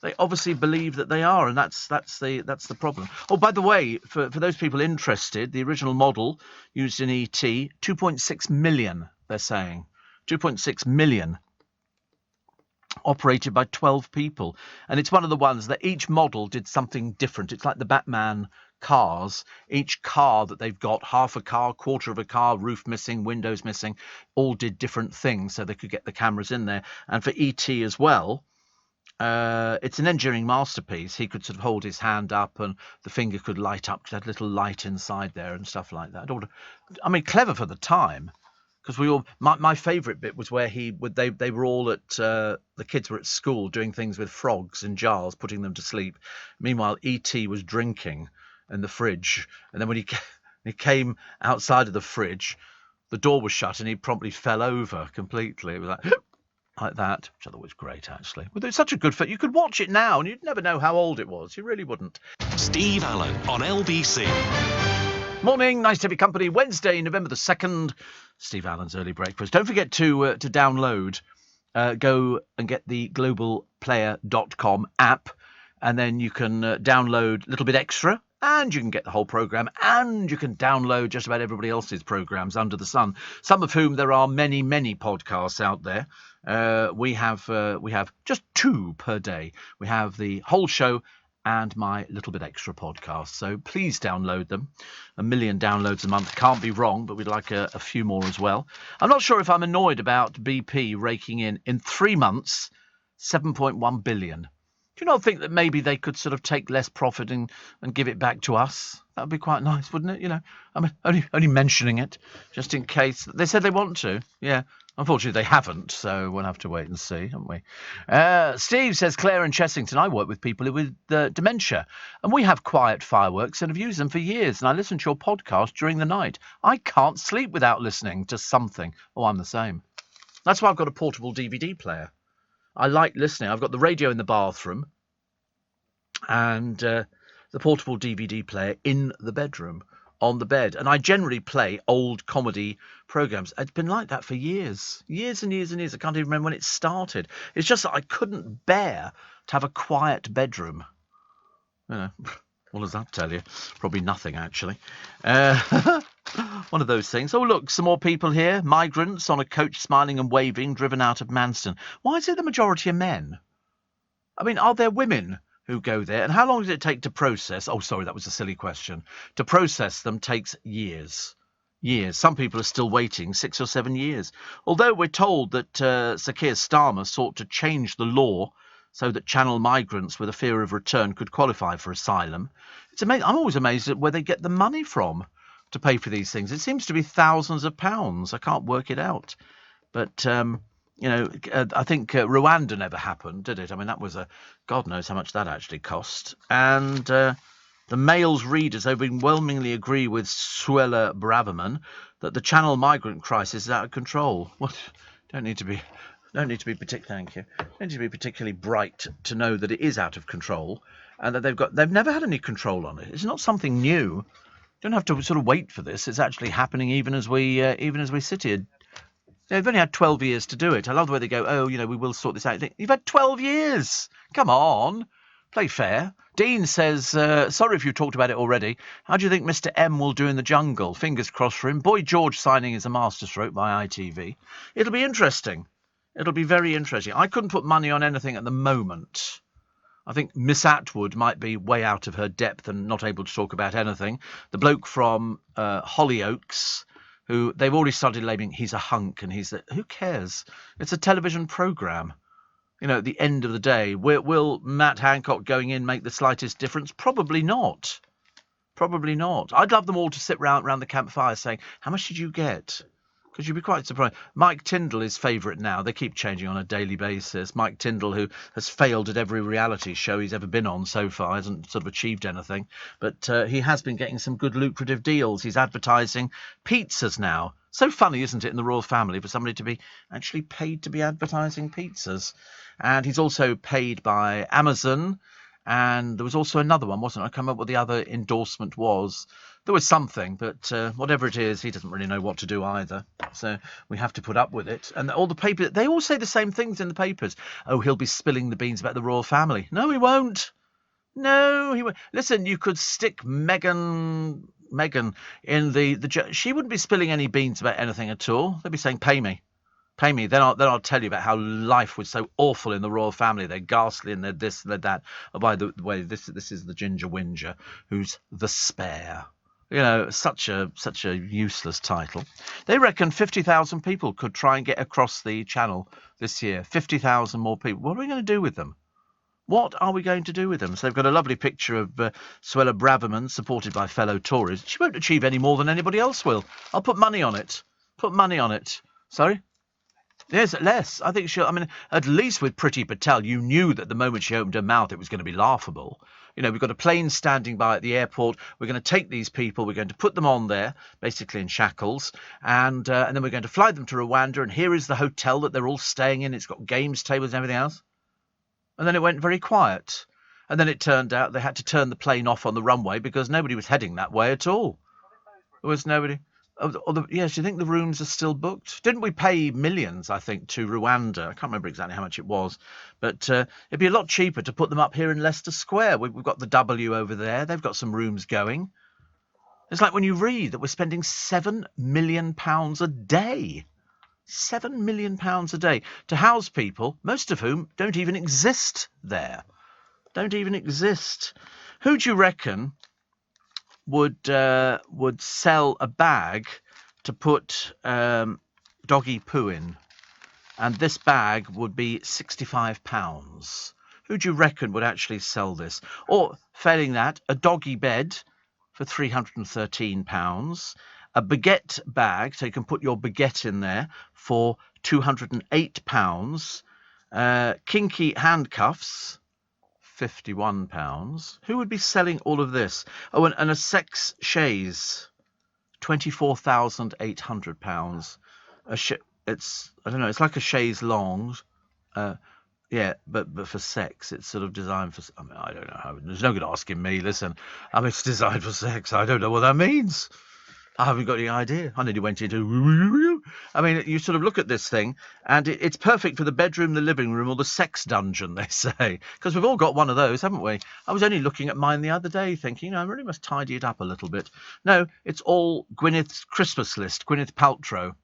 They obviously believe that they are, and that's the problem. Oh, by the way, for those people interested, the original model used in ET, 2.6 million, they're saying. 2.6 million. Operated by 12 people. And it's one of the ones that each model did something different. It's like the Batman cars. Each car that they've got, half a car, quarter of a car, roof missing, windows missing, all did different things so they could get the cameras in there. And for ET as well, it's an engineering masterpiece. He could sort of hold his hand up and the finger could light up, that little light inside there and stuff like that. I mean, clever for the time, because we all. My favourite bit was where they were all at the kids were at school doing things with frogs in jars, putting them to sleep. Meanwhile, E.T. was drinking in the fridge, and then when he came outside of the fridge, the door was shut and he promptly fell over completely. It was like. like that, which I thought was great, actually. Well, it's such a good film. You could watch it now, and you'd never know how old it was. You really wouldn't. Steve Allen on LBC. Morning, nice to have your company. Wednesday, November the 2nd, Steve Allen's Early Breakfast. Don't forget to download, go and get the globalplayer.com app, and then you can download a little bit extra, and you can get the whole programme, and you can download just about everybody else's programmes under the sun, some of whom there are many, many podcasts out there. We have just 2 per day. We have the whole show and my little bit extra podcast. So please download them. 1 million downloads a month can't be wrong, but we'd like a few more as well. I'm not sure if I'm annoyed about BP raking in 3 months, 7.1 billion. Do you not think that maybe they could sort of take less profit and give it back to us? That would be quite nice, wouldn't it? You know, I'm only mentioning it just in case. They said they want to. Yeah. Unfortunately, they haven't, so we'll have to wait and see, haven't we? Steve says, Claire and Chessington, I work with people with dementia, and we have quiet fireworks and have used them for years, and I listen to your podcast during the night. I can't sleep without listening to something. Oh, I'm the same. That's why I've got a portable DVD player. I like listening. I've got the radio in the bathroom and the portable DVD player in the bedroom on the bed. And I generally play old comedy programmes. It's been like that for years. Years and years and years. I can't even remember when it started. It's just that I couldn't bear to have a quiet bedroom. You know, what does that tell you? Probably nothing, actually. One of those things. Oh, look, some more people here. Migrants on a coach smiling and waving, driven out of Manston. Why is it the majority of men? I mean, are there women who go there? And how long does it take to process? Oh, sorry, that was a silly question. To process them takes years. Years. Some people are still waiting 6 or 7 years. Although we're told that Sir Keir Starmer sought to change the law so that channel migrants with a fear of return could qualify for asylum. It's amazing. I'm always amazed at where they get the money from to pay for these things. It seems to be thousands of pounds. I can't work it out. But, you know, I think Rwanda never happened, did it? I mean, that was God knows how much that actually cost. And the Mail's readers overwhelmingly agree with Suella Braverman that the channel migrant crisis is out of control. Well, don't need to be particularly bright to know that it is out of control and that they've never had any control on it. It's not something new. You don't have to sort of wait for this. It's actually happening even as we sit here. They've only had 12 years to do it. I love the way they go, oh, you know, we will sort this out. You've had 12 years. Come on. Play fair. Dean says, sorry if you talked about it already. How do you think Mr. M will do in the jungle? Fingers crossed for him. Boy George signing is a masterstroke by ITV. It'll be interesting. It'll be very interesting. I couldn't put money on anything at the moment. I think Miss Atwood might be way out of her depth and not able to talk about anything. The bloke from Hollyoaks, who they've already started labelling, he's a hunk and who cares? It's a television programme. You know, at the end of the day, will Matt Hancock going in make the slightest difference? Probably not. Probably not. I'd love them all to sit round the campfire saying, how much did you get? Because you'd be quite surprised. Mike Tindall is favourite now. They keep changing on a daily basis. Mike Tindall, who has failed at every reality show he's ever been on so far, hasn't sort of achieved anything. But he has been getting some good lucrative deals. He's advertising pizzas now. So funny, isn't it, in the royal family for somebody to be actually paid to be advertising pizzas. And he's also paid by Amazon. And there was also another one, wasn't it? I can't remember what the other endorsement was. There was something, but whatever it is, he doesn't really know what to do either. So we have to put up with it. And all the papers, they all say the same things in the papers. Oh, he'll be spilling the beans about the royal family. No, he won't. No, he won't. Listen, you could stick Meghan in the... She wouldn't be spilling any beans about anything at all. They'd be saying, pay me. Pay me. Then I'll tell you about how life was so awful in the royal family. They're ghastly and they're this, they're that. Oh, by the way, this is the Ginger Whinger, who's the spare. You know, such a useless title. They reckon 50,000 people could try and get across the channel this year. 50,000 more people. What are we going to do with them? What are we going to do with them? So they've got a lovely picture of Suella Braverman, supported by fellow Tories. She won't achieve any more than anybody else will. I'll put money on it. Put money on it. Sorry? Yes, less. I think she'll. I mean, at least with Priti Patel, you knew that the moment she opened her mouth, it was going to be laughable. You know, we've got a plane standing by at the airport. We're going to take these people. We're going to put them on there, basically in shackles, and then we're going to fly them to Rwanda. And here is the hotel that they're all staying in. It's got games tables and everything else. And then it went very quiet. And then it turned out they had to turn the plane off on the runway because nobody was heading that way at all. There was nobody. Yes, do you think the rooms are still booked? Didn't we pay millions, I think, to Rwanda? I can't remember exactly how much it was. But it'd be a lot cheaper to put them up here in Leicester Square. We've got the W over there. They've got some rooms going. It's like when you read that we're spending £7 million a day. £7 million a day to house people, most of whom don't even exist there. Don't even exist. Who do you reckon would sell a bag to put doggy poo in, and this bag would be £65? Who do you reckon would actually sell this? Or, failing that, a doggy bed for £313, a baguette bag, so you can put your baguette in there, for £208, kinky handcuffs, £51. Who would be selling all of this? Oh, and a sex chaise, £24,800. It's, I don't know, it's like a chaise longue. Yeah, but for sex, it's sort of designed for. I mean, I don't know how. There's no good asking me. Listen, I mean, it's designed for sex. I don't know what that means. I haven't got any idea. I nearly went into. I mean, you sort of look at this thing, and it's perfect for the bedroom, the living room, or the sex dungeon, they say. Because we've all got one of those, haven't we? I was only looking at mine the other day, thinking, I really must tidy it up a little bit. No, it's all Gwyneth's Christmas list, Gwyneth Paltrow.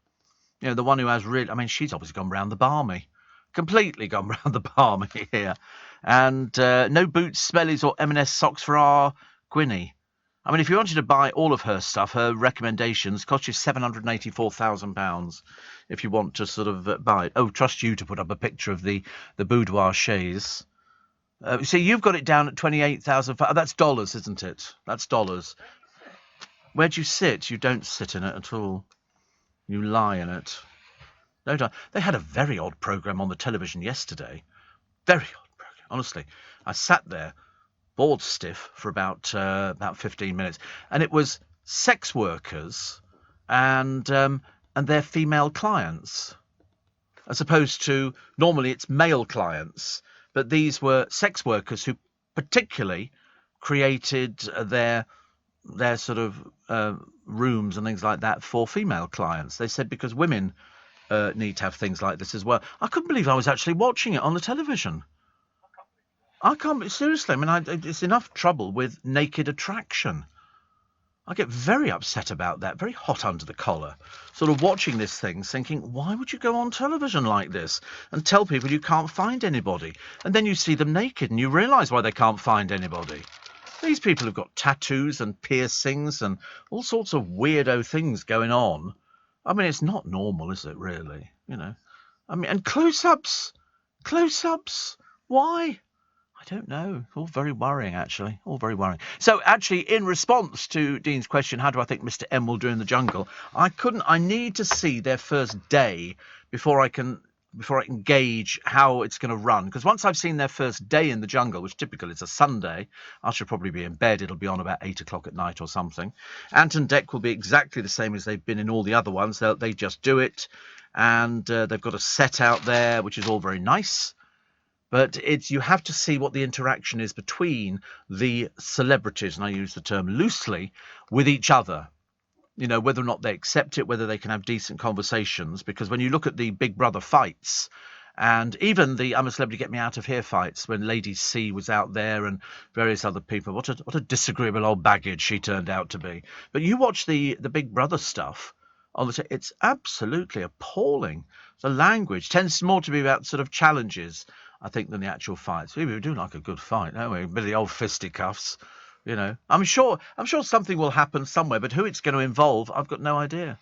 You know, the one who has really. I mean, she's obviously gone round the barmy. Completely gone round the barmy here. And no boots, smellies, or M&S socks for our Gwynnie. I mean, if you wanted to buy all of her stuff, her recommendations cost you £784,000 if you want to sort of buy it. Oh, trust you to put up a picture of the boudoir chaise. See, you've got it down at 28,000. That's dollars, isn't it? That's dollars. Where do you sit? You don't sit in it at all. You lie in it. No, they had a very odd programme on the television yesterday. Very odd programme, honestly. I sat there, bored stiff, for about 15 minutes, and it was sex workers and their female clients, as opposed to normally it's male clients, but these were sex workers who particularly created their sort of rooms and things like that for female clients. They said because women need to have things like this as well. I couldn't believe I was actually watching it on the television. I can't, seriously, I mean, it's enough trouble with naked attraction. I get very upset about that, very hot under the collar, sort of watching this thing, thinking, why would you go on television like this and tell people you can't find anybody? And then you see them naked and you realise why they can't find anybody. These people have got tattoos and piercings and all sorts of weirdo things going on. I mean, it's not normal, is it, really? You know? I mean, and close-ups. Close-ups. Why? I don't know. All very worrying, actually. All very worrying. So, actually, in response to Dean's question, how do I think Mr. M will do in the jungle? I need to see their first day before I can gauge how it's going to run. Because once I've seen their first day in the jungle, which typically is a Sunday, I should probably be in bed. It'll be on about 8 o'clock at night or something. Ant and Dec will be exactly the same as they've been in all the other ones. They just do it. And they've got a set out there, which is all very nice. But you have to see what the interaction is between the celebrities, and I use the term loosely, with each other. You know, whether or not they accept it, whether they can have decent conversations. Because when you look at the Big Brother fights, and even the I'm a Celebrity, Get Me Out of Here fights, when Lady C was out there and various other people, what a disagreeable old baggage she turned out to be. But you watch the Big Brother stuff, it's absolutely appalling. The language tends more to be about sort of challenges, I think, than the actual fights. We do like a good fight, don't we? A bit of the old fisticuffs, you know. I'm sure something will happen somewhere, but who it's going to involve, I've got no idea.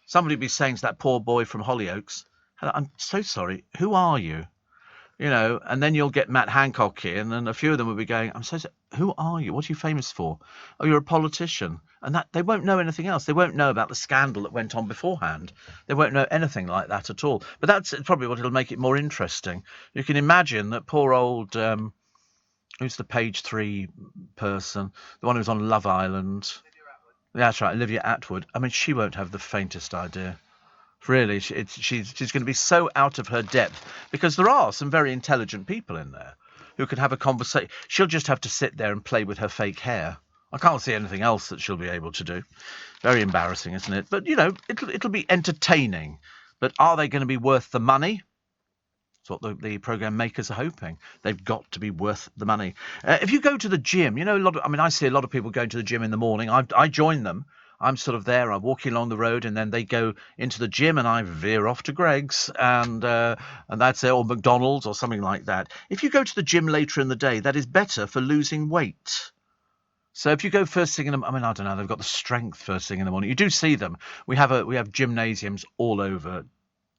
Somebody will be saying to that poor boy from Hollyoaks, I'm so sorry, who are you? You know, and then you'll get Matt Hancock in, and a few of them will be going, who are you? What are you famous for? Oh, you're a politician. And that they won't know anything else. They won't know about the scandal that went on beforehand. They won't know anything like that at all. But that's probably what will make it more interesting. You can imagine that poor old, who's the Page 3 person? The one who's on Love Island. Yeah, that's right, Olivia Attwood. I mean, she won't have the faintest idea. Really, she's going to be so out of her depth, because there are some very intelligent people in there who can have a conversation. She'll just have to sit there and play with her fake hair. I can't see anything else that she'll be able to do. Very embarrassing, isn't it? But, you know, it'll be entertaining. But are they going to be worth the money? That's what the programme makers are hoping. They've got to be worth the money. If you go to the gym, you know, I see a lot of people going to the gym in the morning. I join them. I'm sort of there. I'm walking along the road, and then they go into the gym, and I veer off to Greggs, and that's it, or McDonald's or something like that. If you go to the gym later in the day, that is better for losing weight. So if you go first thing in the, I mean, I don't know, they've got the strength first thing in the morning. You do see them. We have gymnasiums all over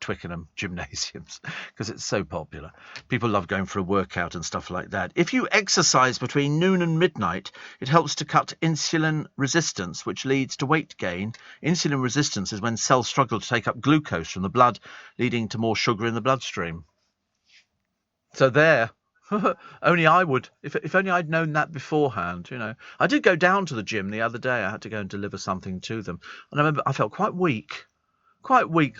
Twickenham, gymnasiums, because it's so popular. People love going for a workout and stuff like that. If you exercise between noon and midnight, it helps to cut insulin resistance, which leads to weight gain. Insulin resistance is when cells struggle to take up glucose from the blood, leading to more sugar in the bloodstream. So there. Only I would, if only I'd known that beforehand, you know. I did go down to the gym the other day. I had to go and deliver something to them. And I remember I felt quite weak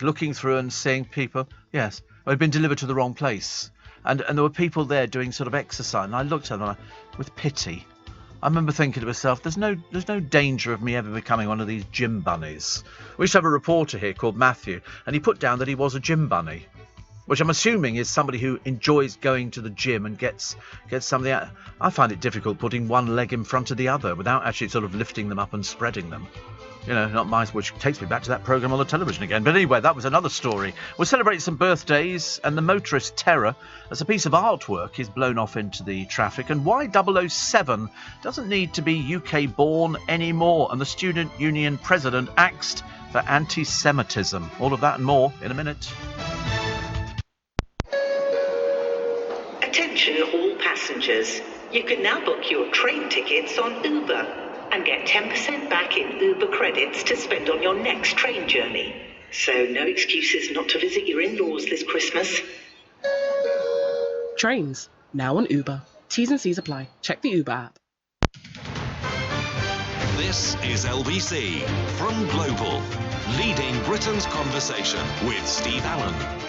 looking through and seeing people. Yes, I'd been delivered to the wrong place. And there were people there doing sort of exercise. And I looked at them with pity. I remember thinking to myself, there's no danger of me ever becoming one of these gym bunnies. We used to have a reporter here called Matthew, and he put down that he was a gym bunny, which I'm assuming is somebody who enjoys going to the gym and gets something out. I find it difficult putting one leg in front of the other without actually sort of lifting them up and spreading them. You know, not my, which takes me back to that programme on the television again. But anyway, that was another story. We'll celebrate some birthdays, and the motorist terror as a piece of artwork is blown off into the traffic, and why 007 doesn't need to be UK born anymore, and the student union president axed for anti-Semitism. All of that and more in a minute. Attention all passengers. You can now book your train tickets on Uber and get 10% back in Uber credits to spend on your next train journey. So no excuses not to visit your in-laws this Christmas. Trains, now on Uber. T's and C's apply. Check the Uber app. This is LBC from Global, leading Britain's conversation with Steve Allen.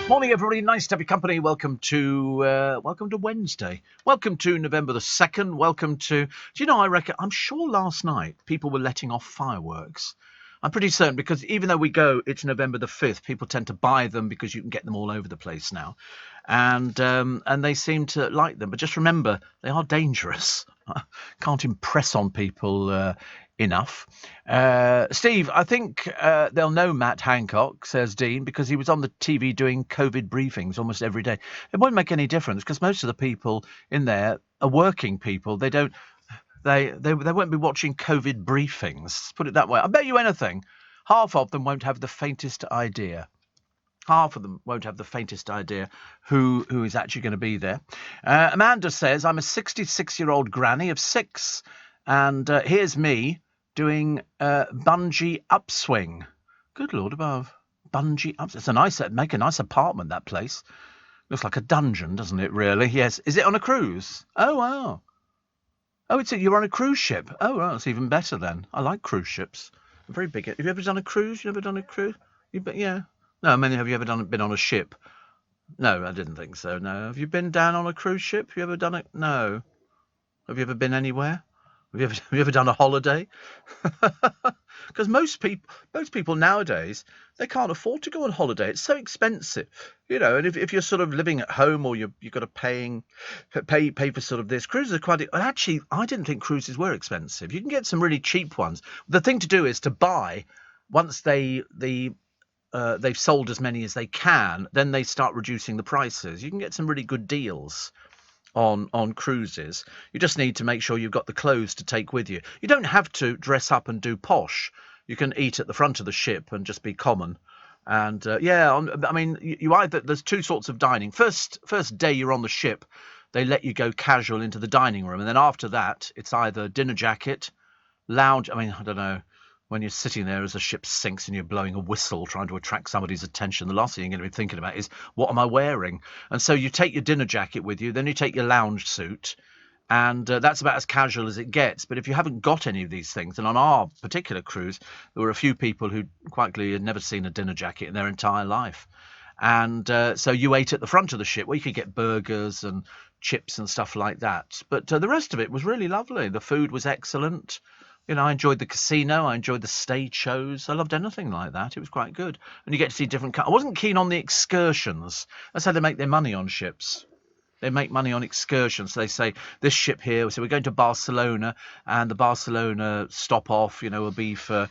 Morning, everybody. Nice to have your company. Welcome to Wednesday. Welcome to November the 2nd. Welcome to. Do you know? I'm sure last night people were letting off fireworks. I'm pretty certain, because even though it's November the 5th, people tend to buy them because you can get them all over the place now, and they seem to like them. But just remember, they are dangerous. Can't impress on people enough. Steve, I think they'll know Matt Hancock, says Dean, because he was on the TV doing COVID briefings almost every day. It won't make any difference, because most of the people in there are working people. They won't be watching COVID briefings, put it that way. I bet you anything, half of them won't have the faintest idea. Half of them won't have the faintest idea who is actually going to be there. Amanda says, I'm a 66-year-old granny of 6, and here's me doing bungee upswing. Good Lord above. Bungee upswing. It's a nice, make a nice apartment, that place. Looks like a dungeon, doesn't it, really? Yes. Is it on a cruise? Oh, wow. Oh, you're on a cruise ship. Oh, well, it's even better then. I like cruise ships. I'm very big. Have you ever done a cruise? You ever done a cruise? Yeah. No, I mean, have you ever been on a ship? No, I didn't think so, no. Have you been down on a cruise ship? Have you ever done it? No. Have you ever been anywhere? Have you ever done a holiday? Because most people nowadays, they can't afford to go on holiday. It's so expensive, you know. And if you're sort of living at home, or you've got to pay for sort of this, cruises are quite. Actually, I didn't think cruises were expensive. You can get some really cheap ones. The thing to do is to buy once they've sold as many as they can. Then they start reducing the prices. You can get some really good deals on cruises. You just need to make sure you've got the clothes to take with you. You don't have to dress up and do posh. You can eat at the front of the ship and just be common. And I mean, you either there's two sorts of dining. First day you're on the ship, they let you go casual into the dining room, and then after that, it's either dinner jacket, lounge. I mean, I don't know. When you're sitting there as the ship sinks and you're blowing a whistle trying to attract somebody's attention, the last thing you're going to be thinking about is, what am I wearing? And so you take your dinner jacket with you, then you take your lounge suit, and that's about as casual as it gets. But if you haven't got any of these things, and on our particular cruise, there were a few people who quite clearly had never seen a dinner jacket in their entire life. And so you ate at the front of the ship where you could get burgers and chips and stuff like that. But the rest of it was really lovely. The food was excellent. You know, I enjoyed the casino. I enjoyed the stage shows. I loved anything like that. It was quite good. And you get to see different... I wasn't keen on the excursions. That's how they make their money on ships. They make money on excursions. So they say, this ship here, so we're going to Barcelona, and the Barcelona stop off, you know, will be for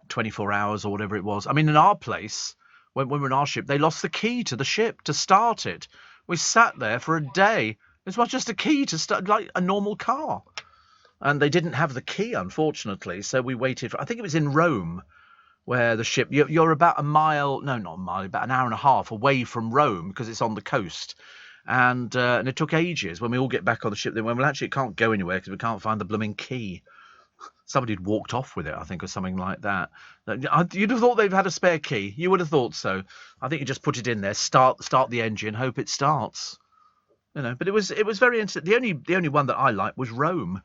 24 hours or whatever it was. I mean, in our place, when we were in our ship, they lost the key to the ship to start it. We sat there for a day. It was just a key to start, like a normal car. And they didn't have the key, unfortunately, so we waited for... I think it was in Rome, where the ship... You're about a mile... No, not a mile, about an hour and a half away from Rome, because it's on the coast. And it took ages. When we all get back on the ship, they went, well, actually, it can't go anywhere because we can't find the blooming key. Somebody had walked off with it, I think, or something like that. You'd have thought they'd had a spare key. You would have thought so. I think you just put it in there, start the engine, hope it starts. You know, but it was very interesting. The only one that I liked was Rome.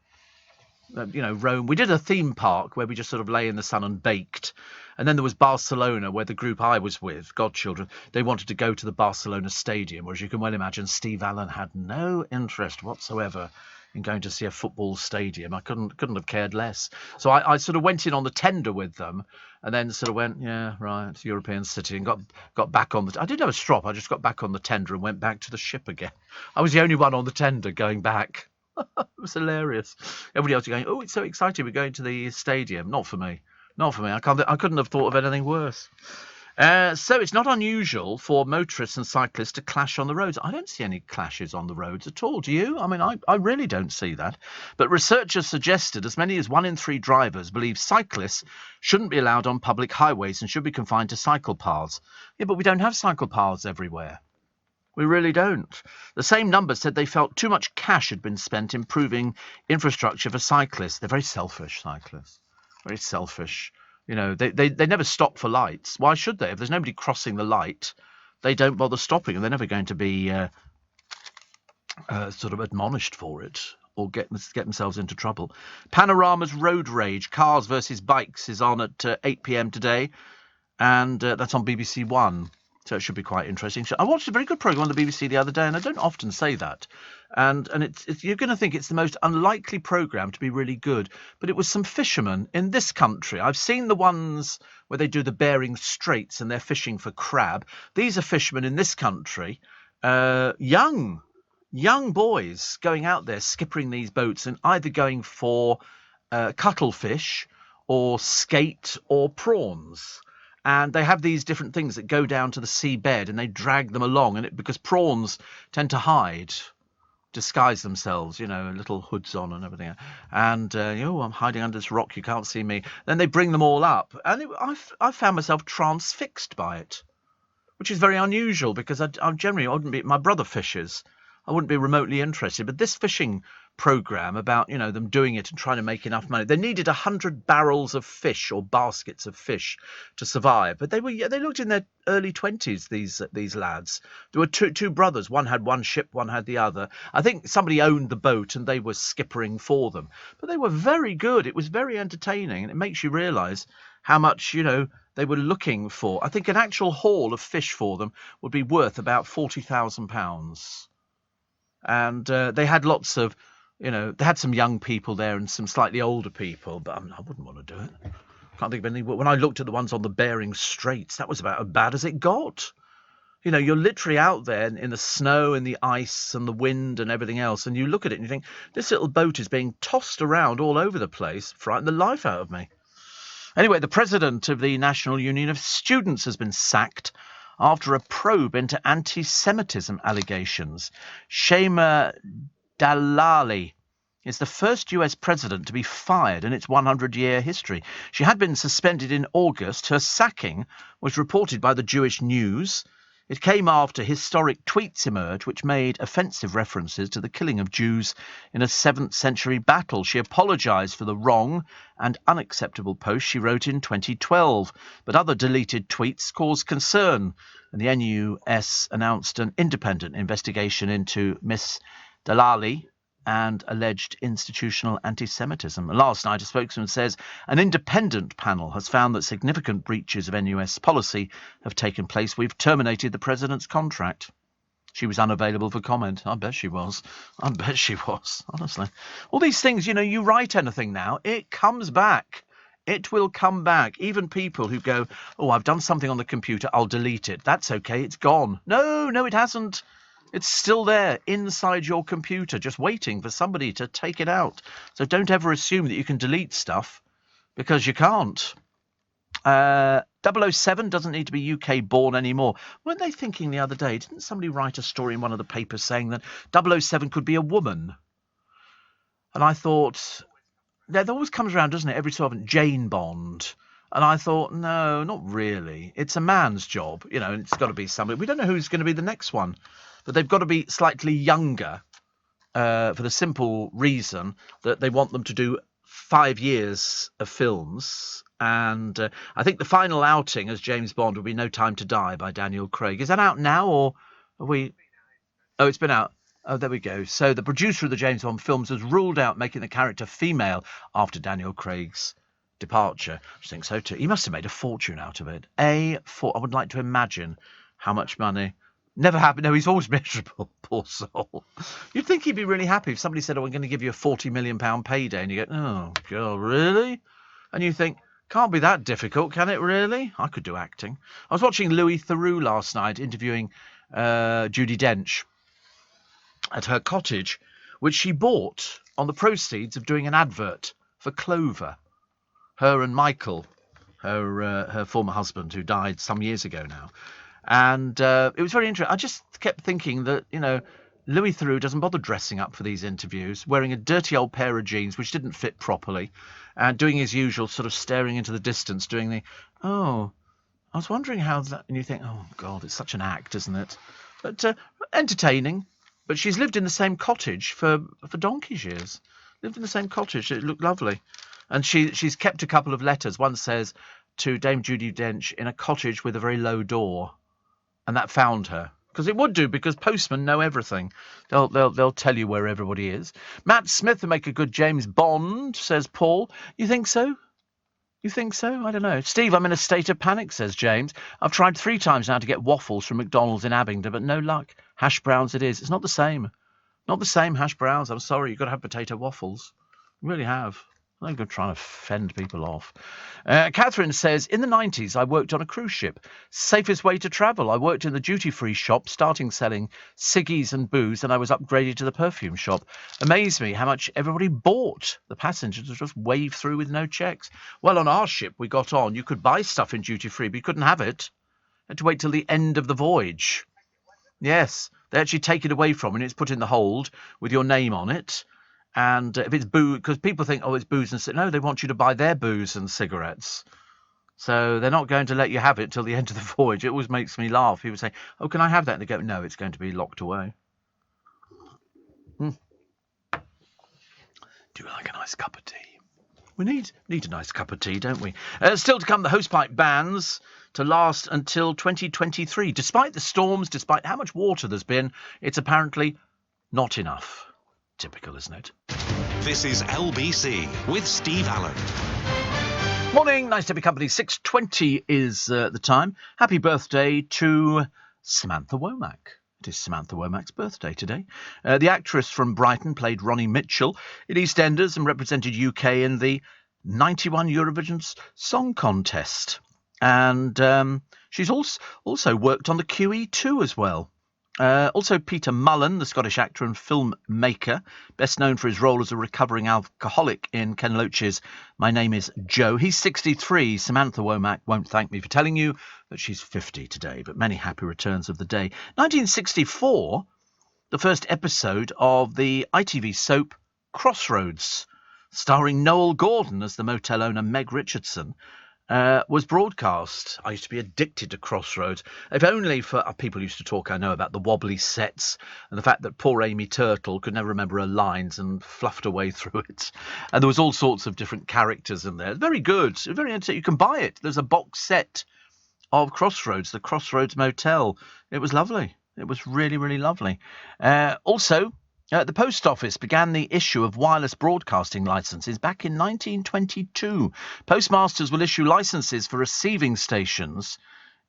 You know, Rome. We did a theme park where we just sort of lay in the sun and baked. And then there was Barcelona, where the group I was with, Godchildren, they wanted to go to the Barcelona stadium, whereas you can well imagine Steve Allen had no interest whatsoever in going to see a football stadium. I couldn't have cared less. So I sort of went in on the tender with them, and then sort of went, yeah, right, European city, and got back on the... I didn't have a strop. I just got back on the tender and went back to the ship again. I was the only one on the tender going back. It was hilarious. Everybody else was going, oh, it's so exciting, we're going to the stadium. Not for me. I couldn't have thought of anything worse. So it's not unusual for motorists and cyclists to clash on the roads. I don't see any clashes on the roads at all. Do you? I mean, I really don't see that. But researchers suggested as many as 1 in 3 drivers believe cyclists shouldn't be allowed on public highways and should be confined to cycle paths. Yeah, but we don't have cycle paths everywhere. We really don't. The same numbers said they felt too much cash had been spent improving infrastructure for cyclists. They're very selfish, cyclists. Very selfish. You know, they never stop for lights. Why should they? If there's nobody crossing the light, they don't bother stopping, and they're never going to be sort of admonished for it or get themselves into trouble. Panorama's Road Rage, Cars versus Bikes, is on at 8 p.m. today, and that's on BBC One. So it should be quite interesting. I watched a very good programme on the BBC the other day, and I don't often say that. And it's you're going to think it's the most unlikely programme to be really good. But it was some fishermen in this country. I've seen the ones where they do the Bering Straits and they're fishing for crab. These are fishermen in this country, young boys going out there skippering these boats and either going for cuttlefish or skate or prawns. And they have these different things that go down to the seabed and they drag them along. And because prawns tend to hide, disguise themselves, you know, little hoods on and everything. And, I'm hiding under this rock, you can't see me. Then they bring them all up. And I found myself transfixed by it, which is very unusual because I generally wouldn't be... My brother fishes. I wouldn't be remotely interested. But this fishing program about, you know, them doing it and trying to make enough money. They needed 100 barrels of fish or baskets of fish to survive. But they looked in their early 20s, these lads. There were two brothers. One had one ship, one had the other. I think somebody owned the boat and they were skippering for them. But they were very good. It was very entertaining, and it makes you realise how much, you know, they were looking for. I think an actual haul of fish for them would be worth about £40,000. And they had lots of, you know, they had some young people there and some slightly older people, but I wouldn't want to do it. Can't think of anything. When I looked at the ones on the Bering Straits, that was about as bad as it got. You know, you're literally out there in the snow and the ice and the wind and everything else, and you look at it and you think, this little boat is being tossed around all over the place, frightened the life out of me. Anyway, the president of the National Union of Students has been sacked after a probe into anti-Semitism allegations. Shema Dalali is the first US president to be fired in its 100-year history. She had been suspended in August. Her sacking was reported by the Jewish News. It came after historic tweets emerged which made offensive references to the killing of Jews in a 7th century battle. She apologised for the wrong and unacceptable post she wrote in 2012, but other deleted tweets caused concern, and the NUS announced an independent investigation into Miss Dalali and alleged institutional anti-Semitism. Last night, a spokesman says an independent panel has found that significant breaches of NUS policy have taken place. We've terminated the president's contract. She was unavailable for comment. I bet she was. I bet she was, honestly. All these things, you write anything now, it comes back. It will come back. Even people who go, oh, I've done something on the computer, I'll delete it. That's okay, it's gone. No, it hasn't. It's still there inside your computer, just waiting for somebody to take it out. So don't ever assume that you can delete stuff, because you can't. 007 doesn't need to be UK born anymore. Weren't they thinking the other day, didn't somebody write a story in one of the papers saying that 007 could be a woman? And I thought, that always comes around, doesn't it, every so often, Jane Bond. And I thought, no, not really. It's a man's job, and it's got to be somebody. We don't know who's going to be the next one. But they've got to be slightly younger for the simple reason that they want them to do 5 years of films. And I think the final outing as James Bond will be No Time to Die by Daniel Craig. Is that out now, or are we... Oh, it's been out. Oh, there we go. So the producer of the James Bond films has ruled out making the character female after Daniel Craig's departure. I think so too. He must have made a fortune out of it. I would like to imagine how much money... Never happened. No, he's always miserable. Poor soul. You'd think he'd be really happy if somebody said, oh, I'm going to give you a £40 million payday. And you go, oh, God, really? And you think, can't be that difficult, can it really? I could do acting. I was watching Louis Theroux last night interviewing Judi Dench at her cottage, which she bought on the proceeds of doing an advert for Clover. Her and Michael, her former husband, who died some years ago now. And it was very interesting. I just kept thinking that, Louis Theroux doesn't bother dressing up for these interviews, wearing a dirty old pair of jeans which didn't fit properly, and doing his usual sort of staring into the distance, doing the, oh, I was wondering how that... And you think, oh, God, it's such an act, isn't it? But entertaining. But she's lived in the same cottage for donkey's years. Lived in the same cottage. It looked lovely. And she's kept a couple of letters. One says, to Dame Judi Dench, in a cottage with a very low door. And that found her. Because it would do, because postmen know everything. They'll tell you where everybody is. Matt Smith will make a good James Bond, says Paul. You think so? You think so? I don't know. Steve, I'm in a state of panic, says James. I've tried 3 times now to get waffles from McDonald's in Abingdon, but no luck. Hash browns it is. It's not the same. Not the same hash browns. I'm sorry, you've got to have potato waffles. You really have. I'm going to try and fend people off. Catherine says, in the 90s, I worked on a cruise ship. Safest way to travel. I worked in the duty-free shop, starting selling ciggies and booze, and I was upgraded to the perfume shop. Amazed me how much everybody bought. The passengers would just wave through with no checks. Well, on our ship we got on, you could buy stuff in duty-free, but you couldn't have it. You had to wait till the end of the voyage. Yes, they actually take it away from you, and it's put in the hold with your name on it. And if it's booze, because people think, oh, it's booze and cigarettes. No, they want you to buy their booze and cigarettes. So they're not going to let you have it till the end of the voyage. It always makes me laugh. People say, oh, can I have that? And they go, no, it's going to be locked away. Do you like a nice cup of tea? We need a nice cup of tea, don't we? Still to come, the hosepipe bans to last until 2023. Despite the storms, despite how much water there's been, it's apparently not enough. Typical, isn't it? This is LBC with Steve Allen. Morning, nice to be company. 6:20 is the time. Happy birthday to Samantha Womack. It is Samantha Womack's birthday today. The actress from Brighton played Ronnie Mitchell in EastEnders and represented UK in the 91 Eurovision Song Contest. And she's also worked on the QE2 as well. Also Peter Mullen, the Scottish actor and filmmaker, best known for his role as a recovering alcoholic in Ken Loach's My Name is Joe. He's 63. Samantha Womack won't thank me for telling you that she's 50 today, but many happy returns of the day. 1964, the first episode of the ITV soap Crossroads, starring Noel Gordon as the motel owner Meg Richardson, was broadcast. I used to be addicted to Crossroads. If only for people used to talk, I know, about the wobbly sets and the fact that poor Amy Turtle could never remember her lines and fluffed her way through it. And there was all sorts of different characters in there. Very good. Very entertaining. You can buy it. There's a box set of Crossroads, the Crossroads Motel. It was lovely. It was really, really lovely. Also, the Post Office began the issue of wireless broadcasting licences back in 1922. Postmasters will issue licences for receiving stations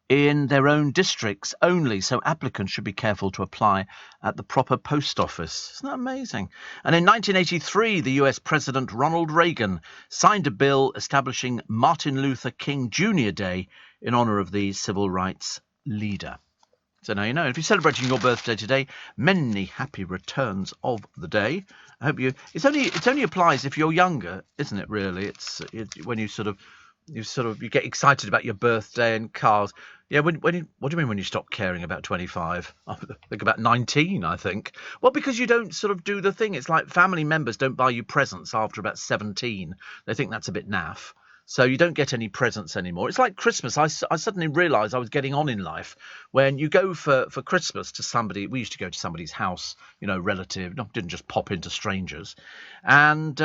in their own districts only, so applicants should be careful to apply at the proper post office. Isn't that amazing? And in 1983, the US President Ronald Reagan signed a bill establishing Martin Luther King Jr. Day in honour of the civil rights leader. So now you know. If you're celebrating your birthday today, many happy returns of the day. I hope you. It only applies if you're younger, isn't it? Really, it's when you get excited about your birthday and cars. Yeah. What do you mean when you stop caring about 25? I think about 19. I think. Well, because you don't sort of do the thing. It's like family members don't buy you presents after about 17. They think that's a bit naff. So you don't get any presents anymore. It's like Christmas. I suddenly realised I was getting on in life when you go for Christmas to somebody. We used to go to somebody's house, relative. Didn't just pop into strangers, and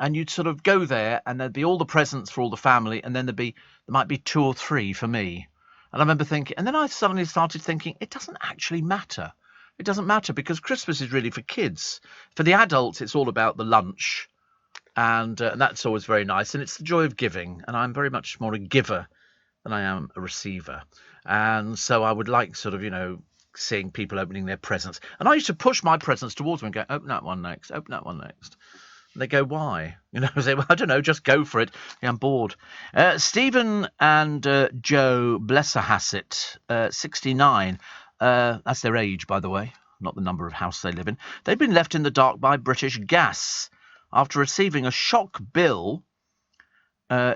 you'd sort of go there, and there'd be all the presents for all the family, and then there might be 2 or 3 for me. And I remember thinking, and then I suddenly started thinking, it doesn't actually matter. It doesn't matter because Christmas is really for kids. For the adults, it's all about the lunch. And that's always very nice. And it's the joy of giving. And I'm very much more a giver than I am a receiver. And so I would like sort of, seeing people opening their presents. And I used to push my presents towards them and go, open that one next, open that one next. And they go, why? I say, well, I don't know, just go for it. Yeah, I'm bored. Stephen and Joe Blesserhassett, 69. That's their age, by the way, not the number of house they live in. They've been left in the dark by British Gas after receiving a shock bill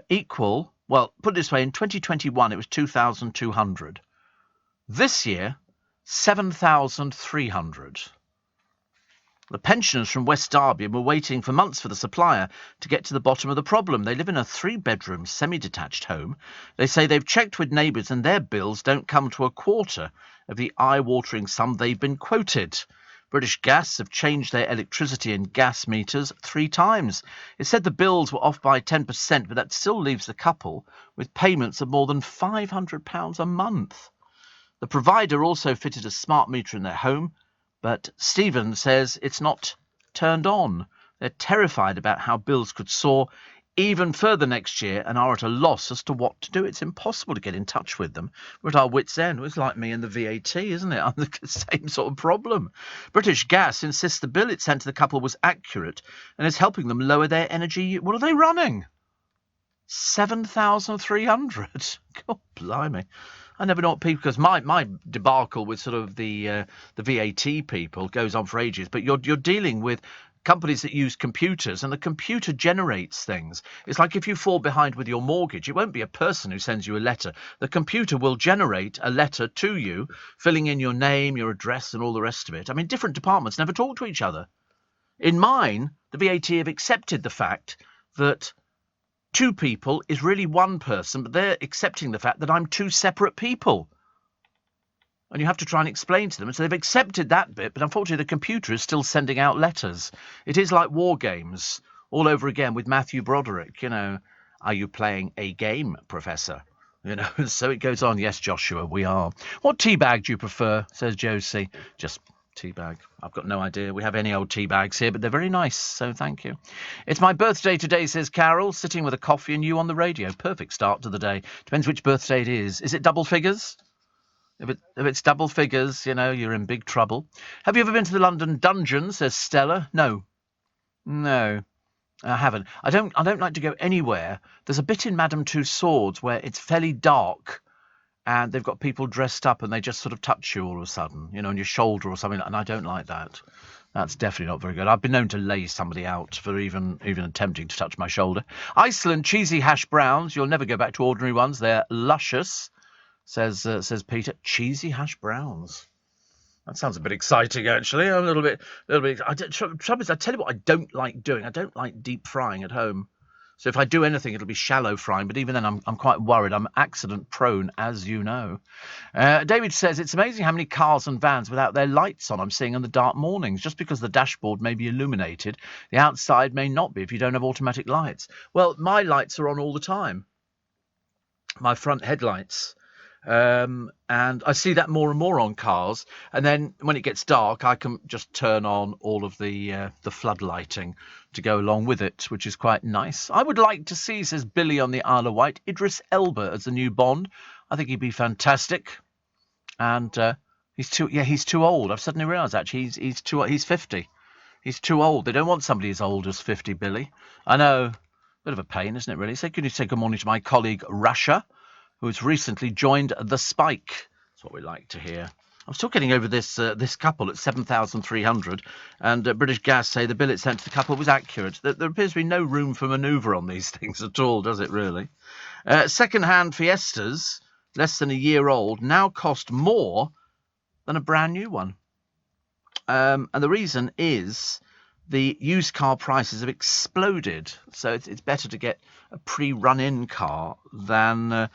equal, well, put it this way, in 2021 it was 2,200. This year, 7,300. The pensioners from West Derby were waiting for months for the supplier to get to the bottom of the problem. They live in a 3-bedroom semi-detached home. They say they've checked with neighbours and their bills don't come to a quarter of the eye-watering sum they've been quoted. British Gas have changed their electricity and gas meters 3 times. It said the bills were off by 10%, but that still leaves the couple with payments of more than £500 a month. The provider also fitted a smart meter in their home, but Stephen says it's not turned on. They're terrified about how bills could soar even further next year and are at a loss as to what to do. It's impossible to get in touch with them. We're at our wits' end. It's like me and the VAT, isn't it? I'm the same sort of problem. British Gas insists the bill it sent to the couple was accurate and is helping them lower their energy. What are they running? 7,300. God blimey. I never know what people, because my debacle with sort of the VAT people goes on for ages, but you're dealing with companies that use computers, and the computer generates things. It's like if you fall behind with your mortgage, it won't be a person who sends you a letter. The computer will generate a letter to you, filling in your name, your address, and all the rest of it. I mean, different departments never talk to each other. In mine, the VAT have accepted the fact that 2 people is really 1 person, but they're accepting the fact that I'm 2 separate people. And you have to try and explain to them. And so they've accepted that bit, but unfortunately the computer is still sending out letters. It is like War Games all over again with Matthew Broderick. Are you playing a game, Professor? So it goes on. Yes, Joshua, we are. What tea bag do you prefer, says Josie. Just tea bag. I've got no idea. We have any old tea bags here, but they're very nice, so thank you. It's my birthday today, says Carol, sitting with a coffee and you on the radio. Perfect start to the day. Depends which birthday it is. Is it double figures? If it's double figures, you're in big trouble. Have you ever been to the London Dungeon, says Stella? No, I haven't. I don't like to go anywhere. There's a bit in Madame Tussauds where it's fairly dark and they've got people dressed up and they just sort of touch you all of a sudden, on your shoulder or something, and I don't like that. That's definitely not very good. I've been known to lay somebody out for even attempting to touch my shoulder. Iceland cheesy hash browns. You'll never go back to ordinary ones. They're luscious. Says Peter. Cheesy hash browns. That sounds a bit exciting, actually. I'm a little bit. Trouble is, I tell you what, I don't like doing. I don't like deep frying at home. So if I do anything, it'll be shallow frying. But even then, I'm quite worried. I'm accident prone, as you know. David says it's amazing how many cars and vans without their lights on I'm seeing in the dark mornings. Just because the dashboard may be illuminated, the outside may not be if you don't have automatic lights. Well, my lights are on all the time. My front headlights. And I see that more and more on cars. And then when it gets dark, I can just turn on all of the flood lighting to go along with it, which is quite nice. I would like to see, says Billy on the Isle of Wight, Idris Elba as the new Bond. I think he'd be fantastic. And he's too old. I've suddenly realised actually he's 50. He's too old. They don't want somebody as old as 50, Billy. I know. Bit of a pain, isn't it, really? So can you say good morning to my colleague Rasha, who's recently joined the Spike. That's what we like to hear. I'm still getting over this couple at 7,300, and British Gas say the bill it sent to the couple was accurate. There appears to be no room for manoeuvre on these things at all, does it really? Second-hand Fiestas, less than a year old, now cost more than a brand new one. And the reason is the used car prices have exploded, so it's better to get a pre-run-in car than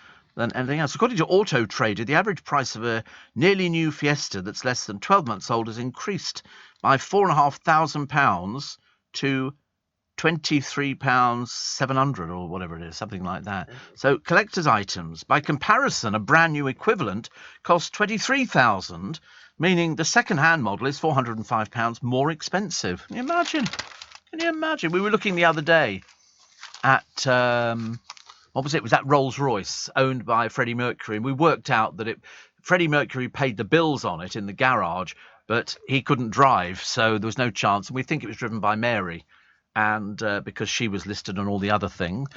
anything else. According to Auto Trader, the average price of a nearly new Fiesta that's less than 12 months old has increased by £4,500 to £23,700 or whatever it is, something like that. So collector's items, by comparison, a brand new equivalent costs £23,000, meaning the second-hand model is £405 more expensive. Can you imagine? Can you imagine? We were looking the other day at what was it? It was that Rolls-Royce owned by Freddie Mercury, and we worked out that Freddie Mercury paid the bills on it in the garage, but he couldn't drive, so there was no chance. And we think it was driven by Mary, and because she was listed on all the other things.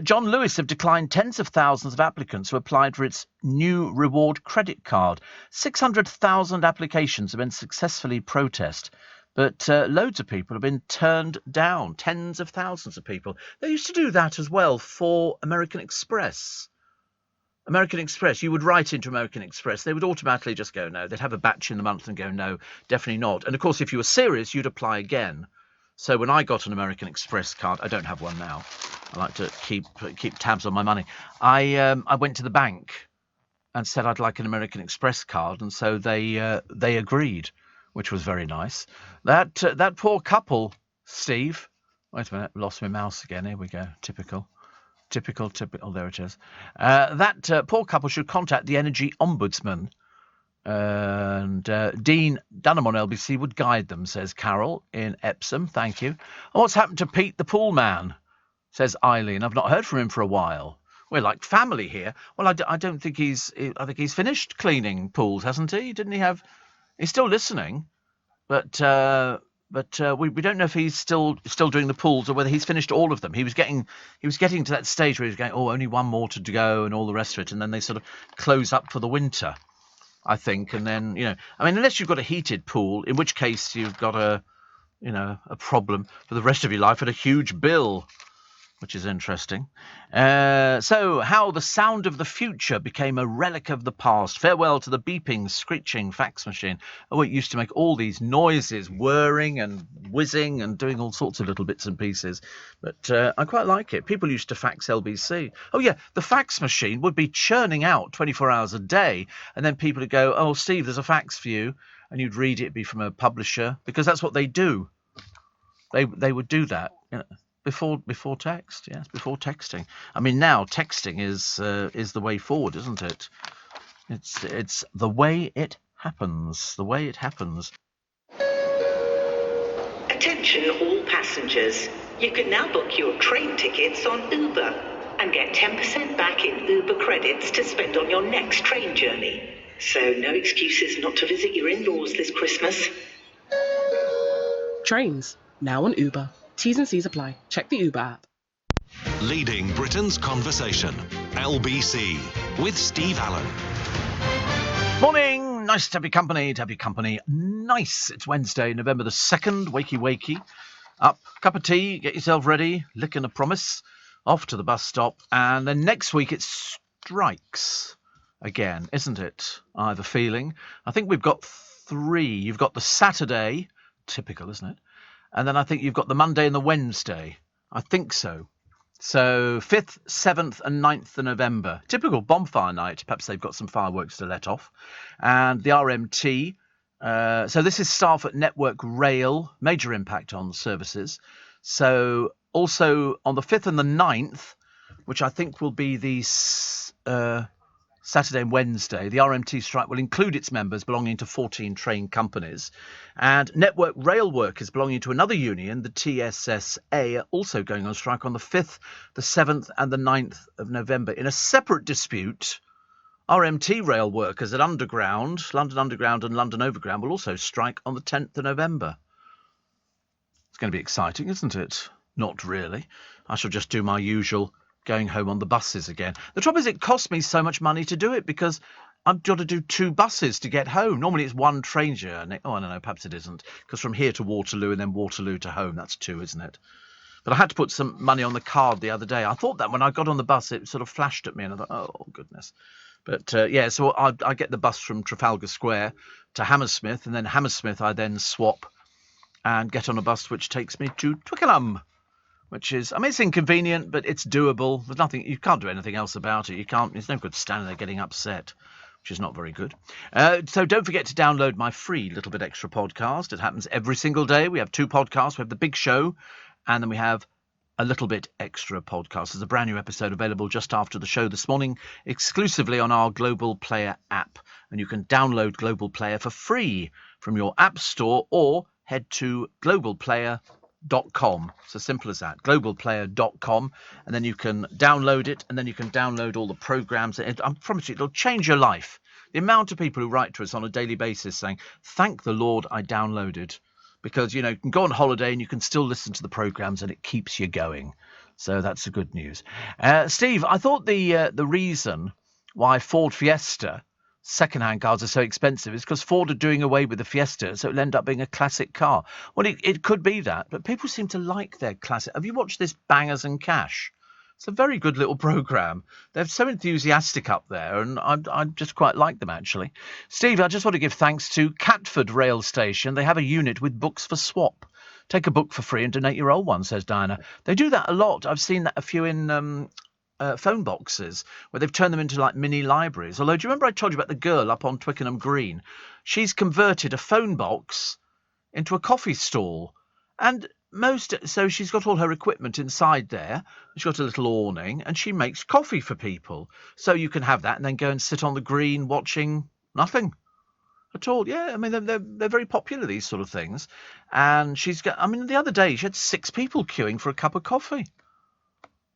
John Lewis have declined tens of thousands of applicants who applied for its new reward credit card. 600,000 applications have been successfully processed. But loads of people have been turned down, tens of thousands of people. They used to do that as well for American Express. American Express, you would write into American Express. They would automatically just go no. They'd have a batch in the month and go no, definitely not. And, of course, if you were serious, you'd apply again. So when I got an American Express card, I don't have one now. I like to keep tabs on my money. I went to the bank and said I'd like an American Express card, and so they agreed, which was very nice. That poor couple, Steve. Wait a minute, lost my mouse again. Here we go. Typical. Oh, there it is. That poor couple should contact the Energy Ombudsman. And Dean Dunham on LBC would guide them, says Carol in Epsom. Thank you. And what's happened to Pete the Pool Man, says Eileen. I've not heard from him for a while. We're like family here. Well, I don't think I think he's finished cleaning pools, hasn't he? Didn't he have... He's still listening, but we don't know if he's still doing the pools or whether he's finished all of them. He was getting to that stage where he was going, oh, only one more to go and all the rest of it, and then they sort of close up for the winter, I think. And then, unless you've got a heated pool, in which case you've got a problem for the rest of your life and a huge bill, which is interesting. So how the sound of the future became a relic of the past. Farewell to the beeping, screeching fax machine. Oh, it used to make all these noises, whirring and whizzing and doing all sorts of little bits and pieces. But I quite like it. People used to fax LBC. Oh, yeah, the fax machine would be churning out 24 hours a day. And then people would go, oh, Steve, there's a fax for you. And you'd read it, it'd be from a publisher. Because that's what they do. They would do that, Before text, yes, before texting. I mean, now texting is the way forward, isn't it? It's the way it happens. The way it happens. Attention all passengers. You can now book your train tickets on Uber and get 10% back in Uber credits to spend on your next train journey. So no excuses not to visit your in-laws this Christmas. Trains, now on Uber. T's and C's apply. Check the Uber app. Leading Britain's conversation. LBC with Steve Allen. Morning. Nice to have your company. Nice. It's Wednesday, November the 2nd. Wakey. Up. Cup of tea. Get yourself ready. Licking a promise. Off to the bus stop. And then next week it strikes again, isn't it? I have a feeling. I think we've got 3. You've got the Saturday, typical, isn't it? And then I think you've got the Monday and the Wednesday. I think so. So 5th, 7th and 9th of November. Typical bonfire night. Perhaps they've got some fireworks to let off. And the RMT. So this is staff at Network Rail. Major impact on services. So also on the 5th and the 9th, which I think will be the Saturday and Wednesday, the RMT strike will include its members belonging to 14 train companies. And Network Rail workers belonging to another union, the TSSA, are also going on strike on the 5th, the 7th and the 9th of November. In a separate dispute, RMT rail workers at Underground, London Underground and London Overground will also strike on the 10th of November. It's going to be exciting, isn't it? Not really. I shall just do my usual going home on the buses again. The trouble is it costs me so much money to do it because I've got to do 2 buses to get home. Normally it's 1 train journey. Oh, I don't know, perhaps it isn't. Because from here to Waterloo and then Waterloo to home, that's 2, isn't it? But I had to put some money on the card the other day. I thought that when I got on the bus, it sort of flashed at me and I thought, oh, goodness. But yeah, so I get the bus from Trafalgar Square to Hammersmith, and then Hammersmith I then swap and get on a bus which takes me to Twickenham. Which is, I mean, it's inconvenient, but it's doable. There's nothing, you can't do anything else about it. It's no good standing there getting upset, which is not very good. So don't forget to download my free Little Bit Extra podcast. It happens every single day. We have 2 podcasts. We have the big show, and then we have a Little Bit Extra podcast. There's a brand new episode available just after the show this morning, exclusively on our Global Player app. And you can download Global Player for free from your app store or head to globalplayer.com. It's as simple as that, globalplayer.com, and then you can download it, and then you can download all the programs. I promise you, it'll change your life. The amount of people who write to us on a daily basis saying, thank the Lord I downloaded, because, you know, you can go on holiday and you can still listen to the programs and it keeps you going. So that's the good news. Steve, I thought the reason why Ford Fiesta second-hand cars are so expensive is because Ford are doing away with the Fiesta, so it'll end up being a classic car. Well, it could be that, but people seem to like their classic. Have you watched this Bangers and Cash? It's a very good little programme. They're so enthusiastic up there, and I just quite like them, actually. Steve, I just want to give thanks to Catford Rail Station. They have a unit with books for swap. Take a book for free and donate your old one, says Diana. They do that a lot. I've seen that a few in phone boxes where they've turned them into like mini libraries. Although, do you remember I told you about the girl up on Twickenham Green? She's converted a phone box into a coffee stall. And so she's got all her equipment inside there. She's got a little awning and she makes coffee for people. So you can have that and then go and sit on the green watching nothing at all. Yeah, I mean, they're very popular, these sort of things. And she's got, I mean, the other day she had 6 people queuing for a cup of coffee.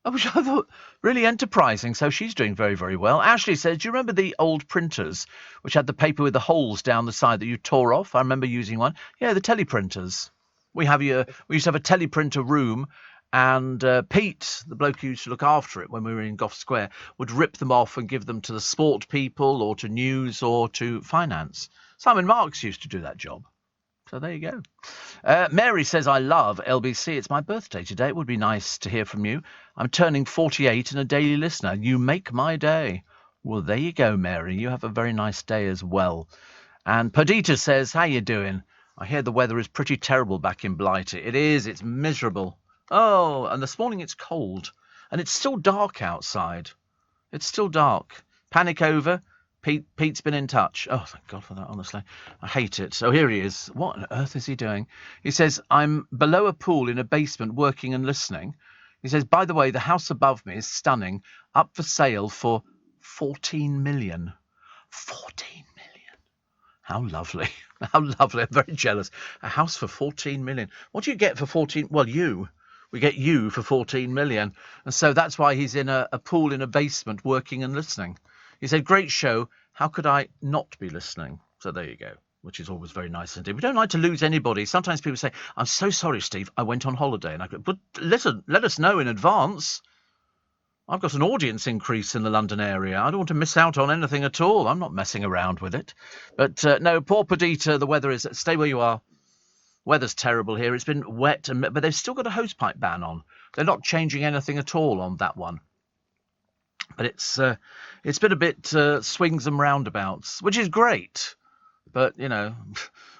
Which I thought really enterprising. So she's doing very, very well. Ashley says, do you remember the old printers which had the paper with the holes down the side that you tore off? I remember using one. Yeah, the teleprinters. We used to have a teleprinter room, and Pete, the bloke who used to look after it when we were in Gough Square, would rip them off and give them to the sport people or to news or to finance. Simon Marks used to do that job. So there you go. Mary says, I love LBC. It's my birthday today. It would be nice to hear from you. I'm turning 48 and a daily listener. You make my day. Well, there you go, Mary. You have a very nice day as well. And Perdita says, how you doing? I hear the weather is pretty terrible back in Blighty. It is. It's miserable. Oh, and this morning it's cold. And it's still dark outside. It's still dark. Panic over. Pete's been in touch. Oh, thank God for that, honestly. I hate it. So here he is. What on earth is he doing? He says, I'm below a pool in a basement working and listening. He says, by the way, the house above me is stunning. Up for sale for 14 million. 14 million. How lovely. How lovely. I'm very jealous. A house for 14 million. What do you get for 14? Well, you. We get you for 14 million. And so that's why he's in a pool in a basement working and listening. He said, great show. How could I not be listening? So there you go, which is always very nice indeed. We don't like to lose anybody. Sometimes people say, I'm so sorry, Steve, I went on holiday. And I go, but listen, let us know in advance. I've got an audience increase in the London area. I don't want to miss out on anything at all. I'm not messing around with it. But no, poor Perdita, the weather is, stay where you are. Weather's terrible here. It's been wet, but they've still got a hosepipe ban on. They're not changing anything at all on that one. But it's been a bit swings and roundabouts, which is great. But,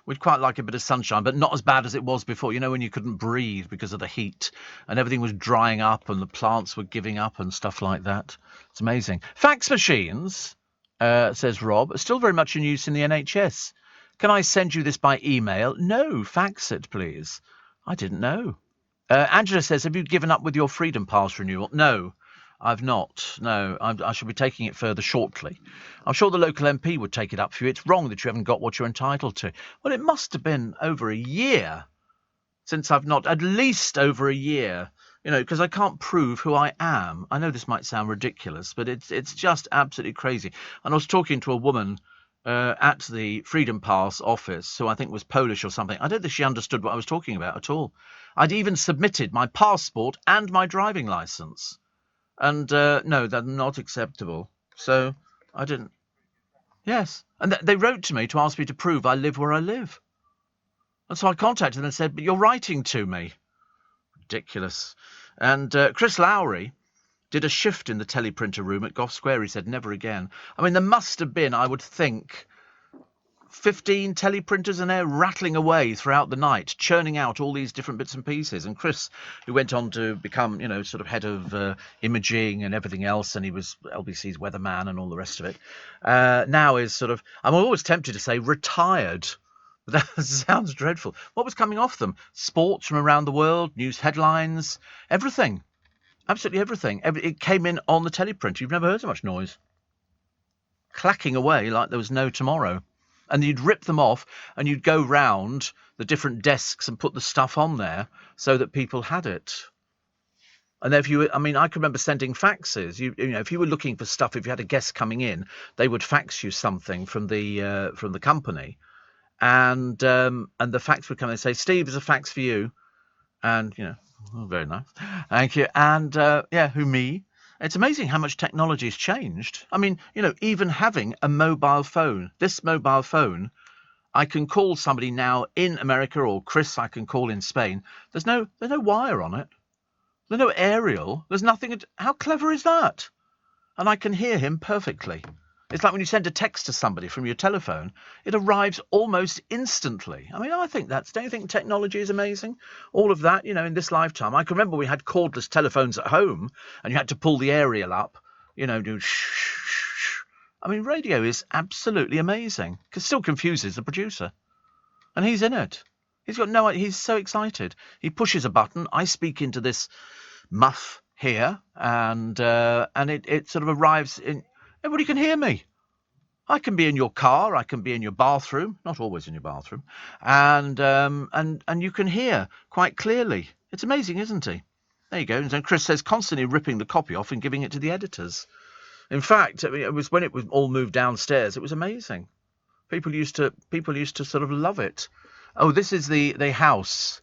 we'd quite like a bit of sunshine, but not as bad as it was before, when you couldn't breathe because of the heat and everything was drying up and the plants were giving up and stuff like that. It's amazing. Fax machines, says Rob, are still very much in use in the NHS. Can I send you this by email? No, fax it, please. I didn't know. Angela says, have you given up with your Freedom Pass renewal? No. I've not. No, I shall be taking it further shortly. I'm sure the local MP would take it up for you. It's wrong that you haven't got what you're entitled to. Well, it must have been over a year since I've not, at least over a year, because I can't prove who I am. I know this might sound ridiculous, but it's just absolutely crazy. And I was talking to a woman at the Freedom Pass office, who I think was Polish or something. I don't think she understood what I was talking about at all. I'd even submitted my passport and my driving licence. And no, they're not acceptable. So I didn't. Yes. And they wrote to me to ask me to prove I live where I live. And so I contacted them and said, but you're writing to me. Ridiculous. And Chris Lowry did a shift in the teleprinter room at Gough Square. He said, never again. I mean, there must have been, I would think, 15 teleprinters in there rattling away throughout the night, churning out all these different bits and pieces. And Chris, who went on to become, sort of head of imaging and everything else, and he was LBC's weatherman and all the rest of it, now is sort of, I'm always tempted to say retired. That sounds dreadful. What was coming off them? Sports from around the world, news headlines, everything. Absolutely everything. It came in on the teleprinter. You've never heard so much noise. Clacking away like there was no tomorrow. And you'd rip them off and you'd go round the different desks and put the stuff on there so that people had it. And if you, I can remember sending faxes. If you were looking for stuff, if you had a guest coming in, they would fax you something from the company, and the fax would come and say, "Steve, there's a fax for you," and oh, very nice, thank you. And who, me? It's amazing how much technology has changed. Even having a mobile phone, this mobile phone, I can call somebody now in America, or Chris I can call in Spain. There's no wire on it. There's no aerial. There's nothing. How clever is that? And I can hear him perfectly. It's like when you send a text to somebody from your telephone, it arrives almost instantly. I think don't you think technology is amazing? All of that, in this lifetime. I can remember we had cordless telephones at home and you had to pull the aerial up, do shh. Radio is absolutely amazing. It still confuses the producer. And he's in it. He's so excited. He pushes a button. I speak into this muff here and it sort of arrives in. Everybody can hear me. I can be in your car. I can be in your bathroom. Not always in your bathroom. And you can hear quite clearly. It's amazing, isn't he? There you go. And Chris says constantly ripping the copy off and giving it to the editors. In fact, it was when it was all moved downstairs. It was amazing. People used to sort of love it. Oh, this is the house.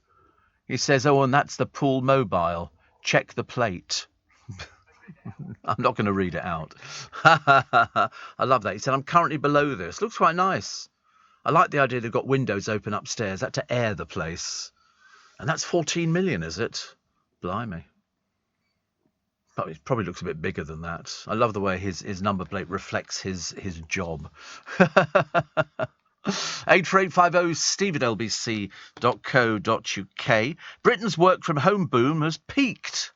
He says, oh, and that's the pool mobile. Check the plate. I'm not going to read it out. I love that. He said, I'm currently below this. Looks quite nice. I like the idea they've got windows open upstairs. That to air the place. And that's 14 million, is it? Blimey. But it probably looks a bit bigger than that. I love the way his number plate reflects his job. 84850 steve@lbc.co.uk. Britain's work from home boom has peaked.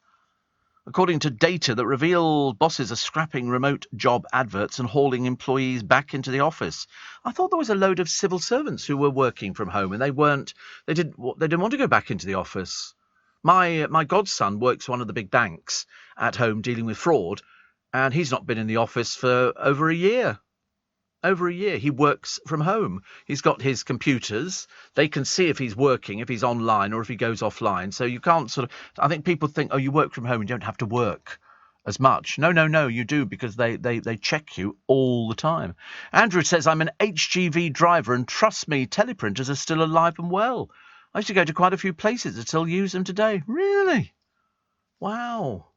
According to data that reveal bosses are scrapping remote job adverts and hauling employees back into the office. I thought there was a load of civil servants who were working from home and they didn't want to go back into the office. My godson works for one of the big banks at home dealing with fraud, and he's not been in the office for over a year. Over a year. He works from home. He's got his computers. They can see if he's working, if he's online or if he goes offline. So you can't I think people think, oh, you work from home and you don't have to work as much. No, you do, because they check you all the time. Andrew says, I'm an HGV driver and trust me, teleprinters are still alive and well. I used to go to quite a few places that still use them today. Really? Wow.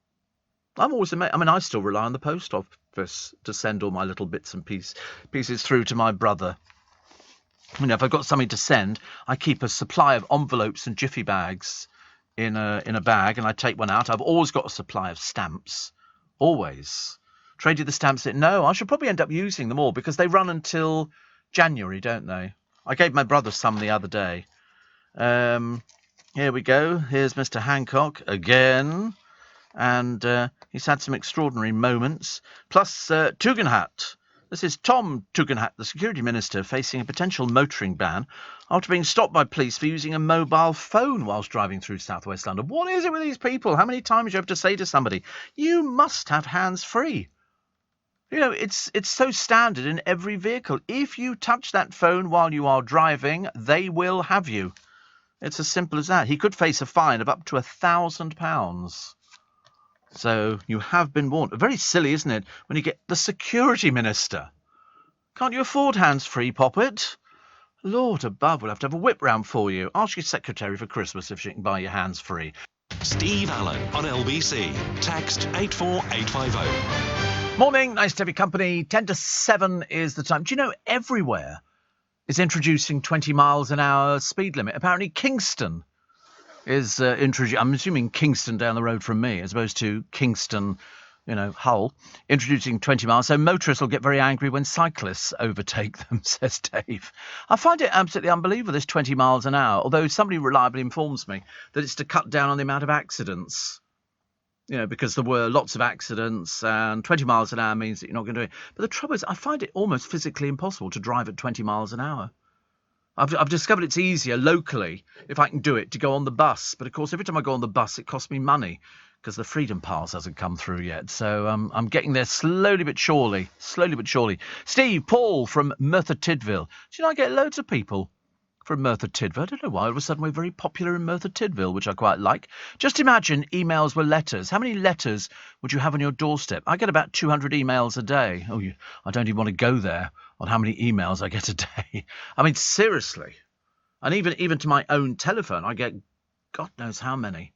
I'm always amazed. I still rely on the post office to send all my little bits and pieces through to my brother. If I've got something to send, I keep a supply of envelopes and jiffy bags in a bag, and I take one out. I've always got a supply of stamps. Always. Traded the stamps in. No, I should probably end up using them all because they run until January, don't they? I gave my brother some the other day. Here we go. Here's Mr. Hancock again. And he's had some extraordinary moments. Plus, Tugendhat. This is Tom Tugendhat, the security minister, facing a potential motoring ban after being stopped by police for using a mobile phone whilst driving through southwest London. What is it with these people? How many times do you have to say to somebody, you must have hands-free? You know, it's so standard in every vehicle. If you touch that phone while you are driving, they will have you. It's as simple as that. He could face a fine of up to £1,000. So you have been warned. Very silly, isn't it, when you get the security minister? Can't you afford hands-free, Poppet? Lord above, we'll have to have a whip round for you. Ask your secretary for Christmas if she can buy you hands-free. Steve Allen on LBC. Text 84850. Morning, nice to have your company. 10 to 7 is the time. Do you know everywhere is introducing 20 miles an hour speed limit? Apparently Kingston is introducing, I'm assuming Kingston down the road from me, as opposed to Kingston, Hull, introducing 20 miles. So motorists will get very angry when cyclists overtake them, says Dave. I find it absolutely unbelievable, this 20 miles an hour, although somebody reliably informs me that it's to cut down on the amount of accidents. Because there were lots of accidents, and 20 miles an hour means that you're not going to do it. But the trouble is, I find it almost physically impossible to drive at 20 miles an hour. I've discovered it's easier locally, if I can do it, to go on the bus. But, of course, every time I go on the bus, it costs me money because the Freedom Pass hasn't come through yet. So I'm getting there slowly but surely. Steve, Paul from Merthyr Tydfil. I get loads of people from Merthyr Tydfil. I don't know why. All of a sudden, we're very popular in Merthyr Tydfil, which I quite like. Just imagine emails were letters. How many letters would you have on your doorstep? I get about 200 emails a day. I don't even want to go there on how many emails I get a day. I mean, seriously. And even to my own telephone, I get God knows how many.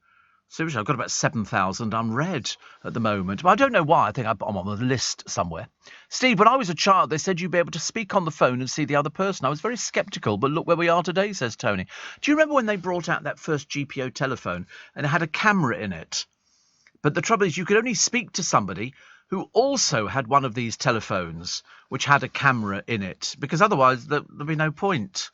Seriously, I've got about 7,000 unread at the moment. But I don't know why. I think I'm on the list somewhere. Steve, when I was a child, they said you'd be able to speak on the phone and see the other person. I was very sceptical, but look where we are today, says Tony. Do you remember when they brought out that first GPO telephone and it had a camera in it? But the trouble is you could only speak to somebody who also had one of these telephones which had a camera in it, because otherwise there'd be no point.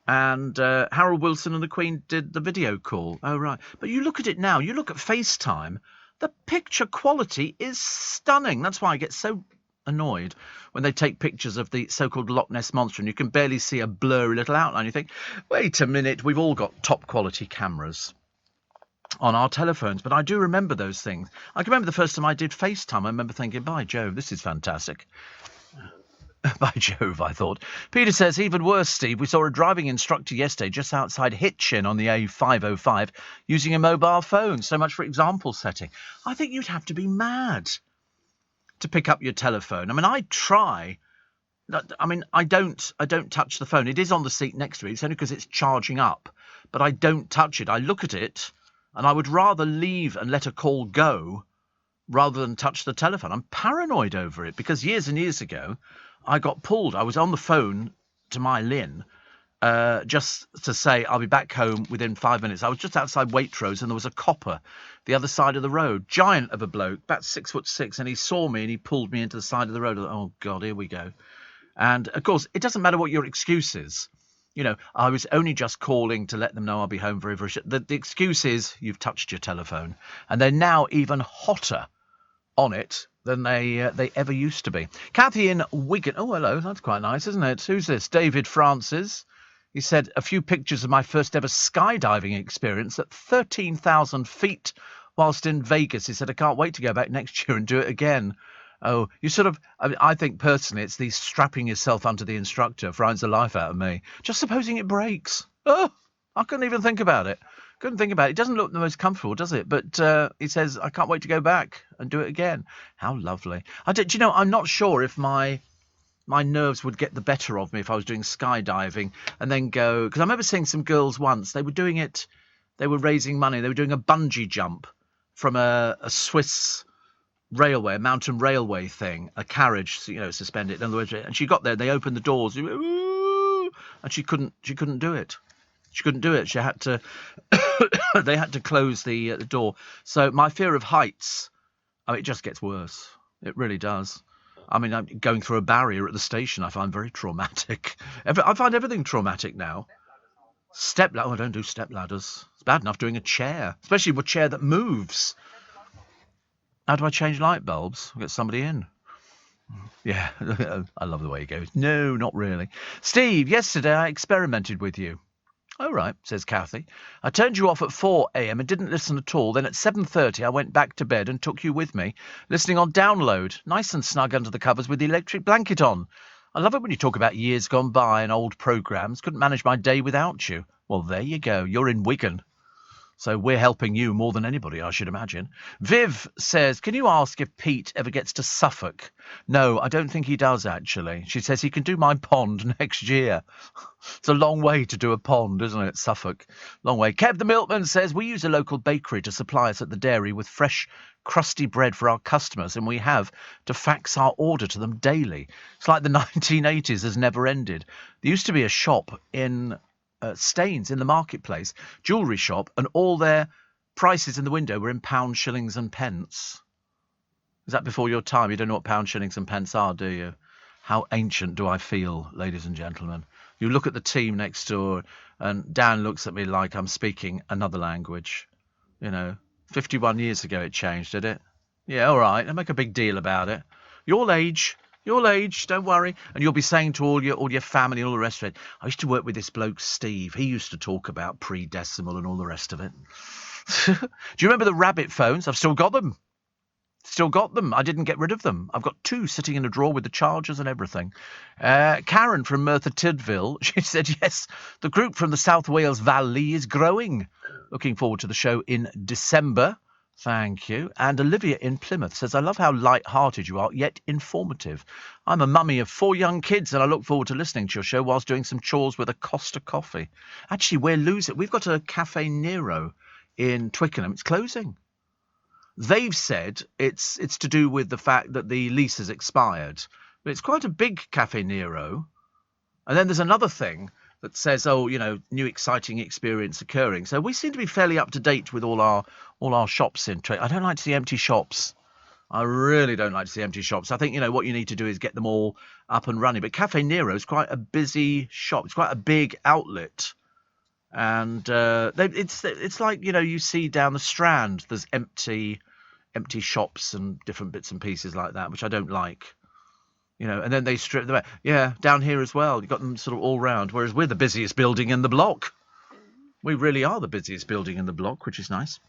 And Harold Wilson and the Queen did the video call. Oh, right. But you look at it now, you look at FaceTime, the picture quality is stunning. That's why I get so annoyed when they take pictures of the so-called Loch Ness Monster and you can barely see a blurry little outline. You think, wait a minute, we've all got top quality cameras on our telephones. But I do remember those things. I can remember the first time I did FaceTime. I remember thinking, by Jove, this is fantastic. By Jove, I thought. Peter says, even worse, Steve, we saw a driving instructor yesterday just outside Hitchin on the A505 using a mobile phone. So much for example setting. I think you'd have to be mad to pick up your telephone. I mean, I try. I don't touch the phone. It is on the seat next to me. It's only because it's charging up. But I don't touch it. I look at it, and I would rather leave and let a call go rather than touch the telephone. I'm paranoid over it because years and years ago, I got pulled. I was on the phone to my Lynn just to say I'll be back home within 5 minutes. I was just outside Waitrose and there was a copper the other side of the road, giant of a bloke, about 6'6", and he saw me and he pulled me into the side of the road. I thought, oh, God, here we go. And, of course, it doesn't matter what your excuse is. I was only just calling to let them know I'll be home very, very soon. The excuse is you've touched your telephone. And they're now even hotter on it than they ever used to be. Kathy in Wigan. Oh, hello. That's quite nice, isn't it? Who's this? David Francis. He said, a few pictures of my first ever skydiving experience at 13,000 feet whilst in Vegas. He said, I can't wait to go back next year and do it again. Oh, you sort of, I think personally it's the strapping yourself onto the instructor frightens the life out of me. Just supposing it breaks. Oh, I couldn't even think about it. Couldn't think about it. It doesn't look the most comfortable, does it? But he says, I can't wait to go back and do it again. How lovely. I'm not sure if my nerves would get the better of me if I was doing skydiving and then go... Because I remember seeing some girls once. They were doing it... They were raising money. They were doing a bungee jump from a Swiss railway, a mountain railway thing, a carriage, suspended. In other words, and she got there, they opened the doors, and she couldn't do it. She couldn't do it. She had to... they had to close the door. So my fear of heights, it just gets worse. It really does. I mean, going through a barrier at the station I find very traumatic. I find everything traumatic now. I don't do step ladders. It's bad enough doing a chair, especially a chair that moves. How do I change light bulbs? I'll get somebody in. Yeah, I love the way he goes. No, not really. Steve, yesterday I experimented with you. Oh, right, says Kathy. I turned you off at 4 a.m. and didn't listen at all. Then at 7:30 I went back to bed and took you with me, listening on download, nice and snug under the covers with the electric blanket on. I love it when you talk about years gone by and old programmes. Couldn't manage my day without you. Well, there you go. You're in Wigan. So we're helping you more than anybody, I should imagine. Viv says, can you ask if Pete ever gets to Suffolk? No, I don't think he does, actually. She says he can do my pond next year. It's a long way to do a pond, isn't it, Suffolk? Long way. Kev the Milkman says, we use a local bakery to supply us at the dairy with fresh, crusty bread for our customers, and we have to fax our order to them daily. It's like the 1980s has never ended. There used to be a shop in Staines in the marketplace, jewellery shop, and all their prices in the window were in pounds, shillings and pence. Is that before your time? You don't know what pounds, shillings and pence are, do you? How ancient do I feel, ladies and gentlemen? You look at the team next door and Dan looks at me like I'm speaking another language. 51 years ago it changed, did it? Yeah, all right, don't make a big deal about it. Your age, don't worry. And you'll be saying to all your family and all the rest of it, I used to work with this bloke, Steve. He used to talk about pre-decimal and all the rest of it. Do you remember the rabbit phones? I've still got them. I didn't get rid of them. I've got 2 sitting in a drawer with the chargers and everything. Karen from Merthyr Tydfil, she said, yes, the group from the South Wales Valley is growing. Looking forward to the show in December. Thank you. And Olivia in Plymouth says, I love how light-hearted you are, yet informative. I'm a mummy of 4 young kids, and I look forward to listening to your show whilst doing some chores with a Costa coffee. Actually, we're losing. We've got a Cafe Nero in Twickenham. It's closing. They've said it's to do with the fact that the lease has expired. But it's quite a big Cafe Nero. And then there's another thing that says, new exciting experience occurring. So we seem to be fairly up to date with all our shops in Twickenham. I don't like to see empty shops. I really don't like to see empty shops. I think, what you need to do is get them all up and running. But Cafe Nero is quite a busy shop. It's quite a big outlet. And it's like, you see down the Strand, there's empty shops and different bits and pieces like that, which I don't like. And then they strip them out. Yeah, down here as well. You've got them sort of all round, whereas we're the busiest building in the block. We really are the busiest building in the block, which is nice.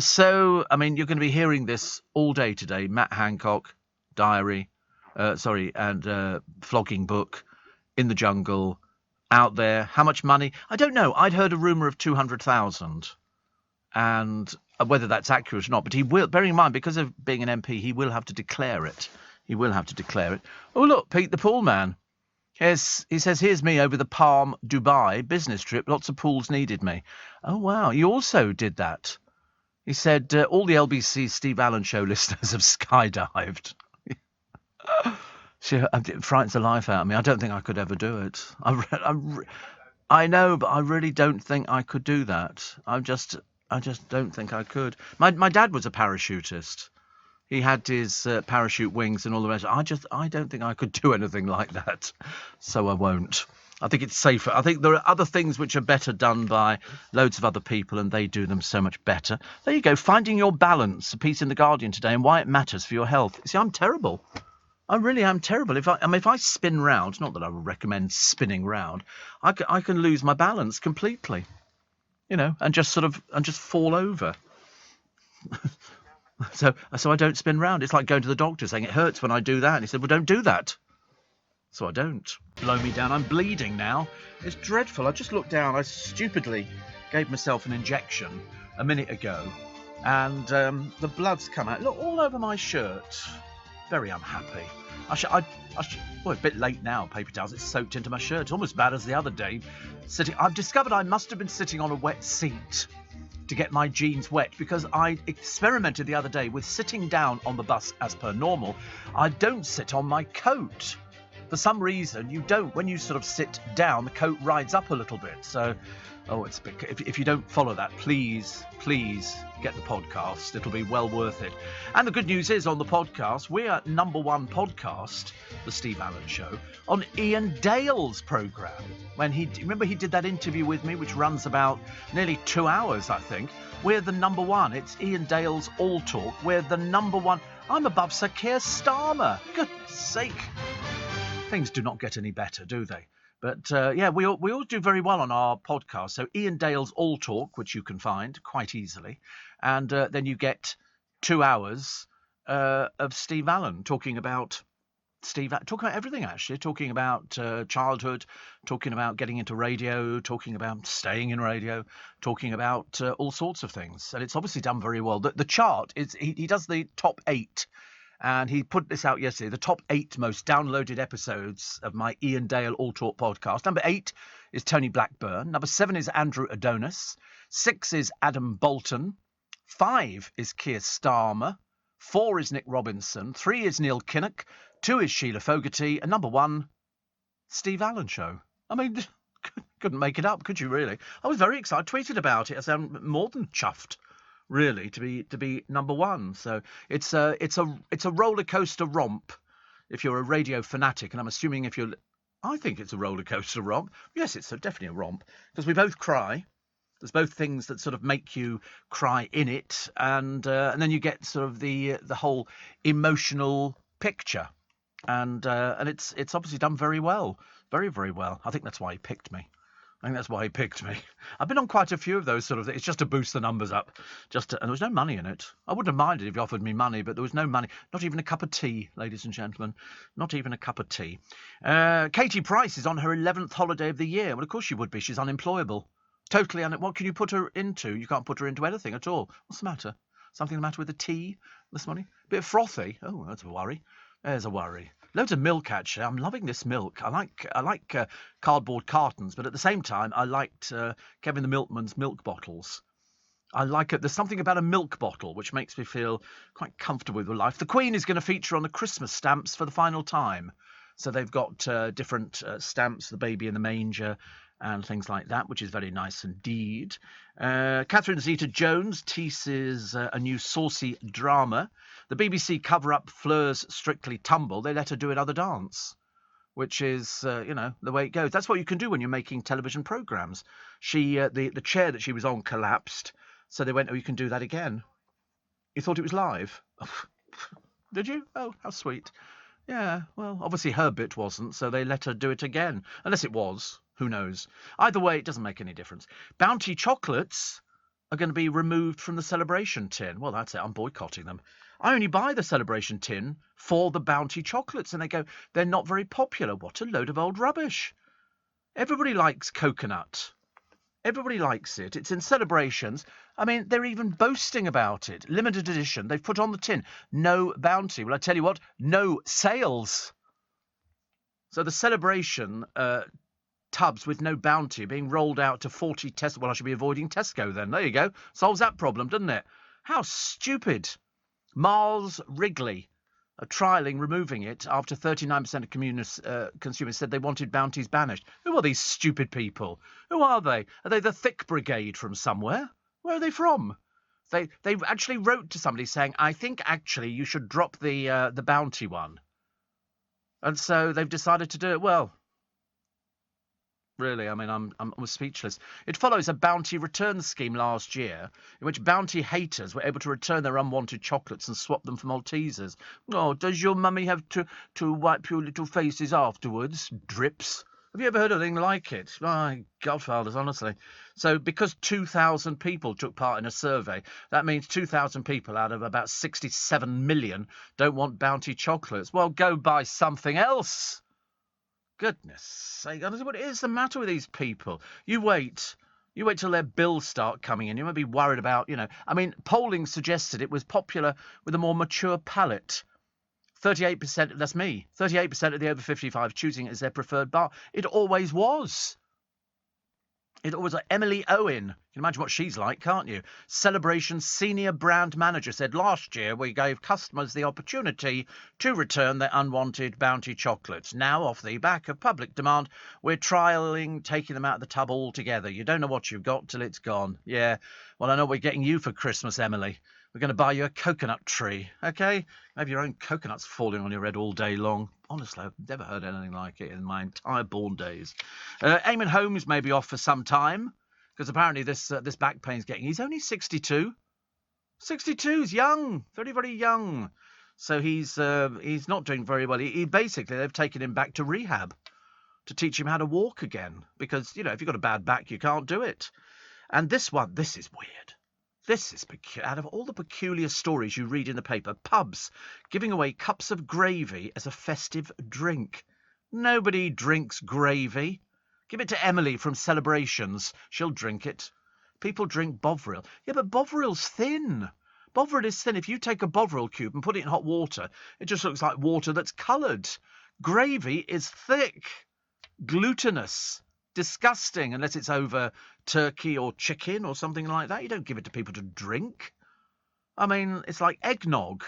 So, I mean, you're going to be hearing this all day today. Matt Hancock, Diary, and Flogging Book, In the Jungle, Out There. How much money? I don't know. I'd heard a rumour of 200,000. And whether that's accurate or not, but he will, bearing in mind, because of being an MP, he will have to declare it. Oh, look, Pete the Pool Man. Yes, he says, here's me over the Palm, Dubai business trip. Lots of pools needed me. Oh, wow. You also did that. He said, all the LBC Steve Allen Show listeners have skydived. It frightens the life out of me. I don't think I could ever do it. I know, but I really don't think I could do that. I just don't think I could. My dad was a parachutist. He had his parachute wings and all the rest. I don't think I could do anything like that. So I won't. I think it's safer. I think there are other things which are better done by loads of other people, and they do them so much better. There you go. Finding your balance, a piece in The Guardian today, and why it matters for your health. See, I'm terrible. I really am terrible. If I spin round, not that I would recommend spinning round, I can lose my balance completely. And just fall over. So I don't spin round. It's like going to the doctor saying it hurts when I do that. And he said, well, don't do that. So I don't. Blow me down. I'm bleeding now. It's dreadful. I just looked down. I stupidly gave myself an injection a minute ago. And the blood's come out. Look, all over my shirt. Very unhappy. Well, a bit late now, paper towels. It's soaked into my shirt. It's almost bad as the other day. I've discovered I must have been sitting on a wet seat to get my jeans wet, because I experimented the other day with sitting down on the bus as per normal. I don't sit on my coat. For some reason, you don't. When you sort of sit down, the coat rides up a little bit. So, it's a bit, if you don't follow that, please get the podcast. It'll be well worth it. And the good news is, on the podcast, we are #1 podcast, The Steve Allen Show, on Ian Dale's programme. When he did that interview with me, which runs about nearly 2 hours, I think. We're the #1. It's Ian Dale's All Talk. We're the #1. I'm above Sir Keir Starmer. Goodness sake. Things do not get any better, do they? But we all do very well on our podcast. So Ian Dale's All Talk, which you can find quite easily, and then you get 2 hours of Steve Allen talking about everything, actually, talking about childhood, talking about getting into radio, talking about staying in radio, talking about all sorts of things. And it's obviously done very well. The chart is he does the top 8. And he put this out yesterday, the top 8 most downloaded episodes of my Ian Dale All Talk podcast. Number 8 is Tony Blackburn. Number 7 is Andrew Adonis. 6 is Adam Bolton. 5 is Keir Starmer. 4 is Nick Robinson. 3 is Neil Kinnock. 2 is Sheila Fogarty. And number 1, Steve Allen Show. I mean, couldn't make it up, could you really? I was very excited. Tweeted about it. I said, I'm more than chuffed, really, to be #1. So it's a roller coaster romp if you're a radio fanatic, and I'm assuming I think it's a roller coaster romp. Yes, it's definitely a romp, because we both cry. There's both things that sort of make you cry in it, and then you get sort of the whole emotional picture, and it's obviously done very well, very, very well. I think that's why he picked me. I've been on quite a few of those sort of things. It's just to boost the numbers up. And there was no money in it. I wouldn't have minded if you offered me money, but there was no money. Not even a cup of tea, ladies and gentlemen. Not even a cup of tea. Katie Price is on her 11th holiday of the year. Well, of course she would be. She's unemployable. Totally what can you put her into? You can't put her into anything at all. What's the matter? Something the matter with the tea this morning? Bit frothy. Oh, that's a worry. There's a worry. Loads of milk, actually. I'm loving this milk. I like cardboard cartons, but at the same time, I liked Kevin the Milkman's milk bottles. I like it. There's something about a milk bottle which makes me feel quite comfortable with life. The Queen is going to feature on the Christmas stamps for the final time. So they've got different stamps, the baby in the manger, and things like that, which is very nice indeed. Catherine Zeta-Jones teases a new saucy drama. The BBC cover-up Fleur's Strictly Tumble. They let her do another dance, which is, the way it goes. That's what you can do when you're making television programmes. The chair that she was on collapsed, so they went, oh, you can do that again. You thought it was live? Did you? Oh, how sweet. Yeah, well, obviously her bit wasn't, so they let her do it again. Unless it was. Who knows? Either way, it doesn't make any difference. Bounty chocolates are going to be removed from the Celebration tin. Well, that's it. I'm boycotting them. I only buy the Celebration tin for the Bounty chocolates, and they go, they're not very popular. What a load of old rubbish. Everybody likes coconut. Everybody likes it. It's in celebrations. I mean, they're even boasting about it. Limited edition. They've put on the tin. No Bounty. Well, I tell you what, no sales. So the Celebration tubs with no Bounty being rolled out to 40 Tesco. Well, I should be avoiding Tesco then. There you go. Solves that problem, doesn't it? How stupid. Mars Wrigley are trialling removing it after 39% of consumers said they wanted Bounties banished. Who are these stupid people? Who are they? Are they the Thick Brigade from somewhere? Where are they from? They actually wrote to somebody saying, I think actually you should drop the Bounty one. And so they've decided to do it. Well, really, I mean, I'm speechless. It follows a Bounty return scheme last year in which Bounty haters were able to return their unwanted chocolates and swap them for Maltesers. Oh, does your mummy have to wipe your little faces afterwards? Drips. Have you ever heard of anything like it? My godfathers, honestly. So because 2,000 people took part in a survey, that means 2,000 people out of about 67 million don't want Bounty chocolates. Well, go buy something else. Goodness sake, what is the matter with these people? You wait till their bills start coming in. You might be worried about, I mean, polling suggested it was popular with a more mature palate. 38%, that's me, 38% of the over 55 choosing it as their preferred bar. It always was. It was Emily Owen. You can imagine what she's like, can't you? Celebration senior brand manager said, last year we gave customers the opportunity to return their unwanted Bounty chocolates. Now, off the back of public demand, we're trialling taking them out of the tub altogether. You don't know what you've got till it's gone. Yeah, well, I know what we're getting you for Christmas, Emily. We're going to buy you a coconut tree, okay? Have your own coconuts falling on your head all day long. Honestly, I've never heard anything like it in my entire born days. Eamon Holmes may be off for some time, because apparently this back pain's getting... He's only 62. 62 is young, very, very young. So he's not doing very well. He basically, they've taken him back to rehab to teach him how to walk again. Because, you know, if you've got a bad back, you can't do it. And this is weird. This is out of all the peculiar stories you read in the paper, pubs giving away cups of gravy as a festive drink. Nobody drinks gravy. Give it to Emily from Celebrations. She'll drink it. People drink Bovril. Yeah, but Bovril's thin. Bovril is thin. If you take a Bovril cube and put it in hot water, it just looks like water that's coloured. Gravy is thick, glutinous, disgusting, unless it's over turkey or chicken or something like that. You don't give it to people to drink. I mean, it's like eggnog.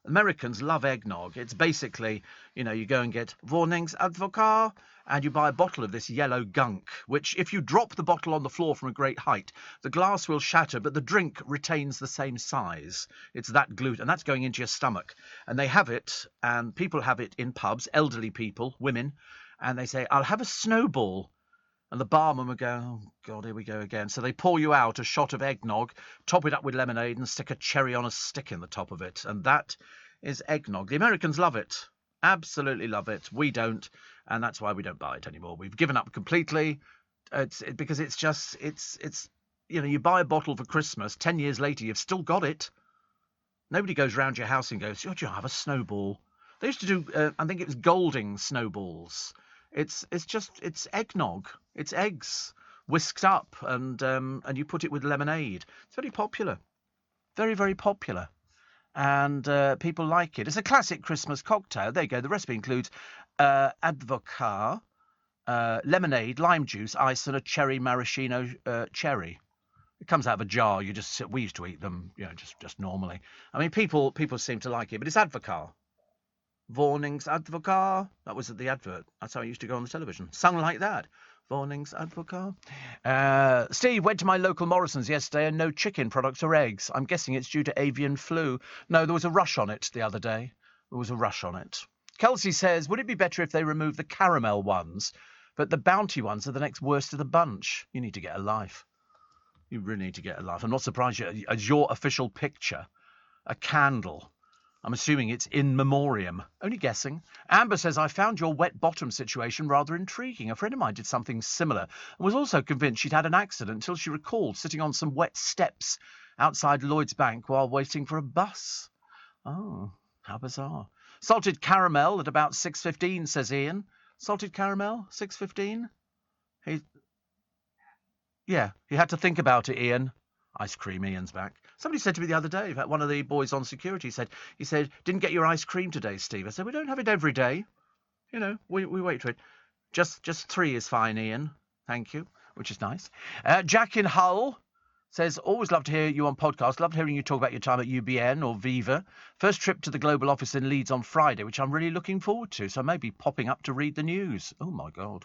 Americans love eggnog. It's basically, you know, you go and get Voningsadvocaat and you buy a bottle of this yellow gunk, which if you drop the bottle on the floor from a great height, the glass will shatter, but the drink retains the same size. It's that gluten, and that's going into your stomach. And they have it, and people have it in pubs, elderly people, women, and they say, I'll have a snowball. And the barman would go, oh, God, here we go again. So they pour you out a shot of eggnog, top it up with lemonade and stick a cherry on a stick in the top of it. And that is eggnog. The Americans love it. Absolutely love it. We don't. And that's why we don't buy it anymore. We've given up completely. Because it's just, it's you know, you buy a bottle for Christmas, 10 years later, you've still got it. Nobody goes round your house and goes, oh, do you have a snowball? They used to do, I think it was Golding snowballs. It's eggnog. It's eggs whisked up, and you put it with lemonade. It's very popular, very, very popular, and people like it. It's a classic Christmas cocktail. There you go. The recipe includes advocaat, lemonade, lime juice, ice, and a cherry maraschino cherry. It comes out of a jar. We used to eat them, you know, just normally. I mean, people seem to like it, but it's advocaat. Voningsadvocaat. That was the advert. That's how it used to go on the television. Sung like that. Voningsadvocaat. Steve, went to my local Morrison's yesterday and no chicken products or eggs. I'm guessing it's due to avian flu. No, there was a rush on it the other day. There was a rush on it. Kelsey says, would it be better if they remove the caramel ones, but the Bounty ones are the next worst of the bunch? You need to get a life. You really need to get a life. I'm not surprised as your official picture, a candle. I'm assuming it's in memoriam. Only guessing. Amber says, I found your wet bottom situation rather intriguing. A friend of mine did something similar and was also convinced she'd had an accident until she recalled sitting on some wet steps outside Lloyd's Bank while waiting for a bus. Oh, how bizarre. Salted caramel at about 6:15, says Ian. Salted caramel, 6:15? Yeah, he had to think about it, Ian. Ice cream, Ian's back. Somebody said to me the other day, one of the boys on security he said, didn't get your ice cream today, Steve. I said, we don't have it every day. You know, we wait for it. Just 3 is fine, Ian. Thank you, which is nice. Jack in Hull says, always love to hear you on podcast. Loved hearing you talk about your time at UBN or Viva. First trip to the global office in Leeds on Friday, which I'm really looking forward to. So I may be popping up to read the news. Oh, my God.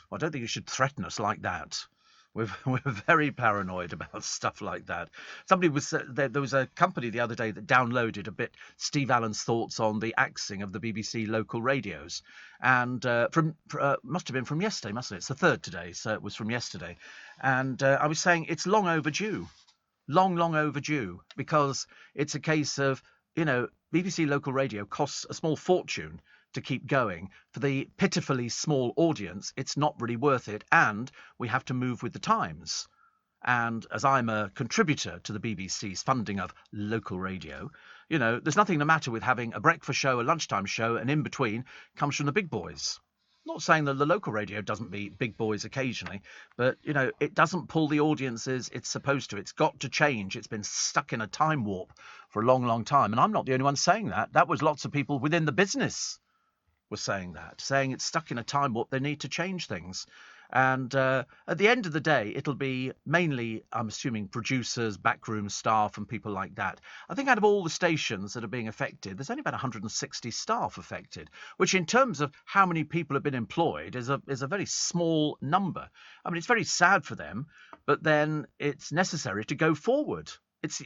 Well, I don't think you should threaten us like that. We're very paranoid about stuff like that. Somebody was there was a company the other day that downloaded a bit Steve Allen's thoughts on the axing of the BBC local radios, and must have been from yesterday, mustn't it? It's the 3rd today, so it was from yesterday. And I was saying it's long overdue, long overdue, because it's a case of, you know, BBC local radio costs a small fortune to keep going. For the pitifully small audience, it's not really worth it, and we have to move with the times. And as I'm a contributor to the BBC's funding of local radio, you know, there's nothing the matter with having a breakfast show, a lunchtime show, and in between comes from the big boys. Not saying that the local radio doesn't beat big boys occasionally, but, you know, it doesn't pull the audiences it's supposed to. It's got to change. It's been stuck in a time warp for a long, long time. And I'm not the only one saying that. That was lots of people within the business were saying that, saying it's stuck in a time warp, they need to change things. And at the end of the day, it'll be mainly, I'm assuming, producers, backroom staff and people like that. I think out of all the stations that are being affected, there's only about 160 staff affected, which in terms of how many people have been employed is a very small number. I mean, it's very sad for them, but then it's necessary to go forward.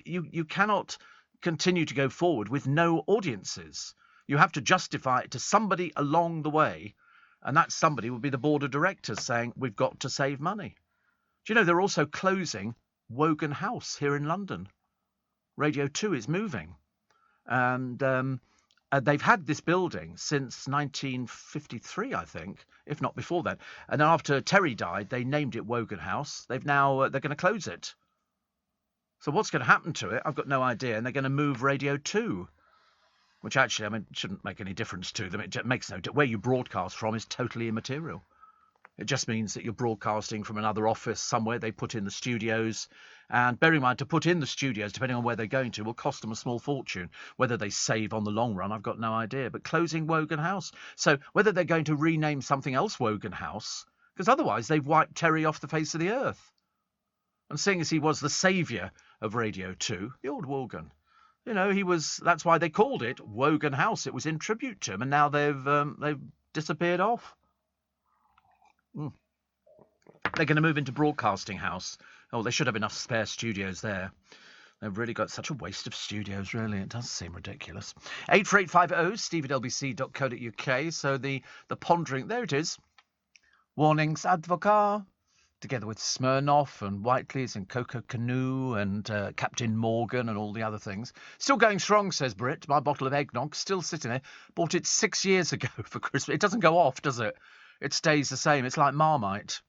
You cannot continue to go forward with no audiences. You have to justify it to somebody along the way. And that somebody would be the board of directors saying, we've got to save money. Do you know, they're also closing Wogan House here in London. Radio 2 is moving. And they've had this building since 1953, I think, if not before that. And then after Terry died, they named it Wogan House. They're going to close it. So what's going to happen to it? I've got no idea. And they're going to move Radio 2. Which actually, I mean, shouldn't make any difference to them. It makes no difference. Where you broadcast from is totally immaterial. It just means that you're broadcasting from another office somewhere. They put in the studios. And bear in mind, to put in the studios, depending on where they're going to, will cost them a small fortune. Whether they save on the long run, I've got no idea. But closing Wogan House. So whether they're going to rename something else Wogan House, because otherwise they've wiped Terry off the face of the earth. And seeing as he was the saviour of Radio 2, the old Wogan. You know, that's why they called it Wogan House. It was in tribute to him, and now they've disappeared off. They're going to move into Broadcasting House. Oh, they should have enough spare studios there. They've really got such a waste of studios, really. It does seem ridiculous. 84850 steve@lbc.co.uk. So the pondering, there it is. Warnings, Advocar. Together with Smirnoff and Whiteley's and Coco Canoe and Captain Morgan and all the other things. Still going strong, says Britt. My bottle of eggnog still sitting there. Bought it 6 years ago for Christmas. It doesn't go off, does it? It stays the same. It's like Marmite.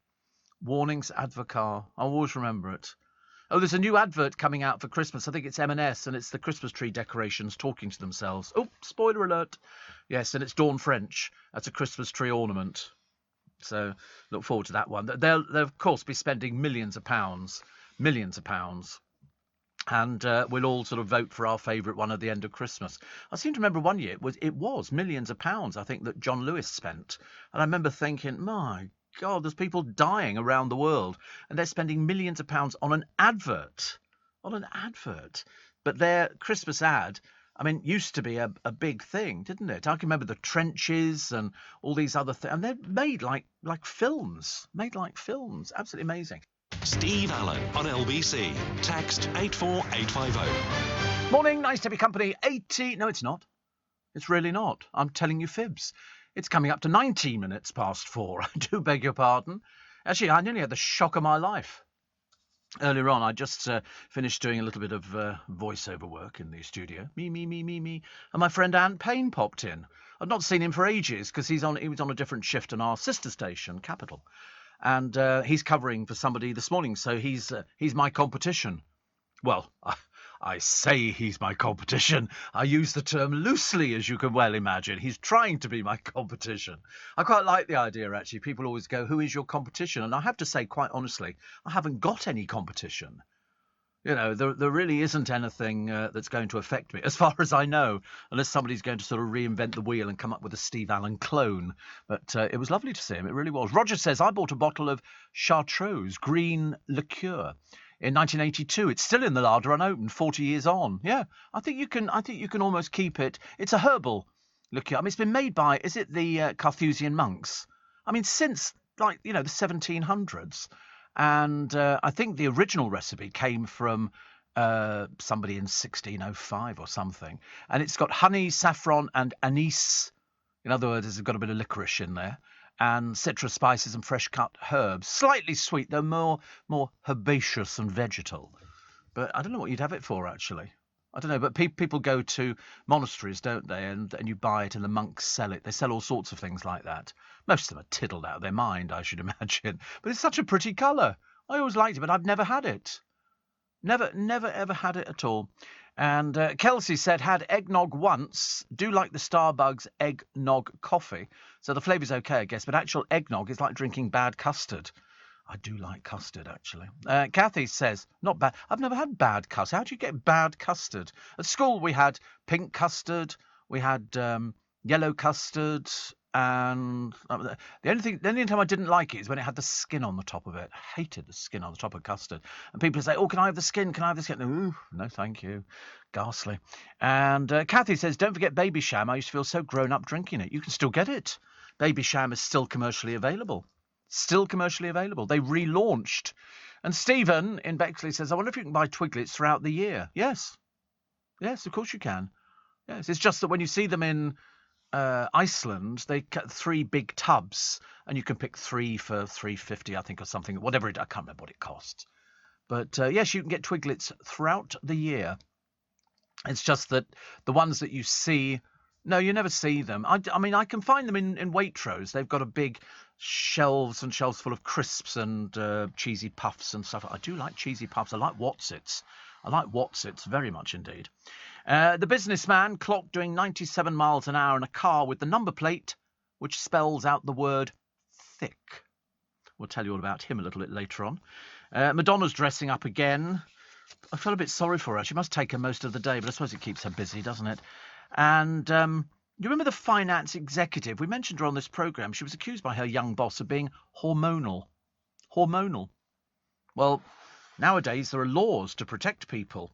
Warnings, Advocar. I'll always remember it. Oh, there's a new advert coming out for Christmas. I think it's M&S, and it's the Christmas tree decorations talking to themselves. Oh, spoiler alert. Yes, and it's Dawn French. That's a Christmas tree ornament. So look forward to that one. They'll of course be spending millions of pounds, and we'll all sort of vote for our favourite one at the end of Christmas. I seem to remember one year it was millions of pounds, I think, that John Lewis spent, and I remember thinking, my God, there's people dying around the world, and they're spending millions of pounds on an advert, But their Christmas ad, I mean, used to be a big thing, didn't it? I can remember the trenches and all these other things. And they're made like films. Absolutely amazing. Steve Allen on LBC. Text 84850. Morning, nice to be company. 80... No, it's not. It's really not. I'm telling you fibs. It's coming up to 19 minutes past 4. I do beg your pardon. Actually, I nearly had the shock of my life. Earlier on, I just finished doing a little bit of voiceover work in the studio. Me. And my friend Ant Payne popped in. I'd not seen him for ages because he was on a different shift on our sister station, Capital. And he's covering for somebody this morning, so he's my competition. Well, I say he's my competition. I use the term loosely, as you can well imagine. He's trying to be my competition. I quite like the idea, actually. People always go, who is your competition? And I have to say, quite honestly, I haven't got any competition. You know, there really isn't anything that's going to affect me, as far as I know, unless somebody's going to sort of reinvent the wheel and come up with a Steve Allen clone. But it was lovely to see him. It really was. Roger says, I bought a bottle of Chartreuse green liqueur in 1982. It's still in the larder unopened, 40 years on. Yeah, I think you can almost keep it. It's a herbal liqueur. I mean, it's been made by, is it the Carthusian monks? I mean, since, like, you know, the 1700s. And I think the original recipe came from somebody in 1605 or something. And it's got honey, saffron and anise. In other words, it's got a bit of licorice in there. And citrus spices and fresh cut herbs. Slightly sweet, though more herbaceous and vegetal. But I don't know what you'd have it for, actually. I don't know, but people go to monasteries, don't they? And you buy it and the monks sell it. They sell all sorts of things like that. Most of them are tiddled out of their mind, I should imagine. But it's such a pretty colour. I always liked it, but I've never had it. Never, ever had it at all. And Kelsey said, had eggnog once, do like the Starbucks eggnog coffee. So the flavour's okay, I guess, but actual eggnog is like drinking bad custard. I do like custard, actually. Kathy says, not bad. I've never had bad custard. How do you get bad custard? At school, we had pink custard. We had yellow custard. And the only time I didn't like it is when it had the skin on the top of it. I hated the skin on the top of custard. And people say, "Oh, can I have the skin? Can I have the skin?" Ooh, no, thank you. Ghastly. And Kathy says, "Don't forget Baby Sham. I used to feel so grown up drinking it." You can still get it. Baby Sham is still commercially available. Still commercially available. They relaunched. And Stephen in Bexley says, "I wonder if you can buy Twiglets throughout the year." Yes. Yes, of course you can. Yes, it's just that when you see them in Iceland, they cut 3 big tubs, and you can pick 3 for $3.50, I think, or something. Whatever I can't remember what it costs. But yes, you can get Twiglets throughout the year. It's just that the ones that you see, no, you never see them. I mean, I can find them in Waitrose. They've got a big shelves and shelves full of crisps and cheesy puffs and stuff. I do like cheesy puffs. I like Wotsits. I like Wotsits very much indeed. The businessman clocked doing 97 miles an hour in a car with the number plate, which spells out the word thick. We'll tell you all about him a little bit later on. Madonna's dressing up again. I felt a bit sorry for her. She must take her most of the day, but I suppose it keeps her busy, doesn't it? And you remember the finance executive? We mentioned her on this programme. She was accused by her young boss of being hormonal. Hormonal. Well, nowadays there are laws to protect people.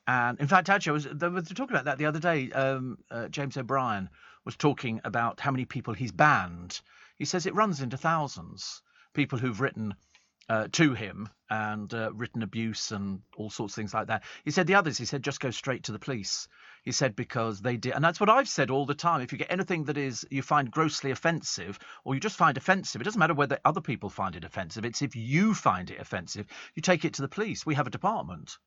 And in fact, actually, they were talking about that the other day. James O'Brien was talking about how many people he's banned. He says it runs into thousands. People who've written to him and written abuse and all sorts of things like that. He said the others, he said, just go straight to the police. He said because they did. And that's what I've said all the time. If you get anything that is you find grossly offensive or you just find offensive, it doesn't matter whether other people find it offensive. It's if you find it offensive, you take it to the police. We have a department.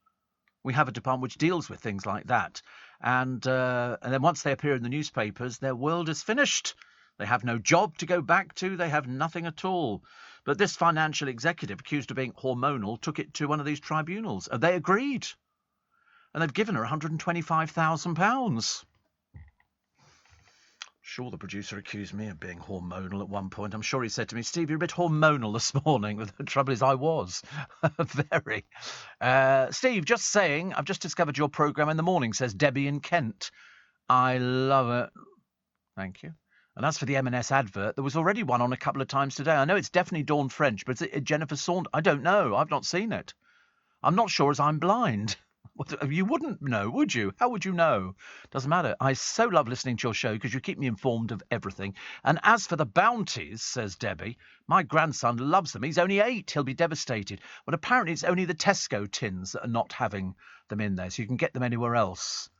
We have a department which deals with things like that. And then once they appear in the newspapers, their world is finished. They have no job to go back to. They have nothing at all. But this financial executive, accused of being hormonal, took it to one of these tribunals. And they agreed. And they've given her £125,000. Sure, the producer accused me of being hormonal at one point. I'm sure he said to me, "Steve, you're a bit hormonal this morning." The trouble is I was. Very. Steve, just saying, I've just discovered your programme in the morning, says Debbie in Kent. I love it. Thank you. And as for the M&S advert, there was already one on a couple of times today. I know it's definitely Dawn French, but is it Jennifer Saunders? I don't know. I've not seen it. I'm not sure as I'm blind. You wouldn't know, would you? How would you know? Doesn't matter. I so love listening to your show because you keep me informed of everything. And as for the bounties, says Debbie, my grandson loves them. He's only 8. He'll be devastated. But apparently it's only the Tesco tins that are not having them in there, so you can get them anywhere else.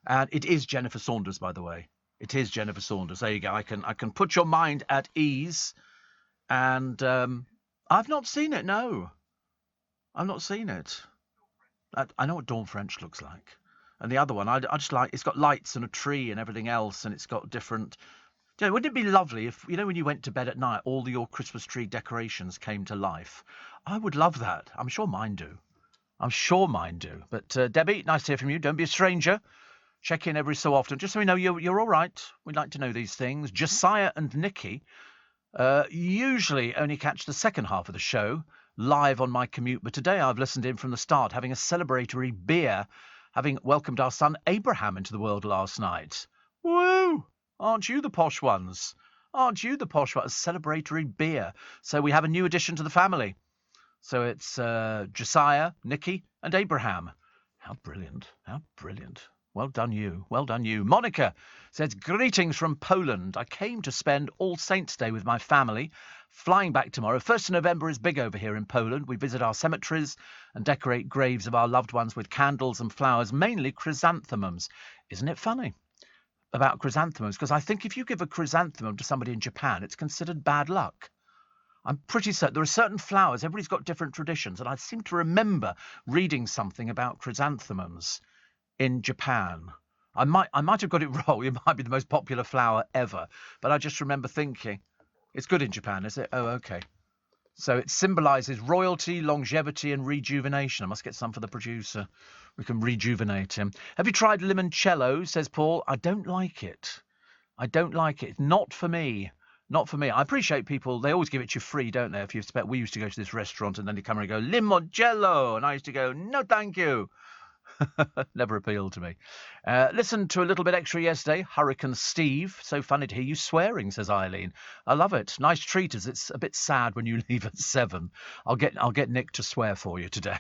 And it is Jennifer Saunders, by the way. It is Jennifer Saunders. There you go. I can put your mind at ease. And I've not seen it, no. I've not seen it. I know what Dawn French looks like. And the other one, I just like, it's got lights and a tree and everything else, and it's got different... You know, wouldn't it be lovely if, you know, when you went to bed at night, all your Christmas tree decorations came to life? I would love that. I'm sure mine do. I'm sure mine do. But Debbie, nice to hear from you. Don't be a stranger. Check in every so often, just so we know you're all right. We'd like to know these things. Josiah and Nikki usually only catch the second half of the show live on my commute, but today I've listened in from the start, having a celebratory beer, having welcomed our son Abraham into the world last night. Woo! Aren't you the posh ones? Aren't you the posh ones? Celebratory beer. So we have a new addition to the family. So it's Josiah, Nikki, and Abraham. How brilliant. How brilliant. Well done you. Well done you. Monica says, greetings from Poland. I came to spend All Saints' Day with my family, flying back tomorrow. 1st of November is big over here in Poland. We visit our cemeteries and decorate graves of our loved ones with candles and flowers, mainly chrysanthemums. Isn't it funny about chrysanthemums? Because I think if you give a chrysanthemum to somebody in Japan, it's considered bad luck. I'm pretty certain there are certain flowers. Everybody's got different traditions. And I seem to remember reading something about chrysanthemums in Japan. I might have got it wrong. It might be the most popular flower ever. But I just remember thinking, it's good in Japan, is it? Oh, okay. So it symbolises royalty, longevity and rejuvenation. I must get some for the producer. We can rejuvenate him. Have you tried limoncello, says Paul? I don't like it. I don't like it. Not for me. Not for me. I appreciate people. They always give it to you free, don't they? If you we used to go to this restaurant and then they come and go, limoncello. And I used to go, no, thank you. Never appealed to me. Listened to a little bit extra yesterday. Hurricane Steve. So funny to hear you swearing, says Eileen. I love it. Nice treat, as it's a bit sad when you leave at 7. I'll get Nick to swear for you today.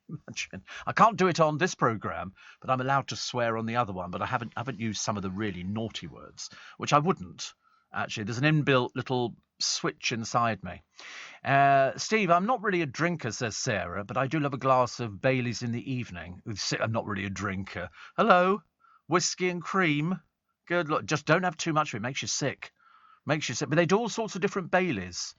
Imagine. I can't do it on this programme, but I'm allowed to swear on the other one. But I haven't used some of the really naughty words, which I wouldn't. Actually, there's an inbuilt little switch inside me. Steve, I'm not really a drinker, says Sarah, but I do love a glass of Baileys in the evening. I'm not really a drinker. Hello? Whiskey and cream? Good luck. Just don't have too much of it. Makes you sick. Makes you sick. But they do all sorts of different Baileys,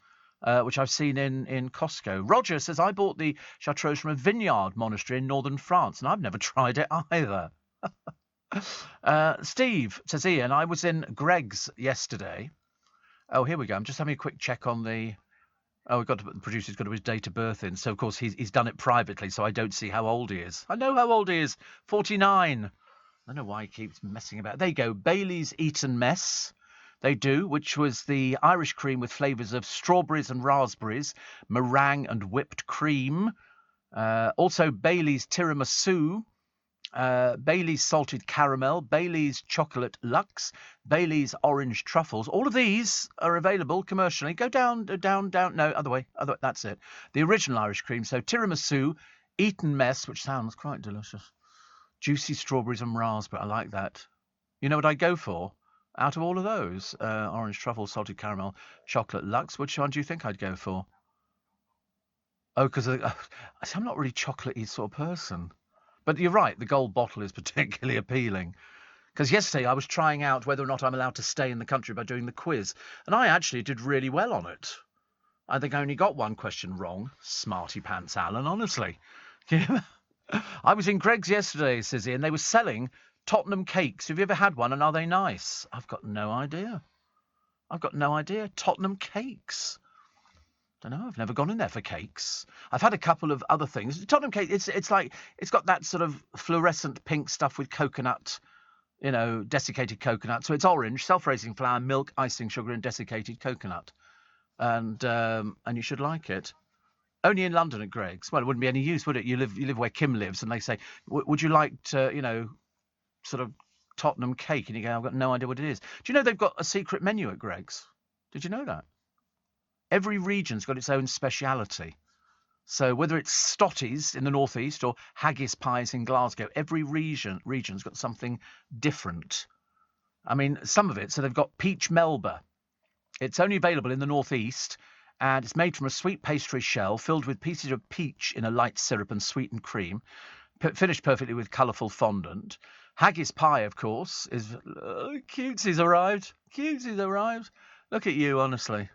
which I've seen in Costco. Roger says, I bought the Chartreuse from a vineyard monastery in northern France, and I've never tried it either. Steve, says Ian, I was in Greg's yesterday. Oh, here we go. I'm just having a quick check on the... Oh, the producer's got his date of birth in. So, of course, he's done it privately, so I don't see how old he is. I know how old he is. 49. I don't know why he keeps messing about. There you go. Bailey's Eton Mess. They do, which was the Irish cream with flavours of strawberries and raspberries, meringue and whipped cream. Also, Bailey's Tiramisu. Bailey's salted caramel, Bailey's chocolate luxe, Bailey's orange truffles. All of these are available commercially. Go down. No, other way. That's it. The original Irish cream. So tiramisu, Eton Mess, which sounds quite delicious. Juicy strawberries and raspberry. I like that. You know what I'd go for? Out of all of those, orange truffle, salted caramel, chocolate luxe. Which one do you think I'd go for? Oh, because I'm not really chocolatey sort of person. But you're right, the gold bottle is particularly appealing. Because yesterday I was trying out whether or not I'm allowed to stay in the country by doing the quiz. And I actually did really well on it. I think I only got one question wrong. Smarty pants, Alan, honestly. I was in Greg's yesterday, says he, and they were selling Tottenham cakes. Have you ever had one, and are they nice? I've got no idea. Tottenham cakes. Don't know. I've never gone in there for cakes. I've had a couple of other things. Tottenham cake. It's like it's got that sort of fluorescent pink stuff with coconut, desiccated coconut. So it's orange, self-raising flour, milk, icing sugar, and desiccated coconut. And you should like it. Only in London at Greg's. Well, it wouldn't be any use, would it? You live where Kim lives, and they say, would you like to, sort of Tottenham cake? And you go, I've got no idea what it is. Do you know they've got a secret menu at Greg's? Did you know that? Every region's got its own speciality. So whether it's Stotties in the northeast or haggis pies in Glasgow, every region's got something different. I mean, some of it, so they've got peach melba. It's only available in the northeast, and it's made from a sweet pastry shell filled with pieces of peach in a light syrup and sweetened cream, finished perfectly with colourful fondant. Haggis pie, of course, is... Cutesy's arrived. Look at you, honestly.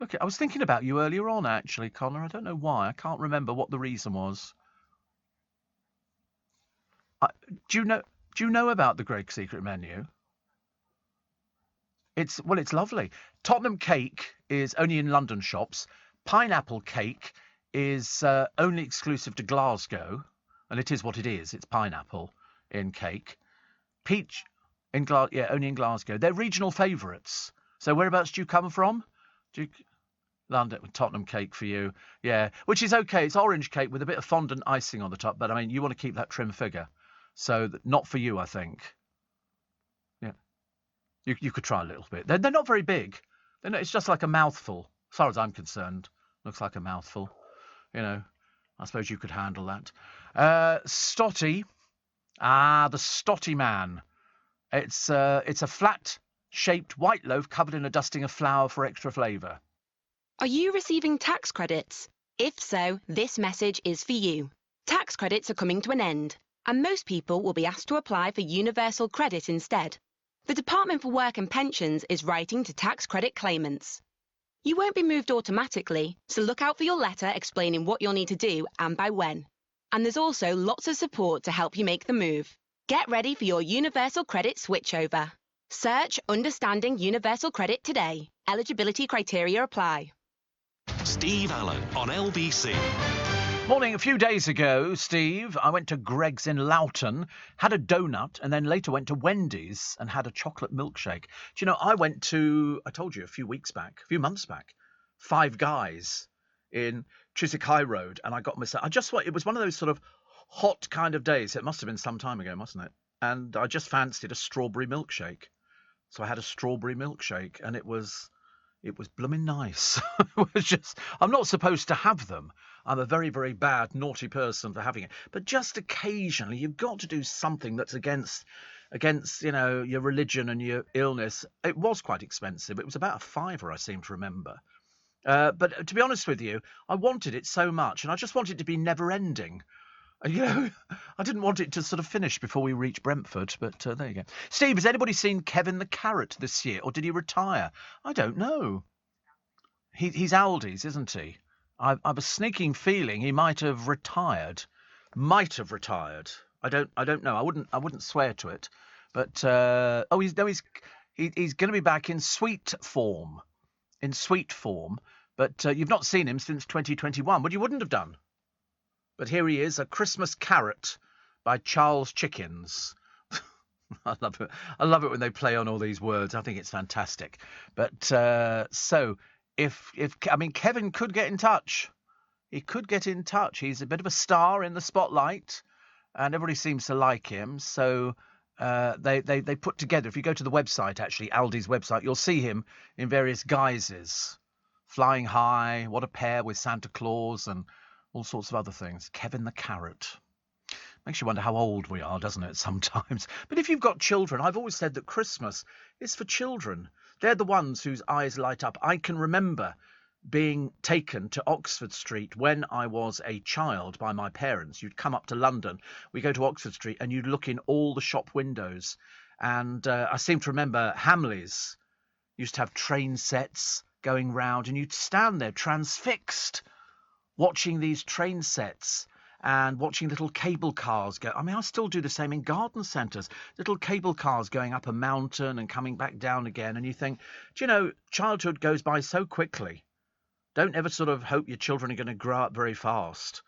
Look, I was thinking about you earlier on, actually, Connor. I don't know why. I can't remember what the reason was. Do you know about the Greg's secret menu? It's lovely. Tottenham cake is only in London shops. Pineapple cake is only exclusive to Glasgow, and it is what it is. It's pineapple in cake. Peach in only in Glasgow. They're regional favourites. So whereabouts do you come from? London, Tottenham cake for you. Yeah, which is okay. It's orange cake with a bit of fondant icing on the top, but I mean, you want to keep that trim figure. So not for you, I think. Yeah. You could try a little bit. They're not very big. It's just like a mouthful. As far as I'm concerned, looks like a mouthful. I suppose you could handle that. Stotty. The Stotty man. It's a flat-shaped white loaf covered in a dusting of flour for extra flavour. Are you receiving tax credits? If so, this message is for you. Tax credits are coming to an end, and most people will be asked to apply for universal credit instead. The Department for Work and Pensions is writing to tax credit claimants. You won't be moved automatically, so look out for your letter explaining what you'll need to do and by when. And there's also lots of support to help you make the move. Get ready for your universal credit switchover. Search Understanding Universal Credit today. Eligibility criteria apply. Steve Allen on LBC. Morning. A few days ago, Steve, I went to Greg's in Loughton, had a donut, and then later went to Wendy's and had a chocolate milkshake. Do you know, I went to, I told you a few months back, Five Guys in Chiswick High Road, and I got myself, it was one of those sort of hot kind of day. So it must have been some time ago, mustn't it? And I just fancied a strawberry milkshake. So I had a strawberry milkshake, and it was blooming nice. It was just, I'm not supposed to have them. I'm a very, very bad, naughty person for having it. But just occasionally, you've got to do something that's against your religion and your illness. It was quite expensive. It was about a £5, I seem to remember. But to be honest with you, I wanted it so much, and I just wanted it to be never-ending. I didn't want it to sort of finish before we reach Brentford, but there you go. Steve, has anybody seen Kevin the Carrot this year, or did he retire? I don't know. He's Aldi's, isn't he? I've a sneaking feeling he might have retired. Might have retired. I don't know. I wouldn't swear to it. But he's going to be back in sweet form. But you've not seen him since 2021. Well, you wouldn't have done. But here he is, A Christmas Carrot by Charles Chickens. I love it when they play on all these words. I think it's fantastic. But so Kevin could get in touch. He could get in touch. He's a bit of a star in the spotlight, and everybody seems to like him. So they put together. If you go to the website, actually Aldi's website, you'll see him in various guises, flying high. What a pair with Santa Claus and all sorts of other things. Kevin the Carrot. Makes you wonder how old we are, doesn't it, sometimes? But if you've got children, I've always said that Christmas is for children. They're the ones whose eyes light up. I can remember being taken to Oxford Street when I was a child by my parents. You'd come up to London, we go to Oxford Street, and you'd look in all the shop windows. And I seem to remember Hamleys used to have train sets going round, and you'd stand there transfixed, watching these train sets and watching little cable cars go. I mean, I still do the same in garden centres. Little cable cars going up a mountain and coming back down again. And you think, do you know, childhood goes by so quickly. Don't ever sort of hope your children are going to grow up very fast,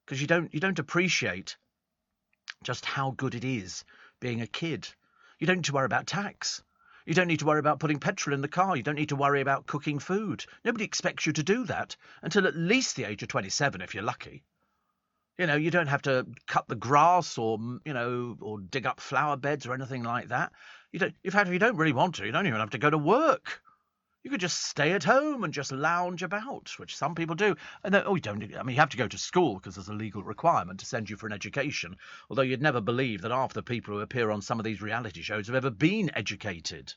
because you don't appreciate just how good it is being a kid. You don't need to worry about tax. You don't need to worry about putting petrol in the car. You don't need to worry about cooking food. Nobody expects you to do that until at least the age of 27, if you're lucky. You don't have to cut the grass or dig up flower beds or anything like that. In fact, if you don't really want to, you don't even have to go to work. You could just stay at home and just lounge about, which some people do. And then, you have to go to school because there's a legal requirement to send you for an education. Although you'd never believe that half the people who appear on some of these reality shows have ever been educated.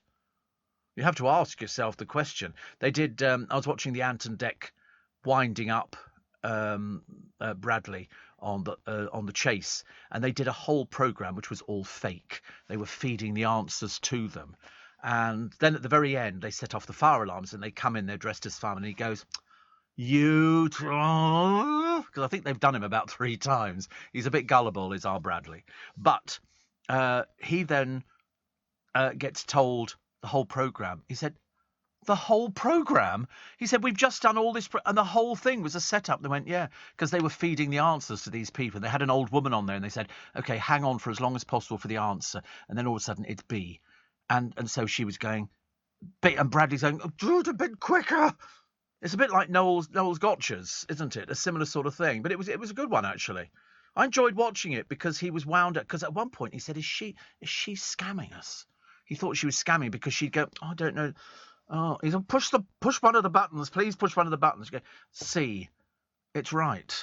You have to ask yourself the question. They did. I was watching the Ant and Dec winding up Bradley on the chase, and they did a whole program which was all fake. They were feeding the answers to them. And then at the very end, they set off the fire alarms, and they come in, they're dressed as firemen, and he goes, because I think they've done him about 3 times. He's a bit gullible, is our Bradley. But he then gets told the whole programme. He said, the whole programme? He said, we've just done all this, and the whole thing was a setup. They went, yeah, because they were feeding the answers to these people. They had an old woman on there, and they said, OK, hang on for as long as possible for the answer. And then all of a sudden, it's B. And so she was going, and Bradley's going, do it a bit quicker. It's a bit like Noel's Gotchas, isn't it? A similar sort of thing. But it was a good one, actually. I enjoyed watching it because he was wound up. Because at one point he said, is she scamming us? He thought she was scamming because she'd go, I don't know. Oh, he's like, push one of the buttons, please push one of the buttons. She'd go, see, it's right.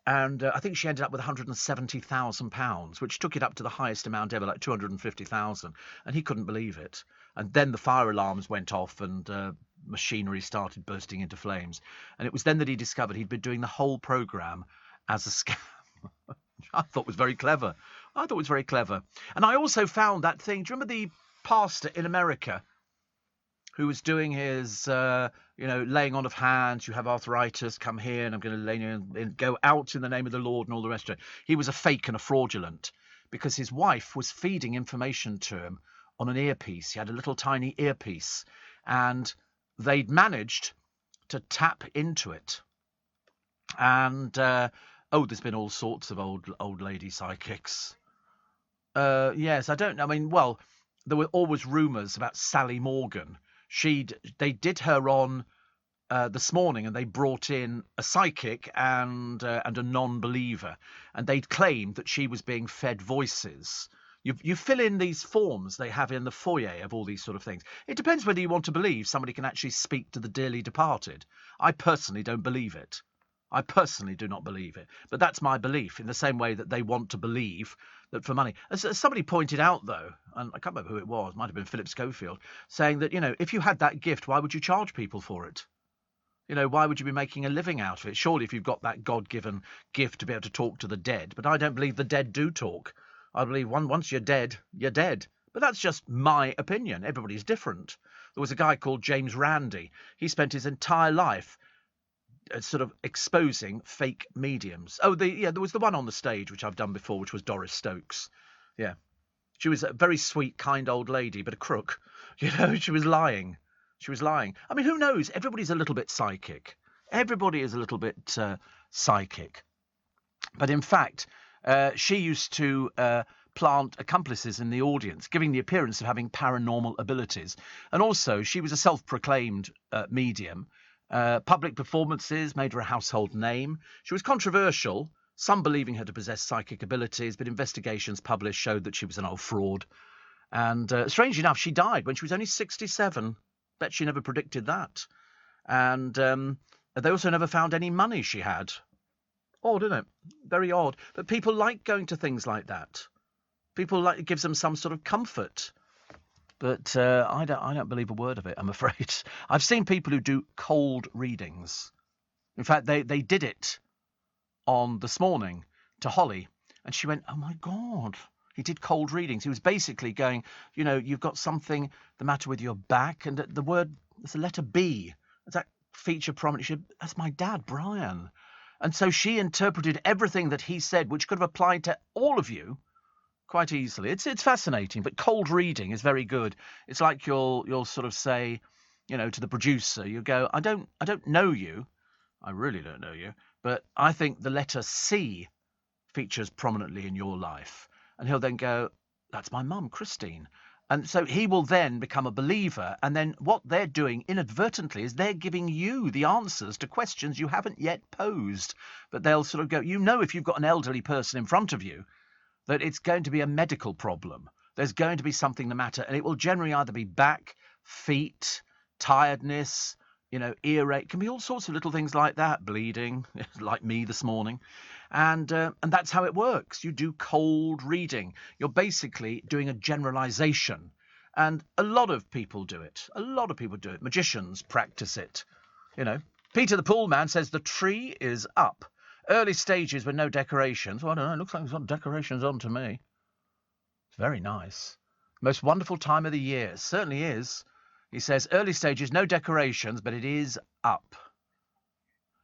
And I think she ended up with £170,000, which took it up to the highest amount ever, like 250,000. And he couldn't believe it. And then the fire alarms went off and machinery started bursting into flames. And it was then that he discovered he'd been doing the whole programme as a scam. I thought was very clever. And I also found that thing. Do you remember the pastor in America who was doing his, laying on of hands? You have arthritis, come here, and I'm going to lay you and go out in the name of the Lord and all the rest of it. He was a fake and a fraudulent because his wife was feeding information to him on an earpiece. He had a little tiny earpiece, and they'd managed to tap into it. And, there's been all sorts of old lady psychics. Yes, I don't know. I mean, well, there were always rumours about Sally Morgan. They did her on this morning, and they brought in a psychic and a non-believer, and they'd claimed that she was being fed voices. You fill in these forms they have in the foyer of all these sort of things. It depends whether you want to believe somebody can actually speak to the dearly departed. I personally don't believe it. I personally do not believe it. But that's my belief, in the same way that they want to believe that for money. As somebody pointed out, though, and I can't remember who it was, might have been Philip Schofield, saying that, if you had that gift, why would you charge people for it? Why would you be making a living out of it? Surely if you've got that God-given gift to be able to talk to the dead. But I don't believe the dead do talk. I believe once you're dead, you're dead. But that's just my opinion. Everybody's different. There was a guy called James Randi. He spent his entire life sort of exposing fake mediums. Oh, there was the one on the stage, which I've done before, which was Doris Stokes. Yeah. She was a very sweet, kind old lady, but a crook. She was lying. She was lying. I mean, who knows? Everybody's a little bit psychic. Everybody is a little bit psychic. But in fact, she used to plant accomplices in the audience, giving the appearance of having paranormal abilities. And also, she was a self-proclaimed medium. Public performances made her a household name. She was controversial, some believing her to possess psychic abilities, but investigations published showed that she was an old fraud. And strangely enough, she died when she was only 67. Bet she never predicted that. And they also never found any money she had. Odd, isn't it? Very odd. But people like going to things like that. People like it gives them some sort of comfort. But I don't believe a word of it, I'm afraid. I've seen people who do cold readings. In fact, they did it on this morning to Holly, and she went, "Oh my God." He did cold readings. He was basically going, you've got something the matter with your back, and there's the letter B. Does that feature prominently? That's my dad, Brian. And so she interpreted everything that he said, which could have applied to all of you, quite easily. It's fascinating, but cold reading is very good. It's like you'll sort of say, to the producer, you go, I don't know you. I really don't know you, but I think the letter C features prominently in your life. And he'll then go, that's my mum, Christine. And so he will then become a believer. And then what they're doing inadvertently is they're giving you the answers to questions you haven't yet posed. But they'll sort of go, if you've got an elderly person in front of you, that it's going to be a medical problem. There's going to be something the matter. And it will generally either be back, feet, tiredness, earache. It can be all sorts of little things like that, bleeding, like me this morning. And that's how it works. You do cold reading. You're basically doing a generalization. And a lot of people do it. Magicians practice it. Peter the Pool Man says the tree is up. Early stages with no decorations. Well, I don't know. It looks like it's got decorations on to me. It's very nice. Most wonderful time of the year. It certainly is. He says, early stages, no decorations, but it is up.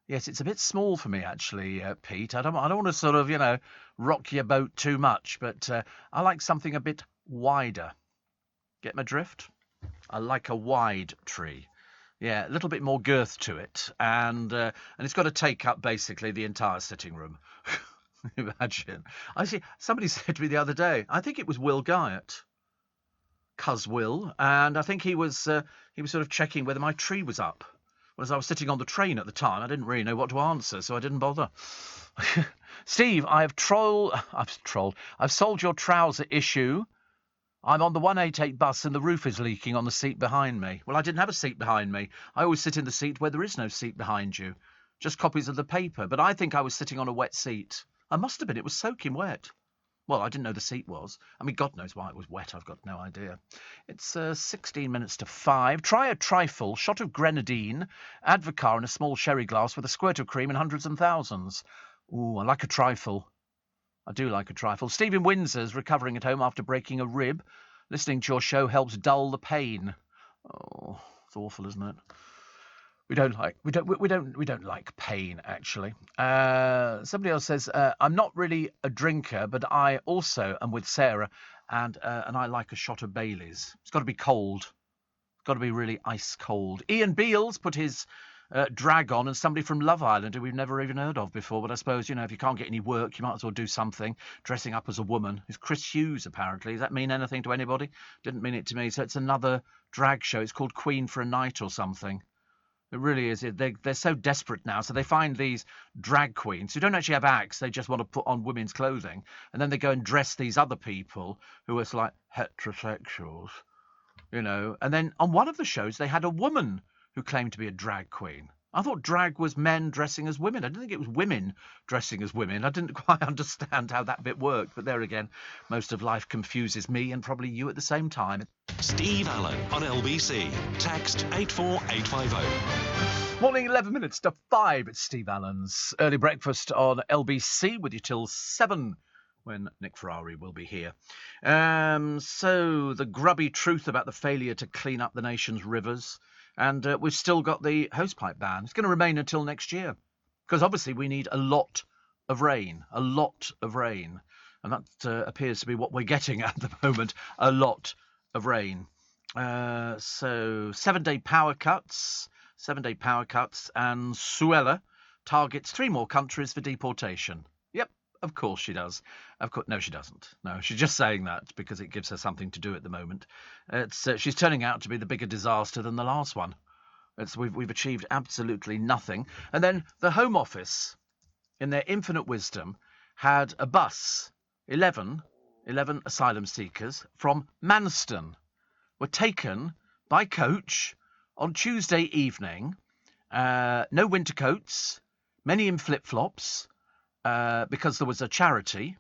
Yes, it's a bit small for me, actually, Pete. I don't want to sort of, rock your boat too much, but I like something a bit wider. Get my drift? I like a wide tree. Yeah, a little bit more girth to it. And it's got to take up, basically, the entire sitting room. Imagine. I see, somebody said to me the other day, I think it was Will Guyot. Cuz Will, and I think he was sort of checking whether my tree was up. Whereas I was sitting on the train at the time, I didn't really know what to answer, so I didn't bother. Steve, I've sold your trouser issue. I'm on the 188 bus and the roof is leaking on the seat behind me. Well, I didn't have a seat behind me. I always sit in the seat where there is no seat behind you. Just copies of the paper. But I think I was sitting on a wet seat. I must have been. It was soaking wet. Well, I didn't know the seat was. I mean, God knows why it was wet. I've got no idea. It's 16 minutes to 5. Try a trifle, shot of grenadine, Advocar in a small sherry glass with a squirt of cream and hundreds and thousands. Ooh, I like a trifle. I do like a trifle. Stephen Windsor's recovering at home after breaking a rib. Listening to your show helps dull the pain. Oh, it's awful, isn't it? We don't like pain, actually. Somebody else says, I'm not really a drinker, but I also am with Sarah, and I like a shot of Bailey's. It's got to be cold. It's got to be really ice cold. Ian Beale's put his drag on, and somebody from Love Island who we've never even heard of before. But I suppose, if you can't get any work, you might as well do something. Dressing up as a woman. It's Chris Hughes, apparently. Does that mean anything to anybody? Didn't mean it to me. So it's another drag show. It's called Queen for a Night or something. It really is. They're so desperate now. So they find these drag queens who don't actually have acts. They just want to put on women's clothing. And then they go and dress these other people who are like heterosexuals, you know. And then on one of the shows, they had a woman who claimed to be a drag queen. I thought drag was men dressing as women. I didn't think it was women dressing as women. I didn't quite understand how that bit worked. But there again, most of life confuses me and probably you at the same time. Steve Allen on LBC. Text 84850. Morning, 11 minutes to 5. It's Steve Allen's Early Breakfast on LBC with you till 7 when Nick Ferrari will be here. So the grubby truth about the failure to clean up the nation's rivers. And we've still got the hosepipe ban. It's going to remain until next year because obviously we need a lot of rain, And that appears to be what we're getting at the moment, a lot of rain. So 7-day power cuts, and Suella targets 3 more countries for deportation. Yep, of course she does. No, she doesn't. No, she's just saying that because it gives her something to do at the moment. She's turning out to be the bigger disaster than the last one. We've achieved absolutely nothing. And then the Home Office, in their infinite wisdom, had a bus. 11 asylum seekers from Manston were taken by coach on Tuesday evening. No winter coats, many in flip-flops, because there was a charity,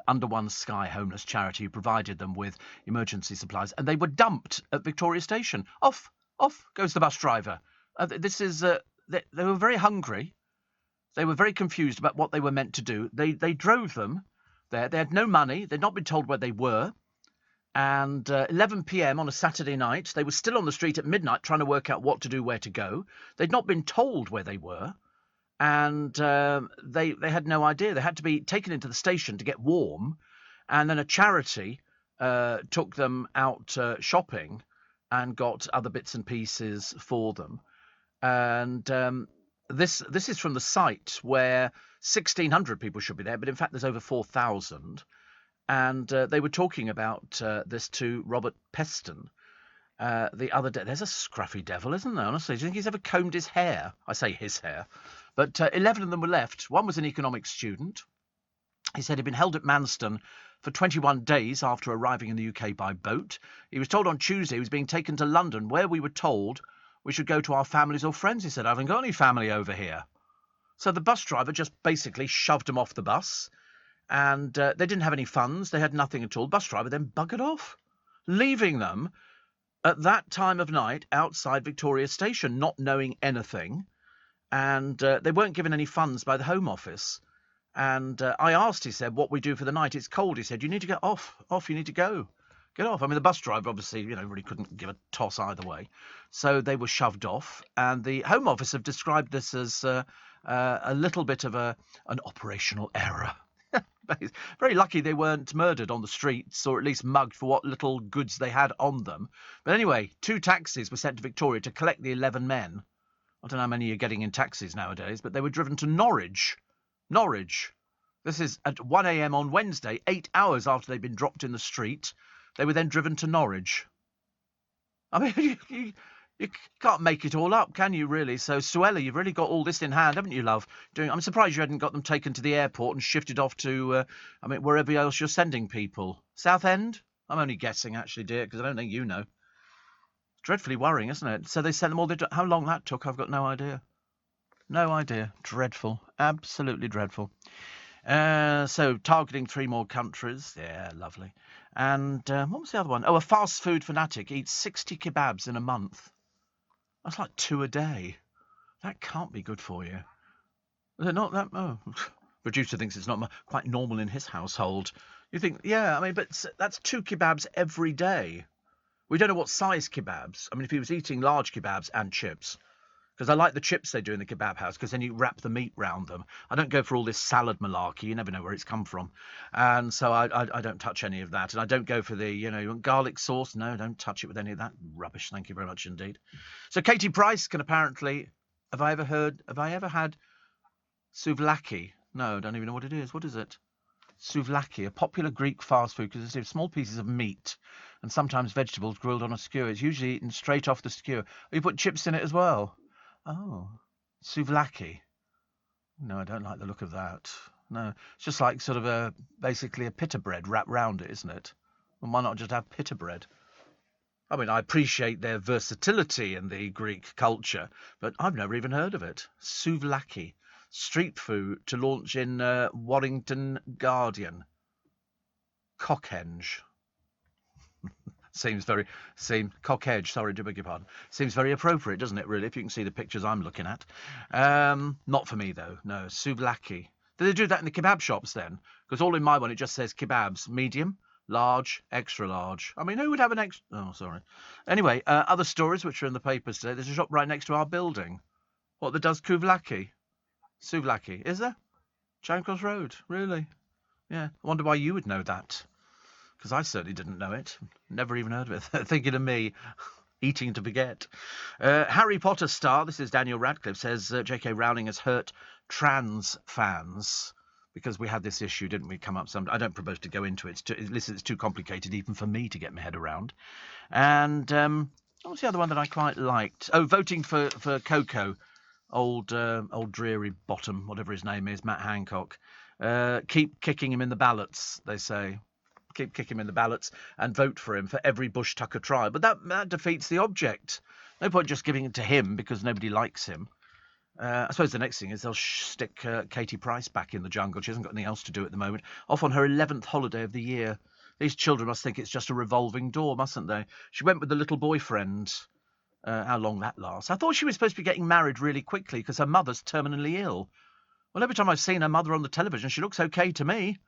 Under One Sky homeless charity, who provided them with emergency supplies, and they were dumped at Victoria Station. Off goes the bus driver. They were very hungry. They were very confused about what they were meant to do. They drove them there. They had no money. They'd not been told where they were. And 11 p.m. on a Saturday night, they were still on the street at midnight trying to work out what to do, where to go. They'd not been told where they were. And they had no idea. They had to be taken into the station to get warm. And then a charity took them out shopping and got other bits and pieces for them. And this is from the site where 1,600 people should be there, but in fact there's over 4,000. And they were talking about this to Robert Peston the other day. There's a scruffy devil, isn't there, honestly? Do you think he's ever combed his hair? I say his hair. But 11 of them were left. One was an economics student. He said he'd been held at Manston for 21 days after arriving in the UK by boat. He was told on Tuesday he was being taken to London, where we were told we should go to our families or friends. He said, I haven't got any family over here. So the bus driver just basically shoved him off the bus. And they didn't have any funds. They had nothing at all. Bus driver then buggered off, leaving them at that time of night outside Victoria Station, not knowing anything. And they weren't given any funds by the Home Office. And I asked, he said, what we do for the night. It's cold. He said, you need to get off. You need to go. Get off. I mean, the bus driver obviously, really couldn't give a toss either way. So they were shoved off. And the Home Office have described this as a little bit of an operational error. Very lucky they weren't murdered on the streets, or at least mugged for what little goods they had on them. But anyway, 2 taxis were sent to Victoria to collect the 11 men. I don't know how many you're getting in taxis nowadays, but they were driven to Norwich. This is at 1 a.m. on Wednesday, 8 hours after they'd been dropped in the street. They were then driven to Norwich. I mean, you can't make it all up, can you, really? So, Suella, you've really got all this in hand, haven't you, love? I'm surprised you hadn't got them taken to the airport and shifted off to, wherever else you're sending people. Southend? I'm only guessing, actually, dear, because I don't think you know. It's dreadfully worrying, isn't it? So they sent them all... How long that took, I've got no idea. No idea. Dreadful. Absolutely dreadful. So, targeting 3 more countries. Yeah, lovely. And what was the other one? Oh, a fast food fanatic eats 60 kebabs in a month. That's like 2 a day. That can't be good for you. Is it not that? Oh, producer thinks it's not quite normal in his household. You think, yeah, but that's 2 kebabs every day. We don't know what size kebabs. I mean, if he was eating large kebabs and chips, because I like the chips they do in the kebab house, because then you wrap the meat round them. I don't go for all this salad malarkey. You never know where it's come from. And so I don't touch any of that. And I don't go for the, you want garlic sauce? No, don't touch it with any of that rubbish. Thank you very much indeed. So Katie Price can apparently... Have I ever had souvlaki? No, don't even know what it is. What is it? Souvlaki, a popular Greek fast food, consisting of small pieces of meat and sometimes vegetables grilled on a skewer. It's usually eaten straight off the skewer. Oh, you put chips in it as well? Oh, souvlaki. No, I don't like the look of that. No, it's just like sort of basically a pita bread wrapped round it, isn't it? Well, why not just have pita bread? I mean, I appreciate their versatility in the Greek culture, but I've never even heard of it. Souvlaki, street food to launch in Warrington Guardian. Cockenge. Seems Cockedge, sorry, do beg your pardon. Seems very appropriate, doesn't it, really, if you can see the pictures I'm looking at. Not for me, though, no. Souvlaki. Do they do that in the kebab shops, then? Because all in my one, it just says kebabs. Medium, large, extra large. I mean, who would have an extra... Oh, sorry. Anyway, other stories which are in the papers today. There's a shop right next to our building. What, that does souvlaki? Souvlaki, is there? Charing Cross Road, really? Yeah, I wonder why you would know that. Because I certainly didn't know it. Never even heard of it. Thinking of me, eating to forget. Harry Potter star, this is Daniel Radcliffe, says J.K. Rowling has hurt trans fans. Because we had this issue, didn't we, come up some... I don't propose to go into it. It's too complicated even for me to get my head around. And what was the other one that I quite liked? Oh, voting for Coco. Old dreary bottom, whatever his name is, Matt Hancock. Keep kicking him in the ballots, they say. Keep kicking him in the ballots and vote for him for every Bush Tucker trial. But that defeats the object. No point just giving it to him because nobody likes him. I suppose the next thing is they'll stick Katie Price back in the jungle. She hasn't got anything else to do at the moment. Off on her 11th holiday of the year. These children must think it's just a revolving door, mustn't they? She went with the little boyfriend. How long that lasts. I thought she was supposed to be getting married really quickly because her mother's terminally ill. Well, every time I've seen her mother on the television, she looks okay to me.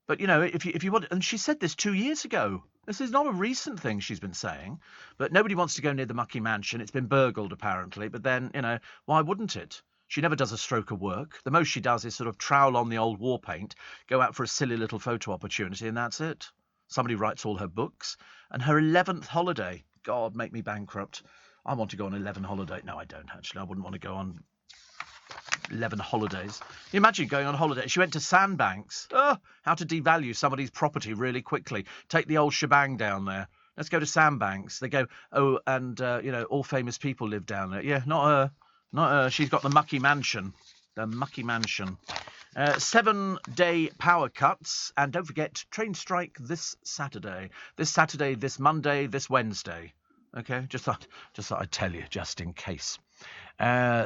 But, you know, if you want... And she said this 2 years ago. This is not a recent thing she's been saying. But nobody wants to go near the mucky mansion. It's been burgled, apparently. But then, you know, why wouldn't it? She never does a stroke of work. The most she does is sort of trowel on the old war paint, go out for a silly little photo opportunity, and that's it. Somebody writes all her books. And her 11th holiday. God, make me bankrupt. I want to go on 11 holiday. No, I don't, actually. I wouldn't want to go on 11 holidays. Can you imagine going on holiday? She went to Sandbanks. Oh, how to devalue somebody's property really quickly. Take the old shebang down there. Let's go to Sandbanks. They go, oh, and, you know, all famous people live down there. Yeah, not her. Not her. She's got the mucky mansion. The mucky mansion. 7-day power cuts. And don't forget, train strike this Saturday. This Monday, this Wednesday. Okay, just thought I'd tell you, just in case.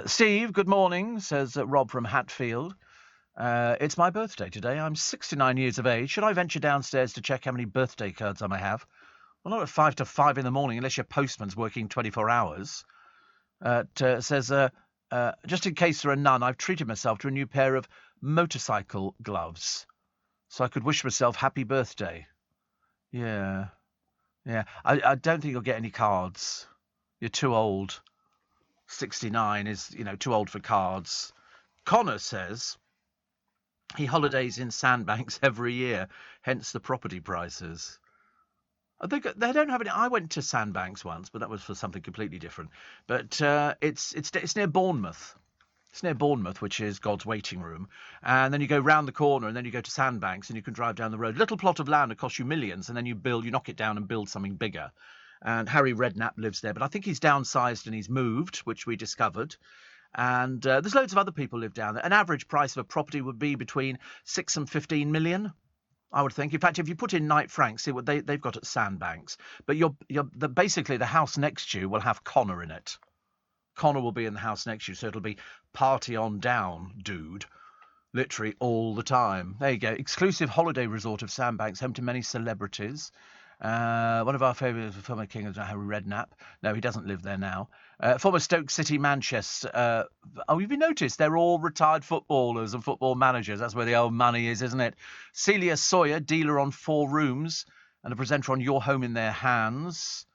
Steve, good morning, says Rob from Hatfield. It's my birthday today. I'm 69 years of age. Should I venture downstairs to check how many birthday cards I may have? Well, not at 5 to 5 in the morning, unless your postman's working 24 hours. Says, just in case there are none, I've treated myself to a new pair of motorcycle gloves. So I could wish myself happy birthday. Yeah. I don't think you'll get any cards. You're too old. 69 is, you know, too old for cards. Connor says he holidays in Sandbanks every year, hence the property prices. They don't have any. I went to Sandbanks once, but that was for something completely different. But it's near Bournemouth. It's near Bournemouth, which is God's waiting room. And then you go round the corner and then you go to Sandbanks and you can drive down the road. Little plot of land that costs you millions, and then you knock it down and build something bigger. And Harry Redknapp lives there, but I think he's downsized and he's moved, which we discovered. And there's loads of other people live down there. An average price of a property would be between 6 and 15 million, I would think. In fact, if you put in Knight Frank, see what they've got at Sandbanks. But basically the house next to you will have Connor in it. Connor will be in the house next to you, so it'll be party on down, dude. Literally all the time. There you go. Exclusive holiday resort of Sandbanks, home to many celebrities. One of our favourite former king is Harry Redknapp. No, he doesn't live there now. Former Stoke City, Manchester. Have you noticed they're all retired footballers and football managers? That's where the old money is, isn't it? Celia Sawyer, dealer on 4 Rooms, and a presenter on Your Home in Their Hands,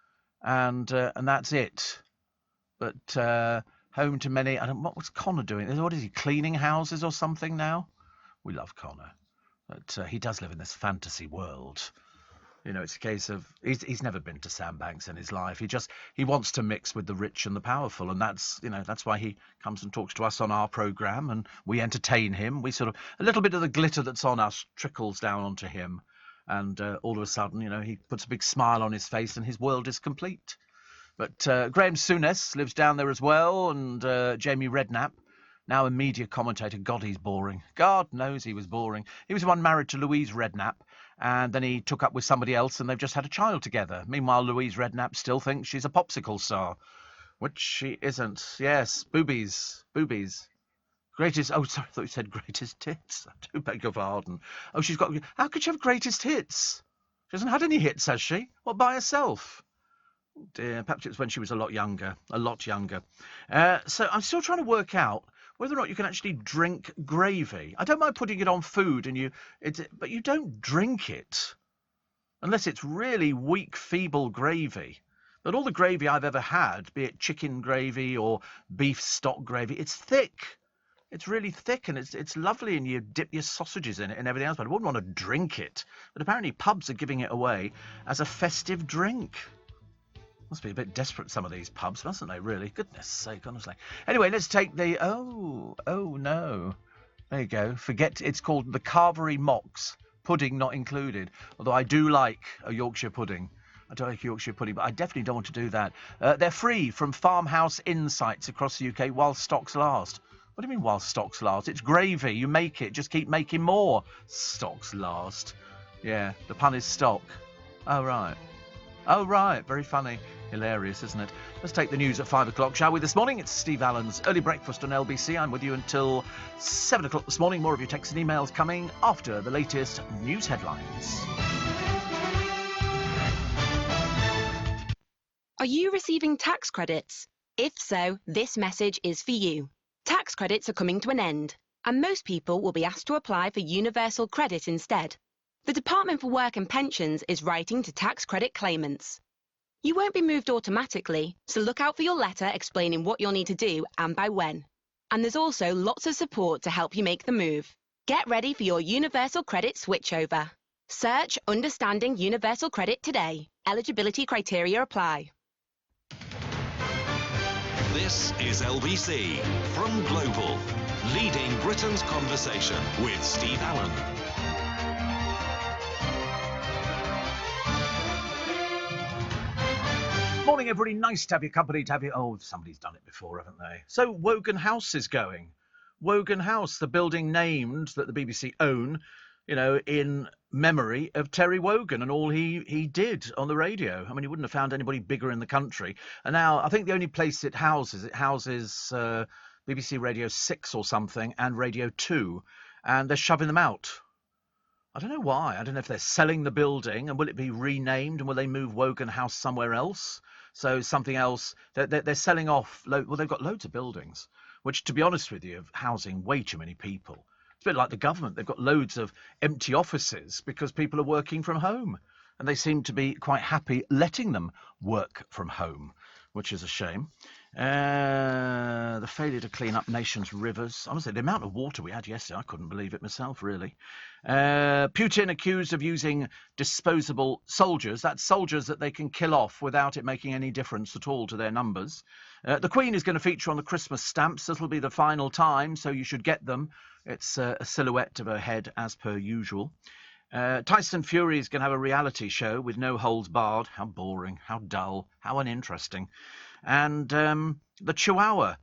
and that's it. But home to many. What was Connor doing? What is he, cleaning houses or something now? We love Connor, but he does live in this fantasy world. You know, it's a case of he's never been to Sandbanks in his life. He wants to mix with the rich and the powerful, and that's why he comes and talks to us on our programme, and we entertain him. We sort of a little bit of the glitter that's on us trickles down onto him, and all of a sudden, you know, he puts a big smile on his face, and his world is complete. But Graham Souness lives down there as well, and Jamie Redknapp, now a media commentator. God, he's boring. God knows he was boring. He was the one married to Louise Redknapp, and then he took up with somebody else, and they've just had a child together. Meanwhile, Louise Redknapp still thinks she's a popsicle star, which she isn't. Yes, boobies. Greatest. Oh, sorry, I thought you said greatest hits. I do beg your pardon. Oh, she's got. How could she have greatest hits? She hasn't had any hits, has she? What, by herself? Oh dear, perhaps it was when she was a lot younger. So I'm still trying to work out whether or not you can actually drink gravy. I don't mind putting it on food, but you don't drink it unless it's really weak, feeble gravy. But all the gravy I've ever had, be it chicken gravy or beef stock gravy, it's thick. It's really thick, and it's lovely, and you dip your sausages in it and everything else, but I wouldn't want to drink it. But apparently pubs are giving it away as a festive drink. Must be a bit desperate, some of these pubs, mustn't they, really? Goodness sake, honestly. Anyway, let's take the... Oh, no. There you go. Forget, it's called the Carvery Mocks. Pudding not included. Although I do like a Yorkshire pudding. I don't like Yorkshire pudding, but I definitely don't want to do that. They're free from Farmhouse Insights across the UK while stocks last. What do you mean while stocks last? It's gravy. You make it. Just keep making more. Stocks last. Yeah, the pun is stock. Oh, right. Very funny. Hilarious, isn't it? Let's take the news at 5 o'clock, shall we? This morning, it's Steve Allen's Early Breakfast on LBC. I'm with you until 7 o'clock this morning. More of your texts and emails coming after the latest news headlines. Are you receiving tax credits? If so, this message is for you. Tax credits are coming to an end, and most people will be asked to apply for universal credit instead. The Department for Work and Pensions is writing to tax credit claimants. You won't be moved automatically, so look out for your letter explaining what you'll need to do and by when. And there's also lots of support to help you make the move. Get ready for your universal credit switchover. Search Understanding Universal Credit today. Eligibility criteria apply. This is LBC from Global, leading Britain's conversation with Steve Allen. Morning, everybody. Nice to have your company, Oh, somebody's done it before, haven't they? So Wogan House is going. Wogan House, the building named that the BBC own, in memory of Terry Wogan and all he did on the radio. I mean, you wouldn't have found anybody bigger in the country. And now I think the only place it houses BBC Radio 6 or something and Radio 2, and they're shoving them out. I don't know why. I don't know if they're selling the building, and will it be renamed, and will they move Wogan House somewhere else? So something else. They're selling off. Well, they've got loads of buildings, which, to be honest with you, are housing way too many people. It's a bit like the government. They've got loads of empty offices because people are working from home, and they seem to be quite happy letting them work from home, which is a shame. The failure to clean up nation's rivers. Honestly, the amount of water we had yesterday, I couldn't believe it myself, really. Putin accused of using disposable soldiers. That's soldiers that they can kill off without it making any difference at all to their numbers. The Queen is going to feature on the Christmas stamps. This will be the final time, so you should get them. It's a silhouette of her head, as per usual. Tyson Fury is going to have a reality show with no holds barred. How boring, how dull, how uninteresting. And the Chihuahua,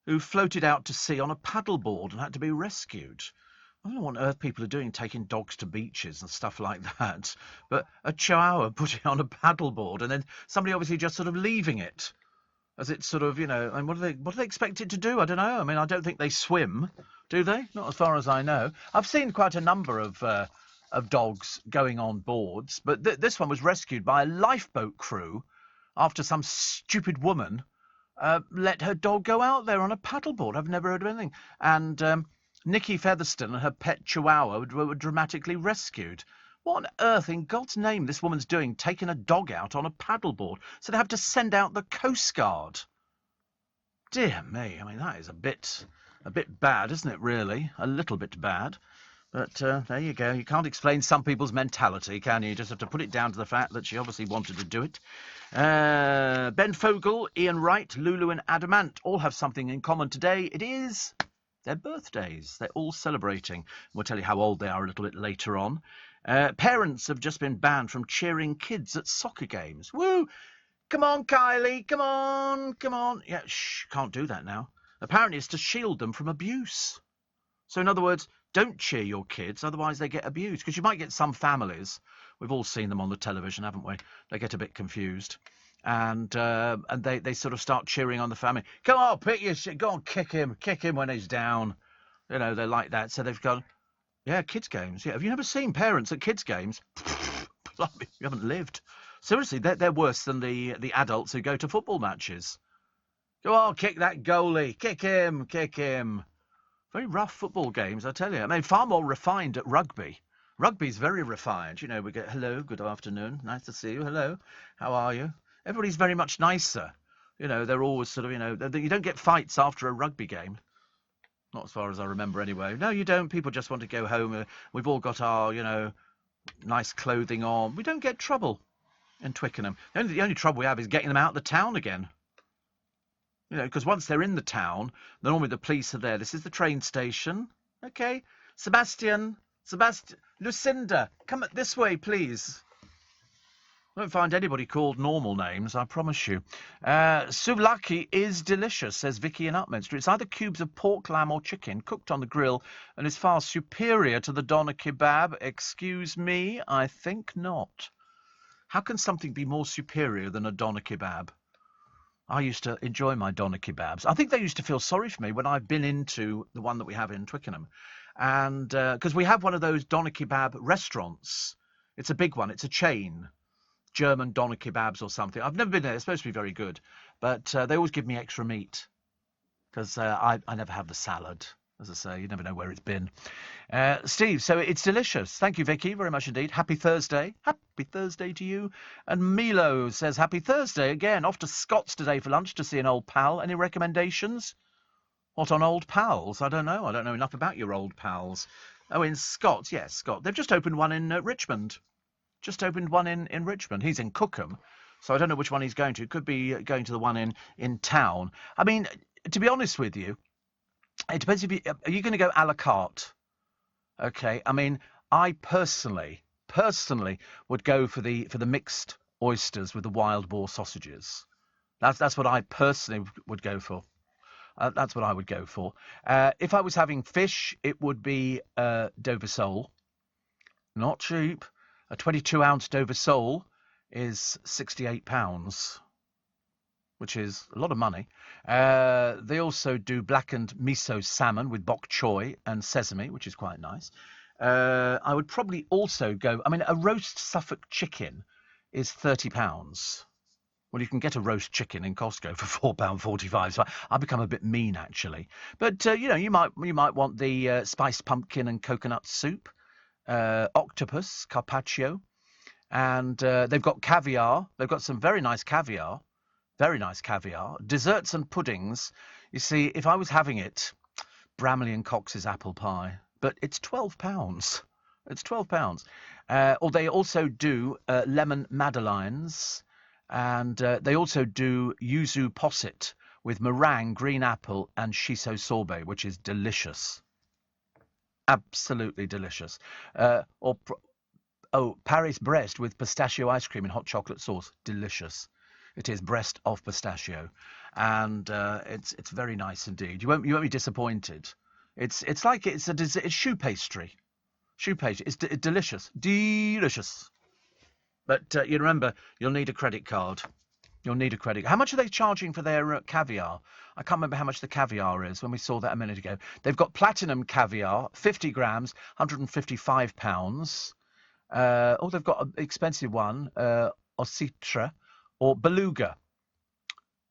who floated out to sea on a paddleboard and had to be rescued. I don't know what on earth people are doing, taking dogs to beaches and stuff like that. But a Chihuahua putting on a paddleboard and then somebody obviously just sort of leaving it. As it's sort of, and what do they expect it to do? I don't know. I mean, I don't think they swim, do they? Not as far as I know. I've seen quite a number of dogs going on boards, but this one was rescued by a lifeboat crew after some stupid woman let her dog go out there on a paddleboard. I've never heard of anything. And Nikki Featherston and her pet Chihuahua were dramatically rescued. What on earth, in God's name, this woman's doing, taking a dog out on a paddleboard? So they have to send out the Coast Guard. Dear me, I mean, that is a bit bad, isn't it, really? A little bit bad. But there you go. You can't explain some people's mentality, can you? You just have to put it down to the fact that she obviously wanted to do it. Ben Fogle, Ian Wright, Lulu and Adamant all have something in common today. It is their birthdays. They're all celebrating. We'll tell you how old they are a little bit later on. Parents have just been banned from cheering kids at soccer games. Woo! Come on, Kylie. Come on. Come on. Yeah, shh. Can't do that now. Apparently it's to shield them from abuse. So in other words, don't cheer your kids, otherwise they get abused. Because you might get some families, we've all seen them on the television, haven't we? They get a bit confused. And they sort of start cheering on the family. Come on, pick your shit. Go on, kick him when he's down. You know, they're like that. So they've gone, yeah, kids games. Yeah, have you never seen parents at kids games? Blimey, you haven't lived. Seriously, they're worse than the adults who go to football matches. Go on, kick that goalie. Kick him. Very rough football games, I tell you. I mean, far more refined at rugby. Rugby's very refined. You know, we get, hello, good afternoon, nice to see you, hello, how are you? Everybody's very much nicer. You know, they're always sort of, you know, you don't get fights after a rugby game. Not as far as I remember anyway. No, you don't. People just want to go home. We've all got our, you know, nice clothing on. We don't get trouble in Twickenham. The only trouble we have is getting them out of the town again. You know, because once they're in the town, normally the police are there. This is the train station. Okay. Sebastian, Lucinda, come this way, please. I don't find anybody called normal names, I promise you. Souvlaki is delicious, says Vicky in Upminster. It's either cubes of pork, lamb or chicken cooked on the grill and is far superior to the doner kebab. Excuse me, I think not. How can something be more superior than a doner kebab? I used to enjoy my doner kebabs. I think they used to feel sorry for me when I've been into the one that we have in Twickenham. And because we have one of those doner kebab restaurants. It's a big one. It's a chain. German doner kebabs or something. I've never been there. It's supposed to be very good. But they always give me extra meat. Because I never have the salad. As I say, you never know where it's been. Steve, so it's delicious. Thank you, Vicky, very much indeed. Happy Thursday. Happy Thursday to you. And Milo says, happy Thursday again. Off to Scott's today for lunch to see an old pal. Any recommendations? What on old pals? I don't know. I don't know enough about your old pals. Oh, in Scott's. Yes, Scott. They've just opened one in Richmond. Just opened one in Richmond. He's in Cookham. So I don't know which one he's going to. Could be going to the one in town. I mean, to be honest with you, it depends if are you going to go a la carte? Okay. I mean, I personally would go for the mixed oysters with the wild boar sausages. That's what I personally would go for. That's what I would go for. If I was having fish, it would be Dover sole. Not cheap. A 22-ounce Dover sole is £68. Which is a lot of money. They also do blackened miso salmon with bok choy and sesame, which is quite nice. I would probably also go... I mean, a roast Suffolk chicken is £30. Well, you can get a roast chicken in Costco for £4.45, so I've become a bit mean, actually. But, you know, you might want the spiced pumpkin and coconut soup, octopus, carpaccio, and they've got caviar. They've got some very nice caviar. Very nice caviar. Desserts and puddings. You see, if I was having it, Bramley and Cox's apple pie. But it's £12. It's £12. Or they also do lemon madeleines. And they also do yuzu posset with meringue, green apple and shiso sorbet, which is delicious. Absolutely delicious. Paris Brest with pistachio ice cream and hot chocolate sauce. Delicious. It is Brest of pistachio, and it's very nice indeed. You won't be disappointed. It's shoe pastry. It's delicious, delicious. But you remember, you'll need a credit card. You'll need a credit. How much are they charging for their caviar? I can't remember how much the caviar is. When we saw that a minute ago, they've got platinum caviar, 50 grams, £155. They've got an expensive one, Ositra. Or beluga.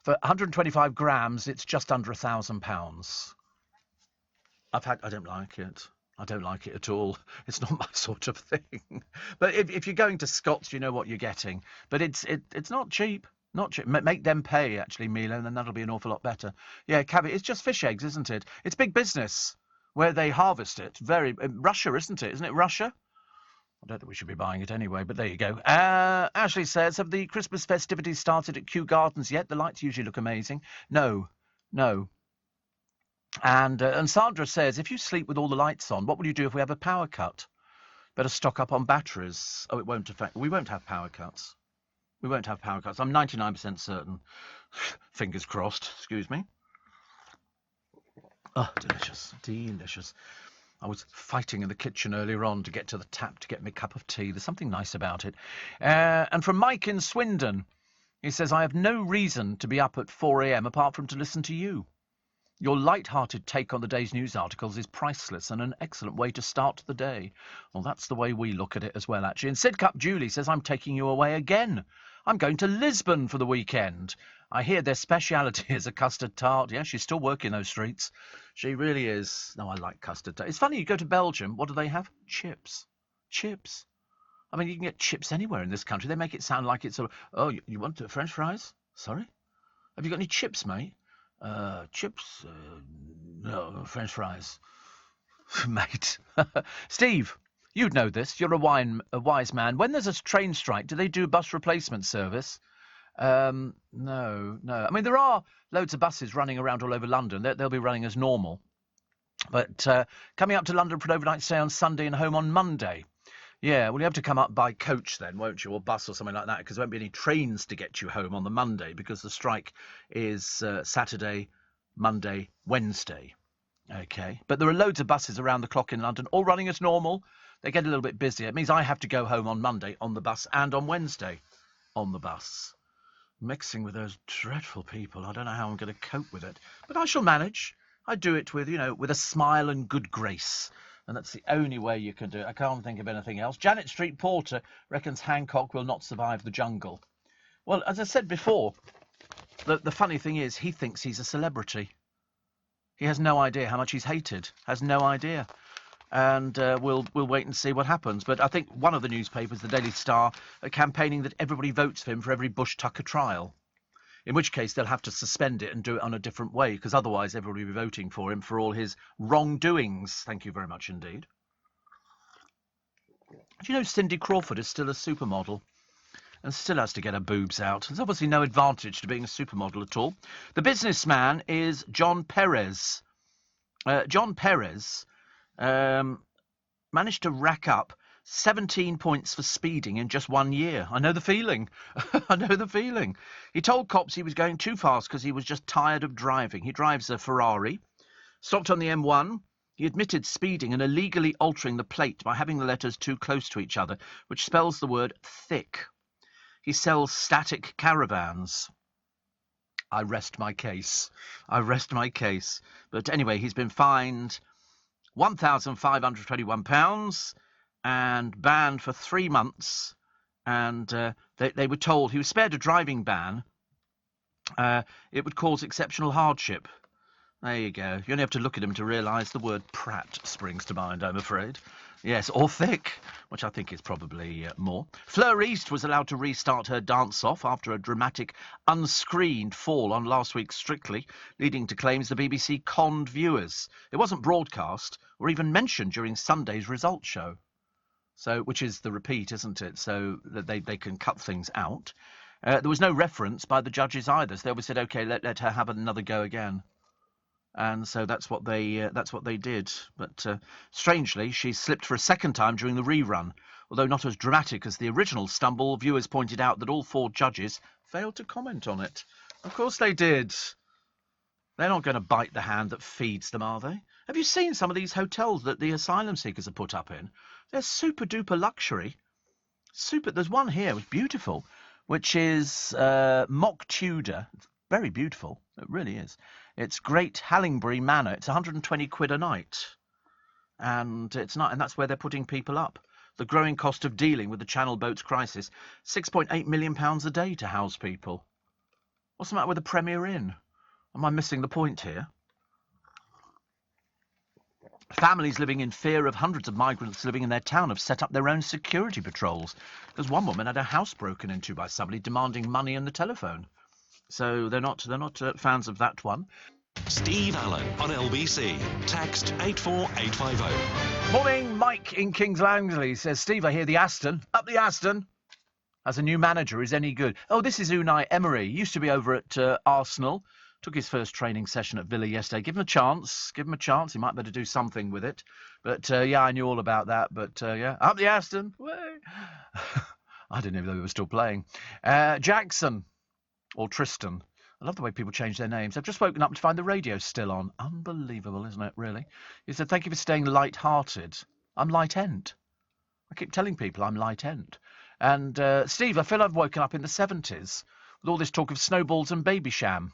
For 125 grams, it's just under £1,000. I don't like it. I don't like it at all. It's not my sort of thing. But if you're going to Scott's, you know what you're getting. But it's not cheap. Not cheap. Make them pay, actually, Milo, and then that'll be an awful lot better. Yeah, caviar. It's just fish eggs, isn't it? It's big business where they harvest it. Russia, isn't it? Isn't it Russia? I don't think we should be buying it anyway, but there you go. Ashley says, have the Christmas festivities started at Kew Gardens yet? The lights usually look amazing. No. And Sandra says, if you sleep with all the lights on, what will you do if we have a power cut? Better stock up on batteries. Oh, it won't affect... We won't have power cuts. We won't have power cuts. I'm 99% certain. Fingers crossed. Excuse me. Oh, delicious. Delicious. I was fighting in the kitchen earlier on to get to the tap to get me a cup of tea. There's something nice about it. And from Mike in Swindon, he says, I have no reason to be up at 4 a.m. apart from to listen to you. Your light-hearted take on the day's news articles is priceless and an excellent way to start the day. Well, that's the way we look at it as well, actually. And Sidcup Julie says, I'm taking you away again. I'm going to Lisbon for the weekend. I hear their speciality is a custard tart. Yeah, she's still working those streets. She really is. No, I like custard tart. It's funny, you go to Belgium, what do they have? Chips. Chips. I mean, you can get chips anywhere in this country. They make it sound like it's sort of, oh, you want French fries? Sorry? Have you got any chips, mate? Chips? No, French fries. Mate. Steve, you'd know this. You're a wise man. When there's a train strike, do they do bus replacement service? No. I mean, there are loads of buses running around all over London. They'll be running as normal. But coming up to London for an overnight stay on Sunday and home on Monday. Yeah, well, you have to come up by coach then, won't you, or bus or something like that, because there won't be any trains to get you home on the Monday, because the strike is Saturday, Monday, Wednesday. Okay, but there are loads of buses around the clock in London, all running as normal. They get a little bit busier. It means I have to go home on Monday on the bus and on Wednesday on the bus. Mixing with those dreadful people, I don't know how I'm going to cope with it, but I shall manage. I do it with, with a smile and good grace. And that's the only way you can do it. I can't think of anything else. Janet Street Porter reckons Hancock will not survive the jungle. Well, as I said before, the funny thing is he thinks he's a celebrity. He has no idea how much he's hated. Has no idea. And we'll wait and see what happens. But I think one of the newspapers, the Daily Star, are campaigning that everybody votes for him for every Bush-Tucker trial. In which case they'll have to suspend it and do it on a different way, because otherwise everybody will be voting for him for all his wrongdoings. Thank you very much indeed. Do you know Cindy Crawford is still a supermodel and still has to get her boobs out? There's obviously no advantage to being a supermodel at all. The businessman is John Perez. John Perez managed to rack up 17 points for speeding in just 1 year. I know the feeling. I know the feeling. He told cops he was going too fast because he was just tired of driving. He drives a Ferrari. Stopped on the M1. He admitted speeding and illegally altering the plate by having the letters too close to each other, which spells the word thick. He sells static caravans. I rest my case. I rest my case. But anyway, he's been fined £1,521 and banned for 3 months. And they were told he was spared a driving ban. It would cause exceptional hardship. There you go. You only have to look at him to realise the word Pratt springs to mind, I'm afraid. Yes, or thick, which I think is probably more. Fleur East was allowed to restart her dance-off after a dramatic, unscreened fall on last week's Strictly, leading to claims the BBC conned viewers. It wasn't broadcast or even mentioned during Sunday's results show. So, which is the repeat, isn't it? So that they can cut things out. There was no reference by the judges either. So they always said, OK, let her have another go again. And so that's what they did. But strangely, she slipped for a second time during the rerun. Although not as dramatic as the original stumble, viewers pointed out that all 4 judges failed to comment on it. Of course they did. They're not going to bite the hand that feeds them, are they? Have you seen some of these hotels that the asylum seekers are put up in? They're super-duper luxury. There's one here, which is beautiful, which is Mock Tudor. It's very beautiful. It really is. It's Great Hallingbury Manor. It's 120 quid a night. And it's not, and that's where they're putting people up. The growing cost of dealing with the Channel boats crisis. £6.8 million a day to house people. What's the matter with the Premier Inn? Am I missing the point here? Families living in fear of hundreds of migrants living in their town have set up their own security patrols, because one woman had her house broken into by somebody demanding money and the telephone. So they're not fans of that one. Steve Allen on LBC. Text 84850. Morning, Mike in Kings Langley says, Steve, I hear the Aston. Up the Aston. As a new manager is any good. Oh, this is Unai Emery. Used to be over at Arsenal. Took his first training session at Villa yesterday. Give him a chance. Give him a chance. He might better do something with it. But, yeah, I knew all about that. But, yeah, up the Aston. I didn't even know they were still playing. Jackson, or Tristan. I love the way people change their names. I've just woken up to find the radio still on. Unbelievable, isn't it, really? He said, thank you for staying light-hearted. I'm light-end. I keep telling people I'm light-end. And, Steve, I feel I've woken up in the 70s with all this talk of snowballs and Babycham.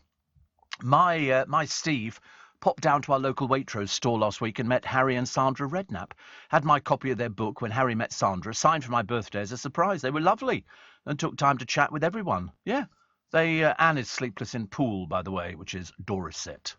My Steve popped down to our local Waitrose store last week and met Harry and Sandra Redknapp. Had my copy of their book, When Harry Met Sandra, signed for my birthday as a surprise. They were lovely and took time to chat with everyone. Yeah. Anne is sleepless in Poole, by the way, which is Dorset,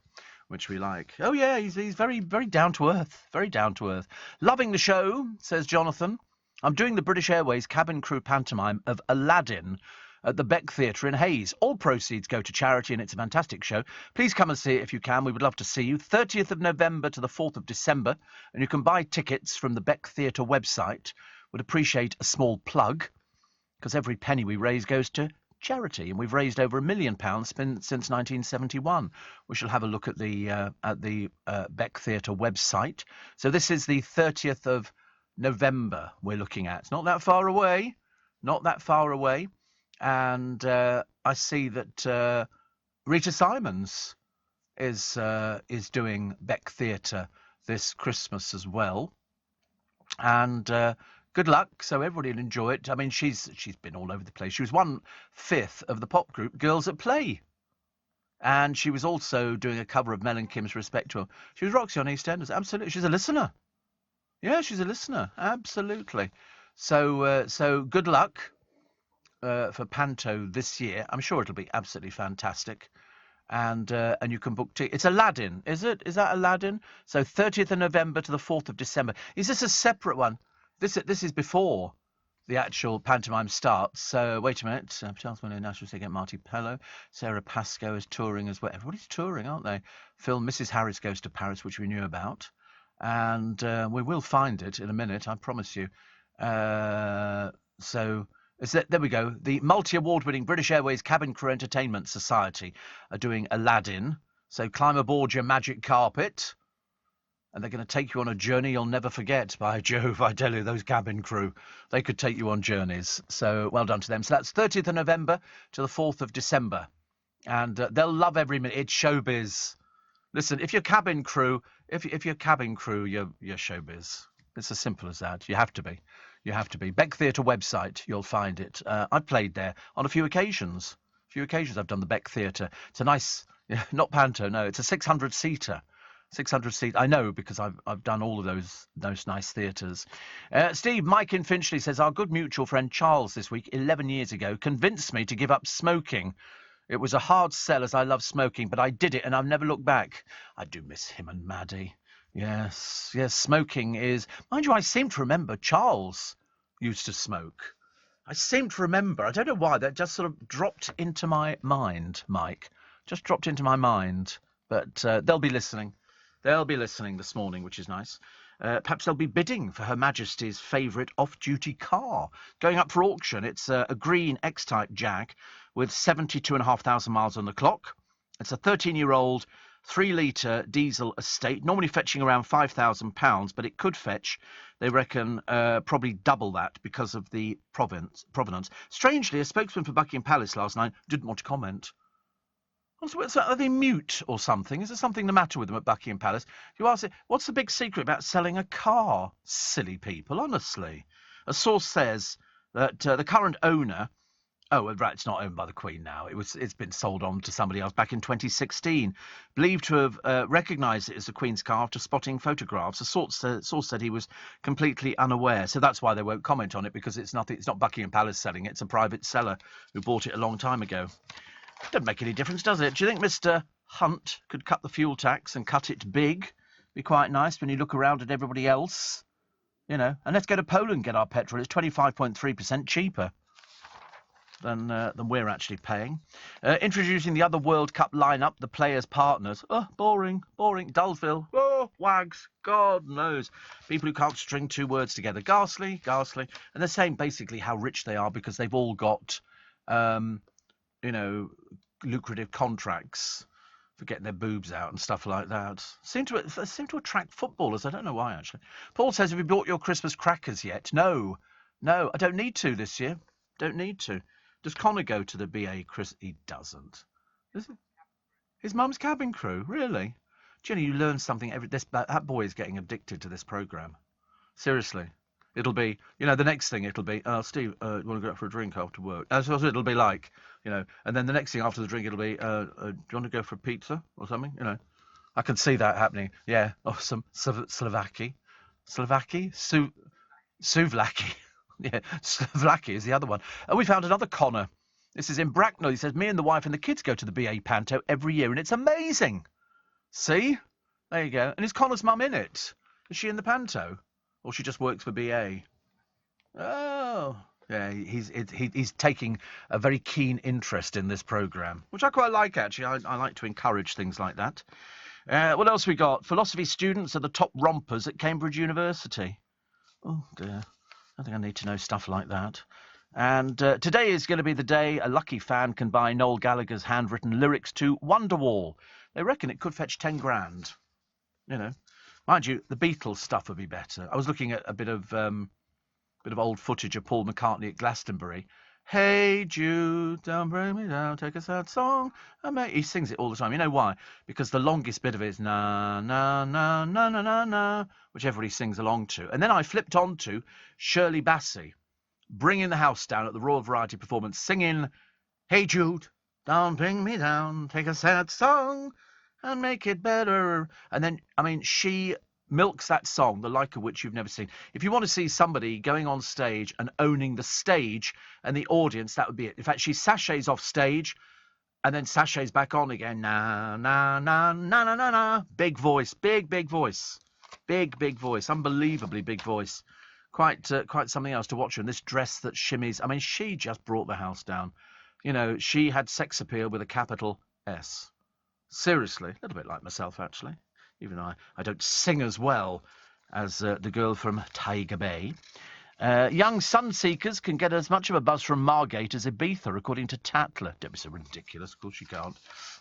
which we like. Oh, yeah, he's very, very down to earth. Very down to earth. Loving the show, says Jonathan. I'm doing the British Airways cabin crew pantomime of Aladdin at the Beck Theatre in Hayes. All proceeds go to charity, and it's a fantastic show. Please come and see it if you can. We would love to see you. 30th of November to the 4th of December, and you can buy tickets from the Beck Theatre website. Would appreciate a small plug, because every penny we raise goes to charity, and we've raised over £1 million since 1971. We shall have a look at the Beck Theatre website. So this is the 30th of November we're looking at. It's not that far away. Not that far away. And I see that Rita Simons is doing Beck Theatre this Christmas as well. And good luck. So everybody will enjoy it. I mean, she's been all over the place. She was 1/5 of the pop group Girls at Play. And she was also doing a cover of Mel and Kim's Respect to Her. She was Roxy on EastEnders. Absolutely. She's a listener. Yeah, she's a listener. Absolutely. So good luck for Panto this year. I'm sure it'll be absolutely fantastic. And you can book tickets. It's Aladdin, is it? Is that Aladdin? So 30th of November to the 4th of December. Is this a separate one? This is before the actual pantomime starts. So wait a minute. Charles William National Singer, Marty Pello, Sarah Pascoe is touring as well. Everybody's touring, aren't they? Film Mrs. Harris Goes to Paris, which we knew about, and we will find it in a minute. I promise you. So. There we go. The multi-award-winning British Airways Cabin Crew Entertainment Society are doing Aladdin. So climb aboard your magic carpet, and they're going to take you on a journey you'll never forget. By Jove, I tell you, those cabin crew, they could take you on journeys. So well done to them. So that's 30th of November to the 4th of December. And they'll love every minute. It's showbiz. Listen, if you're cabin crew, if you're cabin crew, you're showbiz. It's as simple as that. You have to be. You have to be. Beck Theatre website, you'll find it. I've played there on a few occasions. I've done the Beck Theatre. It's a nice, not panto, no, it's a 600-seater. 600-seat. I know because I've done all of those nice theatres. Steve, Mike in Finchley says, our good mutual friend Charles this week, 11 years ago, convinced me to give up smoking. It was a hard sell as I love smoking, but I did it and I've never looked back. I do miss him and Maddie. Yes, smoking is... Mind you, I seem to remember Charles used to smoke. I seem to remember. I don't know why. That just sort of dropped into my mind, Mike. Just dropped into my mind. But they'll be listening. They'll be listening this morning, which is nice. Perhaps they'll be bidding for Her Majesty's favourite off-duty car. Going up for auction. It's a green X-Type Jag with 72,500 miles on the clock. It's a 13-year-old... 3-litre diesel estate, normally fetching around £5,000, but it could fetch, they reckon, probably double that because of the provenance. Strangely, a spokesman for Buckingham Palace last night didn't want to comment. Are they mute or something? Is there something the matter with them at Buckingham Palace? You ask, what's the big secret about selling a car? Silly people, honestly. A source says that the current owner... Oh, right, it's not owned by the Queen now. It's been sold on to somebody else back in 2016. Believed to have recognised it as the Queen's car after spotting photographs. A source said he was completely unaware. So that's why they won't comment on it, because it's not Buckingham Palace selling it. It's a private seller who bought it a long time ago. Doesn't make any difference, does it? Do you think Mr. Hunt could cut the fuel tax and cut it big? Be quite nice when you look around at everybody else. You know, and let's go to Poland and get our petrol. It's 25.3% cheaper than we're actually paying. Introducing the other World Cup lineup, the players' partners. Oh, boring. Dullville. Oh, wags. God knows. People who can't string two words together. Ghastly. And they're saying basically how rich they are because they've all got, lucrative contracts for getting their boobs out and stuff like that. Seem to attract footballers. I don't know why, actually. Paul says, have you bought your Christmas crackers yet? No, I don't need to this year. Don't need to. Does Connor go to the BA, Chris? He doesn't. Does he? His mum's cabin crew, really? Jenny, you learn something every. That boy is getting addicted to this program. Seriously, it'll be. The next thing it'll be. Steve, you want to go out for a drink after work? That's what it'll be like. And then the next thing after the drink it'll be. Do you want to go for a pizza or something? I can see that happening. Yeah, or some Slovakia, Souvlaki. Yeah, Slovakia is the other one. And we found another Connor. This is in Bracknell. He says, me and the wife and the kids go to the BA Panto every year, and it's amazing. See? There you go. And is Connor's mum in it? Is she in the Panto? Or she just works for BA? Oh. Yeah, he's taking a very keen interest in this programme, which I quite like, actually. I like to encourage things like that. What else we got? Philosophy students are the top rompers at Cambridge University. Oh, dear. I think I need to know stuff like that. And today is going to be the day a lucky fan can buy Noel Gallagher's handwritten lyrics to Wonderwall. They reckon it could fetch 10 grand. Mind you, the Beatles stuff would be better. I was looking at a bit of old footage of Paul McCartney at Glastonbury. Hey Jude, don't bring me down, take a sad song. He sings it all the time. You know why? Because the longest bit of it is na na na na na na na, which everybody sings along to. And then I flipped on to Shirley Bassey, bringing the house down at the Royal Variety Performance, singing, Hey Jude, don't bring me down, take a sad song and make it better. And then, she milks that song, the like of which you've never seen. If you want to see somebody going on stage and owning the stage and the audience, that would be it. In fact, she sachets off stage and then sachets back on again. Na, na, na, na, na, na, na. Big voice, big voice. Big voice, unbelievably big voice. Quite something else to watch her in this dress that shimmies. She just brought the house down. She had sex appeal with a capital S. Seriously, a little bit like myself, actually. Even though I don't sing as well as the girl from Tiger Bay. Young sun-seekers can get as much of a buzz from Margate as Ibiza, according to Tatler. Don't be so ridiculous. Of course you can't.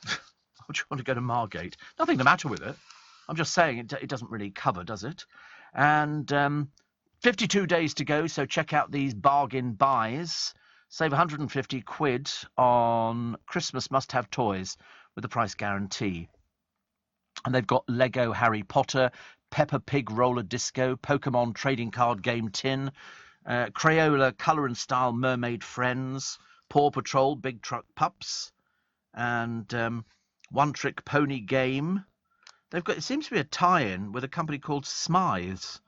Why would you want to go to Margate? Nothing the matter with it. I'm just saying it doesn't really cover, does it? And 52 days to go, so check out these bargain buys. Save 150 quid on Christmas must-have toys with the price guarantee. And they've got Lego Harry Potter, Peppa Pig Roller Disco, Pokemon Trading Card Game Tin, Crayola Colour and Style Mermaid Friends, Paw Patrol Big Truck Pups, and One Trick Pony Game. They've got, it seems to be a tie-in with a company called Smythes.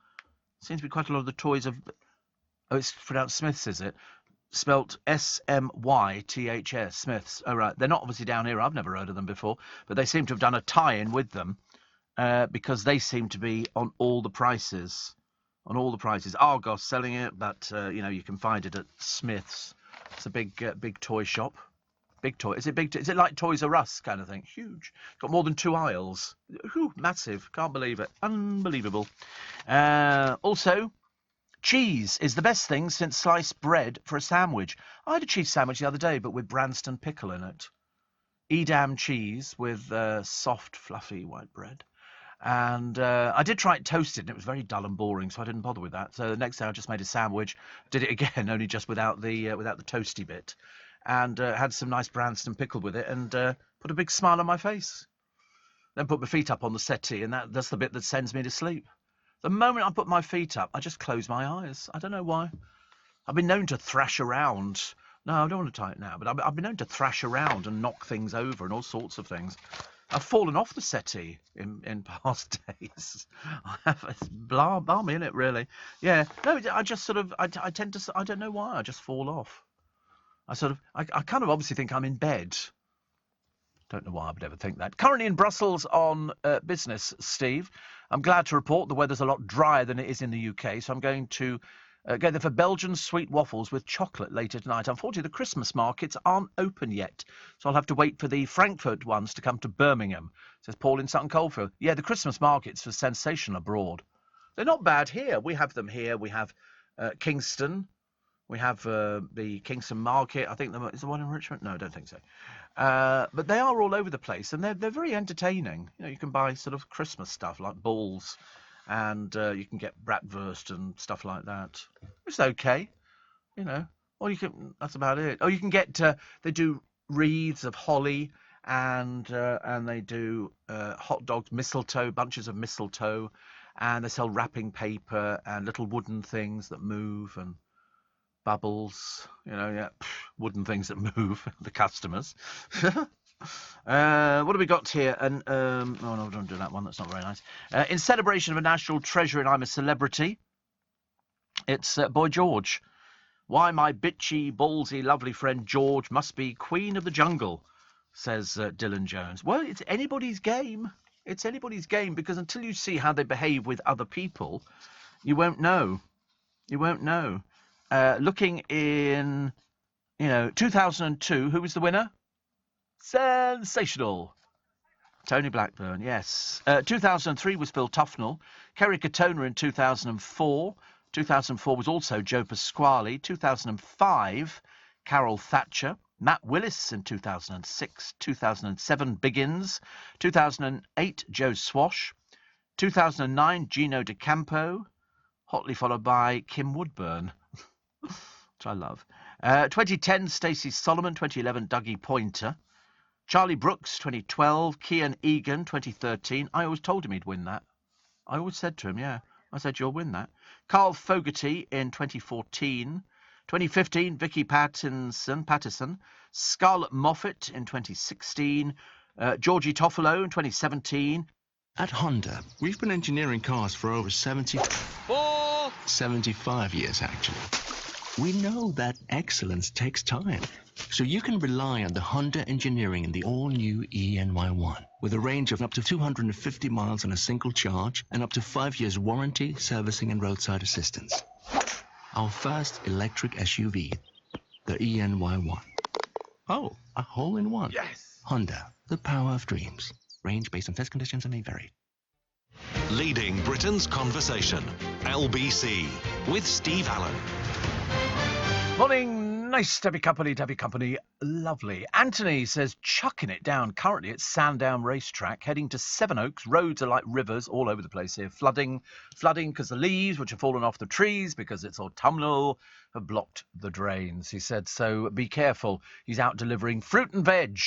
Seems to be quite a lot of the toys of... Oh, it's pronounced Smiths, is it? Spelt S-M-Y-T-H-S, Smiths. Oh, right. They're not obviously down here. I've never heard of them before. But they seem to have done a tie-in with them because they seem to be on all the prices. On all the prices. Argos selling it, but, you can find it at Smiths. It's a big toy shop. Big toy. Is it like Toys R Us kind of thing? Huge. Got more than 2 aisles. Whew, massive. Can't believe it. Unbelievable. Also... cheese is the best thing since sliced bread for a sandwich. I had a cheese sandwich the other day, but with Branston pickle in it. Edam cheese with soft, fluffy white bread. And I did try it toasted, and it was very dull and boring, so I didn't bother with that. So the next day I just made a sandwich, did it again, only just without the toasty bit, and had some nice Branston pickle with it, and put a big smile on my face. Then put my feet up on the settee, and that's the bit that sends me to sleep. The moment I put my feet up, I just close my eyes. I don't know why. I've been known to thrash around. No, I don't want to tie it now, but I've been known to thrash around and knock things over and all sorts of things. I've fallen off the settee in past days. It's balmy, isn't it, really? Yeah. No, I just sort of, I tend to, I don't know why, I just fall off. I kind of obviously think I'm in bed. Don't know why I would ever think that. Currently in Brussels on business, Steve. I'm glad to report the weather's a lot drier than it is in the UK, so I'm going to go there for Belgian sweet waffles with chocolate later tonight. Unfortunately, the Christmas markets aren't open yet, so I'll have to wait for the Frankfurt ones to come to Birmingham, says Paul in Sutton Coldfield. Yeah, the Christmas markets are sensational abroad. They're not bad here. We have them here. We have Kingston. We have the Kingston Market. I think is the one in Richmond? No, I don't think so. But they are all over the place, and they're very entertaining. You can buy sort of Christmas stuff like balls, and you can get bratwurst and stuff like that. It's okay, Or that's about it. Oh, you can get, they do wreaths of holly, and they do hot dogs, mistletoe, bunches of mistletoe, and they sell wrapping paper and little wooden things that move and bubbles, wooden things that move, the customers. What have we got here? And oh no, don't do that one. That's not very nice. In celebration of a national treasure and I'm a celebrity, it's Boy George. Why, my bitchy, ballsy, lovely friend George must be queen of the jungle, says Dylan Jones. Well, it's anybody's game. It's anybody's game, because until you see how they behave with other people, you won't know. You won't know. Looking in, 2002, who was the winner? Sensational. Tony Blackburn, yes. 2003 was Phil Tufnell. Kerry Katona in 2004. 2004 was also Joe Pasquale. 2005, Carol Thatcher. Matt Willis in 2006. 2007, Biggins. 2008, Joe Swash. 2009, Gino DeCampo. Hotly followed by Kim Woodburn, which I love. 2010, Stacey Solomon. 2011, Dougie Pointer. Charlie Brooks, 2012. Kian Egan, 2013. I always told him he'd win that. I always said to him, yeah. I said, you'll win that. Carl Fogarty in 2014. 2015, Vicky Patterson. Scarlett Moffat in 2016. Georgie Toffolo in 2017. At Honda, we've been engineering cars for over 75 years, actually. We know that excellence takes time. So you can rely on the Honda engineering in the all-new ENY1 with a range of up to 250 miles on a single charge and up to 5 years warranty, servicing and roadside assistance. Our first electric SUV, the ENY1. Oh, a hole-in-one. Yes. Honda, the power of dreams. Range based on test conditions and may vary. Leading Britain's conversation. LBC with Steve Allen. Morning. Nice to have your company. Lovely. Anthony says, chucking it down currently at Sandown Racetrack, heading to Sevenoaks. Roads are like rivers all over the place here. Flooding because the leaves, which have fallen off the trees because it's autumnal, have blocked the drains. He said, so be careful. He's out delivering fruit and veg,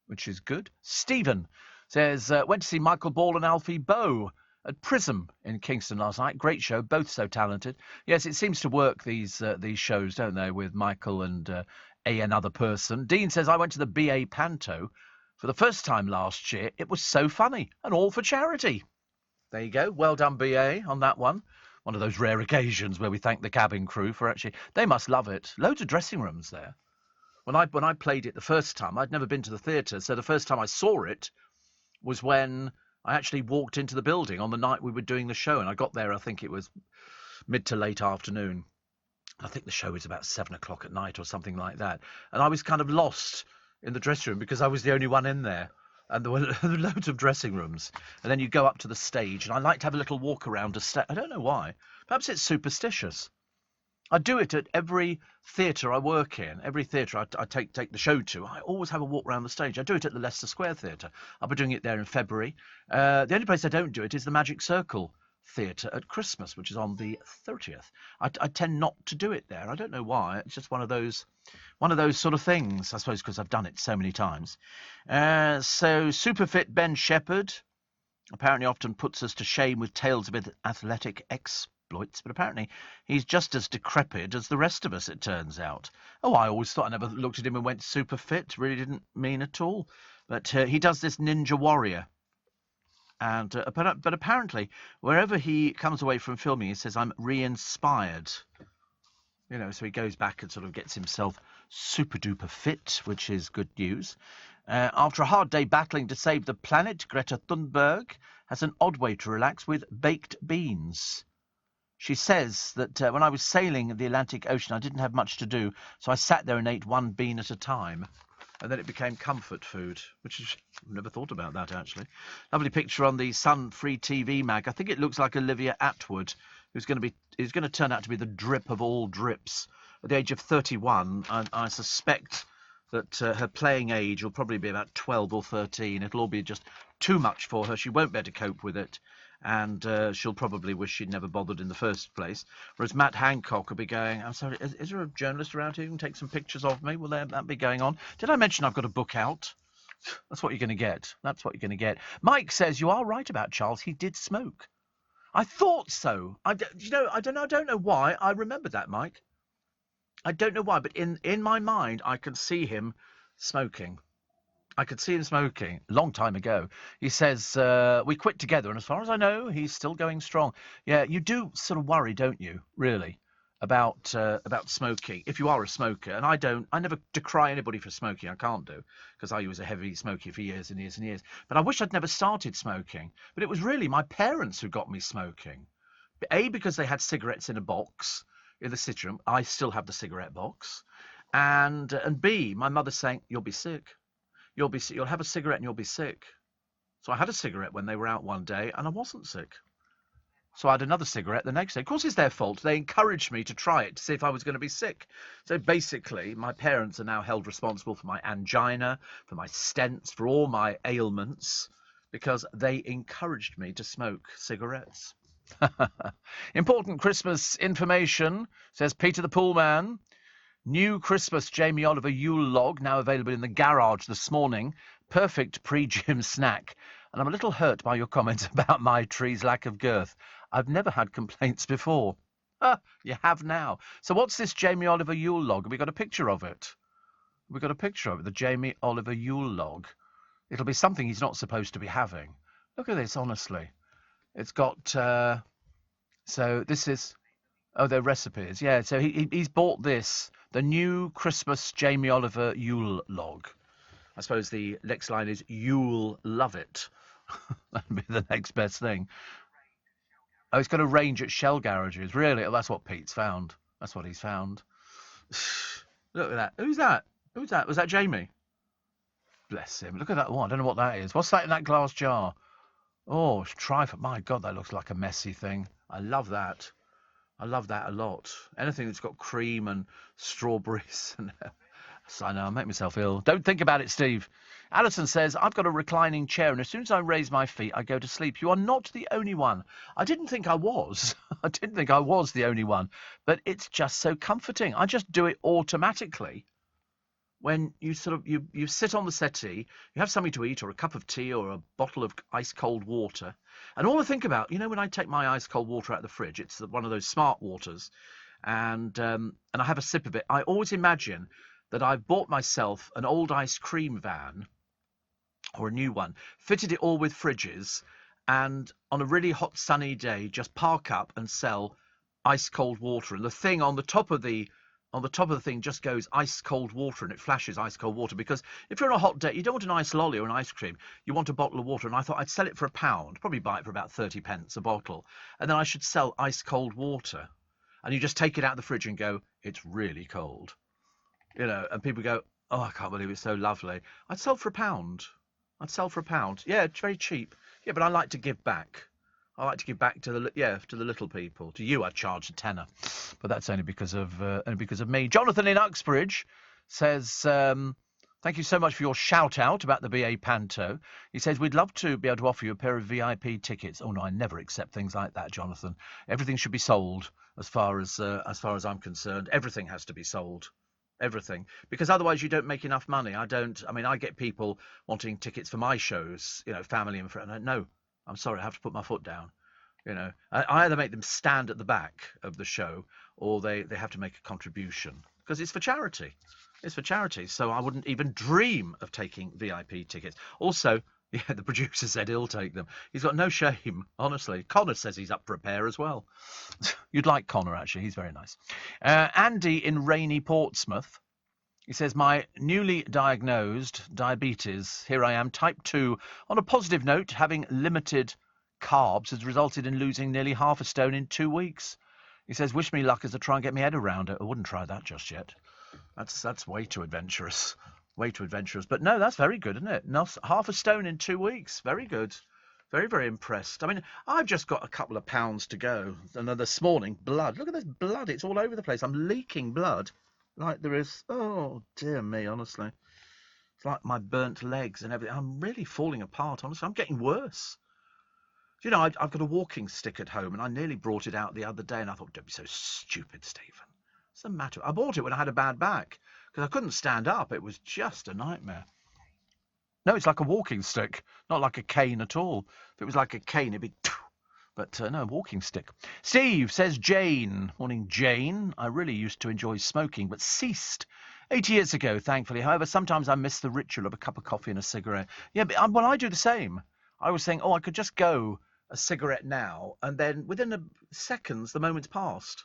which is good. Stephen says, went to see Michael Ball and Alfie Bowe at Prism in Kingston last night. Great show, both so talented. Yes, it seems to work, these shows, don't they, with Michael and another person. Dean says, I went to the BA Panto for the first time last year. It was so funny, and all for charity. There you go. Well done, BA, on that one. One of those rare occasions where we thank the cabin crew for actually... They must love it. Loads of dressing rooms there. When I played it the first time, I'd never been to the theatre, so the first time I saw it was when I actually walked into the building on the night we were doing the show, and I got there, I think it was mid to late afternoon. I think the show was about 7 o'clock at night or something like that. And I was kind of lost in the dressing room because I was the only one in there. And there were loads of dressing rooms. And then you go up to the stage, and I like to have a little walk around I don't know why. Perhaps it's superstitious. I do it at every theatre I work in. Every theatre I take the show to, I always have a walk around the stage. I do it at the Leicester Square Theatre. I'll be doing it there in February. The only place I don't do it is the Magic Circle Theatre at Christmas, which is on the 30th. I tend not to do it there. I don't know why. It's just one of those sort of things, I suppose, because I've done it so many times. So Superfit Ben Shepherd apparently often puts us to shame with tales of athletic exploits, but apparently he's just as decrepit as the rest of us, it turns out. Oh, I always thought, I never looked at him and went super fit. Really didn't mean at all. But he does this Ninja Warrior. And but apparently, wherever he comes away from filming, he says, I'm re-inspired. So he goes back and sort of gets himself super-duper fit, which is good news. After a hard day battling to save the planet, Greta Thunberg has an odd way to relax with baked beans. She says that when I was sailing the Atlantic Ocean, I didn't have much to do, so I sat there and ate one bean at a time. And then it became comfort food, which is, I've never thought about that, actually. Lovely picture on the Sun Free TV mag. I think it looks like Olivia Attwood, who's going to turn out to be the drip of all drips. At the age of 31, I suspect that her playing age will probably be about 12 or 13. It'll all be just too much for her. She won't be able to cope with it. and she'll probably wish she'd never bothered in the first place. Whereas Matt Hancock will be going, I'm sorry, is there a journalist around here who can take some pictures of me? Will that be going on? Did I mention I've got a book out? That's what you're going to get. That's what you're going to get. Mike says, you are right about Charles. He did smoke. I thought so. I don't know why I remember that, Mike. I don't know why, but in my mind, I can see him smoking. I could see him smoking a long time ago. He says, we quit together, and as far as I know, he's still going strong. Yeah, you do sort of worry, don't you, really, about smoking, if you are a smoker. And I never decry anybody for smoking. I can't do, because I was a heavy smoker for years and years and years. But I wish I'd never started smoking. But it was really my parents who got me smoking. A, because they had cigarettes in a box in the sitting room. I still have the cigarette box. And B, my mother saying, you'll be sick. You'll have a cigarette and you'll be sick. So I had a cigarette when they were out one day and I wasn't sick. So I had another cigarette the next day. Of course, it's their fault. They encouraged me to try it to see if I was going to be sick. So basically, my parents are now held responsible for my angina, for my stents, for all my ailments, because they encouraged me to smoke cigarettes. Important Christmas information, says Peter the Poolman. New Christmas Jamie Oliver Yule log now available in the garage this morning. Perfect pre-gym snack. And I'm a little hurt by your comments about my tree's lack of girth. I've never had complaints before. You have now. So what's this Jamie Oliver Yule log? Have we got a picture of it? We've got a picture of it, the Jamie Oliver Yule log. It'll be something he's not supposed to be having. Look at this, honestly. It's got... so this is... Oh, they're recipes. Yeah, so he's bought this, the new Christmas Jamie Oliver Yule log. I suppose the next line is you'll love it. That'd be the next best thing. Oh, it's got a range at Shell garages. Really? Oh, that's what Pete's found. That's what he's found. Look at that. Who's that? Who's that? Was that Jamie? Bless him. Look at that one. I don't know what that is. What's that in that glass jar? Oh, trifle. My God, that looks like a messy thing. I love that. I love that a lot. Anything that's got cream and strawberries. And I know, I make myself ill. Don't think about it, Steve. Alison says, I've got a reclining chair, and as soon as I raise my feet, I go to sleep. You are not the only one. I didn't think I was. I didn't think I was the only one. But it's just so comforting. I just do it automatically. When you sort of, you sit on the settee, you have something to eat or a cup of tea or a bottle of ice cold water. And all I think about, when I take my ice cold water out of the fridge, it's one of those smart waters, and I have a sip of it. I always imagine that I've bought myself an old ice cream van or a new one, fitted it all with fridges, and on a really hot sunny day, just park up and sell ice cold water. And the thing on the top of the thing just goes ice cold water, and it flashes ice cold water, because if you're on a hot day, you don't want an ice lolly or an ice cream. You want a bottle of water. And I thought I'd sell it for £1, probably buy it for about 30 pence a bottle. And then I should sell ice cold water. And you just take it out of the fridge and go, it's really cold. And people go, oh, I can't believe it's so lovely. I'd sell for £1. I'd sell for £1. Yeah, it's very cheap. Yeah, but I like to give back. I like to give back to the little people. To you, I charge a tenner, but that's only because of me. Jonathan in Uxbridge says, thank you so much for your shout out about the BA Panto. He says, we'd love to be able to offer you a pair of VIP tickets. Oh no, I never accept things like that, Jonathan. Everything should be sold as far as I'm concerned. Everything has to be sold. Everything, because otherwise you don't make enough money. I get people wanting tickets for my shows, family and friends. No, I'm sorry, I have to put my foot down. I either make them stand at the back of the show, or they have to make a contribution, because it's for charity. It's for charity. So I wouldn't even dream of taking VIP tickets. Also, yeah, the producer said he'll take them. He's got no shame, honestly. Connor says he's up for a pair as well. You'd like Connor, actually. He's very nice. Andy in rainy Portsmouth. He says, my newly diagnosed diabetes, here I am, type 2. On a positive note, having limited carbs has resulted in losing nearly half a stone in 2 weeks. He says, wish me luck as I try and get my head around it. I wouldn't try that just yet. That's way too adventurous. Way too adventurous. But no, that's very good, isn't it? Half a stone in 2 weeks. Very good. Very, very impressed. I've just got a couple of pounds to go. And then this morning, blood. Look at this blood. It's all over the place. I'm leaking blood like there is. Oh, dear me, honestly. It's like my burnt legs and everything. I'm really falling apart, honestly. I'm getting worse. Do you know, I've got a walking stick at home, and I nearly brought it out the other day, and I thought, don't be so stupid, Stephen. What's the matter? I bought it when I had a bad back, because I couldn't stand up. It was just a nightmare. No, it's like a walking stick, not like a cane at all. If it was like a cane, it'd be... But no, walking stick. Steve, says Jane. Morning, Jane. I really used to enjoy smoking, but ceased 80 years ago, thankfully. However, sometimes I miss the ritual of a cup of coffee and a cigarette. Yeah, but well, I do the same. I was saying, I could just go a cigarette now, and then within seconds, the moment's passed.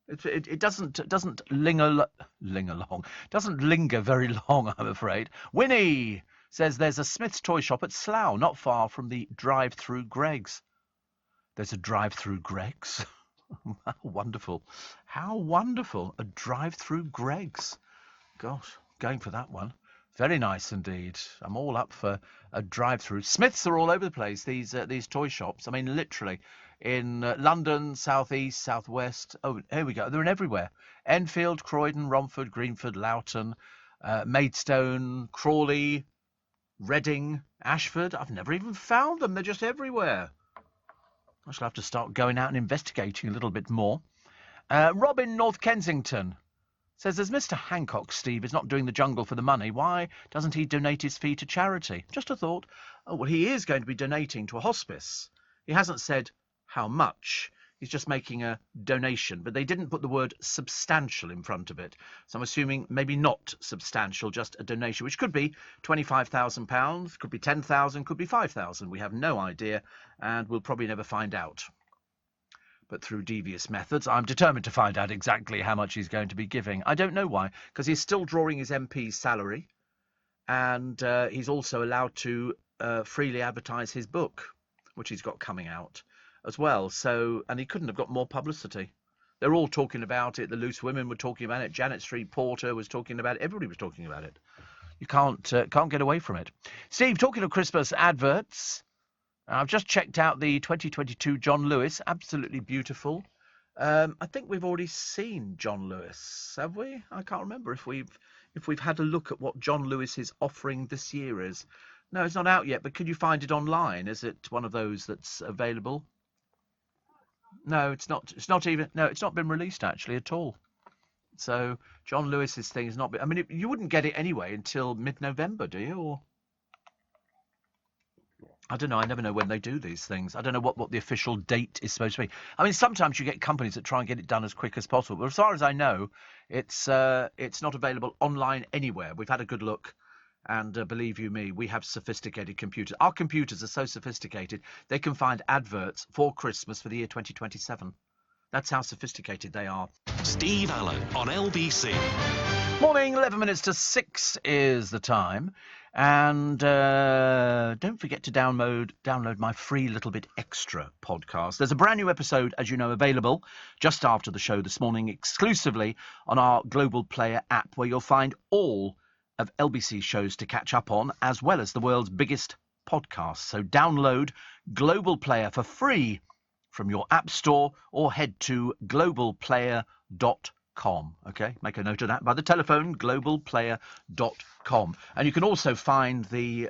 It doesn't linger very long, I'm afraid. Winnie says there's a Smith's toy shop at Slough, not far from the drive-through Greggs. There's a drive-through Greggs. How wonderful. How wonderful. A drive-through Greggs. Gosh, going for that one. Very nice indeed. I'm all up for a drive-through. Smiths are all over the place, these toy shops. I mean, literally. In London, South East, South West. Oh, here we go. They're in everywhere. Enfield, Croydon, Romford, Greenford, Loughton, Maidstone, Crawley, Reading, Ashford. I've never even found them. They're just everywhere. I shall have to start going out and investigating a little bit more. Robin, North Kensington, says, as Mr. Hancock, Steve, is not doing the jungle for the money, why doesn't he donate his fee to charity? Just a thought. Oh, well, he is going to be donating to a hospice. He hasn't said how much. He's just making a donation, but they didn't put the word substantial in front of it. So I'm assuming maybe not substantial, just a donation, which could be £25,000, could be 10,000, could be 5,000. We have no idea, and we'll probably never find out. But through devious methods, I'm determined to find out exactly how much he's going to be giving. I don't know why, because he's still drawing his MP's salary, and he's also allowed to freely advertise his book, which he's got coming out as well. So, and he couldn't have got more publicity. They're all talking about it. The Loose Women were talking about it. Janet Street Porter was talking about it. Everybody was talking about it. You can't get away from it. Steve, talking of Christmas adverts, I've just checked out the 2022 John Lewis. Absolutely beautiful. I think we've already seen John Lewis, have we? I can't remember if we've had a look at what John Lewis's offering this year is. No, it's not out yet, but could you find it online? Is it one of those that's available? No, it's not. It's not even. No, it's not been released actually at all. So John Lewis's thing is not. I mean, you wouldn't get it anyway until mid-November, do you? Or I don't know. I never know when they do these things. I don't know what the official date is supposed to be. I mean, sometimes you get companies that try and get it done as quick as possible. But as far as I know, it's not available online anywhere. We've had a good look. And believe you me, we have sophisticated computers. Our computers are so sophisticated, they can find adverts for Christmas for the year 2027. That's how sophisticated they are. Steve Allen on LBC. Morning, 11 minutes to 6 is the time. And don't forget to download my free Little Bit Extra podcast. There's a brand new episode, as you know, available just after the show this morning, exclusively on our Global Player app, where you'll find all of LBC shows to catch up on, as well as the world's biggest podcasts. So download Global Player for free from your app store or head to globalplayer.com. Okay, make a note of that by the telephone, globalplayer.com. And you can also find the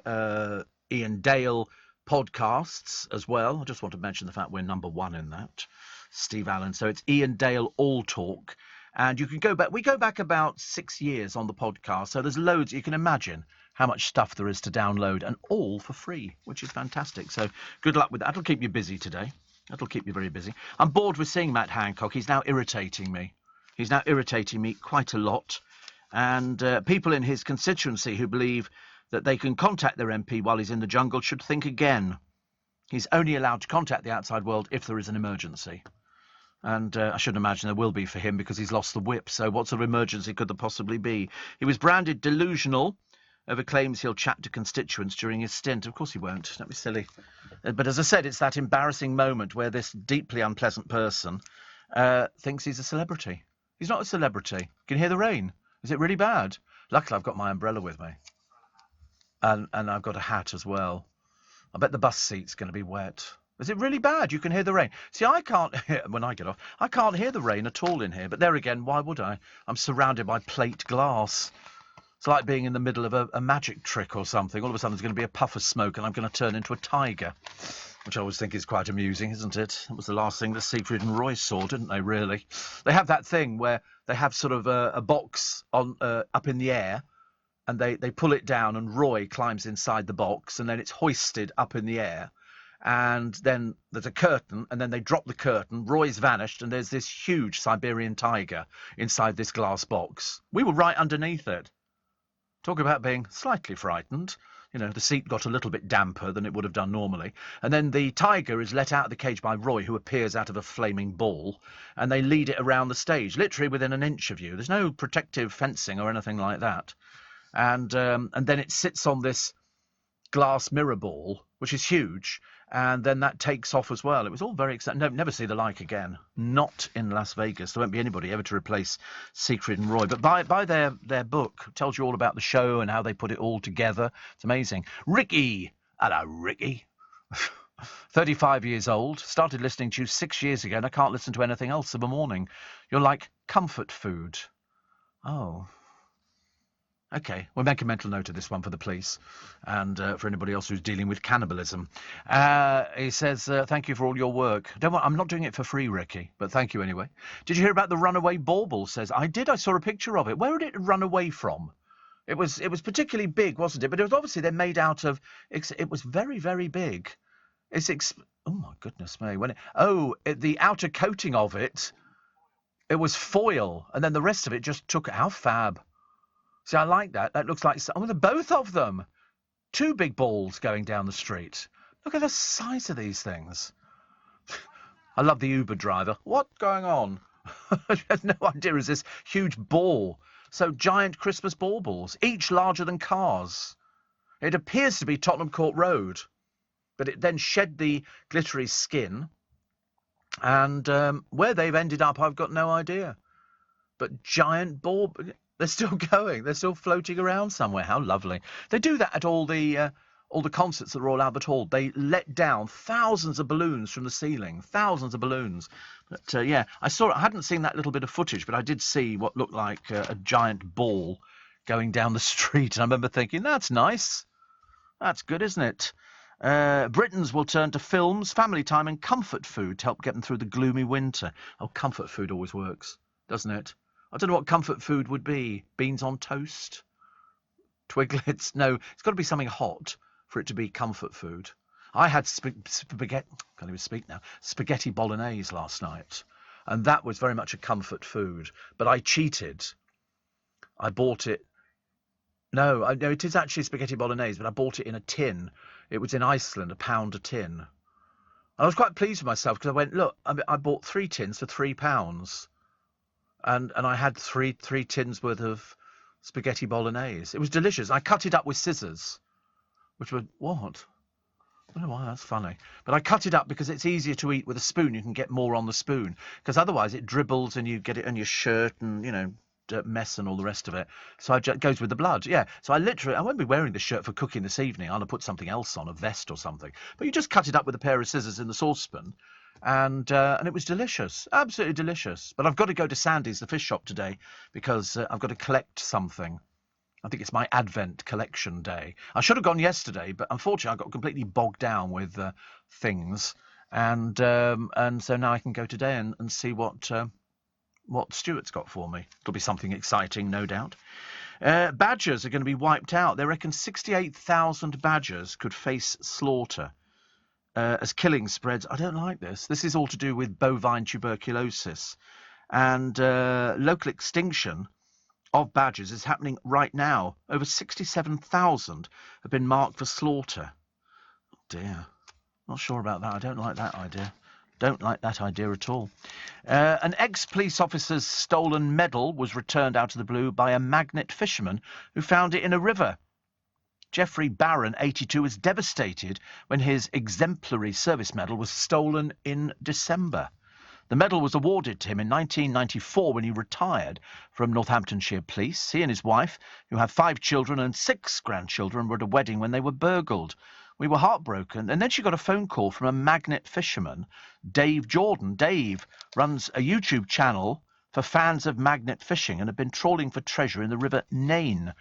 Ian Dale podcasts as well. I just want to mention the fact we're number one in that, Steve Allen. So it's Ian Dale All Talk. And you can go back. We go back about 6 years on the podcast. So there's loads. You can imagine how much stuff there is to download, and all for free, which is fantastic. So good luck with that. That'll keep you busy today. That'll keep you very busy. I'm bored with seeing Matt Hancock. He's now irritating me. He's now irritating me quite a lot. And people in his constituency who believe that they can contact their MP while he's in the jungle should think again. He's only allowed to contact the outside world if there is an emergency. And I should imagine there will be for him because he's lost the whip. So what sort of emergency could there possibly be? He was branded delusional over claims he'll chat to constituents during his stint. Of course he won't. Don't be silly. But as I said, it's that embarrassing moment where this deeply unpleasant person thinks he's a celebrity. He's not a celebrity. Can you hear the rain? Is it really bad? Luckily, I've got my umbrella with me. And I've got a hat as well. I bet the bus seat's going to be wet. Is it really bad? You can hear the rain. See, I can't hear, when I get off, I can't hear the rain at all in here. But there again, why would I? I'm surrounded by plate glass. It's like being in the middle of a magic trick or something. All of a sudden there's going to be a puff of smoke and I'm going to turn into a tiger. which I always think is quite amusing, isn't it? That was the last thing that Siegfried and Roy saw, didn't they, really? They have that thing where they have sort of a box on up in the air, and they pull it down, and Roy climbs inside the box, and then it's hoisted up in the air. And then there's a curtain, and then they drop the curtain, Roy's vanished, and there's this huge Siberian tiger inside this glass box. We were right underneath it. Talk about being slightly frightened. You know, the seat got a little bit damper than it would have done normally. And then the tiger is let out of the cage by Roy, who appears out of a flaming ball, and they lead it around the stage, literally within an inch of you. There's no protective fencing or anything like that. And then it sits on this glass mirror ball, which is huge, and then that takes off as well. It was all very exciting. No, never see the like again. Not in Las Vegas. There won't be anybody ever to replace Siegfried and Roy. But buy their book. It tells you all about the show and how they put it all together. It's amazing. Ricky. Hello, Ricky. 35 years old. Started listening to you 6 years ago, and I can't listen to anything else of a morning. You're like comfort food. Oh. OK, we'll make a mental note of this one for the police and for anybody else who's dealing with cannibalism. He says, thank you for all your work. Don't worry, I'm not doing it for free, Ricky, but thank you anyway. Did you hear about the runaway bauble? Says, I did. I saw a picture of it. Where did it run away from? It was particularly big, wasn't it? But it was obviously they're made out of... It was very, very big. Oh, my goodness me. The outer coating of it, it was foil, and then the rest of it just took... How fab. See, I like that. That looks like... Oh, they're both of them. 2 big balls going down the street. Look at the size of these things. I love the Uber driver. What's going on? I have no idea. Is this huge ball? So giant Christmas baubles, each larger than cars. It appears to be Tottenham Court Road, but it then shed the glittery skin. And where they've ended up, I've got no idea. But giant ball... They're still going. They're still floating around somewhere. How lovely. They do that at all the concerts at the Royal Albert Hall. They let down thousands of balloons from the ceiling. Thousands of balloons. But, yeah, I hadn't seen that little bit of footage, but I did see what looked like a giant ball going down the street. And I remember thinking, that's nice. That's good, isn't it? Britons will turn to films, family time and comfort food to help get them through the gloomy winter. Oh, comfort food always works, doesn't it? I don't know what comfort food would be. Beans on toast? Twiglets? No, it's got to be something hot for it to be comfort food. I had spaghetti... Can't even speak now. Spaghetti bolognese last night. And that was very much a comfort food. But I cheated. I bought it... No, it is actually spaghetti bolognese, but I bought it in a tin. It was in Iceland, £1 a tin. I was quite pleased with myself because I went, look, I bought 3 tins for £3. And I had three tins worth of spaghetti bolognese. It was delicious. I cut it up with scissors, which were what? I don't know why that's funny. But I cut it up because it's easier to eat with a spoon. You can get more on the spoon because otherwise it dribbles and you get it on your shirt and, you know, mess and all the rest of it. So it goes with the blood. Yeah. So I won't be wearing this shirt for cooking this evening. I'll put something else on, a vest or something. But you just cut it up with a pair of scissors in the saucepan. And it was delicious, absolutely delicious. But I've got to go to Sandy's, the fish shop, today because I've got to collect something. I think it's my Advent collection day. I should have gone yesterday, but unfortunately I got completely bogged down with things. And so now I can go today and see what Stuart's got for me. It'll be something exciting, no doubt. Badgers are going to be wiped out. They reckon 68,000 badgers could face slaughter. As killing spreads. I don't like this. This is all to do with bovine tuberculosis. And local extinction of badgers is happening right now. Over 67,000 have been marked for slaughter. Oh dear. Not sure about that. I don't like that idea. Don't like that idea at all. An ex-police officer's stolen medal was returned out of the blue by a magnet fisherman who found it in a river. Jeffrey Barron, 82, was devastated when his exemplary service medal was stolen in December. The medal was awarded to him in 1994 when he retired from Northamptonshire Police. He and his wife, who have 5 children and 6 grandchildren, were at a wedding when they were burgled. We were heartbroken. And then she got a phone call from a magnet fisherman, Dave Jordan. Dave runs a YouTube channel for fans of magnet fishing and had been trawling for treasure in the River Nain.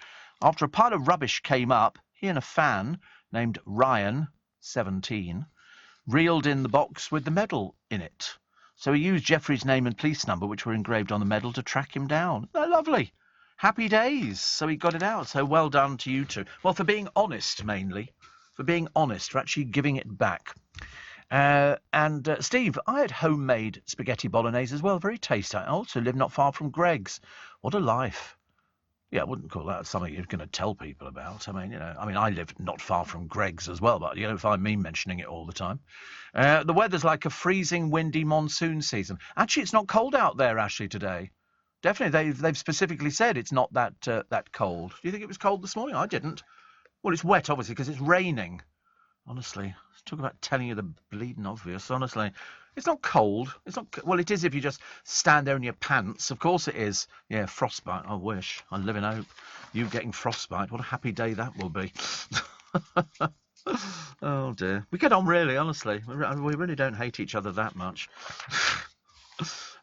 After a pile of rubbish came up, he and a fan named Ryan, 17, reeled in the box with the medal in it. So he used Jeffrey's name and police number, which were engraved on the medal, to track him down. They're lovely. Happy days. So he got it out. So well done to you two. Well, for being honest, mainly. For being honest, for actually giving it back. Steve, I had homemade spaghetti bolognese as well. Very tasty. I also live not far from Greg's. What a life. Yeah, I wouldn't call that something you're going to tell people about. I mean, I live not far from Greg's as well, but you don't find me mentioning it all the time. The weather's like a freezing, windy monsoon season. Actually, it's not cold out there, Ashley, today. Definitely, they've specifically said it's not that cold. Do you think it was cold this morning? I didn't. Well, it's wet, obviously, because it's raining. Honestly, talk about telling you the bleeding obvious. Honestly, it's not cold. It's not. Well, it is if you just stand there in your pants. Of course it is. Yeah, frostbite. I wish. I live in hope. You getting frostbite. What a happy day that will be. Oh dear. We get on really. Honestly, we really don't hate each other that much.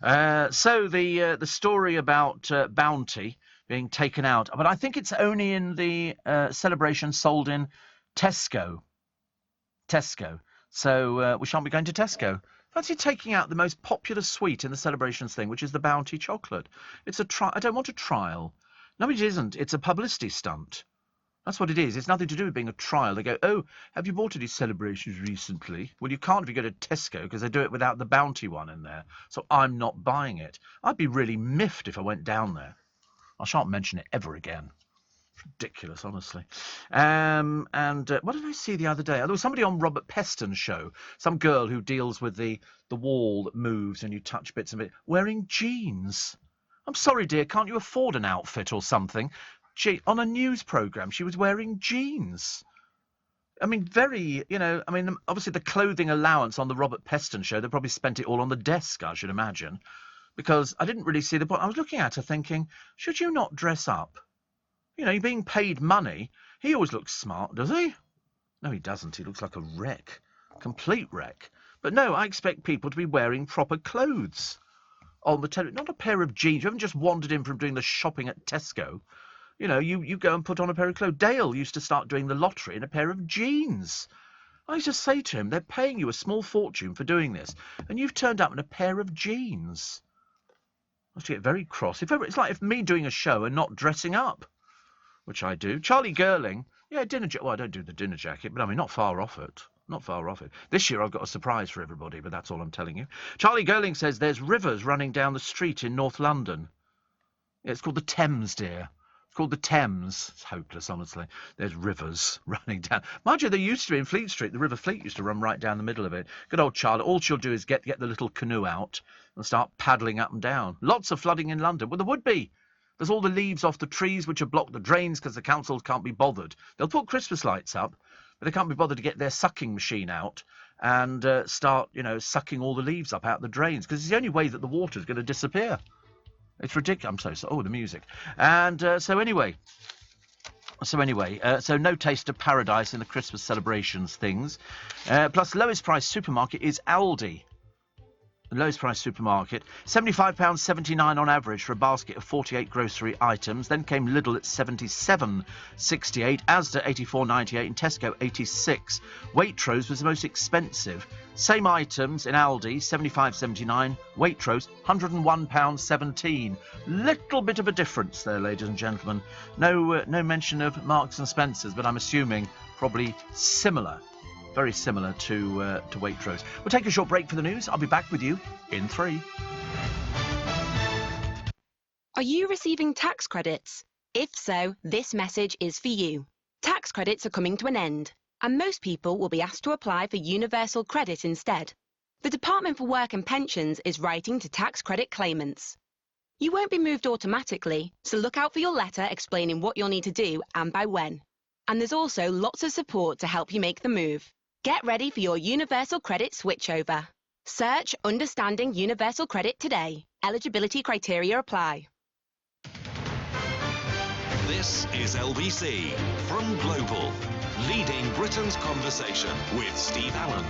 So the story about Bounty being taken out, but I think it's only in the celebration sold in Tesco. So we shan't be going to Tesco. Fancy taking out the most popular sweet in the celebrations thing, which is the Bounty chocolate. It's a I don't want a trial. No, it isn't. It's a publicity stunt. That's what it is. It's nothing to do with being a trial. They go, oh, have you bought any celebrations recently? Well, you can't if you go to Tesco because they do it without the Bounty one in there. So I'm not buying it. I'd be really miffed if I went down there. I shan't mention it ever again. Ridiculous, honestly. And what did I see the other day? There was somebody on Robert Peston's show, some girl who deals with the wall that moves and you touch bits of it, wearing jeans. I'm sorry, dear, can't you afford an outfit or something? On a news programme, she was wearing jeans. I mean, obviously the clothing allowance on the Robert Peston show, they probably spent it all on the desk, I should imagine, because I didn't really see the point. I was looking at her thinking, should you not dress up? You're being paid money. He always looks smart, does he? No, he doesn't. He looks like a wreck. Complete wreck. But no, I expect people to be wearing proper clothes on the television. Not a pair of jeans. You haven't just wandered in from doing the shopping at Tesco. You go and put on a pair of clothes. Dale used to start doing the lottery in a pair of jeans. I used to say to him, they're paying you a small fortune for doing this, and you've turned up in a pair of jeans. I used to get very cross. It's like if me doing a show and not dressing up. Which I do. Charlie Gerling, dinner jacket. Well, I don't do the dinner jacket, but I mean, not far off it. Not far off it. This year I've got a surprise for everybody, but that's all I'm telling you. Charlie Gerling says there's rivers running down the street in North London. Yeah, it's called the Thames, dear. It's called the Thames. It's hopeless, honestly. There's rivers running down. Mind you, there used to be in Fleet Street, the River Fleet used to run right down the middle of it. Good old Charlie. All she'll do is get the little canoe out and start paddling up and down. Lots of flooding in London. Well, there would be. There's all the leaves off the trees which have blocked the drains because the councils can't be bothered. They'll put Christmas lights up, but they can't be bothered to get their sucking machine out and start, sucking all the leaves up out the drains because it's the only way that the water's going to disappear. It's ridiculous. I'm so sorry. Oh, the music. And so anyway, no taste of paradise in the Christmas celebrations things. Plus, lowest price supermarket is Aldi. The lowest price supermarket, £75.79 on average for a basket of 48 grocery items. Then came Lidl at £77.68, Asda £84.98 and Tesco £86. Waitrose was the most expensive. Same items in Aldi, £75.79, Waitrose £101.17. Little bit of a difference there, ladies and gentlemen. No mention of Marks and Spencer's, but I'm assuming probably similar. Very similar to Waitrose. We'll take a short break for the news. I'll be back with you in 3. Are you receiving tax credits? If so, this message is for you. Tax credits are coming to an end, and most people will be asked to apply for universal credit instead. The Department for Work and Pensions is writing to tax credit claimants. You won't be moved automatically, so look out for your letter explaining what you'll need to do and by when. And there's also lots of support to help you make the move. Get ready for your Universal Credit switchover. Search Understanding Universal Credit today. Eligibility criteria apply. This is LBC from Global, leading Britain's conversation with Steve Allen.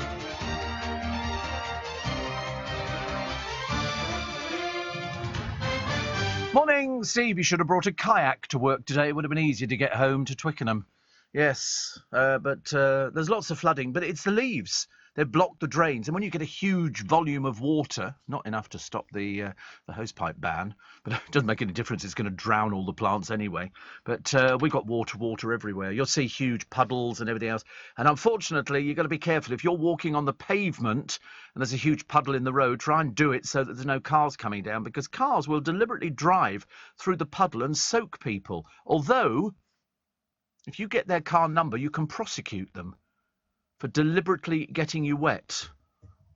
Morning, Steve. You should have brought a kayak to work today. It would have been easier to get home to Twickenham. Yes, but there's lots of flooding, but it's the leaves. They've blocked the drains, and when you get a huge volume of water, not enough to stop the hosepipe ban, but it doesn't make any difference. It's going to drown all the plants anyway. But we've got water everywhere. You'll see huge puddles and everything else. And unfortunately, you've got to be careful. If you're walking on the pavement and there's a huge puddle in the road, try and do it so that there's no cars coming down, because cars will deliberately drive through the puddle and soak people. Although, if you get their car number, you can prosecute them for deliberately getting you wet.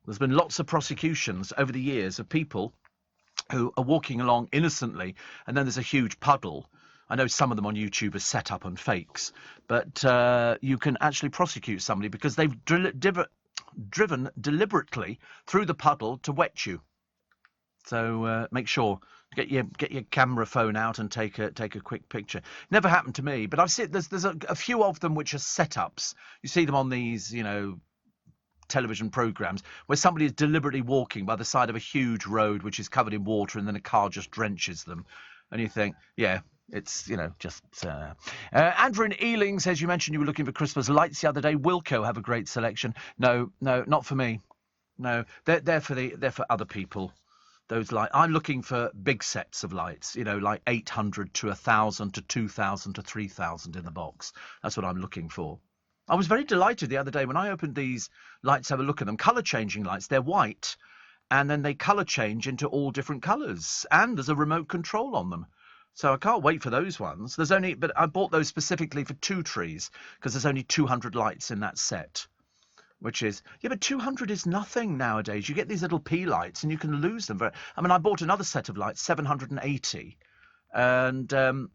There's been lots of prosecutions over the years of people who are walking along innocently, and then there's a huge puddle. I know some of them on YouTube are set up on fakes, but you can actually prosecute somebody because they've driven deliberately through the puddle to wet you. So make sure get your camera phone out and take a quick picture. Never happened to me, but I've seen there's a few of them which are setups. You see them on these, television programs where somebody is deliberately walking by the side of a huge road which is covered in water, and then a car just drenches them, and you think, yeah. It's, just... Andrew in Ealing says, you mentioned you were looking for Christmas lights the other day. Wilko have a great selection. No, not for me. No, they're for other people. Those lights. I'm looking for big sets of lights, like 800 to 1,000 to 2,000 to 3,000 in the box. That's what I'm looking for. I was very delighted the other day when I opened these lights to have a look at them. Colour-changing lights. They're white, and then they colour change into all different colours, and there's a remote control on them. So I can't wait for those ones. But I bought those specifically for 2 trees because there's only 200 lights in that set, which is, but 200 is nothing nowadays. You get these little P lights and you can lose them. I bought another set of lights, 780, and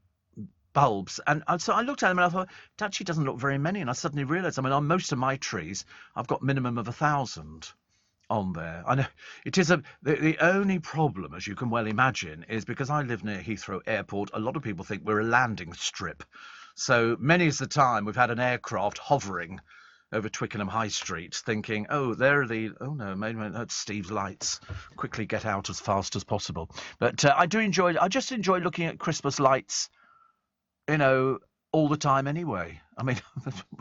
bulbs. And so I looked at them and I thought, it actually doesn't look very many. And I suddenly realised, on most of my trees, I've got minimum of 1,000. On there. I know it is the only problem, as you can well imagine, is because I live near Heathrow Airport, a lot of people think we're a landing strip. So many is the time we've had an aircraft hovering over Twickenham High Street thinking, oh no, maybe that's Steve's lights. Quickly get out as fast as possible. But I just enjoy looking at Christmas lights, all the time anyway.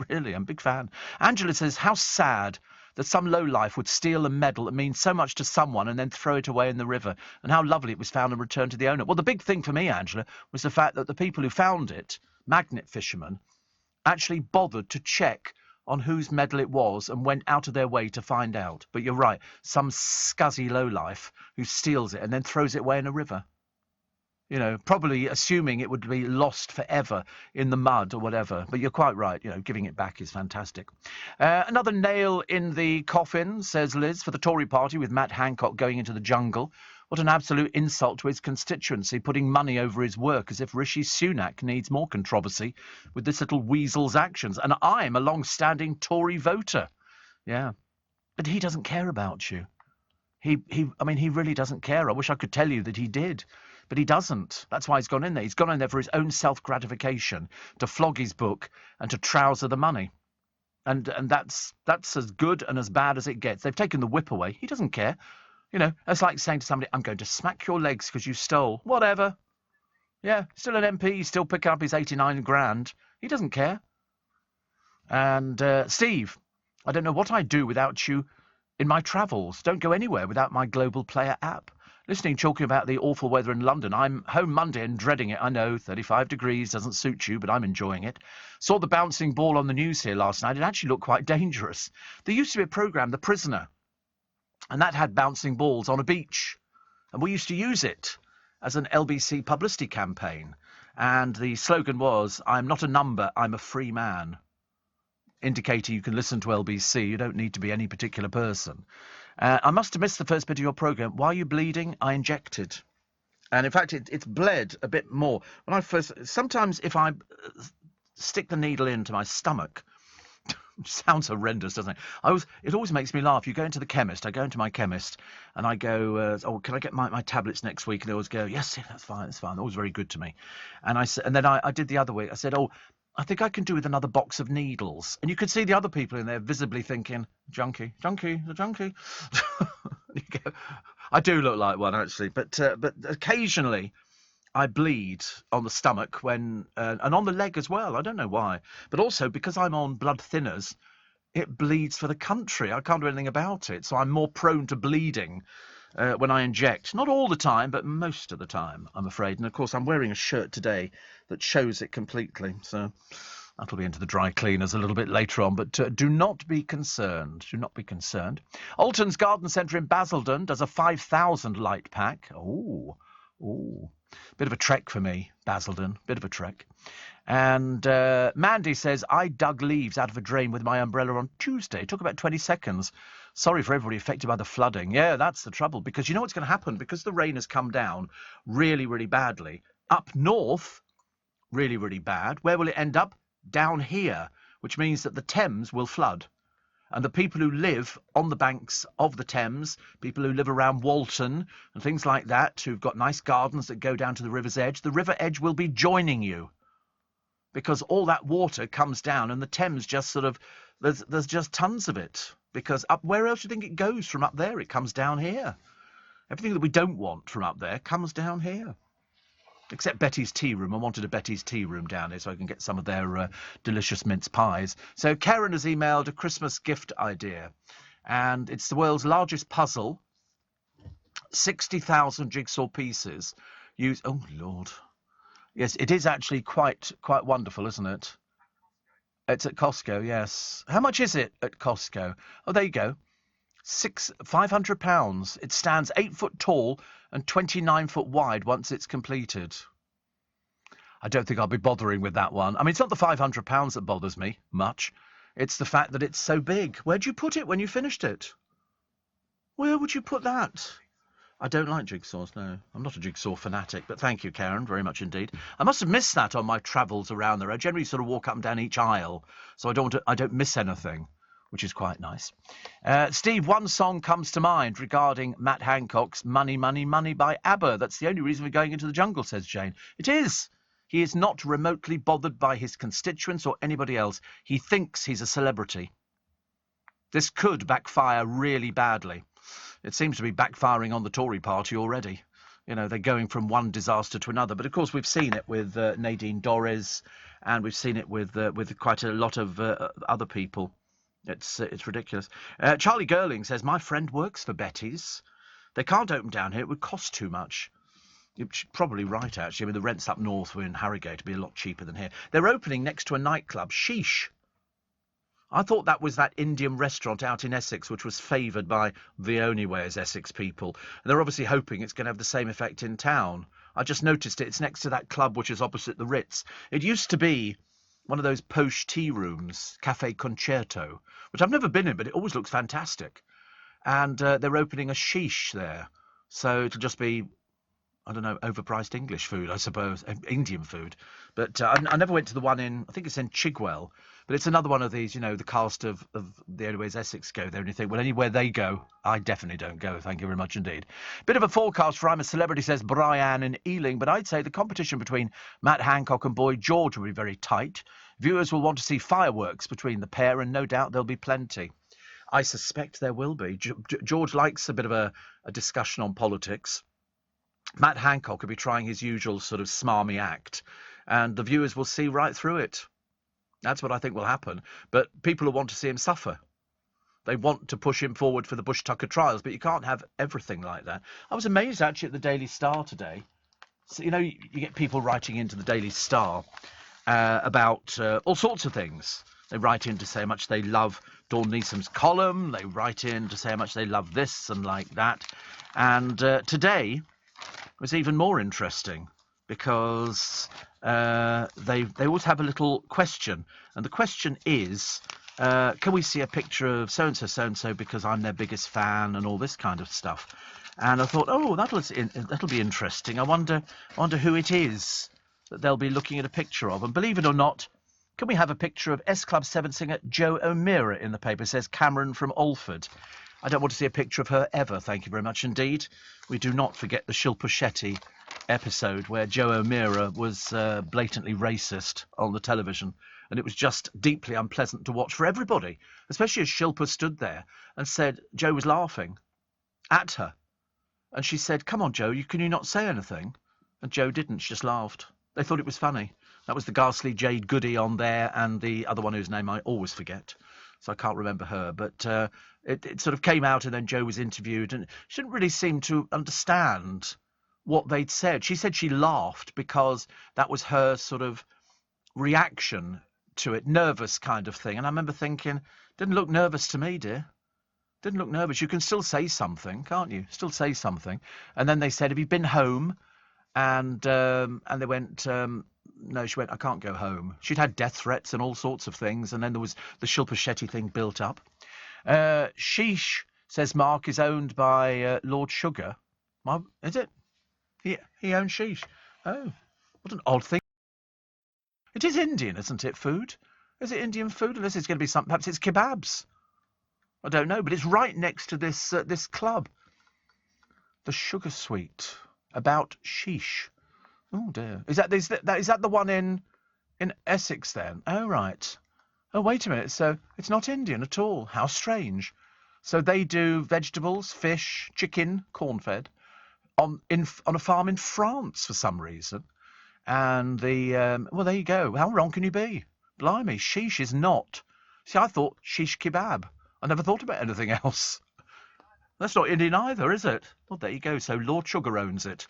Really, I'm a big fan. Angela says, how sad that some lowlife would steal a medal that means so much to someone and then throw it away in the river, and how lovely it was found and returned to the owner. Well, the big thing for me, Angela, was the fact that the people who found it, magnet fishermen, actually bothered to check on whose medal it was and went out of their way to find out. But you're right, some scuzzy lowlife who steals it and then throws it away in a river. Probably assuming it would be lost forever in the mud or whatever. But you're quite right, giving it back is fantastic. Another nail in the coffin, says Liz, for the Tory party with Matt Hancock going into the jungle. What an absolute insult to his constituency, putting money over his work as if Rishi Sunak needs more controversy with this little weasel's actions. And I'm a long-standing Tory voter. Yeah. But he doesn't care about you. He really doesn't care. I wish I could tell you that he did. But he doesn't. That's why he's gone in there. He's gone in there for his own self-gratification, to flog his book and to trouser the money. And that's as good and as bad as it gets. They've taken the whip away. He doesn't care. It's like saying to somebody, I'm going to smack your legs because you stole. Whatever. Yeah, still an MP. He's still picking up his 89 grand. He doesn't care. And Steve, I don't know what I'd do without you in my travels. Don't go anywhere without my Global Player app. Listening, talking about the awful weather in London. I'm home Monday and dreading it. I know, 35 degrees doesn't suit you, but I'm enjoying it. Saw the bouncing ball on the news here last night. It actually looked quite dangerous. There used to be a programme, The Prisoner, and that had bouncing balls on a beach. And we used to use it as an LBC publicity campaign. And the slogan was, I'm not a number, I'm a free man. Indicating you can listen to LBC. You don't need to be any particular person. I must have missed the first bit of your programme. Why are you bleeding? I injected. And in fact, it's bled a bit more. Sometimes if I stick the needle into my stomach, sounds horrendous, doesn't it? It always makes me laugh. You go into the chemist. I go into my chemist and I go, can I get my tablets next week? And they always go, yes, that's fine. Always very good to me. And then I did the other week. I said, I think I can do with another box of needles. And you could see the other people in there visibly thinking, junkie. You go, I do look like one, actually. But occasionally I bleed on the stomach and on the leg as well. I don't know why. But also because I'm on blood thinners, it bleeds for the country. I can't do anything about it, so I'm more prone to bleeding when I inject. Not all the time, but most of the time, I'm afraid. And, of course, I'm wearing a shirt today that shows it completely, so that'll be into the dry cleaners a little bit later on. But do not be concerned. Do not be concerned. Alton's Garden Centre in Basildon does a 5,000 light pack. Ooh. Bit of a trek for me, Basildon. Bit of a trek. And Mandy says, I dug leaves out of a drain with my umbrella on Tuesday. It took about 20 seconds. Sorry for everybody affected by the flooding. Yeah, that's the trouble. Because you know what's going to happen? Because the rain has come down really, really badly. Up north, really, really bad. Where will it end up? Down here, which means that the Thames will flood. And the people who live on the banks of the Thames, people who live around Walton and things like that, who've got nice gardens that go down to the river's edge, the river edge will be joining you. Because all that water comes down and the Thames just sort of, there's just tons of it. Because up, where else do you think it goes from up there? It comes down here. Everything that we don't want from up there comes down here. Except Betty's Tea Room. I wanted a Betty's Tea Room down here so I can get some of their delicious mince pies. So Karen has emailed a Christmas gift idea. And it's the world's largest puzzle. 60,000 jigsaw pieces. Oh, Lord. Yes, it is actually quite wonderful, isn't it? It's at Costco, yes. How much is it at Costco? Oh, there you go. £500. It stands 8 foot tall and 29 foot wide once it's completed. I don't think I'll be bothering with that one. I mean, it's not the £500 that bothers me much. It's the fact that it's so big. Where'd you put it when you finished it? Where would you put that? I don't like jigsaws, no. I'm not a jigsaw fanatic, but thank you, Karen, very much indeed. I must have missed that on my travels around there. I generally sort of walk up and down each aisle, so I don't miss anything, which is quite nice. Steve, one song comes to mind regarding Matt Hancock's Money, Money, Money by ABBA. That's the only reason we're going into the jungle, says Jane. It is. He is not remotely bothered by his constituents or anybody else. He thinks he's a celebrity. This could backfire really badly. It seems to be backfiring on the Tory party already. You know, they're going from one disaster to another. But, of course, we've seen it with Nadine Dorries, and we've seen it with quite a lot of other people. It's ridiculous. Charlie Girling says, my friend works for Betty's. They can't open down here. It would cost too much. You're probably right, actually. I mean, the rents up north were in Harrogate to be a lot cheaper than here. They're opening next to a nightclub, Sheesh. I thought that was that Indian restaurant out in Essex, which was favoured by the only way as Essex people. And they're obviously hoping it's going to have the same effect in town. I just noticed it. It's next to that club which is opposite the Ritz. It used to be one of those posh tea rooms, Café Concerto, which I've never been in, but it always looks fantastic. And they're opening a Sheesh there. So it'll just be, I don't know, overpriced English food, I suppose, Indian food. But I never went to the one in, I think it's in Chigwell. But it's another one of these, you know, the cast of The Only Way is Essex go there, and you think, well, anywhere they go, I definitely don't go. Thank you very much indeed. Bit of a forecast for I'm a Celebrity, says Brian in Ealing, but I'd say the competition between Matt Hancock and Boy George will be very tight. Viewers will want to see fireworks between the pair, and no doubt there'll be plenty. I suspect there will be. George likes a bit of a discussion on politics. Matt Hancock will be trying his usual sort of smarmy act, and the viewers will see right through it. That's what I think will happen. But people will want to see him suffer. They want to push him forward for the Bush-Tucker trials, but you can't have everything like that. I was amazed, actually, at the Daily Star today. So, you know, you get people writing into the Daily Star about all sorts of things. They write in to say how much they love Dawn Neesom's column. They write in to say how much they love this and like that. And today was even more interesting, because they always have a little question, and the question is, can we see a picture of so-and-so, because I'm their biggest fan, and all this kind of stuff. And I thought, oh, that'll be interesting. I wonder who it is that they'll be looking at a picture of. And believe it or not, can we have a picture of S Club 7 singer Jo O'Meara in the paper? It says Cameron from Alford. I don't want to see a picture of her ever, thank you very much indeed. We do not forget the Shilpa Shetty episode where Jo O'Meara was blatantly racist on the television, and it was just deeply unpleasant to watch for everybody, especially as Shilpa stood there and said Jo was laughing at her. And she said, come on, Jo, can you not say anything? And Jo didn't, she just laughed. They thought it was funny. That was the ghastly Jade Goody on there, and the other one whose name I always forget. so I can't remember her. But it sort of came out, and then Jo was interviewed, and she didn't really seem to understand what they'd said. She said she laughed because that was her sort of reaction to it, nervous kind of thing. And I remember thinking, didn't look nervous to me, dear. Didn't look nervous. You can still say something, can't you? Still say something. And then they said, have you been home? And they went, no, she went, I can't go home. She'd had death threats and all sorts of things. And then there was the Shilpa Shetty thing built up. Sheesh, says Mark, is owned by Lord Sugar. Is it? He owns Sheesh. Oh, what an odd thing. It is Indian, isn't it, food? Is it Indian food? Unless it's going to be something, perhaps it's kebabs. I don't know, but it's right next to this this club. The Sugar Sweet, about Sheesh. Oh dear. Is that the one in Essex then? Oh right. Oh wait a minute. So it's not Indian at all. How strange. So they do vegetables, fish, chicken, corn-fed on a farm in France for some reason. And well, there you go. How wrong can you be? Blimey, Sheesh is not. See, I thought Sheesh kebab. I never thought about anything else. That's not Indian either, is it? Well, there you go. So Lord Sugar owns it.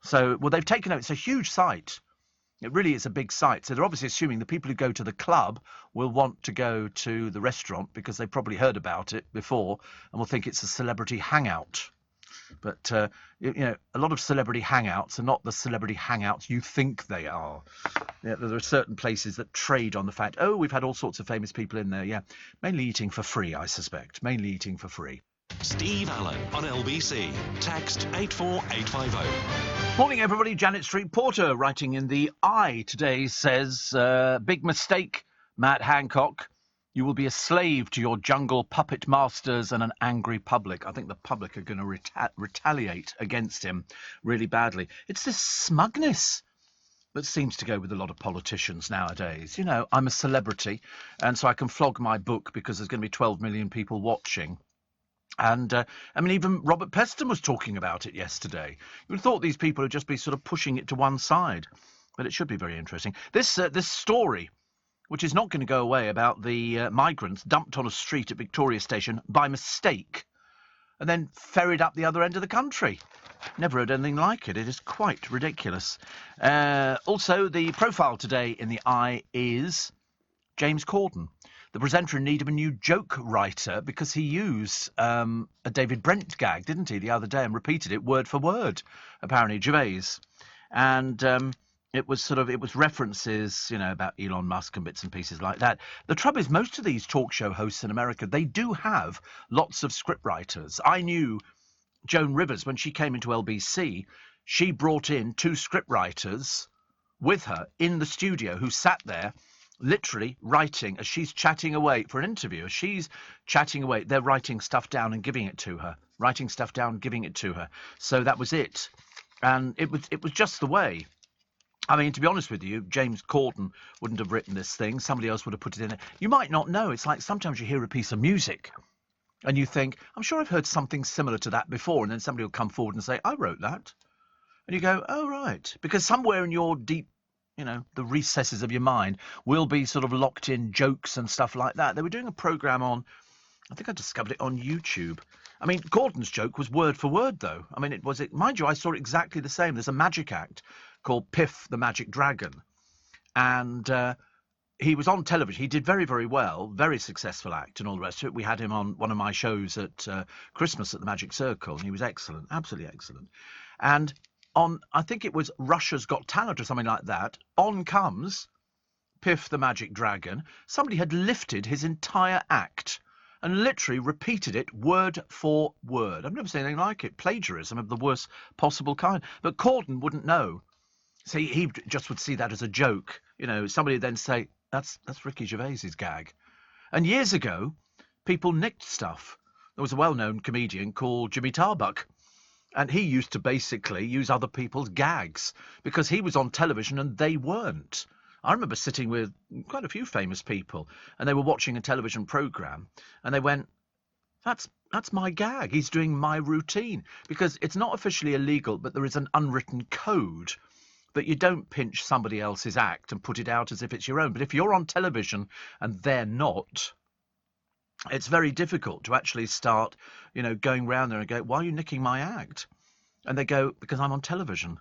So, well, they've taken over. It's a huge site. It really is a big site. So they're obviously assuming the people who go to the club will want to go to the restaurant because they've probably heard about it before and will think it's a celebrity hangout. But, you know, a lot of celebrity hangouts are not the celebrity hangouts you think they are. Yeah, there are certain places that trade on the fact, oh, we've had all sorts of famous people in there. Yeah, mainly eating for free, I suspect. Mainly eating for free. Steve Allen on LBC. Text 84850. Morning, everybody. Janet Street Porter writing in the Eye today says, big mistake, Matt Hancock. You will be a slave to your jungle puppet masters and an angry public. I think the public are going to retaliate against him really badly. It's this smugness that seems to go with a lot of politicians nowadays. You know, I'm a celebrity, and so I can flog my book because there's going to be 12 million people watching. And, I mean, even Robert Peston was talking about it yesterday. You would have thought these people would just be sort of pushing it to one side. But it should be very interesting. This story, which is not going to go away, about the migrants dumped on a street at Victoria Station by mistake and then ferried up the other end of the country. Never heard anything like it. It is quite ridiculous. Also, the profile today in the Eye is James Corden. The presenter in need of a new joke writer because he used a David Brent gag, didn't he, the other day, and repeated it word for word, apparently, Gervais. And it was references, you know, about Elon Musk and bits and pieces like that. The trouble is, most of these talk show hosts in America, they do have lots of scriptwriters. I knew Joan Rivers, when she came into LBC, she brought in 2 scriptwriters with her in the studio who sat there literally writing as she's chatting away for an interview. As she's chatting away, they're writing stuff down and giving it to her. Writing stuff down, giving it to her. So that was it. And it was just the way. I mean, to be honest with you, James Corden wouldn't have written this thing. Somebody else would have put it in it. You might not know. It's like sometimes you hear a piece of music and you think, I'm sure I've heard something similar to that before. And then somebody will come forward and say, I wrote that. And you go, oh, right. Because somewhere in your deep, you know, the recesses of your mind will be sort of locked in jokes and stuff like that. They were doing a programme on, I think I discovered it on YouTube. I mean, Gordon's joke was word for word, though. I mean, mind you, I saw it exactly the same. There's a magic act called Piff the Magic Dragon. And he was on television. He did very, very well, very successful act and all the rest of it. We had him on one of my shows at Christmas at the Magic Circle, and he was excellent, absolutely excellent. And on, I think it was Russia's Got Talent or something like that, on comes Piff the Magic Dragon. Somebody had lifted his entire act and literally repeated it word for word. I've never seen anything like it. Plagiarism of the worst possible kind. But Corden wouldn't know. So he just would see that as a joke. You know, somebody would then say, that's Ricky Gervais's gag. And years ago, people nicked stuff. There was a well-known comedian called Jimmy Tarbuck. And he used to basically use other people's gags because he was on television and they weren't. I remember sitting with quite a few famous people and they were watching a television programme and they went, that's my gag. He's doing my routine. Because it's not officially illegal, but there is an unwritten code that you don't pinch somebody else's act and put it out as if it's your own. But if you're on television and they're not, it's very difficult to actually start, going round there and go, why are you nicking my act? And they go, because I'm on television.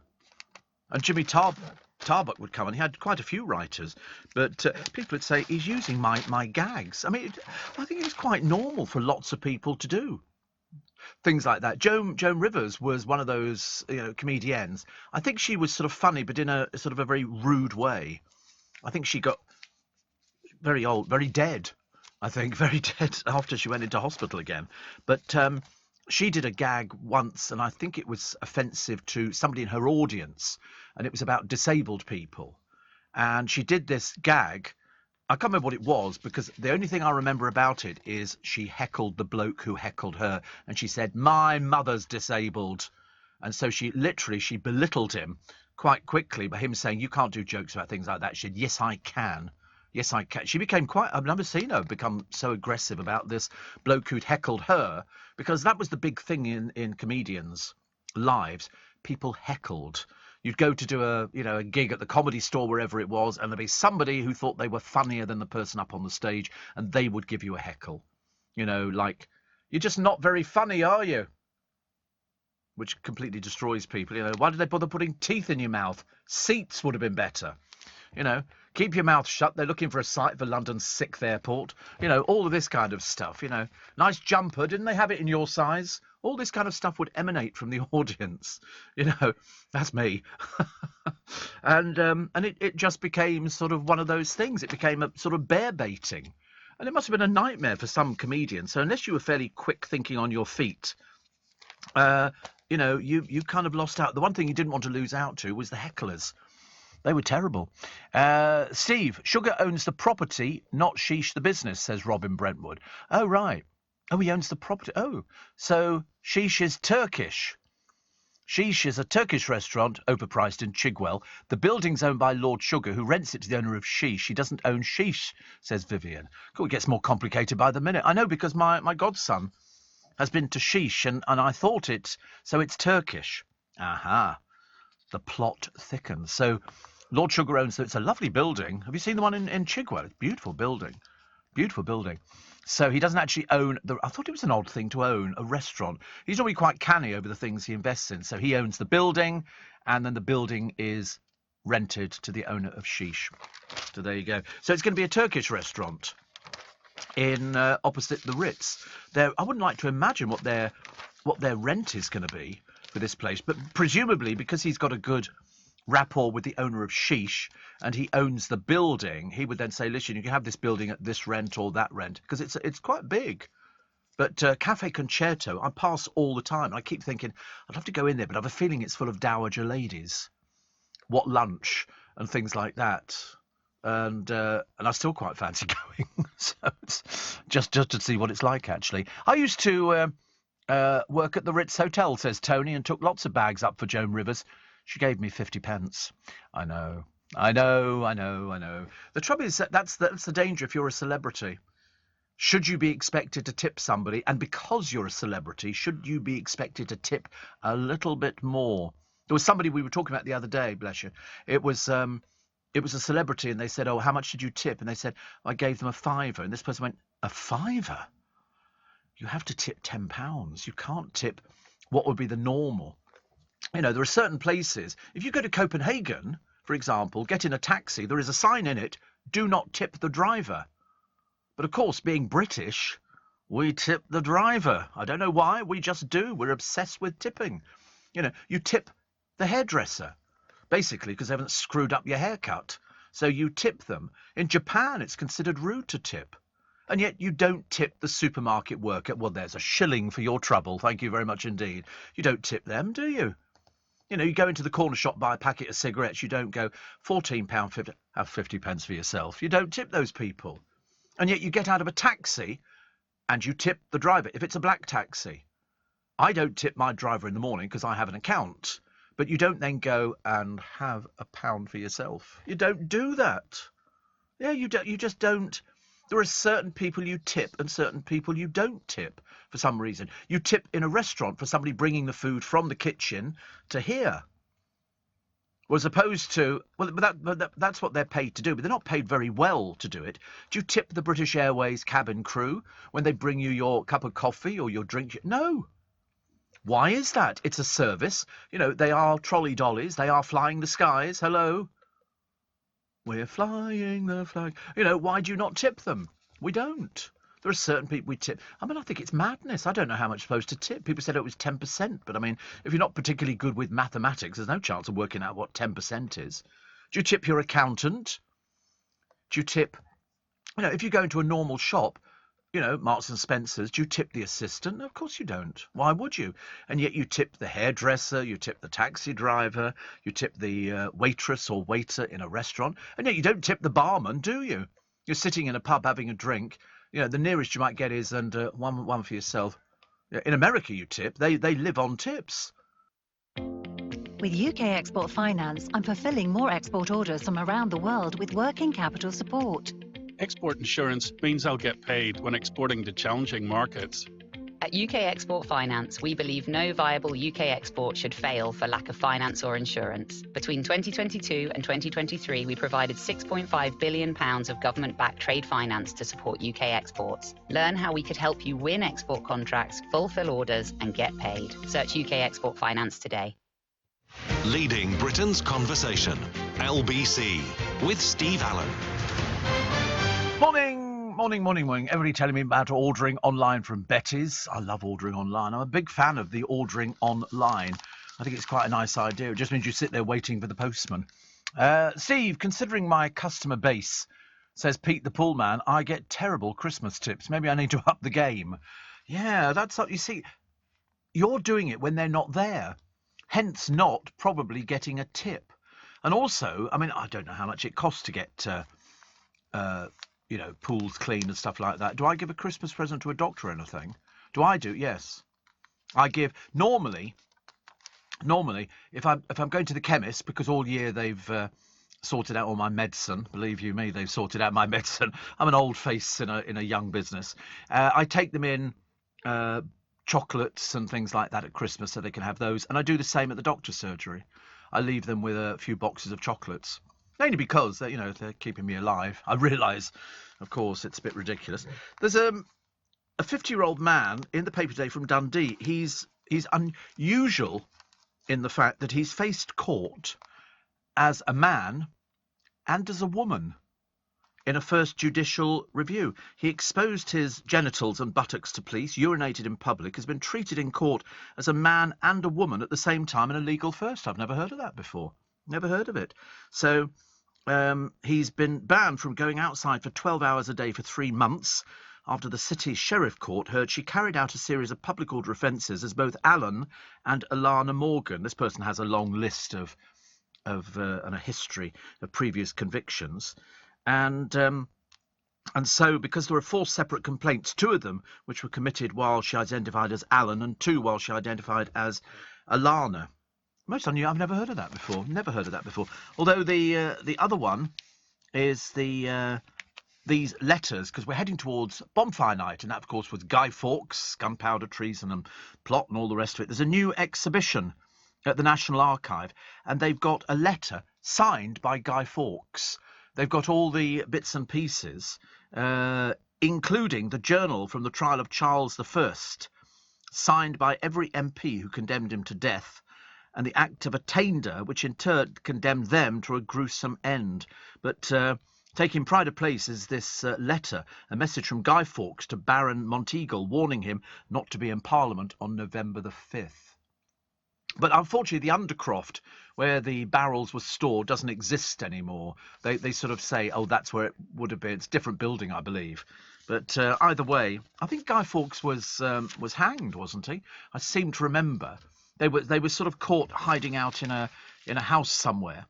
And Jimmy Tarbuck would come, and he had quite a few writers, but people would say, he's using my gags. I mean, I think it's quite normal for lots of people to do things like that. Joan Rivers was one of those, comedians. I think she was sort of funny, but in a sort of a very rude way. I think she got very old, very dead. I think very dead after she went into hospital again. But she did a gag once, and I think it was offensive to somebody in her audience, and it was about disabled people. And she did this gag. I can't remember what it was, because the only thing I remember about it is she heckled the bloke who heckled her, and she said, my mother's disabled. And so she belittled him quite quickly by him saying, you can't do jokes about things like that. She said, yes, I can. Yes, I can. She became I've never seen her become so aggressive about this bloke who'd heckled her, because that was the big thing in comedians' lives. People heckled. You'd go to do a gig at the Comedy Store, wherever it was, and there'd be somebody who thought they were funnier than the person up on the stage, and they would give you a heckle. Like, you're just not very funny, are you? Which completely destroys people. Why did they bother putting teeth in your mouth? Seats would have been better. Keep your mouth shut. They're looking for a site for London's 6th airport. All of this kind of stuff, Nice jumper. Didn't they have it in your size? All this kind of stuff would emanate from the audience. That's me. And it just became sort of one of those things. It became a sort of bear baiting. And it must have been a nightmare for some comedians. So unless you were fairly quick thinking on your feet, you kind of lost out. The one thing you didn't want to lose out to was the hecklers. They were terrible. Steve, Sugar owns the property, not Sheesh the business, says Robin Brentwood. Oh, right. Oh, he owns the property. Oh, so Sheesh is Turkish. Sheesh is a Turkish restaurant, overpriced in Chigwell. The building's owned by Lord Sugar, who rents it to the owner of Sheesh. He doesn't own Sheesh, says Vivian. Cool, it gets more complicated by the minute. I know, because my godson has been to Sheesh, and I thought so it's Turkish. Aha. The plot thickens. So Lord Sugar owns it. It's a lovely building. Have you seen the one in Chigwell? It's a beautiful building. Beautiful building. So he doesn't actually own I thought it was an odd thing to own a restaurant. He's normally quite canny over the things he invests in. So he owns the building, and then the building is rented to the owner of Sheesh. So there you go. So it's going to be a Turkish restaurant in opposite the Ritz. I wouldn't like to imagine what their rent is going to be for this place, but presumably because he's got a good rapport with the owner of Sheesh and he owns the building, he would then say, listen, you can have this building at this rent or that rent, because it's quite big. But Cafe Concerto, I pass all the time, and I keep thinking, I'd love to go in there, but I have a feeling it's full of dowager ladies. What lunch and things like that. And I still quite fancy going. So it's just to see what it's like, actually. I used to work at the Ritz Hotel, says Tony, and took lots of bags up for Joan Rivers. She gave me 50 pence. I know. The trouble is that's the danger if you're a celebrity. Should you be expected to tip somebody? And because you're a celebrity, should you be expected to tip a little bit more? There was somebody we were talking about the other day, bless you. It was a celebrity, and they said, oh, how much did you tip? And they said, I gave them a £5. And this person went, a £5? You have to tip £10. You can't tip what would be the normal. There are certain places. If you go to Copenhagen, for example, get in a taxi, there is a sign in it, do not tip the driver. But of course, being British, we tip the driver. I don't know why, we just do. We're obsessed with tipping. You tip the hairdresser, basically, because they haven't screwed up your haircut. So you tip them. In Japan, it's considered rude to tip. And yet you don't tip the supermarket worker. Well, there's a shilling for your trouble. Thank you very much indeed. You don't tip them, do you? You go into the corner shop, buy a packet of cigarettes. You don't go, £14.50, have 50 pence for yourself. You don't tip those people. And yet you get out of a taxi and you tip the driver if it's a black taxi. I don't tip my driver in the morning because I have an account. But you don't then go and have £1 for yourself. You don't do that. Yeah, you just don't. There are certain people you tip and certain people you don't tip for some reason. You tip in a restaurant for somebody bringing the food from the kitchen to here. Was opposed to, well, that's what they're paid to do, but they're not paid very well to do it. Do you tip the British Airways cabin crew when they bring you your cup of coffee or your drink? No. Why is that? It's a service. You know, they are trolley dollies. They are flying the skies. Hello. We're flying the flag. You know, why do you not tip them? We don't. There are certain people we tip. I mean, I think it's madness. I don't know how much supposed to tip. People said it was 10%, but I mean, if you're not particularly good with mathematics, there's no chance of working out what 10% is. Do you tip your accountant? Do you tip, you know, if you go into a normal shop, you know, Marks and Spencer's, do you tip the assistant? No, of course you don't. Why would you? And yet you tip the hairdresser, you tip the taxi driver, you tip the waitress or waiter in a restaurant, and yet you don't tip the barman, do you? You're sitting in a pub having a drink. You know, the nearest you might get is one for yourself. In America, you tip. They live on tips. With UK Export Finance, I'm fulfilling more export orders from around the world with working capital support. Export insurance means I'll get paid when exporting to challenging markets. At UK Export Finance, we believe no viable UK export should fail for lack of finance or insurance. Between 2022 and 2023, we provided £6.5 billion of government-backed trade finance to support UK exports. Learn how we could help you win export contracts, fulfill orders, and get paid. Search UK Export Finance today. Leading Britain's conversation. LBC with Steve Allen. Morning. Everybody telling me about ordering online from Betty's. I love ordering online. I'm a big fan of the ordering online. I think it's quite a nice idea. It just means you sit there waiting for the postman. Steve, considering my customer base, says Pete the Pool Man, I get terrible Christmas tips. Maybe I need to up the game. Yeah, that's what you see. You're doing it when they're not there. Hence not probably getting a tip. And also, I mean, I don't know how much it costs to get you know, pools clean and stuff like that. Do I give a Christmas present to a doctor or anything? Do I do? Yes. I give normally if I'm going to the chemist, because all year they've sorted out all my medicine. Believe you me, they've sorted out my medicine. I'm an old face in a young business. I take them in chocolates and things like that at Christmas so they can have those, and I do the same at the doctor's surgery. I leave them with a few boxes of chocolates. Mainly because, you know, they're keeping me alive. I realise, of course, it's a bit ridiculous. There's a 50-year-old man in the paper today from Dundee. He's unusual in the fact that he's faced court as a man and as a woman in a first judicial review. He exposed his genitals and buttocks to police, urinated in public, has been treated in court as a man and a woman at the same time in a legal first. I've never heard of that before. Never heard of it. So he's been banned from going outside for 12 hours a day for 3 months after the city sheriff court heard she carried out a series of public order offences as both Alan and Alana Morgan. This person has a long list of and a history of previous convictions. And so, because there were 4 separate complaints, 2 of them which were committed while she identified as Alan and 2 while she identified as Alana. Most unusual. I've never heard of that before. Never heard of that before. Although the other one is these letters, because we're heading towards Bonfire Night, and that, of course, was Guy Fawkes, Gunpowder, Treason and Plot and all the rest of it. There's a new exhibition at the National Archive, and they've got a letter signed by Guy Fawkes. They've got all the bits and pieces, including the journal from the trial of Charles I, signed by every MP who condemned him to death, and the Act of Attainder, which in turn condemned them to a gruesome end. But taking pride of place is this letter, a message from Guy Fawkes to Baron Monteagle, warning him not to be in Parliament on November the 5th. But unfortunately, the Undercroft, where the barrels were stored, doesn't exist anymore. They sort of say, oh, that's where it would have been. It's a different building, I believe. But either way, I think Guy Fawkes was hanged, wasn't he? I seem to remember. They were sort of caught hiding out in a house somewhere.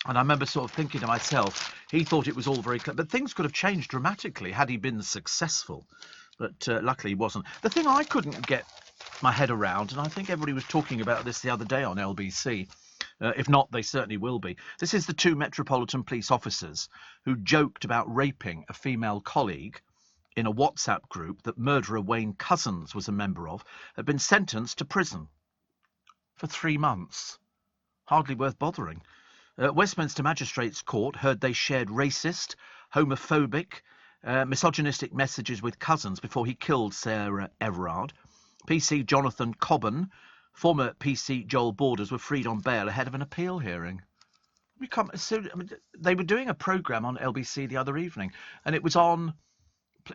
And I remember sort of thinking to myself, he thought it was all very clear. But things could have changed dramatically had he been successful. But luckily he wasn't. The thing I couldn't get my head around, and I think everybody was talking about this the other day on LBC, if not, they certainly will be. This is the 2 Metropolitan Police officers who joked about raping a female colleague in a WhatsApp group that murderer Wayne Couzens was a member of, had been sentenced to prison for 3 months. Hardly worth bothering. Westminster Magistrates Court heard they shared racist, homophobic, misogynistic messages with Cousins before he killed Sarah Everard. PC Jonathan Cobban, former PC Joel Borders, were freed on bail ahead of an appeal hearing. They were doing a programme on LBC the other evening, and it was on...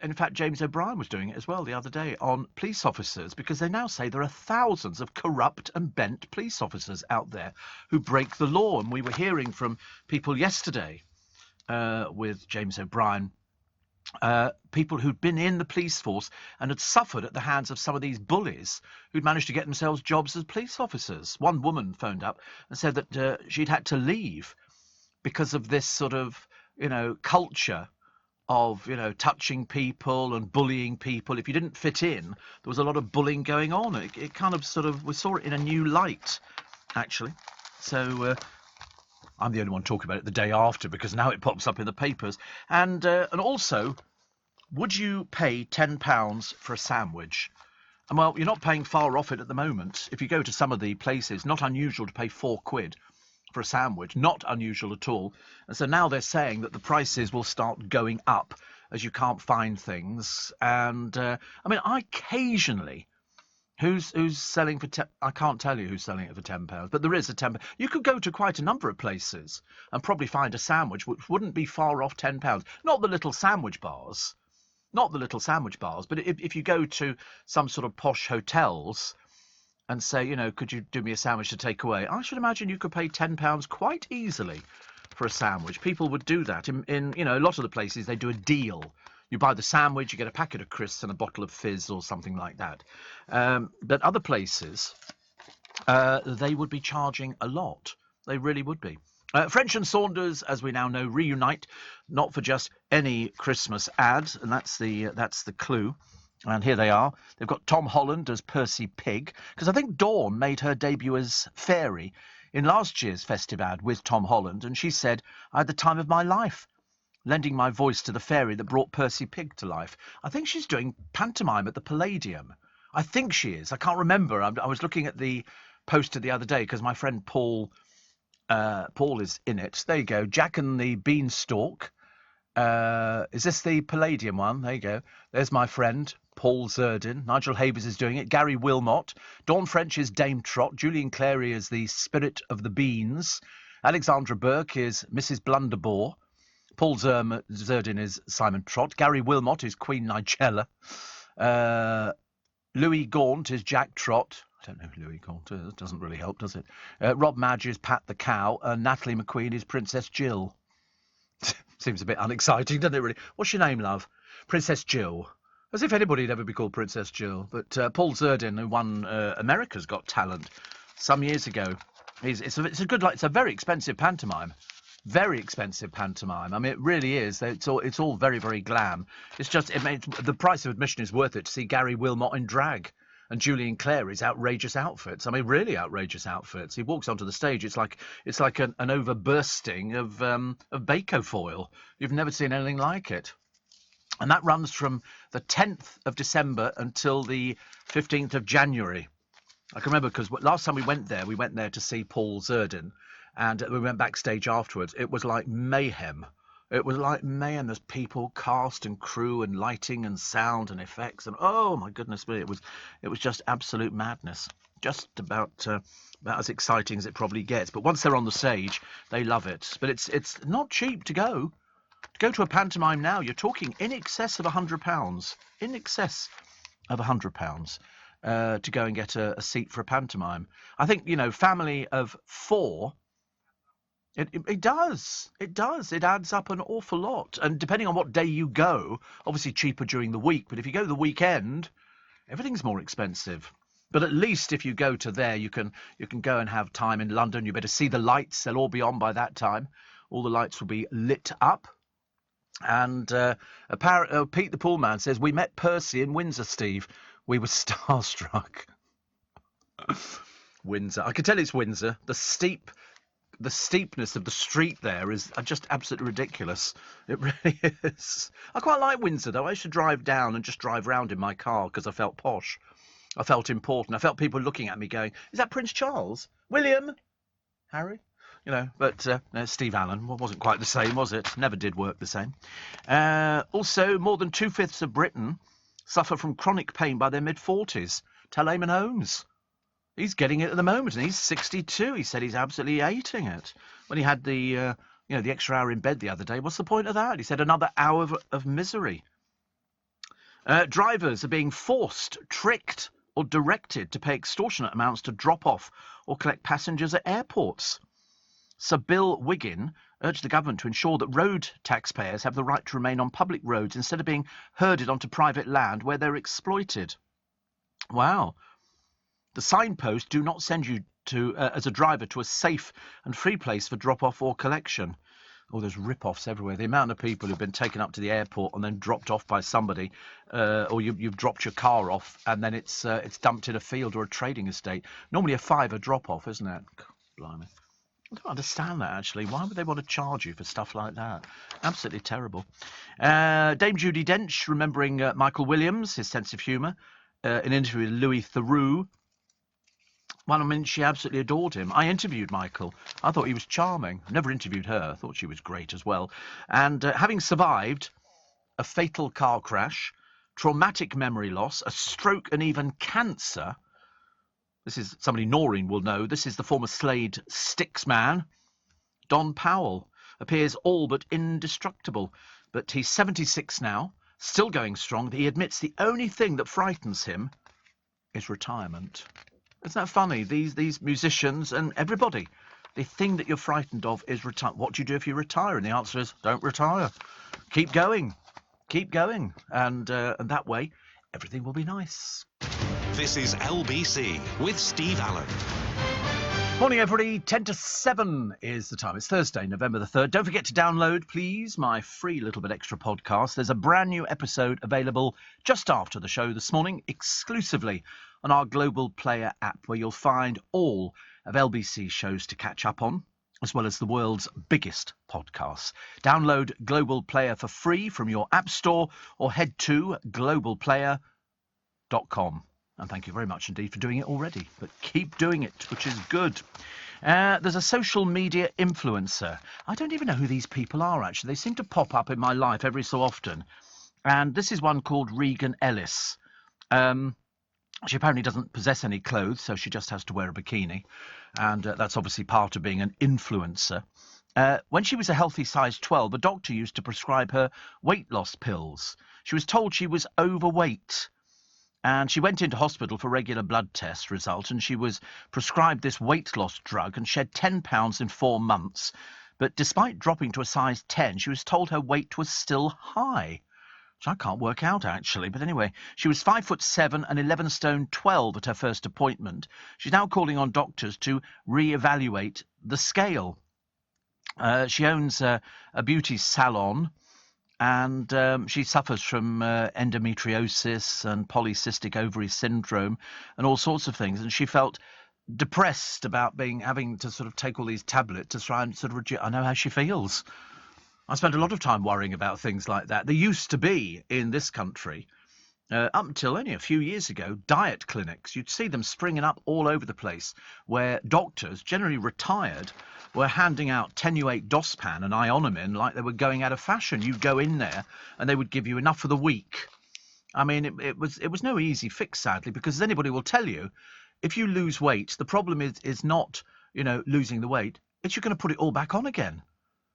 In fact, James O'Brien was doing it as well the other day on police officers, because they now say there are thousands of corrupt and bent police officers out there who break the law. And we were hearing from people yesterday with James O'Brien, people who'd been in the police force and had suffered at the hands of some of these bullies who'd managed to get themselves jobs as police officers. One woman phoned up and said that she'd had to leave because of this sort of, culture of, touching people and bullying people. If you didn't fit in, there was a lot of bullying going on. It kind of sort of, we saw it in a new light, actually. So I'm the only one talking about it the day after, because now it pops up in the papers. And also, would you pay £10 for a sandwich? And well, you're not paying far off it at the moment. If you go to some of the places, not unusual to pay £4 for a sandwich, not unusual at all. And so now they're saying that the prices will start going up as you can't find things. And I occasionally, who's selling for I can't tell you who's selling it for £10, but there is a £10. You could go to quite a number of places and probably find a sandwich which wouldn't be far off £10. Not the little sandwich bars, but if you go to some sort of posh hotels and say, could you do me a sandwich to take away? I should imagine you could pay £10 quite easily for a sandwich. People would do that. In a lot of the places, they do a deal. You buy the sandwich, you get a packet of crisps and a bottle of fizz or something like that. But other places, they would be charging a lot. They really would be. French and Saunders, as we now know, reunite, not for just any Christmas ad, and that's the clue. And here they are. They've got Tom Holland as Percy Pig, because I think Dawn made her debut as Fairy in last year's festive ad with Tom Holland, and she said, "I had the time of my life, lending my voice to the fairy that brought Percy Pig to life." I think she's doing pantomime at the Palladium. I think she is. I can't remember. I was looking at the poster the other day because my friend Paul is in it. There you go. Jack and the Beanstalk. Is this the Palladium one? There you go. There's my friend Paul Zerdin. Nigel Havers is doing it. Gary Wilmot. Dawn French is Dame Trot. Julian Clary is the Spirit of the Beans. Alexandra Burke is Mrs. Blunderbore. Paul Zerdin is Simon Trott. Gary Wilmot is Queen Nigella. Louis Gaunt is Jack Trott. I don't know who Louis Gaunt is. It doesn't really help, does it? Rob Madge is Pat the Cow. And Natalie McQueen is Princess Jill. Seems a bit unexciting, doesn't it, really? What's your name, love? Princess Jill. As if anybody'd ever be called Princess Jill. But Paul Zerdin, who won America's Got Talent some years ago, it's a very expensive pantomime. Very expensive pantomime. I mean, it really is. It's all very, very glam. It's just the price of admission is worth it to see Gary Wilmot in drag and Julian Clary's outrageous outfits. I mean, really outrageous outfits. He walks onto the stage. It's like an overbursting of Bako foil. You've never seen anything like it. And that runs from the 10th of December until the 15th of January. I can remember because last time we went there to see Paul Zerdin, and we went backstage afterwards. It was like mayhem. It was like mayhem. There's people, cast and crew and lighting and sound and effects. And oh, my goodness me, it was just absolute madness. Just about as exciting as it probably gets. But once they're on the stage, they love it. But it's not cheap to go. To go to a pantomime now, you're talking in excess of £100. In excess of £100 to go and get a seat for a pantomime. I think, family of 4, it does. It does. It adds up an awful lot. And depending on what day you go, obviously cheaper during the week. But if you go the weekend, everything's more expensive. But at least if you go to there, you can go and have time in London. You better see the lights. They'll all be on by that time. All the lights will be lit up. And Pete the Pool Man says, "We met Percy in Windsor, Steve. We were starstruck." Windsor. I can tell it's Windsor. The steepness of the street there is just absolutely ridiculous. It really is. I quite like Windsor, though. I used to drive down and just drive round in my car because I felt posh. I felt important. I felt people looking at me going, "Is that Prince Charles? William? Harry? You know, but Steve Allen wasn't quite the same, was it? Never did work the same. Also, more than 2/5 of Britain suffer from chronic pain by their mid-40s. Tell Eamon Holmes. He's getting it at the moment, and he's 62. He said he's absolutely hating it. When he had the extra hour in bed the other day, what's the point of that? He said another hour of misery. Drivers are being forced, tricked, or directed to pay extortionate amounts to drop off or collect passengers at airports. Sir Bill Wiggin urged the government to ensure that road taxpayers have the right to remain on public roads instead of being herded onto private land where they're exploited. Wow. The signposts do not send you to, as a driver, to a safe and free place for drop-off or collection. Oh, there's rip-offs everywhere. The amount of people who've been taken up to the airport and then dropped off by somebody, or you've dropped your car off and then it's dumped in a field or a trading estate. Normally a £5 drop-off, isn't it? God, blimey. I don't understand that, actually. Why would they want to charge you for stuff like that? Absolutely terrible. Dame Judi Dench remembering Michael Williams, his sense of humour, in an interview with Louis Theroux. Well, I mean, she absolutely adored him. I interviewed Michael. I thought he was charming. I never interviewed her. I thought she was great as well. And having survived a fatal car crash, traumatic memory loss, a stroke and even cancer, this is somebody Noreen will know, this is the former Slade Styx man, Don Powell, appears all but indestructible. But he's 76 now, still going strong. He admits the only thing that frightens him is retirement. Isn't that funny? These musicians and everybody, the thing that you're frightened of is retire. What do you do if you retire? And the answer is, don't retire. Keep going. Keep going. And that way, everything will be nice. This is LBC with Steve Allen. Morning, everybody. 6:50 is the time. It's Thursday, November the 3rd. Don't forget to download, please, my free Little Bit Extra podcast. There's a brand new episode available just after the show this morning, exclusively on our Global Player app, where you'll find all of LBC's shows to catch up on, as well as the world's biggest podcasts. Download Global Player for free from your app store or head to globalplayer.com. And thank you very much indeed for doing it already. But keep doing it, which is good. There's a social media influencer. I don't even know who these people are, actually. They seem to pop up in my life every so often. And this is one called Regan Ellis. She apparently doesn't possess any clothes, so she just has to wear a bikini. And that's obviously part of being an influencer. When she was a healthy size 12, a doctor used to prescribe her weight loss pills. She was told she was overweight. And she went into hospital for regular blood test result, and she was prescribed this weight loss drug and shed 10 pounds in 4 months. But despite dropping to a size 10, she was told her weight was still high. Which I can't work out, actually. But anyway, she was 5'7" and 11 stone 12 at her first appointment. She's now calling on doctors to re-evaluate the scale. She owns a beauty salon. And she suffers from endometriosis and polycystic ovary syndrome and all sorts of things. And she felt depressed about having to sort of take all these tablets to try and sort of reduce. I know how she feels. I spent a lot of time worrying about things like that. There used to be in this country, up until only a few years ago, diet clinics. You'd see them springing up all over the place, where doctors, generally retired, were handing out Tenuate Dospan and Ionomin like they were going out of fashion. You'd go in there and they would give you enough for the week. I mean, it was no easy fix, sadly, because as anybody will tell you, if you lose weight, the problem is not, losing the weight. It's you're going to put it all back on again.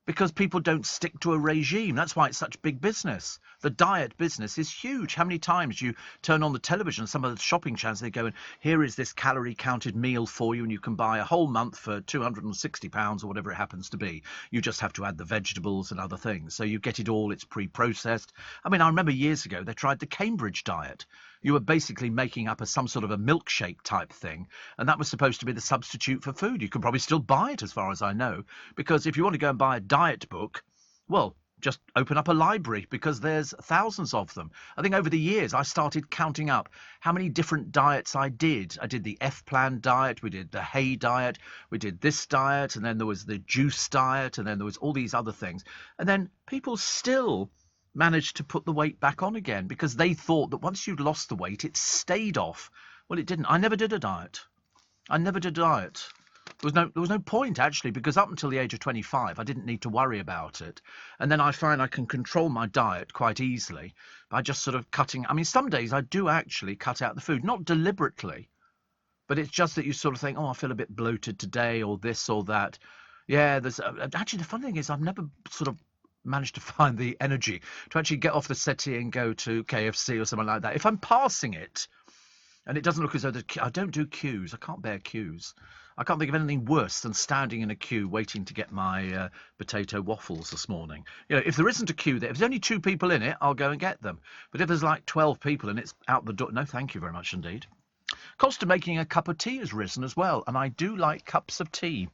Because people don't stick to a regime. That's why it's such big business. The diet business is huge. How many times you turn on the television, some of the shopping channels, they go, and here is this calorie-counted meal for you, and you can buy a whole month for £260 or whatever it happens to be. You just have to add the vegetables and other things. So you get it all, it's pre-processed. I mean, I remember years ago, they tried the Cambridge diet. You were basically making up some sort of a milkshake type thing, and that was supposed to be the substitute for food. You can probably still buy it, as far as I know, because if you want to go and buy a diet book, well, just open up a library, because there's thousands of them. I think over the years I started counting up how many different diets I did. I did the F-Plan diet, we did the Hay diet, we did this diet, and then there was the juice diet, and then there was all these other things. And then people still managed to put the weight back on again because they thought that once you'd lost the weight, it stayed off. Well, it didn't. I never did a diet. There was no point, actually, because up until the age of 25, I didn't need to worry about it. And then I find I can control my diet quite easily by just sort of cutting. I mean, some days I do actually cut out the food, not deliberately, but it's just that you sort of think, oh, I feel a bit bloated today, or this or that. Yeah, there's actually, the funny thing is I've never sort of managed to find the energy to actually get off the settee and go to KFC or something like that. If I'm passing it, and it doesn't look as though I don't do queues. I can't bear queues. I can't think of anything worse than standing in a queue waiting to get my potato waffles this morning. You know, if there isn't a queue there, if there's only 2 people in it, I'll go and get them. But if there's like 12 people and it's out the door, no, thank you very much indeed. Cost of making a cup of tea has risen as well, and I do like cups of tea.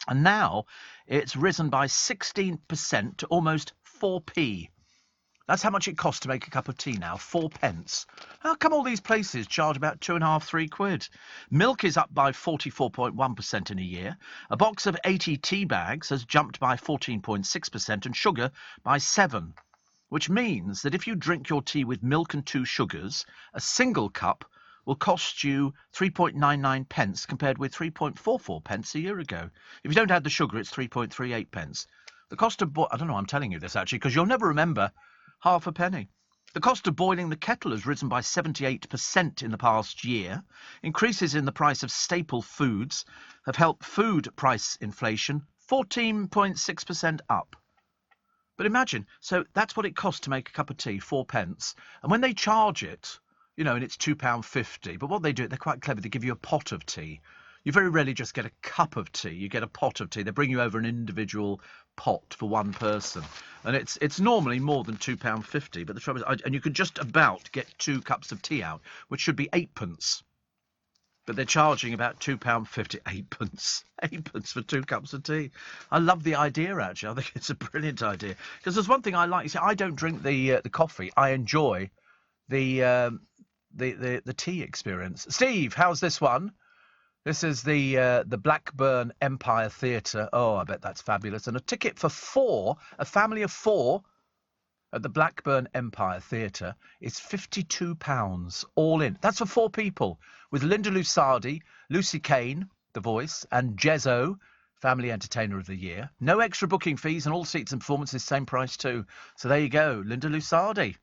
And now it's risen by 16% to almost 4p. That's how much it costs to make a cup of tea now, 4 pence. How come all these places charge about 2.5, 3 quid? Milk is up by 44.1% in a year. A box of 80 tea bags has jumped by 14.6% and sugar by 7%, which means that if you drink your tea with milk and 2 sugars, a single cup will cost you 3.99 pence compared with 3.44 pence a year ago. If you don't add the sugar, it's 3.38 pence. The cost of I don't know why I'm telling you this, actually, because you'll never remember half a penny. The cost of boiling the kettle has risen by 78% in the past year. Increases in the price of staple foods have helped food price inflation 14.6% up. But imagine, so that's what it costs to make a cup of tea, 4 pence. And when they charge it, you know, and it's £2.50, but what they do, they're quite clever. They give you a pot of tea. You very rarely just get a cup of tea. You get a pot of tea. They bring you over an individual pot for one person. And it's normally more than £2.50. But the trouble is, and you can just about get 2 cups of tea out, which should be 8 pence. But they're charging about £2.50, 8 pence. 8 pence for 2 cups of tea. I love the idea, actually. I think it's a brilliant idea. Because there's one thing I like. You see, I don't drink the coffee. I enjoy the tea experience. Steve, how's this one? This is the Blackburn Empire Theatre. Oh, I bet that's fabulous. And a ticket for 4, a family of 4, at the Blackburn Empire Theatre is £52 all in. That's for 4 people, with Linda Lusardi, Lucy Kane, the voice, and Jezzo, Family Entertainer of the Year. No extra booking fees, and all seats and performances same price too. So there you go, Linda Lusardi.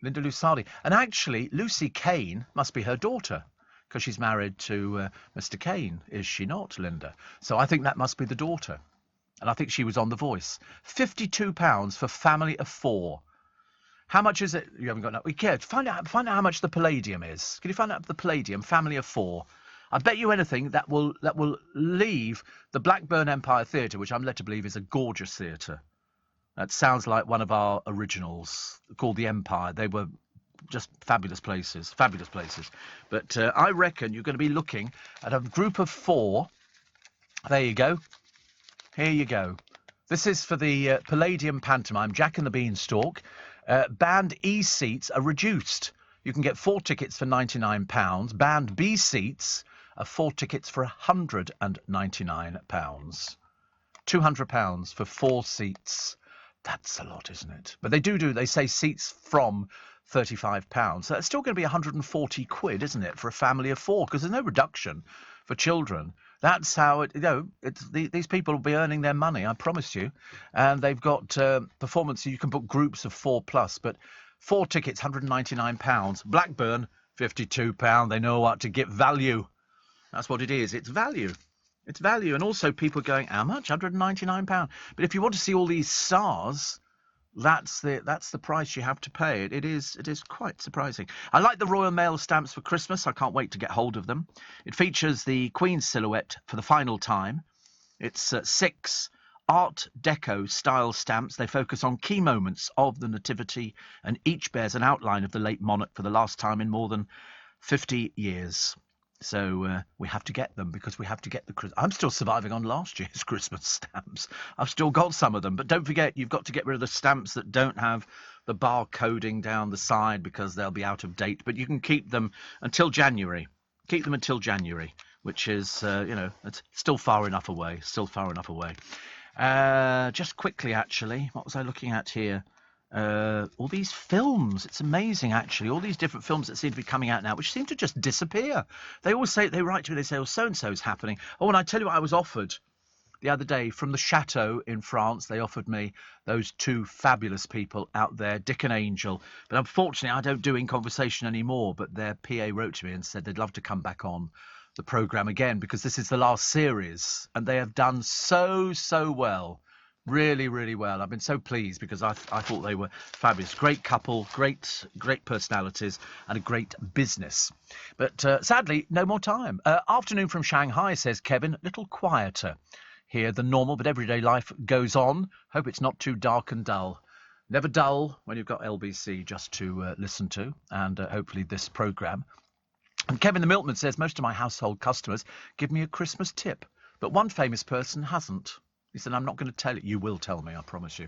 Linda Lusardi. And actually, Lucy Kane must be her daughter, because she's married to Mr. Kane, is she not, Linda? So I think that must be the daughter. And I think she was on The Voice. £52 for family of 4. How much is it? You haven't got that. Yeah, find out how much the Palladium is. Can you find out the Palladium, family of 4? I bet you anything that will leave the Blackburn Empire Theatre, which I'm led to believe is a gorgeous theatre. That sounds like one of our originals called the Empire. They were just fabulous places. But I reckon you're going to be looking at a group of 4. There you go. Here you go. This is for the Palladium pantomime, Jack and the Beanstalk. Band E seats are reduced. You can get 4 tickets for £99. Band B seats are 4 tickets for £199. £200 for 4 seats. That's a lot, isn't it? But they say seats from £35. So that's still going to be 140 quid, isn't it, for a family of 4? Because there's no reduction for children. That's how these people will be earning their money, I promise you. And they've got performances. You can book groups of 4+, but 4 tickets, £199. Blackburn, £52. They know what to get. Value. That's what it is. It's value. It's value. And also people going, how much? £199. But if you want to see all these stars, that's the price you have to pay. It is quite surprising. I like the Royal Mail stamps for Christmas. I can't wait to get hold of them. It features the Queen's silhouette for the final time. It's 6 Art Deco style stamps. They focus on key moments of the Nativity, and each bears an outline of the late monarch for the last time in more than 50 years. So we have to get them, because we have to get the... I'm still surviving on last year's Christmas stamps. I've still got some of them. But don't forget, you've got to get rid of the stamps that don't have the barcoding down the side, because they'll be out of date. But you can keep them until January. Keep them until January, which is, it's still far enough away. Just quickly, actually, what was I looking at here? all these films. It's amazing, actually. All these different films that seem to be coming out now, which seem to just disappear. They always say, they write to me, they say, oh, so-and-so's happening. Oh, and I tell you what I was offered the other day from the Chateau in France. They offered me those two fabulous people out there, Dick and Angel. But unfortunately, I don't do In Conversation anymore. But their PA wrote to me and said they'd love to come back on the programme again because this is the last series. And they have done so well. Really, really well. I've been so pleased because I thought they were fabulous. Great couple, great personalities, and a great business. But sadly, no more time. Afternoon from Shanghai, says Kevin. A little quieter here than normal, but everyday life goes on. Hope it's not too dark and dull. Never dull when you've got LBC just to listen to, and hopefully this programme. And Kevin the Milkman says, most of my household customers give me a Christmas tip, but one famous person hasn't. He said, I'm not going to tell it. You will tell me, I promise you.